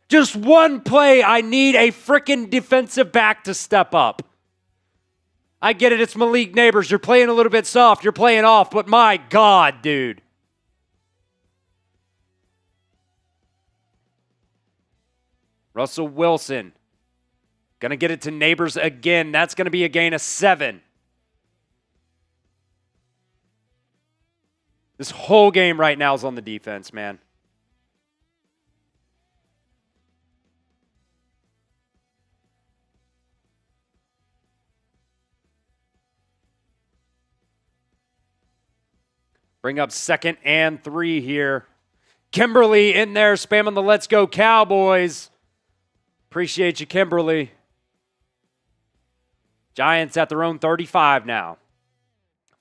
Just one play. I need a freaking defensive back to step up. I get it. It's Malik Neighbors. You're playing a little bit soft. You're playing off. But my God, dude. Russell Wilson. Going to get it to Neighbors again. That's going to be a gain of 7. This whole game right now is on the defense, man. Bring up 2nd and 3 here. Kimberly in there spamming the Let's Go Cowboys. Appreciate you, Kimberly. Giants at their own 35 now.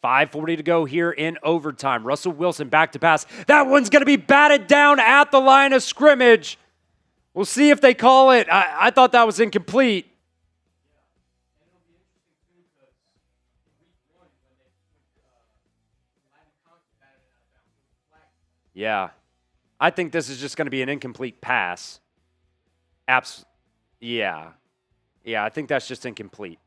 5:40 to go here in overtime. Russell Wilson back to pass. That one's going to be batted down at the line of scrimmage. We'll see if they call it. I thought that was incomplete. Yeah. I think this is just going to be an incomplete pass. Yeah. Yeah, I think that's just incomplete.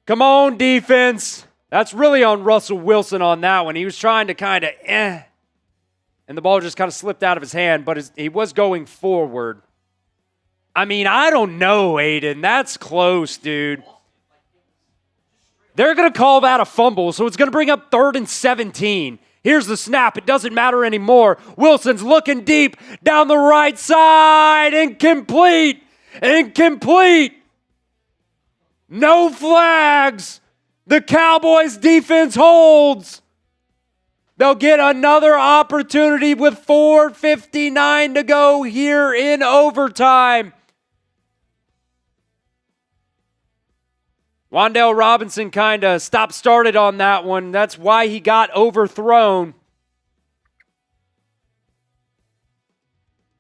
Come on, defense. That's really on Russell Wilson on that one. He was trying to kind of and the ball just kind of slipped out of his hand, but he was going forward. I mean, I don't know, Aiden. That's close, dude. They're going to call that a fumble, so it's going to bring up 3rd and 17. Here's the snap. It doesn't matter anymore. Wilson's looking deep down the right side. Incomplete. Incomplete. No flags. The Cowboys defense holds. They'll get another opportunity with 4:59 to go here in overtime. Wan'Dale Robinson kind of stop-started on that one. That's why he got overthrown.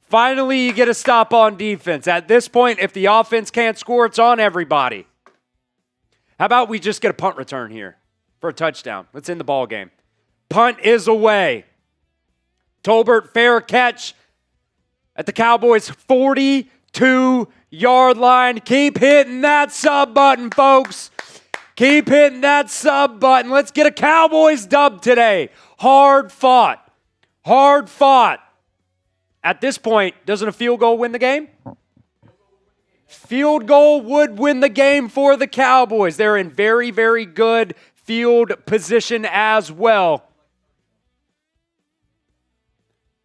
Finally, you get a stop on defense. At this point, if the offense can't score, it's on everybody. How about we just get a punt return here for a touchdown? Let's end the ball game. Punt is away. Tolbert, fair catch at the Cowboys' 42-yard line. Keep hitting that sub button, folks. Keep hitting that sub button. Let's get a Cowboys dub today. Hard fought. Hard fought. At this point, doesn't a field goal win the game? Field goal would win the game for the Cowboys. They're in very, very good field position as well.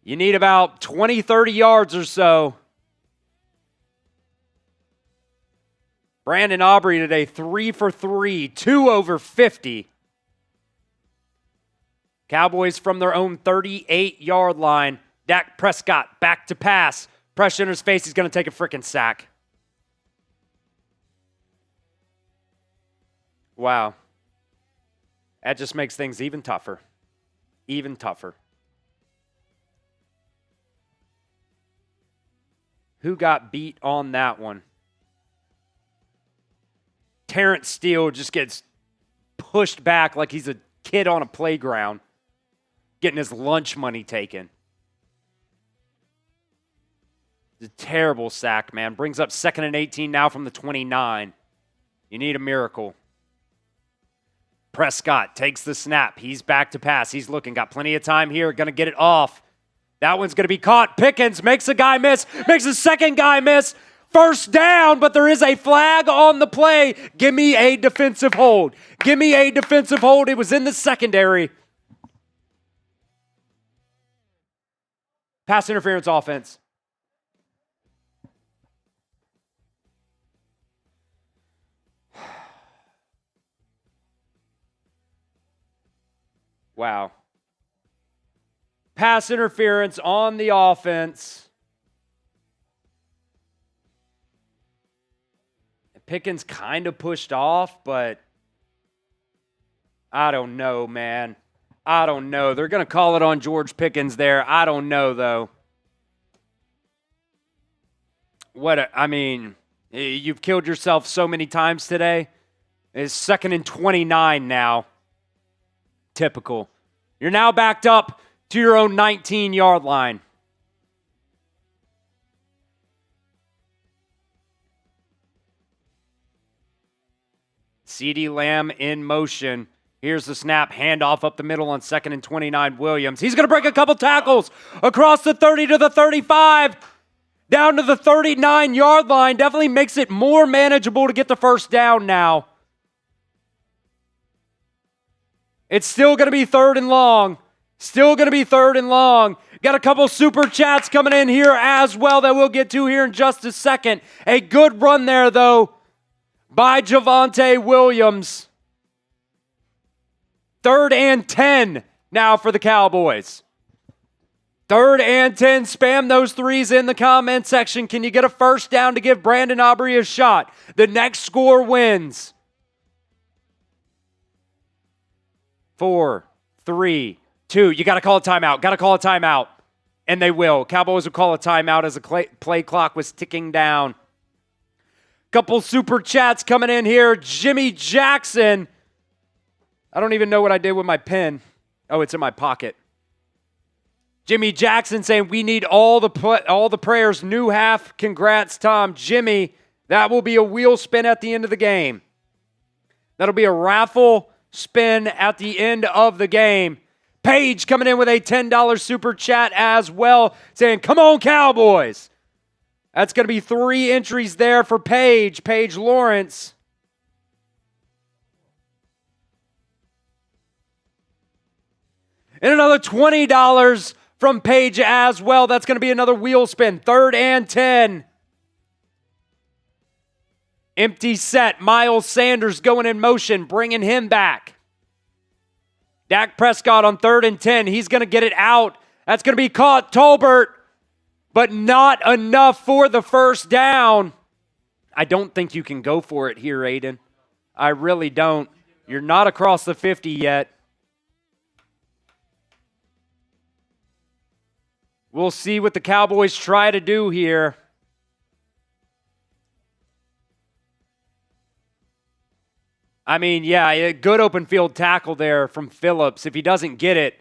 You need about 20, 30 yards or so. Brandon Aubrey today, 3 for 3, 2 over 50. Cowboys from their own 38-yard line. Dak Prescott back to pass. Pressure in his face. He's going to take a freaking sack. Wow. That just makes things even tougher. Even tougher. Who got beat on that one? Terrence Steele just gets pushed back like he's a kid on a playground, getting his lunch money taken. It's a terrible sack, man. Brings up 2nd and 18 now from the 29. You need a miracle. Prescott takes the snap. He's back to pass. He's looking. Got plenty of time here. Going to get it off. That one's going to be caught. Pickens makes a guy miss. Makes a second guy miss. First down, but there is a flag on the play. Give me a defensive hold. Give me a defensive hold. It was in the secondary. Pass interference offense. Wow. Pass interference on the offense. Pickens kind of pushed off, but I don't know, man. I don't know. They're going to call it on George Pickens there. I don't know, though. You've killed yourself so many times today. It's 2nd and 29 now. Typical. You're now backed up to your own 19-yard line. CeeDee Lamb in motion. Here's the snap, handoff up the middle on 2nd and 29, Williams. He's going to break a couple tackles across the 30 to the 35, down to the 39-yard line. Definitely makes it more manageable to get the first down now. It's still going to be 3rd and long. Still going to be 3rd and long. Got a couple super chats coming in here as well that we'll get to here in just a second. A good run there, though, by Javonte Williams. 3rd and 10 now for the Cowboys. 3rd and 10. Spam those threes in the comment section. Can you get a first down to give Brandon Aubrey a shot? The next score wins. 4, 3, 2. You got to call a timeout. Got to call a timeout. And they will. Cowboys will call a timeout as the play clock was ticking down. Couple super chats coming in here. Jimmy Jackson. I don't even know what I did with my pen. Oh, it's in my pocket. Jimmy Jackson saying, we need all the prayers. New half. Congrats, Tom. Jimmy, that will be a wheel spin at the end of the game. That'll be a raffle spin at the end of the game. Paige coming in with a $10 super chat as well, saying, come on, Cowboys. That's going to be 3 entries there for Paige. Paige Lawrence. And another $20 from Paige as well. That's going to be another wheel spin. 3rd and 10. Empty set. Miles Sanders going in motion, bringing him back. Dak Prescott on 3rd and 10. He's going to get it out. That's going to be caught. Tolbert, but not enough for the first down. I don't think you can go for it here, Aiden. I really don't. You're not across the 50 yet. We'll see what the Cowboys try to do here. I mean, yeah, a good open field tackle there from Phillips. If he doesn't get it,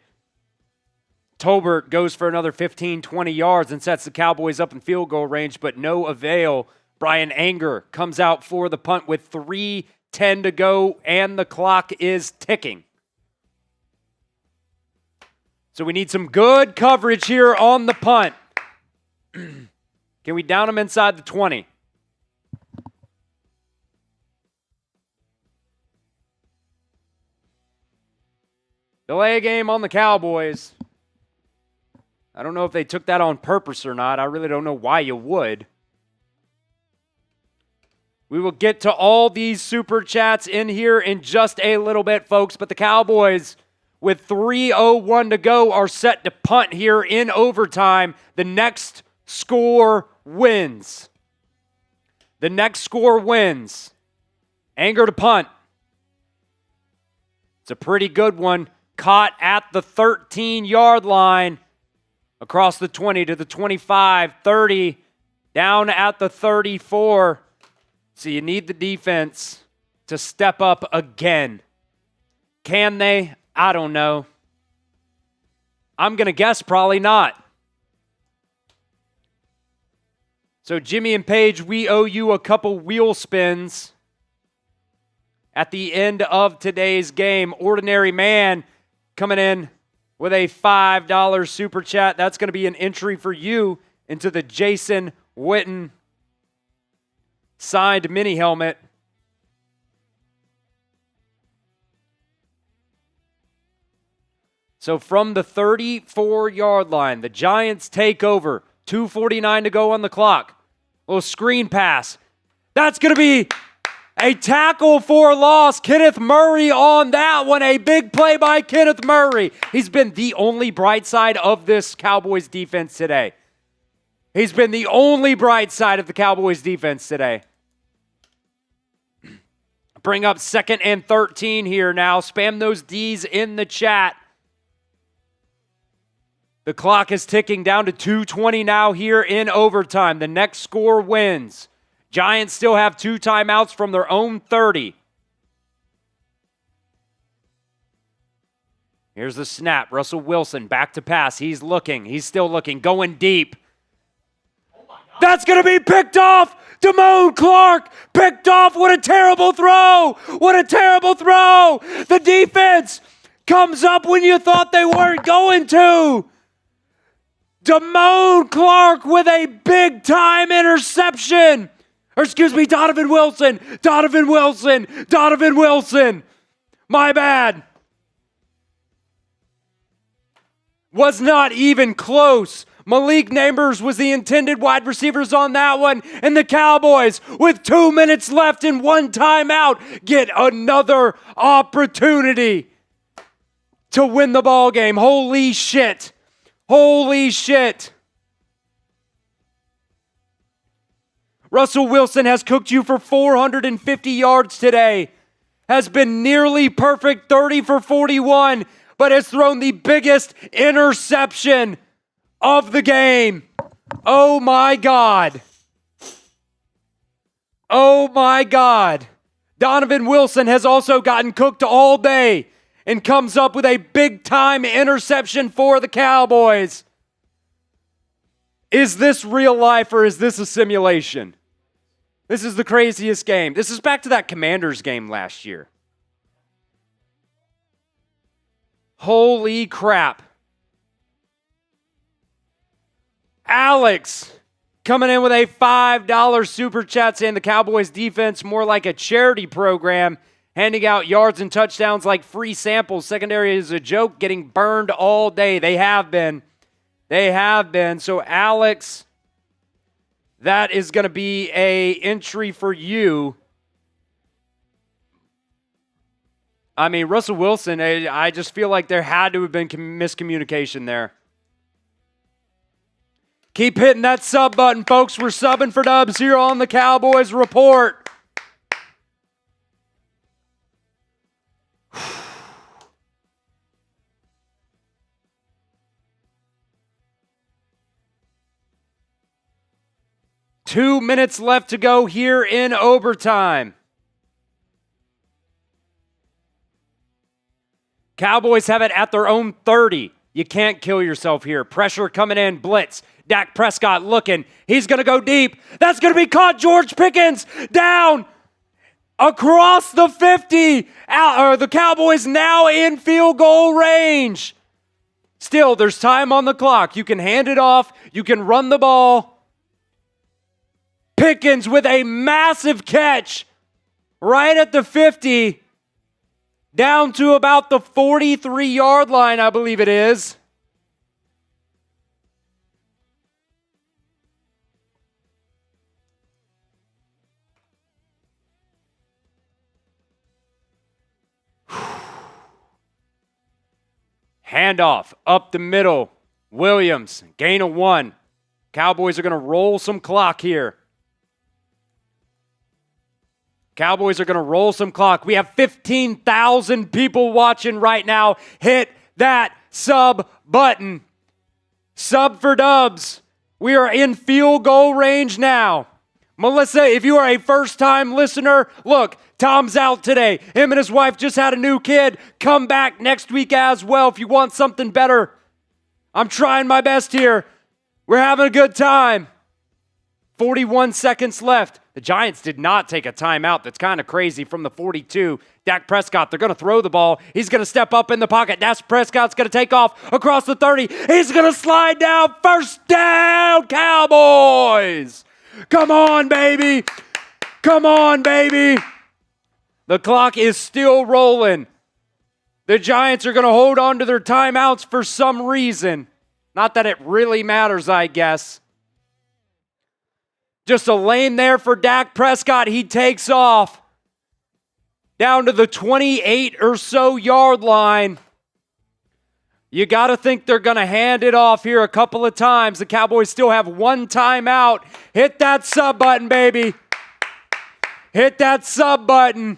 Tolbert goes for another 15, 20 yards and sets the Cowboys up in field goal range, but no avail. Brian Anger comes out for the punt with 3:10 to go, and the clock is ticking. So we need some good coverage here on the punt. Can we down them inside the 20? Delay game on the Cowboys. I don't know if they took that on purpose or not. I really don't know why you would. We will get to all these super chats in here in just a little bit, folks. But the Cowboys, with 3:01 to go, are set to punt here in overtime. The next score wins. The next score wins. Anger to punt. It's a pretty good one. Caught at the 13-yard line. Across the 20 to the 25, 30, down at the 34. So you need the defense to step up again. Can they? I don't know. I'm going to guess probably not. So Jimmy and Paige, we owe you a couple wheel spins at the end of today's game. Ordinary Man coming in with a $5 super chat. That's going to be an entry for you into the Jason Witten signed mini helmet. So from the 34-yard line, the Giants take over. 2:49 to go on the clock. Little screen pass. That's going to be a tackle for loss. Kenneth Murray on that one. A big play by Kenneth Murray. He's been the only bright side of this Cowboys defense today. He's been the only bright side of the Cowboys defense today. Bring up 2nd and 13 here now. Spam those D's in the chat. The clock is ticking down to 2:20 now here in overtime. The next score wins. Giants still have 2 timeouts from their own 30. Here's the snap. Russell Wilson back to pass. He's looking. He's still looking. Going deep. That's going to be picked off. Damone Clark picked off. What a terrible throw. What a terrible throw. The defense comes up when you thought they weren't going to. Damone Clark with a big-time interception. Or excuse me, Donovan Wilson. My bad. Was not even close. Malik Neighbors was the intended wide receivers on that one. And the Cowboys, with 2 minutes left and 1 timeout, get another opportunity to win the ball game. Holy shit. Holy shit. Russell Wilson has cooked you for 450 yards today. Has been nearly perfect, 30 for 41, but has thrown the biggest interception of the game. Oh my God. Oh my God. Donovan Wilson has also gotten cooked all day and comes up with a big-time interception for the Cowboys. Is this real life or is this a simulation? This is the craziest game. This is back to that Commanders game last year. Holy crap. Alex coming in with a $5 super chat saying the Cowboys defense more like a charity program, handing out yards and touchdowns like free samples. Secondary is a joke, getting burned all day. They have been. So Alex, that is going to be a entry for you. I mean, Russell Wilson, I just feel like there had to have been miscommunication there. Keep hitting that sub button, folks. We're subbing for Dubs here on the Cowboys Report. Two minutes left to go here in overtime. Cowboys have it at their own 30. You can't kill yourself here. Pressure coming in, blitz. Dak Prescott looking. He's going to go deep. That's going to be caught. George Pickens down across the 50. The Cowboys now in field goal range. Still, there's time on the clock. You can hand it off. You can run the ball. Pickens with a massive catch right at the 50. Down to about the 43-yard line, I believe it is. Handoff up the middle. Williams, gain of 1. Cowboys are going to roll some clock here. Cowboys are going to roll some clock. We have 15,000 people watching right now. Hit that sub button. Sub for Dubs. We are in field goal range now. Melissa, if you are a first-time listener, look, Tom's out today. Him and his wife just had a new kid. Come back next week as well if you want something better. I'm trying my best here. We're having a good time. 41 seconds left. The Giants did not take a timeout. That's kind of crazy from the 42. Dak Prescott, they're going to throw the ball. He's going to step up in the pocket. Dak Prescott's going to take off across the 30. He's going to slide down. First down, Cowboys. Come on, baby. Come on, baby. The clock is still rolling. The Giants are going to hold on to their timeouts for some reason. Not that it really matters, I guess. Just a lane there for Dak Prescott. He takes off down to the 28 or so yard line. You got to think they're going to hand it off here a couple of times. The Cowboys still have 1 timeout. Hit that sub button, baby. Hit that sub button.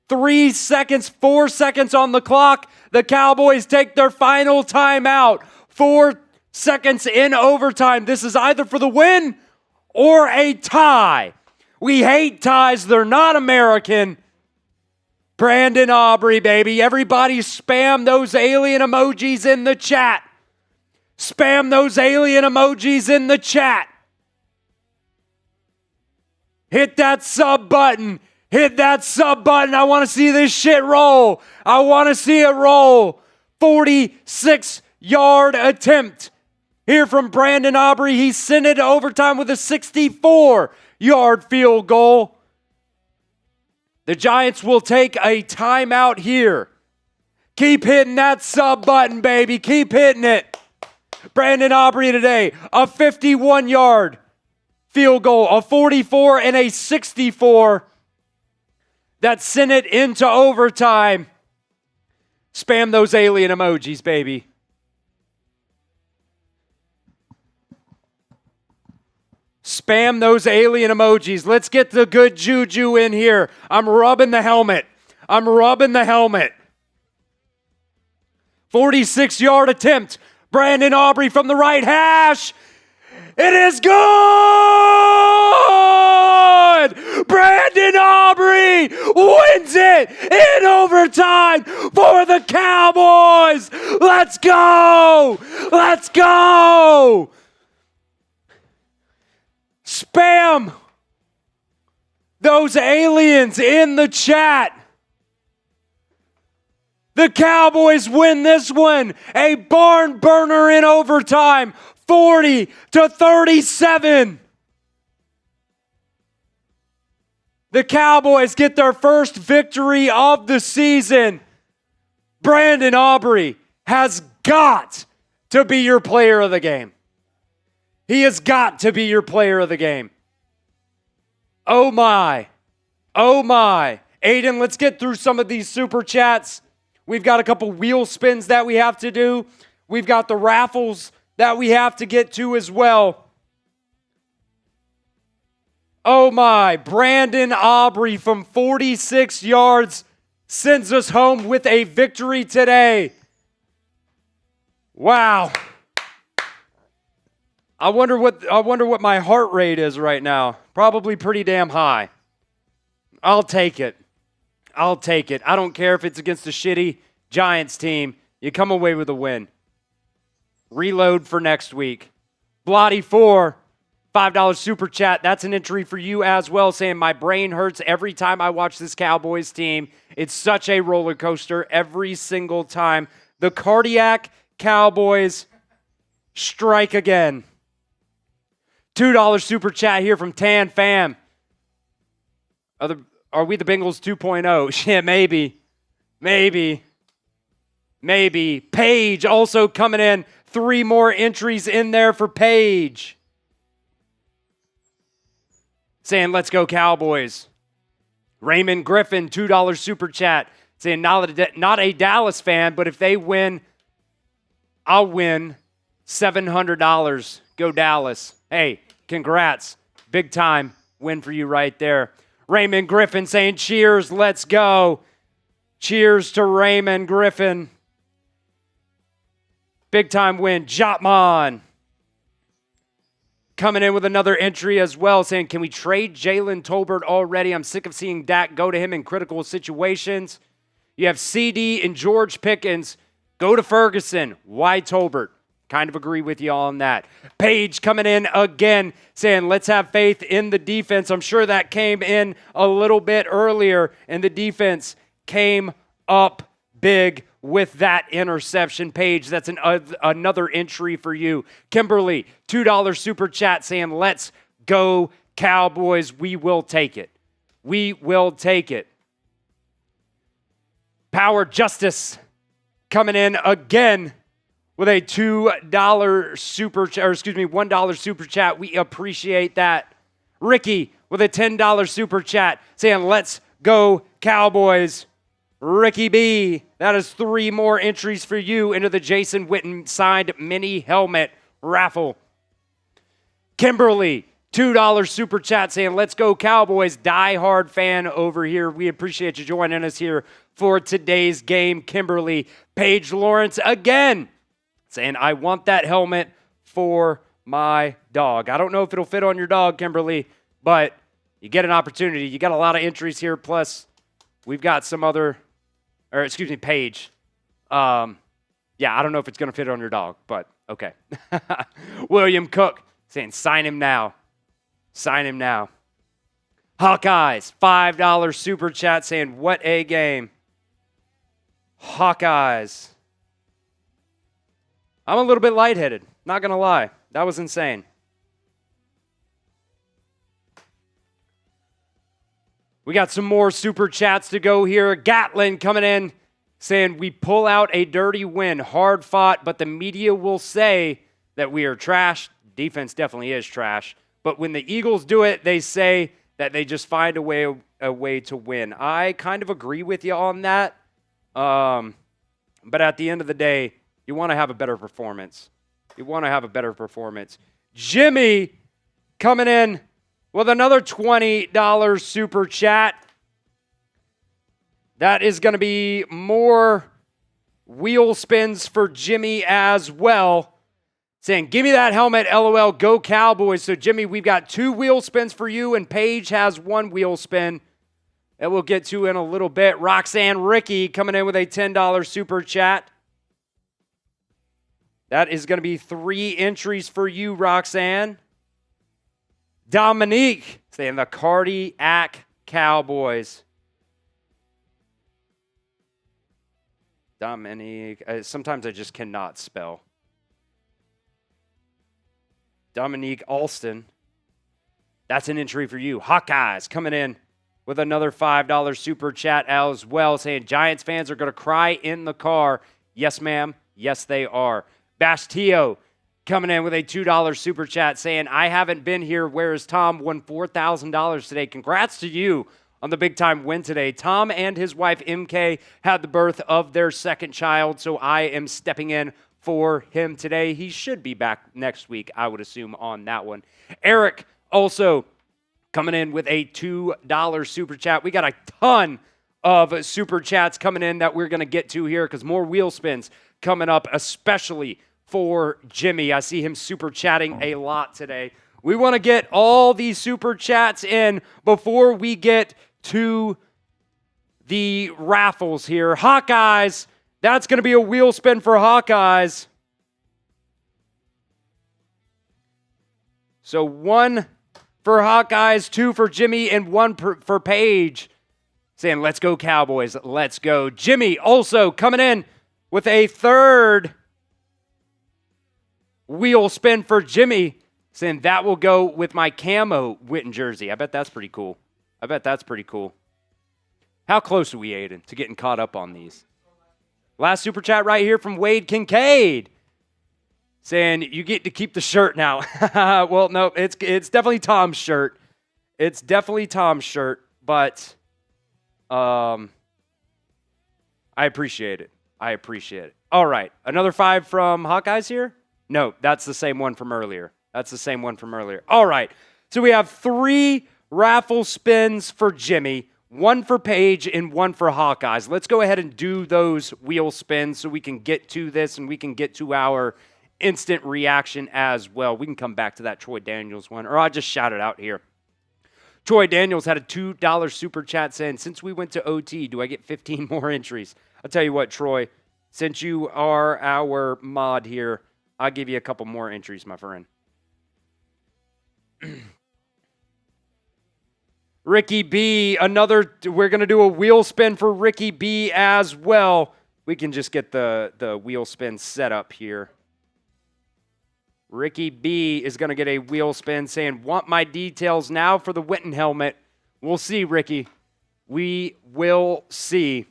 3 seconds, 4 seconds on the clock. The Cowboys take their final timeout. 4 seconds in overtime. This is either for the win or a tie. We hate ties. They're not American. Brandon Aubrey, baby. Everybody spam those alien emojis in the chat. Spam those alien emojis in the chat. Hit that sub button. Hit that sub button. I want to see this shit roll. I want to see it roll. 46-yard attempt here from Brandon Aubrey. He sent it to overtime with a 64-yard field goal. The Giants will take a timeout here. Keep hitting that sub button, baby. Keep hitting it. Brandon Aubrey today, a 51-yard field goal, a 44 and a 64 that sent it into overtime. Spam those alien emojis, baby. Spam those alien emojis. Let's get the good juju in here. I'm rubbing the helmet. 46-yard attempt. Brandon Aubrey from the right hash. It is good! Brandon Aubrey wins it in overtime for the Cowboys. Let's go! Let's go! Spam those aliens in the chat. The Cowboys win this one. A barn burner in overtime. 40-37. The Cowboys get their first victory of the season. Brandon Aubrey has got to be your player of the game. He has got to be your player of the game. Oh my. Oh my. Aiden, let's get through some of these super chats. We've got a couple wheel spins that we have to do. We've got the raffles that we have to get to as well. Oh my. Brandon Aubrey from 46 yards sends us home with a victory today. Wow. I wonder what my heart rate is right now. Probably pretty damn high. I'll take it. I don't care if it's against a shitty Giants team. You come away with a win. Reload for next week. Blotty4, $5 super chat. That's an entry for you as well, saying my brain hurts every time I watch this Cowboys team. It's such a roller coaster every single time. The cardiac Cowboys strike again. $2 super chat here from Tan Fam. Are we the Bengals 2.0? Shit, maybe. Paige also coming in. 3 more entries in there for Paige. Saying, let's go Cowboys. Raymond Griffin, $2 super chat. Saying, not a Dallas fan, but if they win, I'll win $700. Go Dallas. Hey, congrats. Big time win for you right there. Raymond Griffin saying, cheers, let's go. Cheers to Raymond Griffin. Big time win. Jotman coming in with another entry as well, saying, can we trade Jalen Tolbert already? I'm sick of seeing Dak go to him in critical situations. You have CeeDee and George Pickens. Go to Ferguson. Why Tolbert? Kind of agree with you on that. Paige coming in again saying, let's have faith in the defense. I'm sure that came in a little bit earlier, and the defense came up big with that interception. Paige, that's another entry for you. Kimberly, $2 super chat saying, let's go Cowboys. We will take it. We will take it. Power Justice coming in again with a $1 super chat. We appreciate that. Ricky with a $10 super chat saying, let's go Cowboys. Ricky B, that is 3 more entries for you into the Jason Witten signed mini helmet raffle. Kimberly, $2 super chat saying, let's go Cowboys. Die-hard fan over here. We appreciate you joining us here for today's game. Kimberly. Paige Lawrence again saying, I want that helmet for my dog. I don't know if it'll fit on your dog, Kimberly, but you get an opportunity. You got a lot of entries here, plus we've got some other, Paige. Yeah, I don't know if it's going to fit on your dog, but okay. William Cook saying, sign him now. Sign him now. Hawkeyes, $5 super chat saying, what a game. Hawkeyes. I'm a little bit lightheaded, not going to lie. That was insane. We got some more super chats to go here. Gatlin coming in saying, we pull out a dirty win. Hard fought, but the media will say that we are trash. Defense definitely is trash. But when the Eagles do it, they say that they just find a way to win. I kind of agree with you on that. But at the end of the day, you want to have a better performance. You want to have a better performance. Jimmy coming in with another $20 super chat. That is going to be more wheel spins for Jimmy as well. Saying, give me that helmet, LOL, go Cowboys. So, Jimmy, we've got 2 wheel spins for you, and Paige has 1 wheel spin that we'll get to in a little bit. Roxanne Ricky coming in with a $10 super chat. That is going to be 3 entries for you, Roxanne. Dominique saying the Cardiac Cowboys. Dominique. Sometimes I just cannot spell. Dominique Alston. That's an entry for you. Hawkeyes coming in with another $5 super chat as well, saying Giants fans are going to cry in the car. Yes, ma'am. Yes, they are. Bastillo coming in with a $2 super chat saying, I haven't been here, whereas Tom won $4,000 today. Congrats to you on the big-time win today. Tom and his wife, MK, had the birth of their second child, so I am stepping in for him today. He should be back next week, I would assume, on that one. Eric also coming in with a $2 super chat. We got a ton of super chats coming in that we're going to get to here because more wheel spins coming up, especially for Jimmy. I see him super chatting a lot today. We want to get all these super chats in before we get to the raffles here. Hawkeyes, that's going to be a wheel spin for Hawkeyes. So 1 for Hawkeyes, 2 for Jimmy, and 1 for Paige. Saying, let's go Cowboys, let's go. Jimmy also coming in with a 3rd wheel spin for Jimmy, saying that will go with my camo Witten jersey. I bet that's pretty cool. How close are we, Aiden, to getting caught up on these? Last super chat right here from Wade Kincaid, saying you get to keep the shirt now. Well, no, it's definitely Tom's shirt. It's definitely Tom's shirt, but I appreciate it. All right, another 5 from Hawkeyes here? No, that's the same one from earlier. All right, so we have 3 raffle spins for Jimmy, 1 for Paige, and 1 for Hawkeyes. Let's go ahead and do those wheel spins so we can get to this and we can get to our instant reaction as well. We can come back to that Troy Daniels one, or I'll just shout it out here. Troy Daniels had a $2 super chat saying, since we went to OT, do I get 15 more entries? I'll tell you what, Troy, since you are our mod here, I'll give you a couple more entries, my friend. Ricky B, we're going to do a wheel spin for Ricky B as well. We can just get the wheel spin set up here. Ricky B is going to get a wheel spin saying, want my details now for the Witten helmet. We'll see, Ricky. We will see.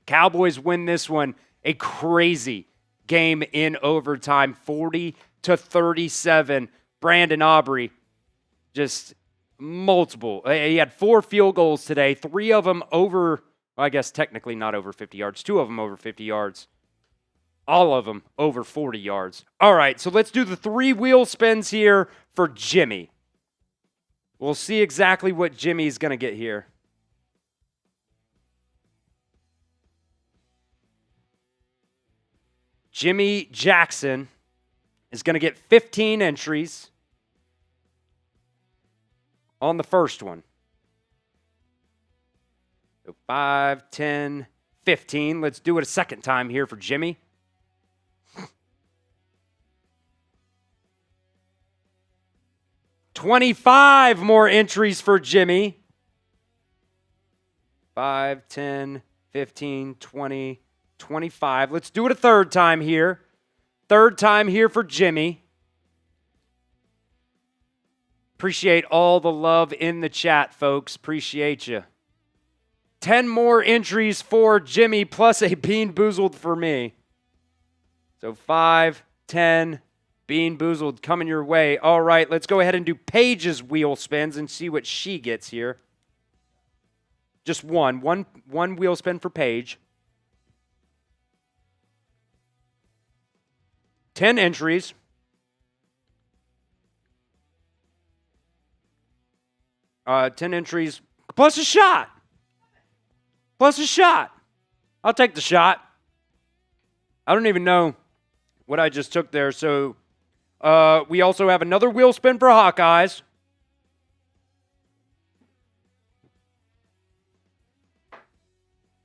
Cowboys win this one. A crazy game in overtime, 40-37. Brandon Aubrey, just multiple. He had 4 field goals today, 3 of them over, well, I guess technically not over 50 yards, 2 of them over 50 yards. All of them over 40 yards. All right, so let's do the 3 wheel spins here for Jimmy. We'll see exactly what Jimmy's going to get here. Jimmy Jackson is going to get 15 entries on the first one. So 5, 10, 15. Let's do it a second time here for Jimmy. $25 more entries for Jimmy. 5, 10, 15, 20, 25. Let's do it a third time here. Third time here for Jimmy. Appreciate all the love in the chat, folks. Appreciate you. 10 more entries for Jimmy plus a Bean Boozled for me. So 5, 10, Bean Boozled coming your way. All right, let's go ahead and do Paige's wheel spins and see what she gets here. Just one wheel spin for Paige. 10 entries. Ten entries plus a shot. Plus a shot. I'll take the shot. I don't even know what I just took there. So we also have another wheel spin for Hawkeyes.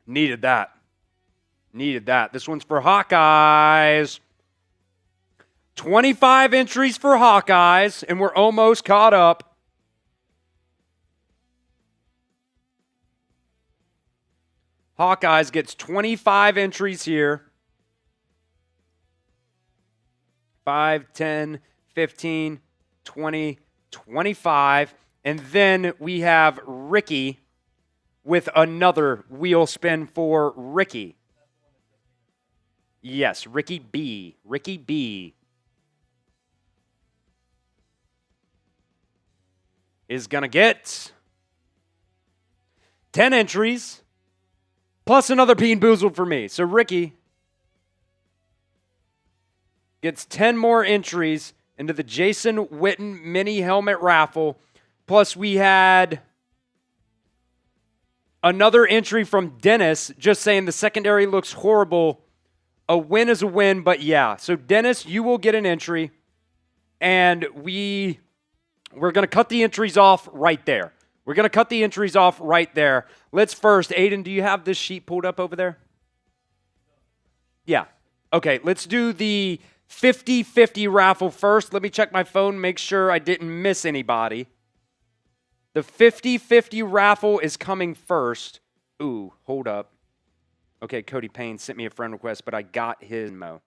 Needed that. Needed that. This one's for Hawkeyes. 25 entries for Hawkeyes, and we're almost caught up. Hawkeyes gets 25 entries here. 5, 10, 15, 20, 25. And then we have Ricky with another wheel spin for Ricky. Yes, Ricky B. Ricky B. is going to get 10 entries plus another Bean Boozled for me. So Ricky gets 10 more entries into the Jason Witten mini helmet raffle. Plus we had another entry from Dennis just saying the secondary looks horrible. A win is a win, but yeah. So Dennis, you will get an entry. And we're going to cut the entries off right there. We're going to cut the entries off right there. Let's first, Aiden, do you have this sheet pulled up over there? Yeah. Okay, let's do the 50-50 raffle first. Let me check my phone, make sure I didn't miss anybody. The 50-50 raffle is coming first. Ooh, hold up. Okay, Cody Payne sent me a friend request, but I got his mo.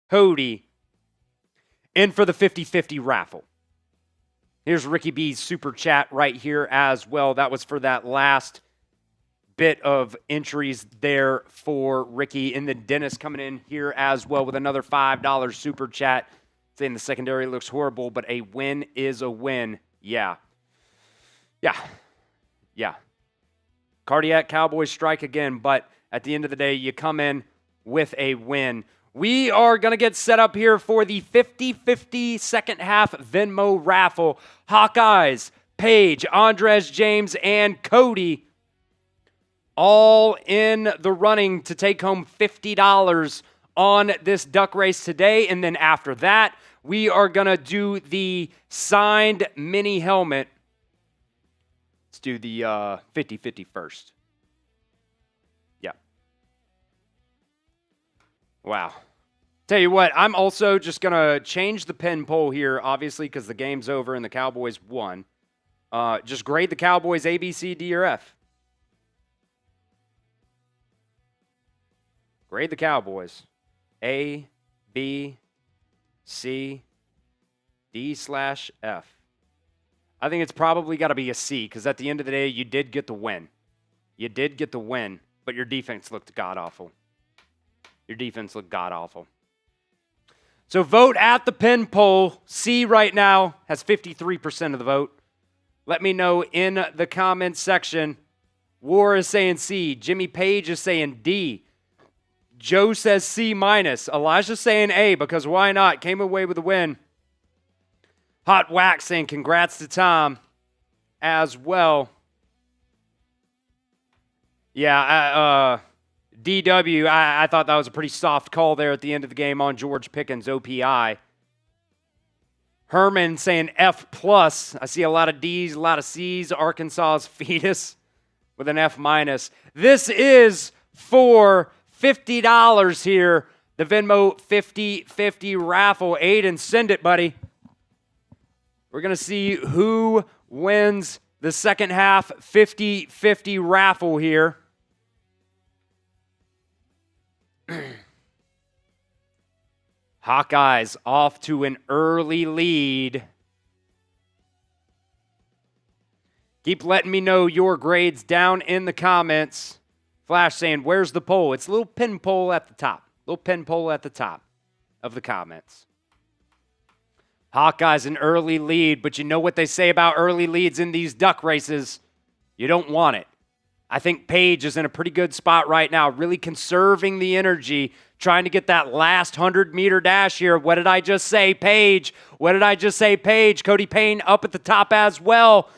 Cody in for the 50-50 raffle. Here's Ricky B's super chat right here as well. That was for that last bit of entries there for Ricky. And then Dennis coming in here as well with another $5 super chat saying the secondary looks horrible, but a win is a win. Yeah. Cardiac Cowboys strike again, but at the end of the day, you come in with a win. We are going to get set up here for the 50-50 second half Venmo raffle. Hawkeyes, Paige, Andres, James, and Cody all in the running to take home $50 on this duck race today. And then after that, we are going to do the signed mini helmet. Let's do the 50-50 first. Yeah. Wow. Tell you what, I'm also just going to change the pin poll here, obviously, because the game's over and the Cowboys won. Just grade the Cowboys A, B, C, D, or F. Grade the Cowboys. A, B, C, D/F. I think it's probably got to be a C, because at the end of the day, you did get the win. You did get the win, but your defense looked god-awful. Your defense looked god-awful. So vote at the pin poll. C right now has 53% of the vote. Let me know in the comments section. War is saying C. Jimmy Page is saying D. Joe says C-. Elijah's saying A, because why not? Came away with a win. Hot Wax saying congrats to Tom as well. Yeah, DW, I thought that was a pretty soft call there at the end of the game on George Pickens' OPI. Herman saying F+. I see a lot of D's, a lot of C's. Arkansas's fetus with an F-. This is for $50 here. The Venmo 50-50 raffle. Aiden, send it, buddy. We're going to see who wins the second half 50-50 raffle here. Hawkeyes off to an early lead. Keep letting me know your grades down in the comments. Flash saying, where's the poll? It's a little pin poll at the top. Little pin poll at the top of the comments. Hawkeyes an early lead, but you know what they say about early leads in these duck races? You don't want it. I think Paige is in a pretty good spot right now, really conserving the energy, trying to get that last 100-meter dash here. What did I just say, Paige? What did I just say, Paige? Cody Payne up at the top as well.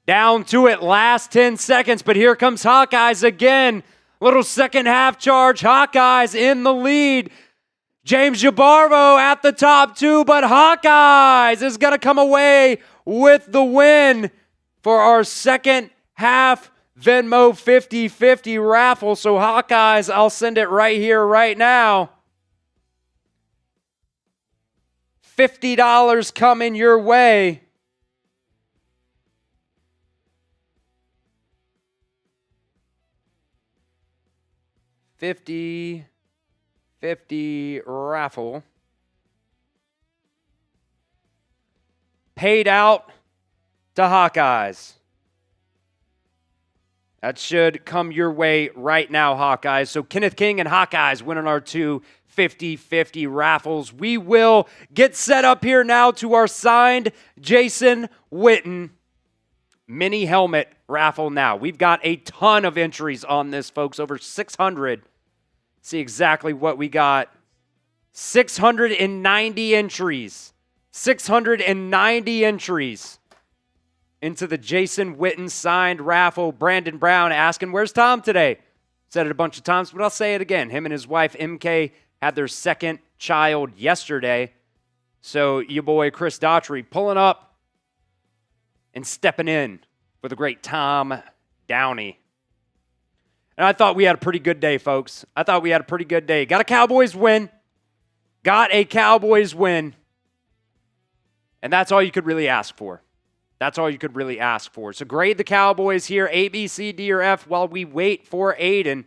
Down to it, last 10 seconds, but here comes Hawkeyes again. Little second half charge, Hawkeyes in the lead. James Yabarvo at the top too, but Hawkeyes is going to come away with the win for our second half Venmo 50-50 raffle. So Hawkeyes, I'll send it right here, right now. $50 coming your way. $50 raffle. Paid out to Hawkeyes. That should come your way right now, Hawkeyes. So Kenneth King and Hawkeyes winning our two 50-50 raffles. We will get set up here now to our signed Jason Witten mini helmet raffle now. We've got a ton of entries on this, folks. Over 600. See exactly what we got. 690 entries. 690 entries into the Jason Witten signed raffle. Brandon Brown asking, where's Tom today? Said it a bunch of times, but I'll say it again. Him and his wife, MK, had their second child yesterday. So your boy, Chris Daughtry, pulling up and stepping in for the great Tom Downey. And I thought we had a pretty good day, folks. I thought we had a pretty good day. Got a Cowboys win. Got a Cowboys win. And that's all you could really ask for. That's all you could really ask for. So grade the Cowboys here, A, B, C, D, or F, while we wait for Aiden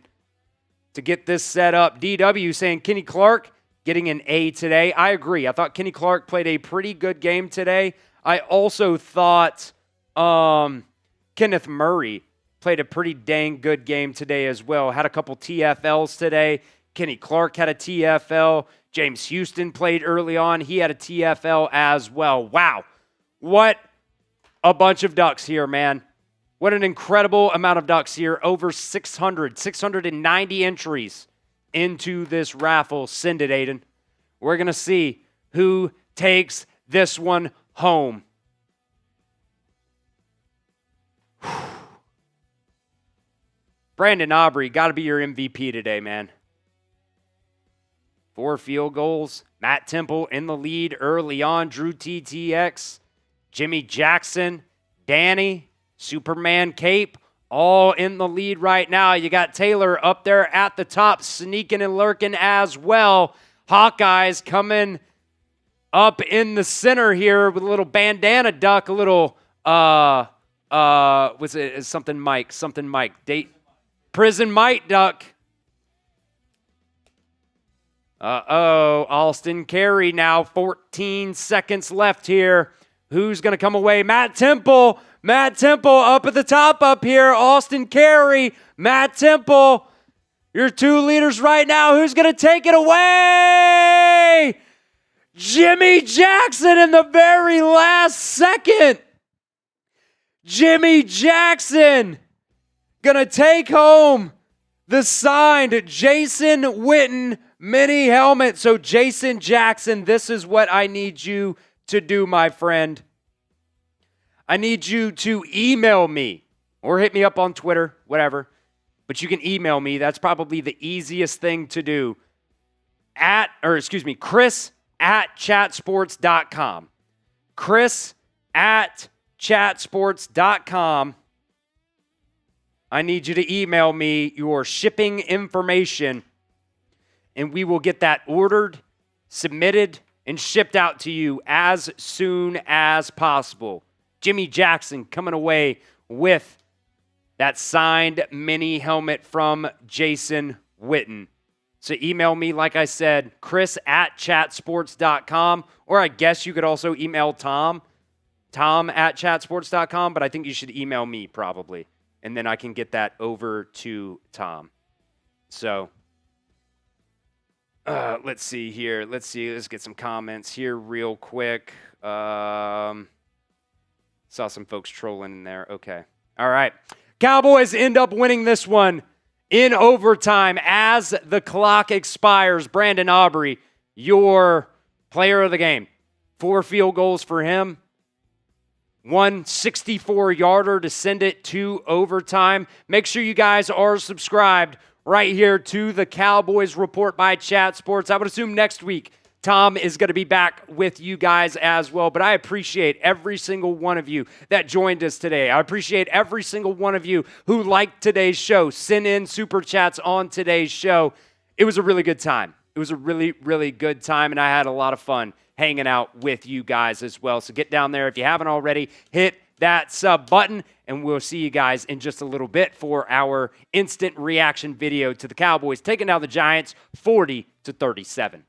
to get this set up. DW saying Kenny Clark getting an A today. I agree. I thought Kenny Clark played a pretty good game today. I also thought Kenneth Murray played a pretty dang good game today as well. Had a couple TFLs today. Kenny Clark had a TFL. James Houston played early on. He had a TFL as well. Wow. What a bunch of Ducks here, man. What an incredible amount of Ducks here. Over 690 entries into this raffle. Send it, Aiden. We're going to see who takes this one home. Brandon Aubrey, got to be your MVP today, man. 4 field goals. Matt Temple in the lead early on. Drew TTX, Jimmy Jackson, Danny, Superman Cape, all in the lead right now. You got Taylor up there at the top, sneaking and lurking as well. Hawkeyes coming up in the center here with a little bandana duck, a little, was it something Mike, Prison Mike duck. Alston Carey now, 14 seconds left here. Who's going to come away? Matt Temple up at the top up here. Austin Carey, Matt Temple. Your 2 leaders right now. Who's going to take it away? Jimmy Jackson in the very last second. Jimmy Jackson going to take home the signed Jason Witten mini helmet. So Jason Jackson, this is what I need you to do, my friend. I need you to email me or hit me up on Twitter, whatever. But you can email me. That's probably the easiest thing to do. Chris@chatsports.com. Chris@chatsports.com. I need you to email me your shipping information, and we will get that ordered, submitted, and shipped out to you as soon as possible. Jimmy Jackson coming away with that signed mini helmet from Jason Witten. So email me, like I said, Chris@chatsports.com, or I guess you could also email Tom@chatsports.com, but I think you should email me probably, and then I can get that over to Tom. So let's see here. Let's get some comments here real quick. Saw some folks trolling in there. Okay. All right. Cowboys end up winning this one in overtime as the clock expires. Brandon Aubrey, your player of the game. 4 field goals for him. 1 64-yarder to send it to overtime. Make sure you guys are subscribed right here to the Cowboys Report by Chat Sports. I would assume next week Tom is going to be back with you guys as well, but I appreciate every single one of you that joined us today. I appreciate every single one of you who liked today's show, sent in super chats on today's show. It was a really good time. It was a really, really good time, and I had a lot of fun hanging out with you guys as well. So get down there if you haven't already, hit that sub button, and we'll see you guys in just a little bit for our instant reaction video to the Cowboys taking down the Giants 40-37.